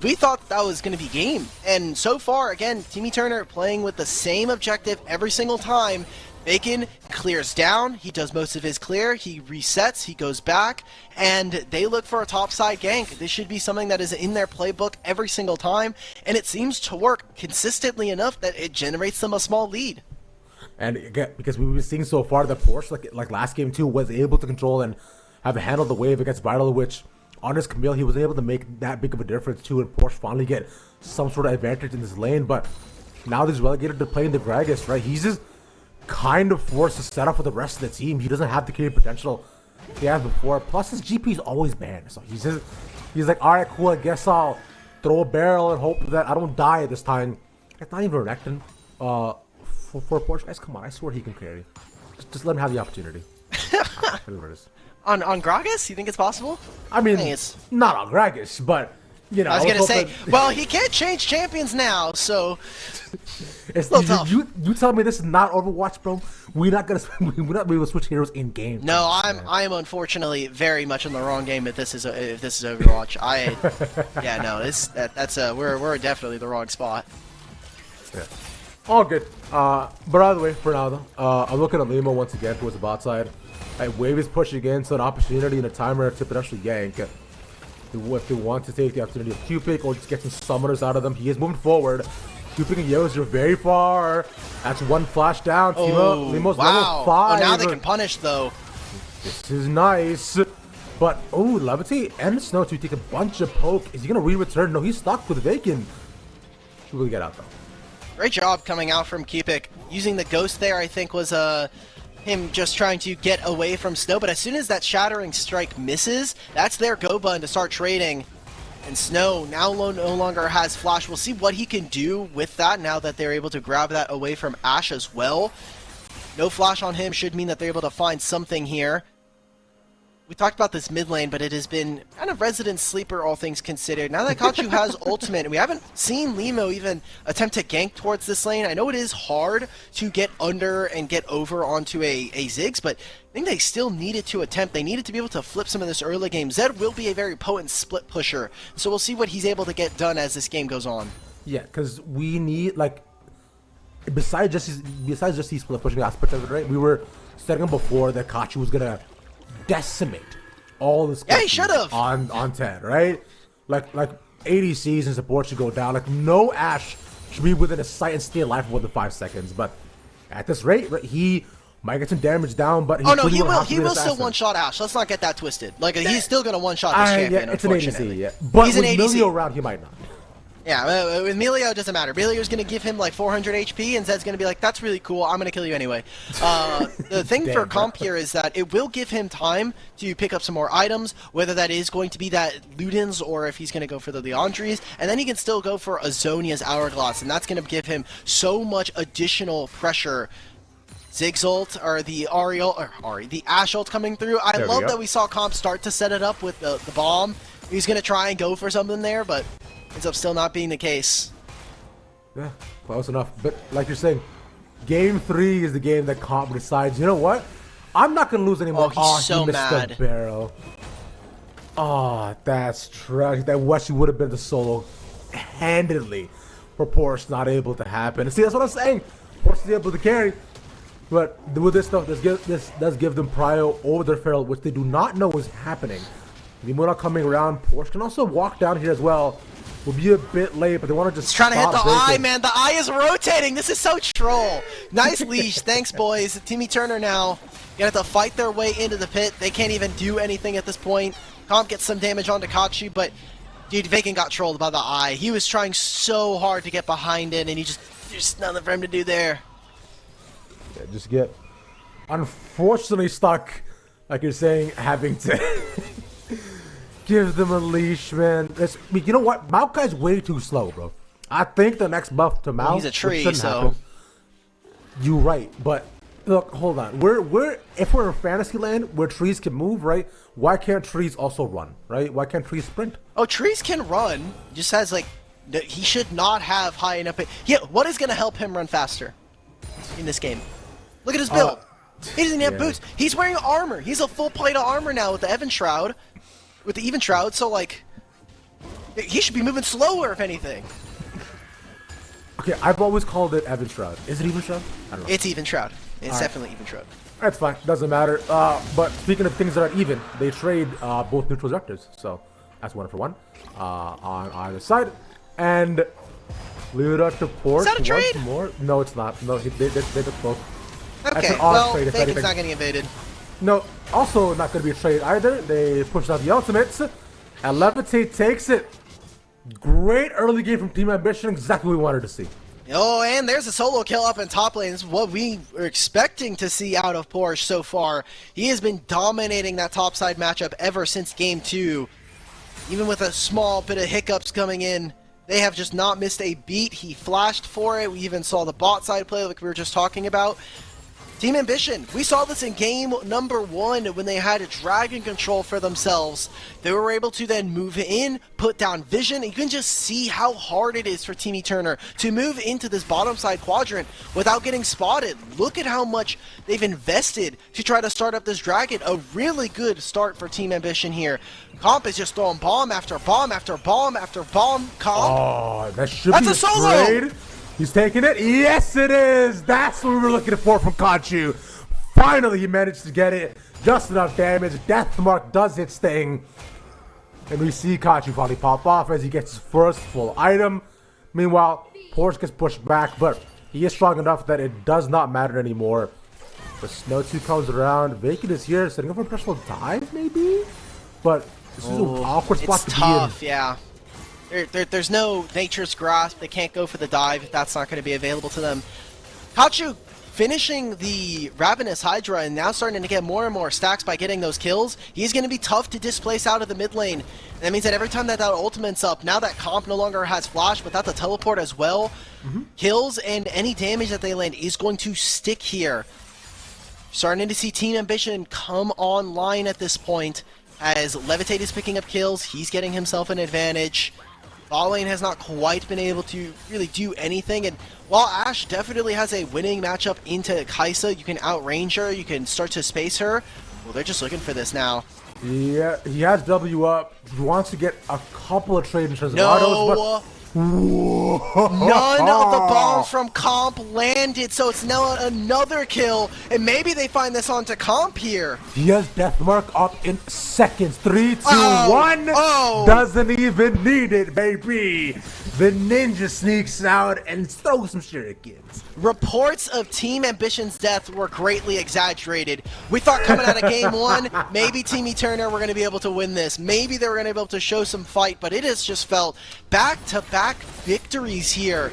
we thought that was going to be game. And so far, again, Timmy Turner playing with the same objective every single time. Bacon clears down, he does most of his clear, he resets, he goes back, and they look for a topside gank. This should be something that is in their playbook every single time, and it seems to work consistently enough that it generates them a small lead. And again, because we've been seeing so far that Porsche, like last game too, was able to control and have handled the wave against Vital, which on his Camille, he was able to make that big of a difference too, and Porsche finally get some sort of advantage in this lane. But now he's relegated to playing the Gragas, right? He's just kind of forced to set up with the rest of the team. He doesn't have the carry potential he has before. Plus his GP is always banned, so he's like, all right, cool, I guess I'll throw a barrel and hope that I don't die this time. It's not even Renekton for Porsche. Guys, come on, I swear he can carry. Just let him have the opportunity. Whatever it is. On Gragas, you think it's possible? I mean, it's not on Gragas, but you know, I was gonna say, well, he can't change champions now, so it's tough. You tell me this is not Overwatch, bro? We're not able to switch heroes in game. No, I am unfortunately very much in the wrong game if this is Overwatch. We're definitely the wrong spot. Yeah. All good. But either way, for now though, I'm looking at Limo once again towards the bot side. Wave is pushing in, so an opportunity and a timer to potentially gank. If they want to take the opportunity of Q-pick or just get some summoners out of them, he is moving forward. Cupid and Yos are very far. That's one flash down. Oh, Limo's wow. level 5. Oh, now they can punish, though. This is nice. But, Levitate and Snow to take a bunch of poke. Is he going to re-return? No, he's stuck with Vacant. He will get out, though. Great job coming out from Cupid. Using the Ghost there, I think, was him just trying to get away from Snow. But as soon as that Shattering Strike misses, that's their go button to start trading. And Snow now no longer has Flash. We'll see what he can do with that now that they're able to grab that away from Ashe as well. No Flash on him should mean that they're able to find something here. We talked about this mid lane, but it has been kind of resident sleeper, all things considered. Now that Kachu has ultimate, and we haven't seen Limo even attempt to gank towards this lane. I know it is hard to get under and get over onto a Ziggs, but I think they still needed to attempt. They needed to be able to flip some of this early game. Zed will be a very potent split pusher, so we'll see what he's able to get done as this game goes on. Yeah, because we need, like, besides just these split pushing aspects of it, right? We were setting up before that Kachu was gonna decimate all the Yeah, he should have on 10, right? Like ADCs and support should go down. Like, no Ashe should be within a sight and stay alive for more than 5 seconds. But at this rate, right, he might get some damage down. But he will still one-shot Ashe. Let's not get that twisted. Like, he's still gonna one-shot this champion. Yeah, it's an ADC, yeah. But he's with an ADC. Milio around, he might not. Yeah, with Melio, it doesn't matter. Melio's going to give him like 400 HP, and Zed's going to be like, that's really cool, I'm going to kill you anyway. The thing for Comp here is that it will give him time to pick up some more items, whether that is going to be that Ludens or if he's going to go for the Leandries, and then he can still go for Azonia's Hourglass, and that's going to give him so much additional pressure. Ziggs ult, or the the Ashe ult coming through. I love that we saw Comp start to set it up with the bomb. He's going to try and go for something there, but ends up still not being the case. Yeah, close enough. But like you're saying, Game 3 is the game that Comp decides, you know what? I'm not going to lose anymore. Oh, he's so he missed mad. The barrel. Oh, that's tragic. That actually would have been the solo handedly for Porsche not able to happen. See, that's what I'm saying. Porsche is able to carry. But with this stuff, this does give them prio over their feral, which they do not know is happening. Nimura coming around. Porsche can also walk down here as well. Will be a bit late, but they want to just trying to hit the breaking. eye, man. The eye is rotating. This is so troll. Nice leash. Thanks, boys. Timmy Turner now gonna have to fight their way into the pit. They can't even do anything at this point. Comp gets some damage onto Kachi, but dude, Vacant got trolled by the eye. He was trying so hard to get behind it, and there's nothing for him to do there. Yeah, just get unfortunately stuck, like you're saying, having to give them a leash, man. You know what? Maokai's way too slow, bro. I think the next buff to Maokai, he's a tree, so you're right. But look, hold on. If we're in fantasy land where trees can move, right? Why can't trees also run, right? Why can't trees sprint? Oh, trees can run. Just has like he should not have high enough. Yeah, what is gonna help him run faster in this game? Look at his build. He doesn't have boots. He's wearing armor. He's a full plate of armor now with the Even Shroud. So like, he should be moving slower if anything. Okay, I've always called it Even Shroud. Is it Even Shroud? I don't know. It's Even Shroud. It's definitely Even Shroud. That's fine. Doesn't matter. But speaking of things that are even, they trade both neutral objectives. So that's 1 for 1 on either side. And leave it up to Porsche. Is that a trade? More. No, it's not. No, they took both. Okay, well, Vacant's not getting invaded. No, also not going to be a trade either. They pushed out the ultimates, and Levitate takes it. Great early game from Team Ambition, exactly what we wanted to see. Oh, and there's a solo kill up in top lane. This is what we were expecting to see out of Porsche so far. He has been dominating that topside matchup ever since Game 2. Even with a small bit of hiccups coming in, they have just not missed a beat. He flashed for it. We even saw the bot side play like we were just talking about. Team Ambition, we saw this in game number 1 when they had a dragon control for themselves. They were able to then move in, put down vision, and you can just see how hard it is for Team Turner to move into this bottom side quadrant without getting spotted. Look at how much they've invested to try to start up this dragon. A really good start for Team Ambition here. Comp is just throwing bomb after bomb after bomb after bomb. Comp. Oh, that's a solo! Trade. He's taking it. Yes, it is. That's what we were looking for from Kachu. Finally, he managed to get it. Just enough damage. Deathmark does its thing. And we see Kachu finally pop off as he gets his first full item. Meanwhile, Porsche gets pushed back, but he is strong enough that it does not matter anymore. The Snow 2 comes around. Vacant is here, setting up for a special dive, maybe? But this is an awkward spot to tough, be in. yeah. There's no Nature's Grasp. They can't go for the dive if that's not going to be available to them. Kachu finishing the Ravenous Hydra and now starting to get more and more stacks by getting those kills. He's going to be tough to displace out of the mid lane. And that means that every time that ultimate's up, now that Comp no longer has Flash, but that's a teleport as well, kills and any damage that they land is going to stick here. Starting to see Team Ambition come online at this point as Levitate is picking up kills. He's getting himself an advantage. Bot lane has not quite been able to really do anything, and while Ashe definitely has a winning matchup into Kaisa, you can outrange her, you can start to space her. Well, they're just looking for this now. Yeah, he has W up. He wants to get a couple of trade in terms of autos, but none of the bombs from Comp landed, so it's now another kill, and maybe they find this onto Comp here. he has Deathmark up in seconds. 3, 2, 1. Doesn't even need it, baby. The ninja sneaks out and throws some shurikens. Reports of Team Ambition's death were greatly exaggerated. We thought coming out of game 1, maybe Team Eterna were going to be able to win this. Maybe they were going to be able to show some fight, but it has just felt back-to-back victories here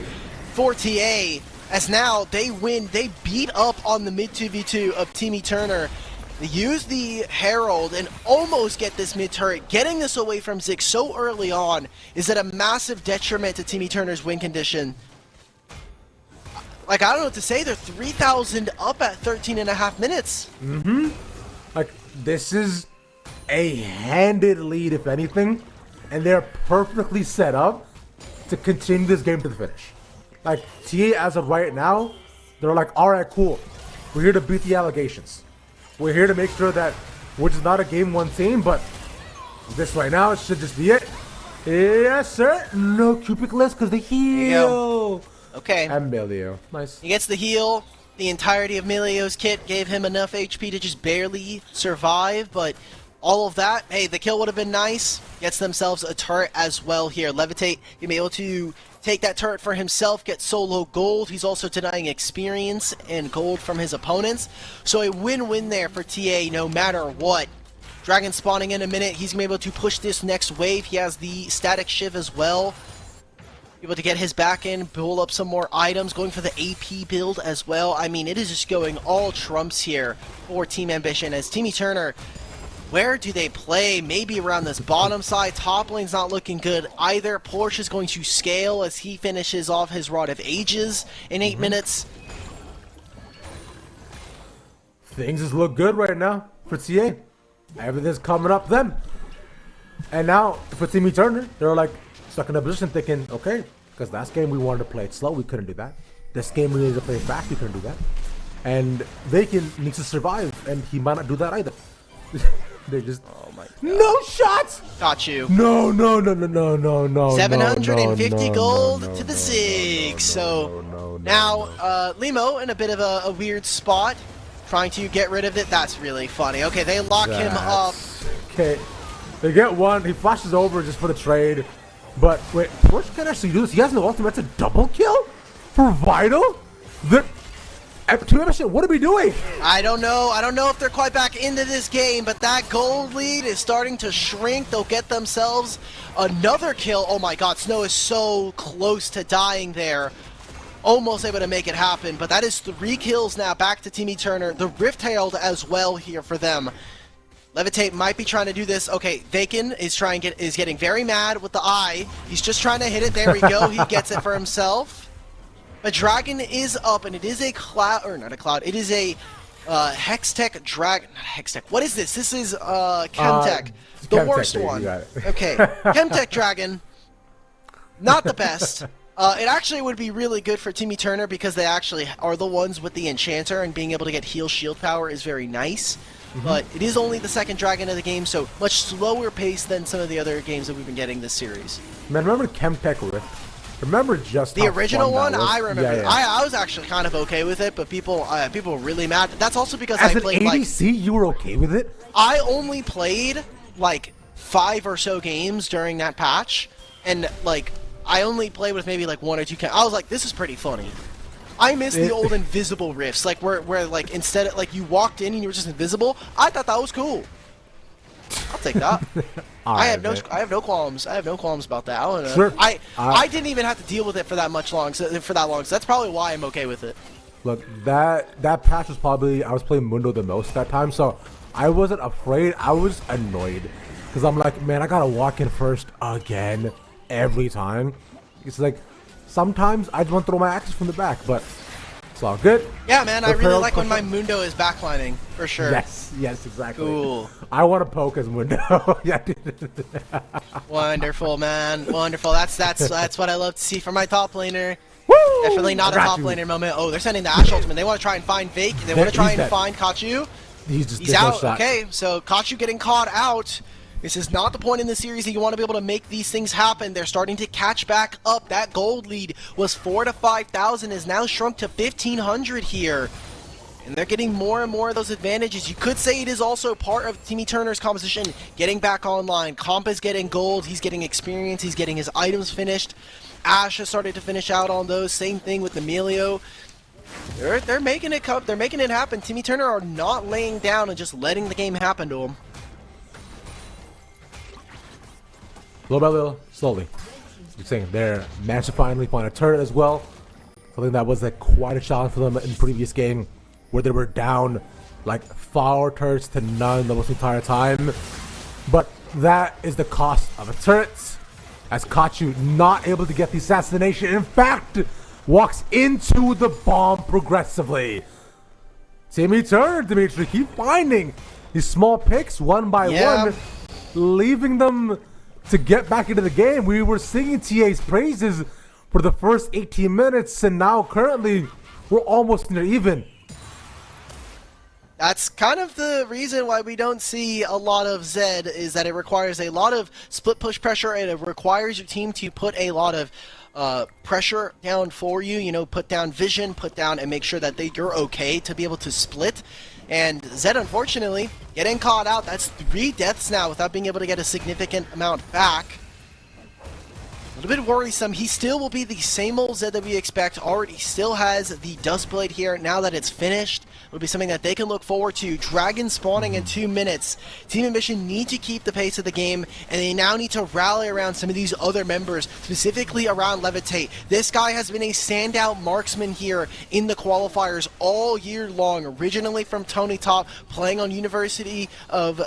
for TA. As now they win, they beat up on the mid 2v2 of Team Eterna. They use the Herald and almost get this mid turret. Getting this away from Ziggs so early on is at a massive detriment to Team Eterna's win condition. Like, I don't know what to say. They're 3,000 up at 13.5 minutes. Like, this is a handed lead, if anything, and they're perfectly set up to continue this game to the finish. Like, TA, as of right now, they're like, all right, cool. We're here to beat the allegations. We're here to make sure that we're just not a game 1 team, but this right now should just be it. Yes, sir. No Cupicless because they heal. Okay. And Melio. Nice. He gets the heal. The entirety of Melio's kit gave him enough HP to just barely survive, but all of that, hey, the kill would have been nice. Gets themselves a turret as well here. Levitate can be able to take that turret for himself, get solo gold. He's also denying experience and gold from his opponents. So a win-win there for TA no matter what. Dragon spawning in a minute. He's going to be able to push this next wave. He has the static shiv as well. Able to get his back in, build up some more items, going for the AP build as well. I mean, it is just going all trumps here for Team Ambition as Team Eterna. Where do they play? Maybe around this bottom side. Top lane's not looking good either. Porsche is going to scale as he finishes off his Rod of Ages in 8 minutes. Things just look good right now for TA. Everything's coming up them. And now for Team Eterna, they're like stuck in a position thinking, okay, because last game we wanted to play it slow, we couldn't do that. This game we needed to play it fast, we couldn't do that. And Vacant needs to survive, and he might not do that either. They just, oh my God. No shots! Got you. No. 750 gold to the Ziggs. So now Limo in a bit of a weird spot, trying to get rid of it. That's really funny. Okay, they lock him up. Okay, they get one. He flashes over just for the trade. But wait, Porsche can actually do this. He has no ultimate. That's a double kill for Vital. What are we doing? I don't know. I don't know if they're quite back into this game, but that gold lead is starting to shrink. They'll get themselves another kill. Oh my God, Snow is so close to dying there. Almost able to make it happen, but that is 3 kills now back to Team Eterna. The Rift Herald as well here for them. Levitate might be trying to do this. Okay, Vacant is getting very mad with the eye. He's just trying to hit it. There we go. He gets it for himself. But Dragon is up, and it is a cloud, or not a cloud. It is a Hextech Dragon. Not Hextech. What is this? This is Chemtech, the Chemtech, worst baby, one. you got it. Okay, Chemtech Dragon, not the best. It actually would be really good for Team Eterna because they actually are the ones with the Enchanter, and being able to get heal shield power is very nice. But it is only the second Dragon of the game, so much slower pace than some of the other games that we've been getting this series. Man, remember Chemtech Rift? Remember just the original one? I remember. Yeah. I was actually kind of okay with it, but people were really mad. That's also because As I played an ADC, you were okay with it? I only played like 5 or so games during that patch, and like I only played with maybe like 1 or 2 I was like, this is pretty funny. I miss the old invisible rifts, like where like instead of like you walked in and you were just invisible. I thought that was cool. I'll take that. I have no qualms. I have no qualms about that. I don't know. Sure. I didn't even have to deal with it for that long. So that's probably why I'm okay with it. Look, that patch was probably, I was playing Mundo the most that time, so I wasn't afraid. I was annoyed because I'm like, man, I gotta walk in first again every time. It's like sometimes I just want to throw my axes from the back, but it's all good. Yeah, man, I really like when my Mundo is backlining for sure. Yes, exactly. Cool. I want to poke as Mundo. Yeah, Wonderful, man. Wonderful. That's what I love to see from my top laner. Woo! Definitely not a top laner moment. Oh, they're sending the Ashe ultimate. They want to try and find Vake. They want to try and find Kachu. He's out. Okay, so Kachu getting caught out. This is not the point in the series that you want to be able to make these things happen. They're starting to catch back up. That gold lead was 4,000 to 5,000, is now shrunk to 1,500 here. And they're getting more and more of those advantages. You could say it is also part of Team Eterna's composition getting back online. Comp is getting gold, he's getting experience, he's getting his items finished. Ashe has started to finish out on those. Same thing with Emilio. They're making it they're making it happen. Team Eterna are not laying down and just letting the game happen to them. Little by little, slowly. You're saying they're managed to finally find a turret as well. Something that was like quite a challenge for them in the previous game, where they were down like 4 turrets to none the most entire time. But that is the cost of a turret, as Kachu not able to get the assassination. In fact, walks into the bomb progressively. Team Eterna, Dimitri, keep finding these small picks one by one, leaving them to get back into the game. We were singing TA's praises for the first 18 minutes, and now currently we're almost near even. That's kind of the reason why we don't see a lot of Zed, is that it requires a lot of split push pressure, and it requires your team to put a lot of pressure down for you, you know, put down vision, put down and make sure that you're okay to be able to split. And Zed, unfortunately, getting caught out. That's 3 deaths now without being able to get a significant amount back. A little bit worrisome. He still will be the same old Zed that we expect. Already still has the Dustblade here. Now that it's finished, it'll be something that they can look forward to. Dragon spawning in 2 minutes. Team Ambition need to keep the pace of the game, and they now need to rally around some of these other members, specifically around Levitate. This guy has been a standout marksman here in the qualifiers all year long. Originally from Tony Top, playing on University of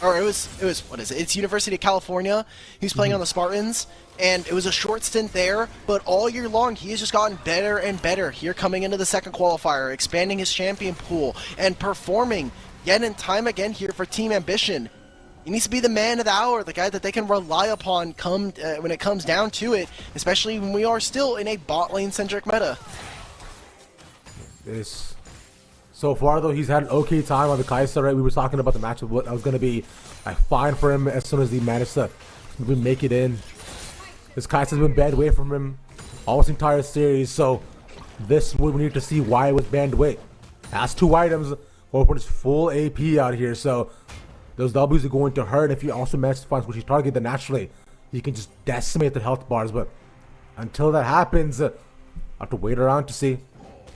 or it was what is it? It's University of California. He was playing on the Spartans, and it was a short stint there, but all year long he has just gotten better and better. Here coming into the second qualifier, expanding his champion pool, and performing yet and time again here for Team Ambition. He needs to be the man of the hour, the guy that they can rely upon when it comes down to it, especially when we are still in a bot lane centric meta. So far, though, he's had an okay time on the Kai'Sa, right? We were talking about the matchup, what that was going to be fine for him as soon as he managed to make it in. This Kai'Sa's been banned away from him almost the entire series, so this we need to see why it was banned away. Has 2 items, going for his full AP out here, so those W's are going to hurt. If you also manage to find squishy target, then naturally you can just decimate the health bars, but until that happens, I have to wait around to see.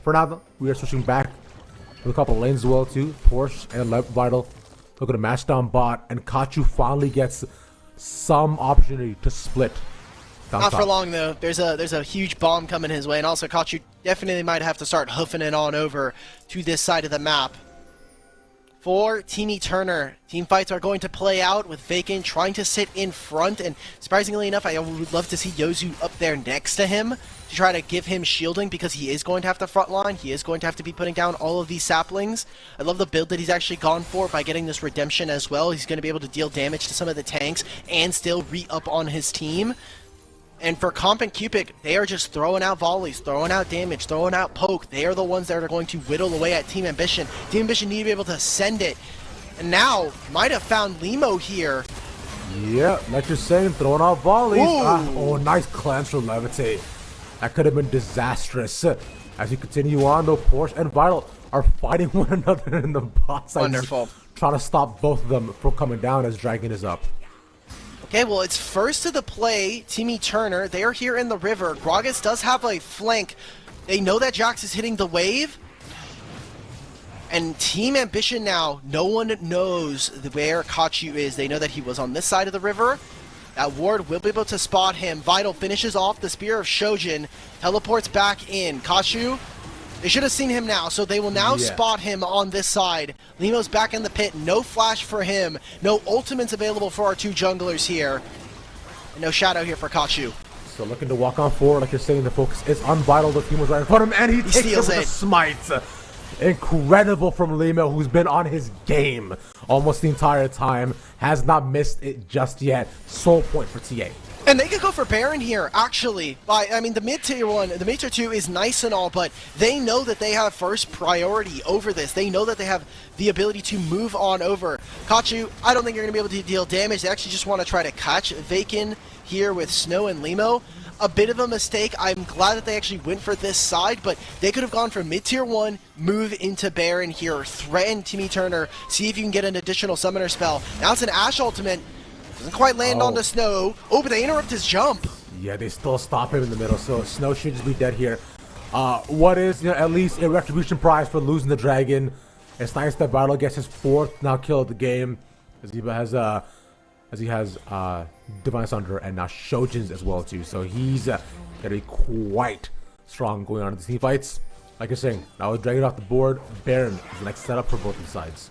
For now, though, we are switching back with a couple lanes as well too. Porsche and Vital looking to match down bot, and Kachu finally gets some opportunity to split. Not for long though. There's a huge bomb coming his way, and also Kachu definitely might have to start hoofing it on over to this side of the map. For Team Eterna, team fights are going to play out with Vacant trying to sit in front, and surprisingly enough, I would love to see Yozu up there next to him to try to give him shielding, because he is going to have to front line. He is going to have to be putting down all of these saplings. I love the build that he's actually gone for by getting this redemption as well. He's going to be able to deal damage to some of the tanks and still re-up on his team. And for Comp and Cupid, they are just throwing out volleys, throwing out damage, throwing out poke. They are the ones that are going to whittle away at Team Ambition. Team Ambition need to be able to send it. And now, might have found Limo here. Yeah, like you're saying, throwing out volleys. Oh, nice cleanse from Levitate. That could have been disastrous. As you continue on, though, Porsche and Vital are fighting one another in the bot side. Wonderful. Trying to stop both of them from coming down as Dragon is up. Okay, well, it's first to the play, Timmy Turner. They are here in the river. Gragas does have a flank. They know that Jax is hitting the wave. And Team Ambition now, no one knows where Kachu is. They know that he was on this side of the river. That ward will be able to spot him. Vital finishes off the Spear of Shojin, teleports back in. Kachu, they should have seen him now, so they will now spot him on this side. Limo's back in the pit, no flash for him. No ultimates available for our two junglers here. And no shadow here for Kachu. So looking to walk on forward, like you're saying, the focus is on Vital. The team was right in front of him, and he takes it with a smite. Incredible from Limo, who's been on his game almost the entire time. Has not missed it just yet. Soul point for TA. And they could go for Baron here, actually. I mean, the mid-tier 1, the mid-tier 2 is nice and all, but they know that they have first priority over this. They know that they have the ability to move on over. Kachu, I don't think you're going to be able to deal damage. They actually just want to try to catch Vakin here with Snow and Limo. A bit of a mistake. I'm glad that they actually went for this side, but they could have gone for mid-tier 1, move into Baron here, threaten Timmy Turner, see if you can get an additional summoner spell. Now it's an Ashe ultimate. Doesn't quite land on the Snow. Oh, but they interrupt his jump. Yeah, they still stop him in the middle, so Snow should just be dead here. What is, at least a retribution prize for losing the dragon. It's nice that Vital gets his 4th now kill of the game, as he has Divine Sunder and now Shojin's as well too. So he's gonna be quite strong going on in the team fights. Like you're saying, now with Dragon off the board, Baron is the next setup for both of the sides.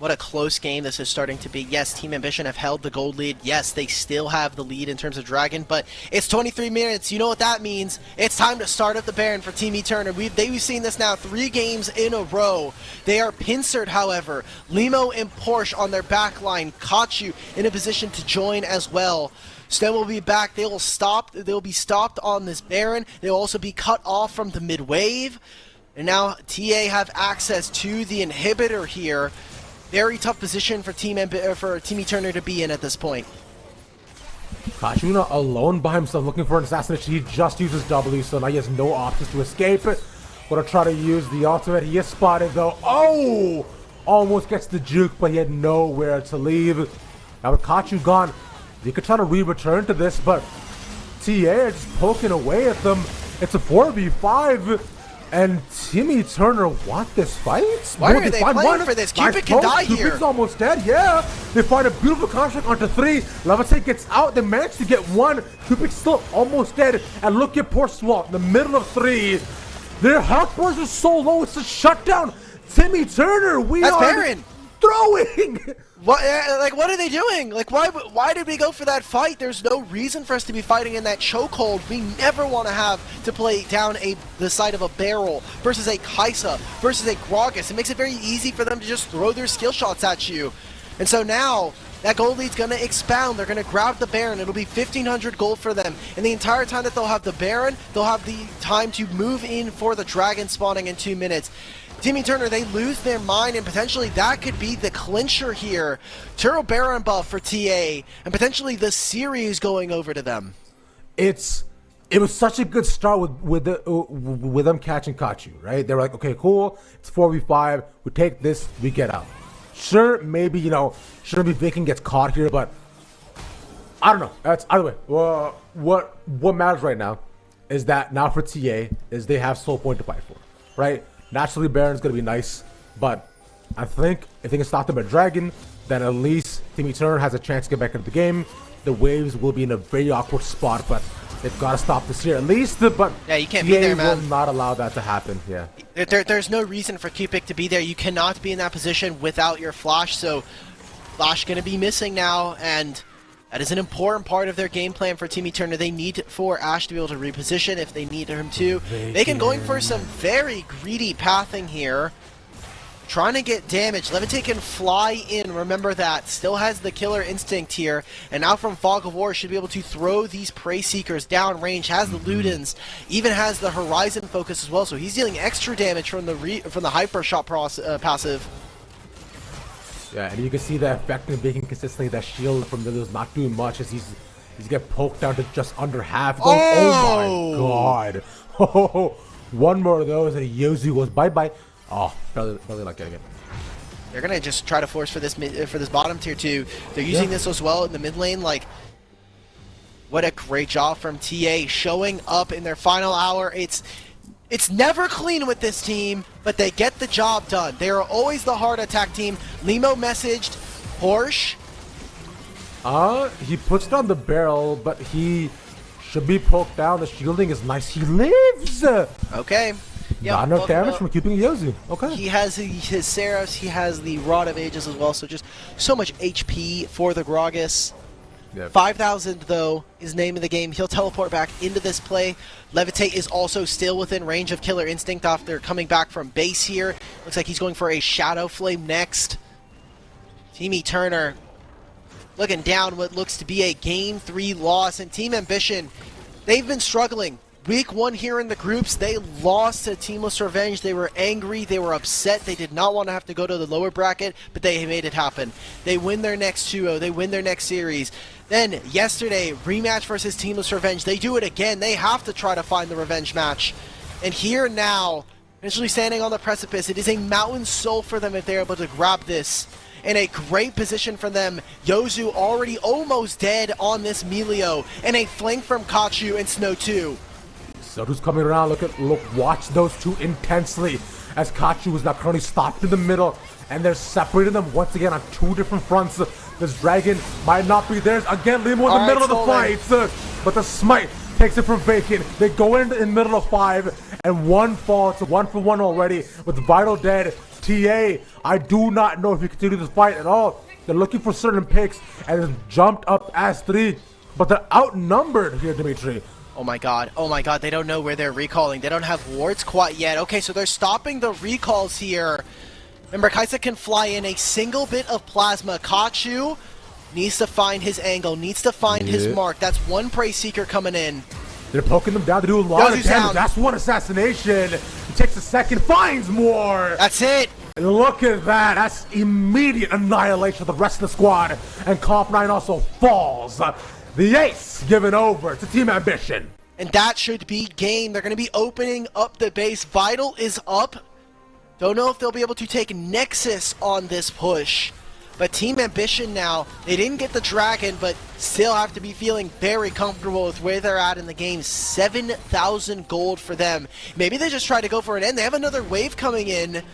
What a close game this is starting to be. Yes, Team Ambition have held the gold lead. Yes, they still have the lead in terms of Dragon, but it's 23 minutes. You know what that means. It's time to start up the Baron for Team Eternal. We've seen this now 3 games in a row. They are pincered, however. Limo and Porsche on their back line. Kachu in a position to join as well. Stem will be back. They will be stopped on this Baron. They will also be cut off from the mid wave. And now TA have access to the inhibitor here. Very tough position for Team Eternal to be in at this point. Kachuna alone by himself looking for an assassination. He just uses W, so now he has no options to escape. Gonna try to use the ultimate. He is spotted though. Oh! Almost gets the juke, but he had nowhere to leave. Now with Kachu gone, they could try to return to this, but TA are just poking away at them. It's a 4v5. And Timmy Turner want this fight? Why are they playing for this? Cupid can die here. Cupid's almost dead, yeah. They find a beautiful construct onto 3. Levitate gets out. They manage to get 1. Cupid's still almost dead. And look at poor Swamp in the middle of 3. Their health bars are so low. It's a shutdown. Timmy Turner, That's Baron. Throwing. What are they doing? Like, why did we go for that fight? There's no reason for us to be fighting in that chokehold. We never want to have to play down the side of a barrel versus a Kaisa versus a Gragas. It makes it very easy for them to just throw their skill shots at you. And so now that gold lead's going to expound. They're going to grab the Baron. It'll be 1,500 gold for them. And the entire time that they'll have the Baron, they'll have the time to move in for the dragon spawning in 2 minutes. Timmy Turner, they lose their mind, and potentially that could be the clincher here. Turo Baron buff for TA, and potentially the series going over to them. It was such a good start with them catching Kachu, right? They were like, okay, cool, it's 4v5, we take this, we get out. Sure, maybe, shouldn't be Viking gets caught here, but I don't know. That's either way. Well, what matters right now is that now for TA is they have soul point to fight for, right? Naturally, Baron's going to be nice, but I think if they can stop them at Dragon, then at least Team Eternal has a chance to get back into the game. The waves will be in a very awkward spot, but they've got to stop this here at least. But yeah, you can't be there, man. Will not allow that to happen. Yeah, there's no reason for Cupid to be there. You cannot be in that position without your Flash, so Flash going to be missing now, and that is an important part of their game plan for Team Eternal. They need for Ashe to be able to reposition if they need him to. They can going for some very greedy pathing here. Trying to get damage. Levitate can fly in, remember that. Still has the killer instinct here. And now from Fog of War should be able to throw these Prey Seekers down range. Has the Ludens, even has the Horizon focus as well. So he's dealing extra damage from the Hyper Shot passive. Yeah, and you can see the effect of making consistently that shield from Lili's not doing much as he's getting poked down to just under half. Going, oh my god. Oh, one more of those and Yozu goes bye-bye. Oh, barely not getting it. they're gonna just try to force for this for this bottom tier 2. They're using this as well in the mid lane. Like, what a great job from TA showing up in their final hour. It's never clean with this team, but they get the job done. They are always the hard attack team. Limo messaged Porsche. He puts down the barrel, but he should be poked down. The shielding is nice. He lives. Okay. Not enough damage from keeping Yozu. Okay. He has his Seraphs, he has the Rod of Ages as well, so just so much HP for the Gragas. Yep. 5,000 though is name of the game. He'll teleport back into this play. Levitate is also still within range of Killer Instinct after coming back from base here. Looks like he's going for a Shadow Flame next. Teamy Turner looking down what looks to be a Game 3 loss. And Team Ambition, they've been struggling. Week 1 here in the groups, they lost to Teamless Revenge. They were angry, they were upset, they did not want to have to go to the lower bracket, but they made it happen. They win their next 2-0, they win their next series. Then, yesterday, rematch versus Teamless Revenge. They do it again, they have to try to find the revenge match. And here now, essentially standing on the precipice, it is a mountain soul for them if they're able to grab this. In a great position for them. Yozu already almost dead on this Melio. And a flank from Kachu and Snow 2. Sotu's coming around. Watch those two intensely as Kachu is now currently stopped in the middle, and they're separating them once again on 2 different fronts. This dragon might not be theirs. Again, Limo in the middle of the fight, but the smite takes it from Vacant. They go in the middle of 5, and 1 falls. It's 1 for 1 already with Vital dead. TA, I do not know if you continue this fight at all. They're looking for certain picks and have jumped up as 3, but they're outnumbered here, Dimitri. Oh my god, they don't know where they're recalling. They don't have wards quite yet. Okay, so they're stopping the recalls here. Remember, Kaisa can fly in a single bit of plasma. Kachu needs to find his angle, needs to find his mark. That's 1 Prey Seeker coming in. They're poking them down to do a lot of damage. Down. That's 1 assassination. He takes a second, finds more. That's it. And look at that. That's immediate annihilation of the rest of the squad. And Comp9 also falls. The ace given over to Team Ambition. And that should be game. They're going to be opening up the base. Vital is up. Don't know if they'll be able to take Nexus on this push. But Team Ambition now, they didn't get the Dragon, but still have to be feeling very comfortable with where they're at in the game. 7,000 gold for them. Maybe they just try to go for an end. They have another wave coming in.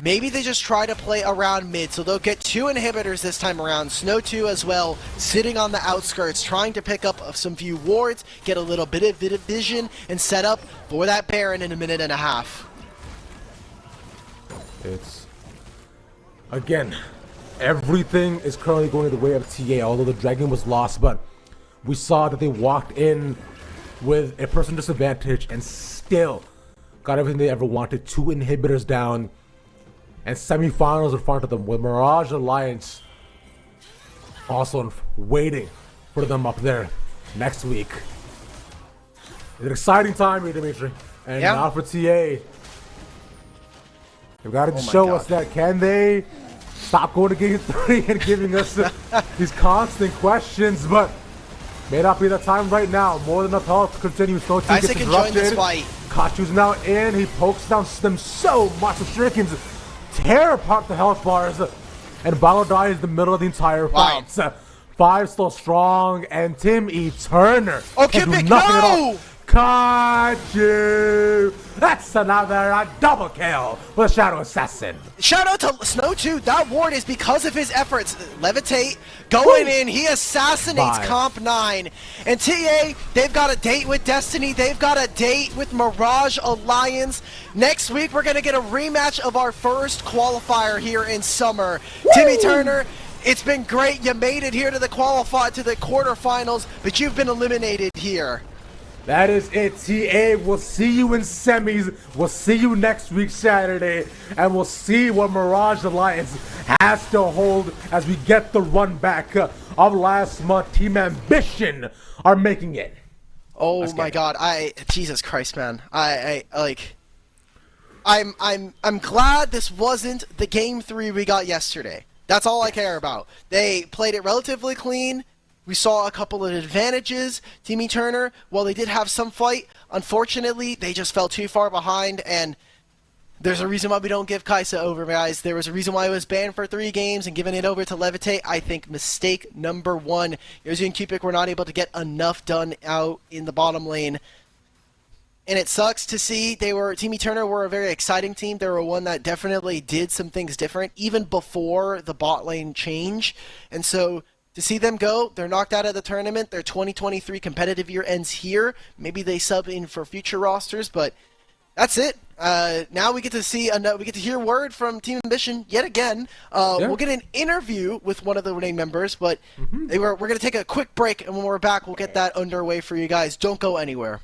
Maybe they just try to play around mid, so they'll get 2 inhibitors this time around. Snow 2 as well, sitting on the outskirts, trying to pick up some few wards, get a little bit of vision, and set up for that Baron in a minute and a half. It's... Again, everything is currently going the way of TA, although the Dragon was lost, but we saw that they walked in with a person disadvantage and still got everything they ever wanted. 2 inhibitors down. And semifinals in front of them with Mirage Alliance also waiting for them up there next week. It's an exciting time here, Dimitri. And now for TA. They've got to show us that. Can they stop going to game 3 and giving us these constant questions? But may not be the time right now. More than enough health to continue. So Guys, they can join this fight. Kachu's now in. He pokes down them so much. The shurikens tear apart the health bars, and Balo dies in the middle of the entire fight. 5 still strong, and Tim E. Turner can do nothing at all. Kachu! That's another double kill for the Shadow Assassin. Shout out to Snow 2. That ward is because of his efforts. Levitate going in. He assassinates Comp9. And TA, they've got a date with Destiny. They've got a date with Mirage Alliance. Next week, we're going to get a rematch of our first qualifier here in summer. Timmy Turner, it's been great. You made it here to the quarterfinals, but you've been eliminated here. That is it, TA. We'll see you in semis. We'll see you next week, Saturday. And we'll see what Mirage Alliance has to hold as we get the run back of last month. Team Ambition are making it. Oh my god. Jesus Christ, man. I'm glad this wasn't the game 3 we got yesterday. That's all I care about. They played it relatively clean. We saw a couple of advantages. Timmy Turner, while they did have some fight, unfortunately, they just fell too far behind, and There's a reason why we don't give Kaisa over, guys. There was a reason why he was banned for 3 games and giving it over to Levitate. I think mistake number 1. Yozu and Cupid were not able to get enough done out in the bottom lane. And it sucks to see. Team Eterna were a very exciting team. They were one that definitely did some things different, even before the bot lane change. And so to see them go, they're knocked out of the tournament. Their 2023 competitive year ends here. Maybe they sub in for future rosters, but that's it. Now we get to hear word from Team Ambition yet again. We'll get an interview with one of the winning members, but we're going to take a quick break, and when we're back, we'll get that underway for you guys. Don't go anywhere.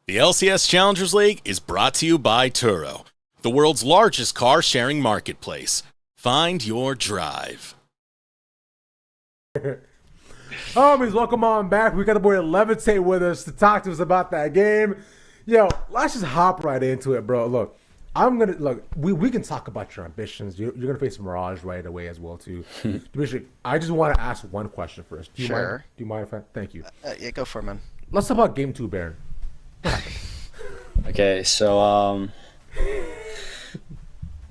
The LCS Challengers League is brought to you by Turo, the world's largest car sharing marketplace. Find your drive. Homies, welcome on back. We got the boy Levitate with us to talk to us about that game. Yo, let's just hop right into it, bro. Look, we can talk about your ambitions. You're gonna face Mirage right away as well too. Dimitri, I just want to ask one question first. Do you mind? Do you mind if I? Thank you. Yeah, go for it, man. Let's talk about Game 2, Baron. Okay, so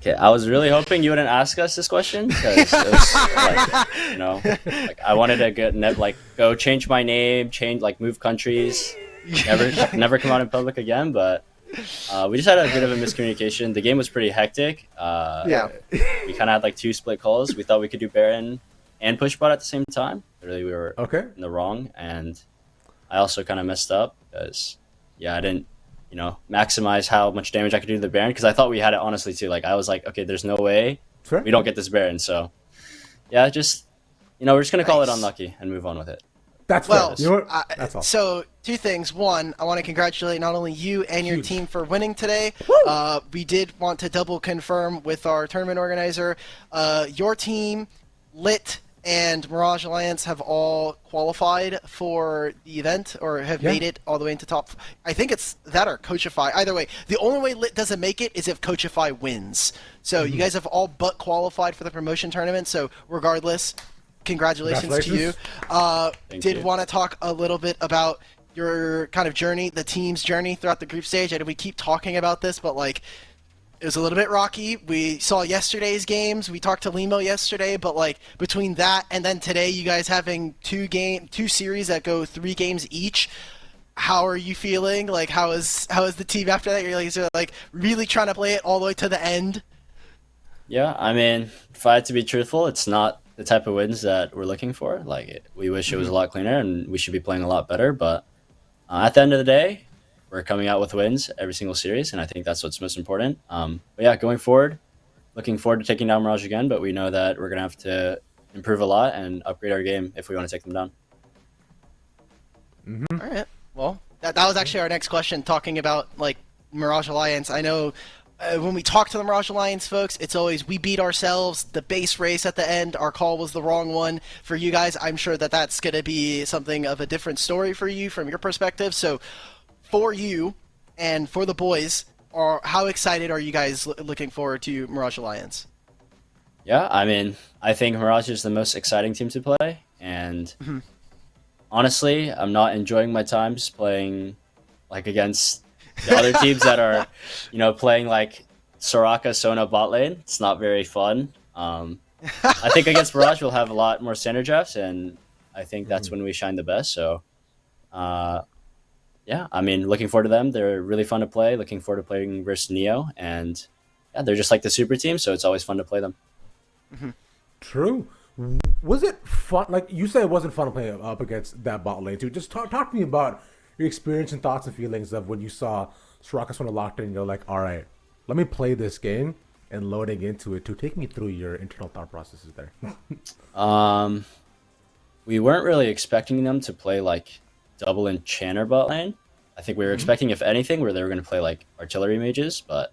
I was really hoping you wouldn't ask us this question because it was like, I wanted to go change my name, move countries, never come out in public again. But we just had a bit of a miscommunication. The game was pretty hectic. We kind of had like 2 split calls. We thought we could do Baron and push bot at the same time. Really, we were in the wrong, and I also kind of messed up because I didn't maximize how much damage I could do to the Baron because I thought we had it honestly too. Like I was like, okay, there's no way we don't get this Baron. So we're just gonna call it unlucky and move on with it. That's well. That's all. So 2 things. One, I want to congratulate not only you and your team for winning today. We did want to double confirm with our tournament organizer. Your team, Lit, and Mirage Alliance have all qualified for the event or have made it all the way into top. I think it's that or Coachify. Either way, the only way Lit doesn't make it is if Coachify wins. So you guys have all but qualified for the promotion tournament. So regardless, congratulations to you. Did want to talk a little bit about your kind of journey, the team's journey throughout the group stage. I know we keep talking about this, but like, it was a little bit rocky. We saw yesterday's games. We talked to Limo yesterday, but like between that and then today, you guys having 2 series that go 3 games each. How are you feeling? Like, how is the team after that? You're like really trying to play it all the way to the end. Yeah, I mean, if I had to be truthful, it's not the type of wins that we're looking for. Like, we wish it was a lot cleaner and we should be playing a lot better. But at the end of the day, we're coming out with wins every single series, and I think that's what's most important. But yeah, going forward, looking forward to taking down Mirage again, but we know that we're going to have to improve a lot and upgrade our game if we want to take them down. All right. Well, that was actually our next question, talking about like Mirage Alliance. I know when we talk to the Mirage Alliance folks, it's always we beat ourselves, the base race at the end, our call was the wrong one. For you guys, I'm sure that that's going to be something of a different story for you from your perspective. So for you and for the boys, how excited are you guys looking forward to Mirage Alliance? Yeah, I mean, I think Mirage is the most exciting team to play, and honestly, I'm not enjoying my times playing like against the other teams that are, playing like Soraka, Sona bot lane. It's not very fun. I think against Mirage we'll have a lot more standard drafts, and I think that's when we shine the best. So, yeah, I mean, looking forward to them. They're really fun to play. Looking forward to playing versus Neo, and yeah, they're just like the super team, so it's always fun to play them. True. Was it fun? Like you said, it wasn't fun to play up against that bot lane too. Just talk to me about your experience and thoughts and feelings of when you saw Soraka Sona locked in. You're like, all right, let me play this game, and loading into it to take me through your internal thought processes there. We weren't really expecting them to play like double enchanter bot lane. I think we were expecting, if anything, where they were going to play like artillery mages. But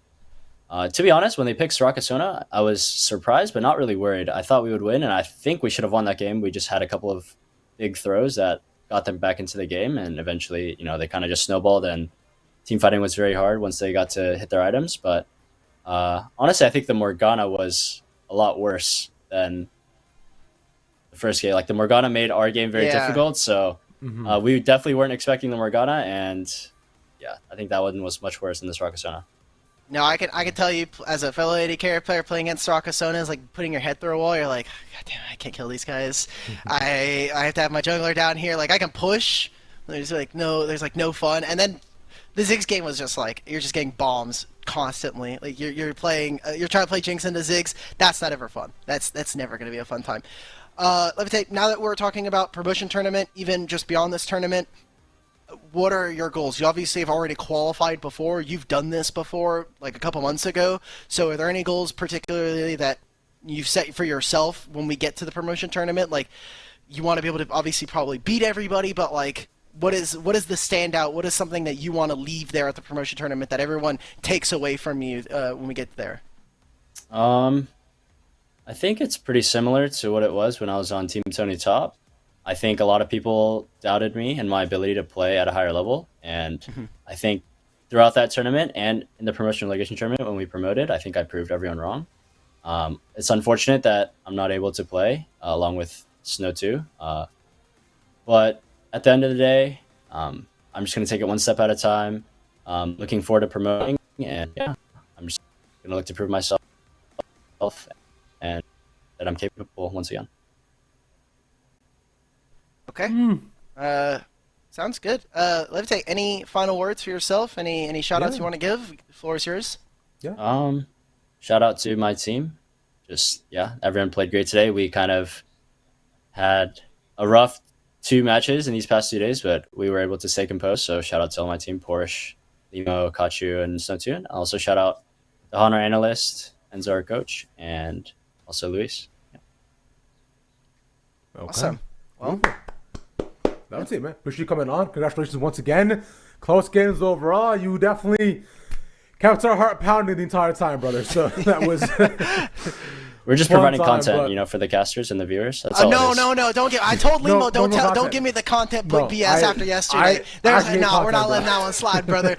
to be honest, when they picked Soraka Sona, I was surprised, but not really worried. I thought we would win, and I think we should have won that game. We just had a couple of big throws that got them back into the game, and eventually, they kind of just snowballed, and team fighting was very hard once they got to hit their items. But honestly, I think the Morgana was a lot worse than the first game. Like, the Morgana made our game very difficult, so we definitely weren't expecting the Morgana, and yeah, I think that one was much worse than the Soraka Sona. No, I can tell you, as a fellow AD carry player playing against Soraka Sona, is like putting your head through a wall. You're like, God damn, I can't kill these guys. I have to have my jungler down here. Like, I can push. There's no fun. And then the Ziggs game was just like, you're just getting bombs constantly. Like you're trying to play Jinx into Ziggs. That's not ever fun. That's never going to be a fun time. Let me take, now that we're talking about promotion tournament, even just beyond this tournament, what are your goals? You obviously have already qualified before. You've done this before, like a couple months ago. So are there any goals particularly that you've set for yourself when we get to the promotion tournament? Like, you want to be able to obviously probably beat everybody, but like, what is the standout? What is something that you want to leave there at the promotion tournament that everyone takes away from you when we get there? I think it's pretty similar to what it was when I was on Team Tony Top. I think a lot of people doubted me and my ability to play at a higher level, and I think throughout that tournament and in the promotion relegation tournament when we promoted, I think I proved everyone wrong. It's unfortunate that I'm not able to play along with Snow 2, but at the end of the day, I'm just going to take it one step at a time. Looking forward to promoting, and yeah, I'm just going to look to prove myself and that I'm capable once again. Okay. Sounds good. Levite, any final words for yourself? Any shout outs you want to give? The floor is yours. Yeah. Shout out to my team. Just, yeah, everyone played great today. We kind of had a rough 2 matches in these past 2 days, but we were able to stay composed. So shout out to all my team, Porsche, Limo, Kachu, and Snowtune. Also shout out the Honor Analyst, Enzo, our coach, and also Luis. Yeah. Okay. Awesome. Well, That's it, man. Appreciate you coming on. Congratulations once again. Close games overall. You definitely kept our heart pounding the entire time, brother. So that was. We're just providing content, for the casters and the viewers. That's all. No. Don't give. I told Limo, don't give me the content book BS after yesterday. We're not letting that one slide, brother.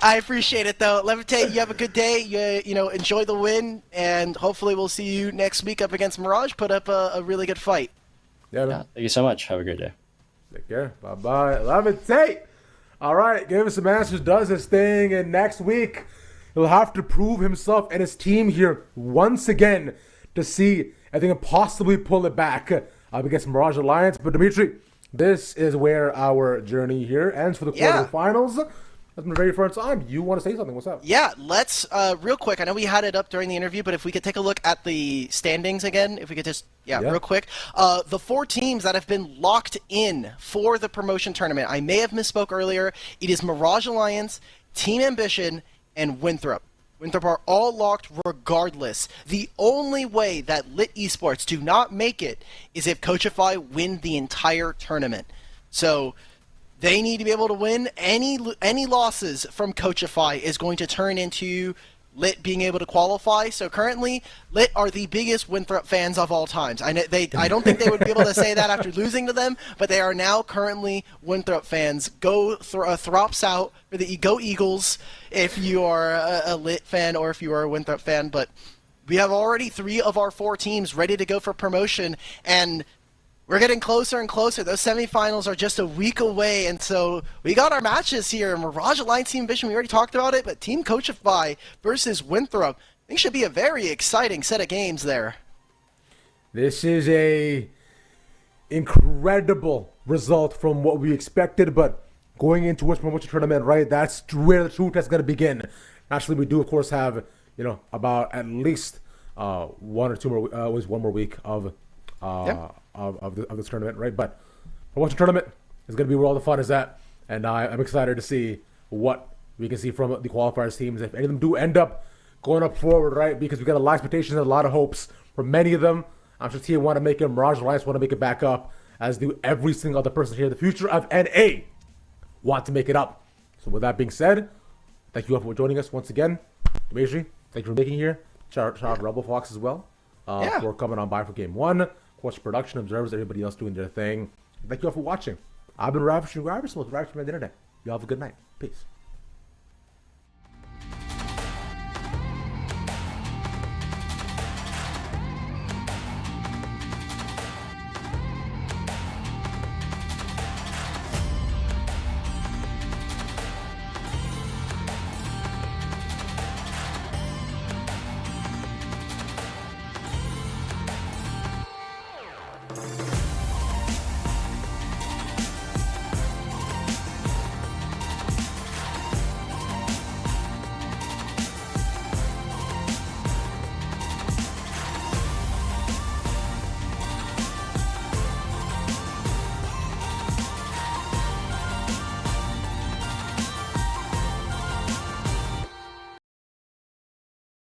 I appreciate it though. Levitate, you have a good day. You enjoy the win, and hopefully we'll see you next week up against Mirage. Put up a really good fight. Yeah, man. Thank you so much. Have a great day. Take care. Bye-bye. Levitate. All right. Give us some answers. Does his thing. And next week, he'll have to prove himself and his team here once again to see if they can possibly pull it back against Mirage Alliance. But Dimitri, this is where our journey here ends for the quarterfinals. That's been a very fun time. You want to say something? What's up? Yeah, let's, real quick, I know we had it up during the interview, but if we could take a look at the standings again, if we could just, real quick. The 4 teams that have been locked in for the promotion tournament, I may have misspoke earlier. It is Mirage Alliance, Team Ambition, and Winthrop. Winthrop are all locked regardless. The only way that Lit Esports do not make it is if Coachify win the entire tournament. So they need to be able to win. Any losses from Coachify is going to turn into Lit being able to qualify. So currently, Lit are the biggest Winthrop fans of all times. I don't think they would be able to say that after losing to them, but they are now currently Winthrop fans. Go Throps out for the Go Eagles if you are a Lit fan or if you are a Winthrop fan. But we have already 3 of our 4 teams ready to go for promotion, and we're getting closer and closer. Those semifinals are just a week away, and so we got our matches here. Mirage Alliance Team Vision, we already talked about it, but Team Coachify versus Winthrop. I think should be a very exciting set of games there. This is a incredible result from what we expected, but going into which promotion tournament, right? That's where the true test is going to begin. Naturally, we do, of course, have about at least one more week of this tournament, right? But promotion tournament is going to be where all the fun is at, and I'm excited to see what we can see from the qualifiers teams. If any of them do end up going up forward, right? Because we got a lot of expectations and a lot of hopes for many of them. I'm sure Team want to make it. Mirage Alliance want to make it back up, as do every single other person here. The future of NA want to make it up. So with that being said, thank you all for joining us once again. Dimitri, thank you for making here. Shout out to Rebel Fox as well for coming on by for Game 1. Of course, production observers, everybody else doing their thing. Thank you all for watching. I've been Ravishing Ravishing with Ravishing on the internet. You all have a good night. Peace.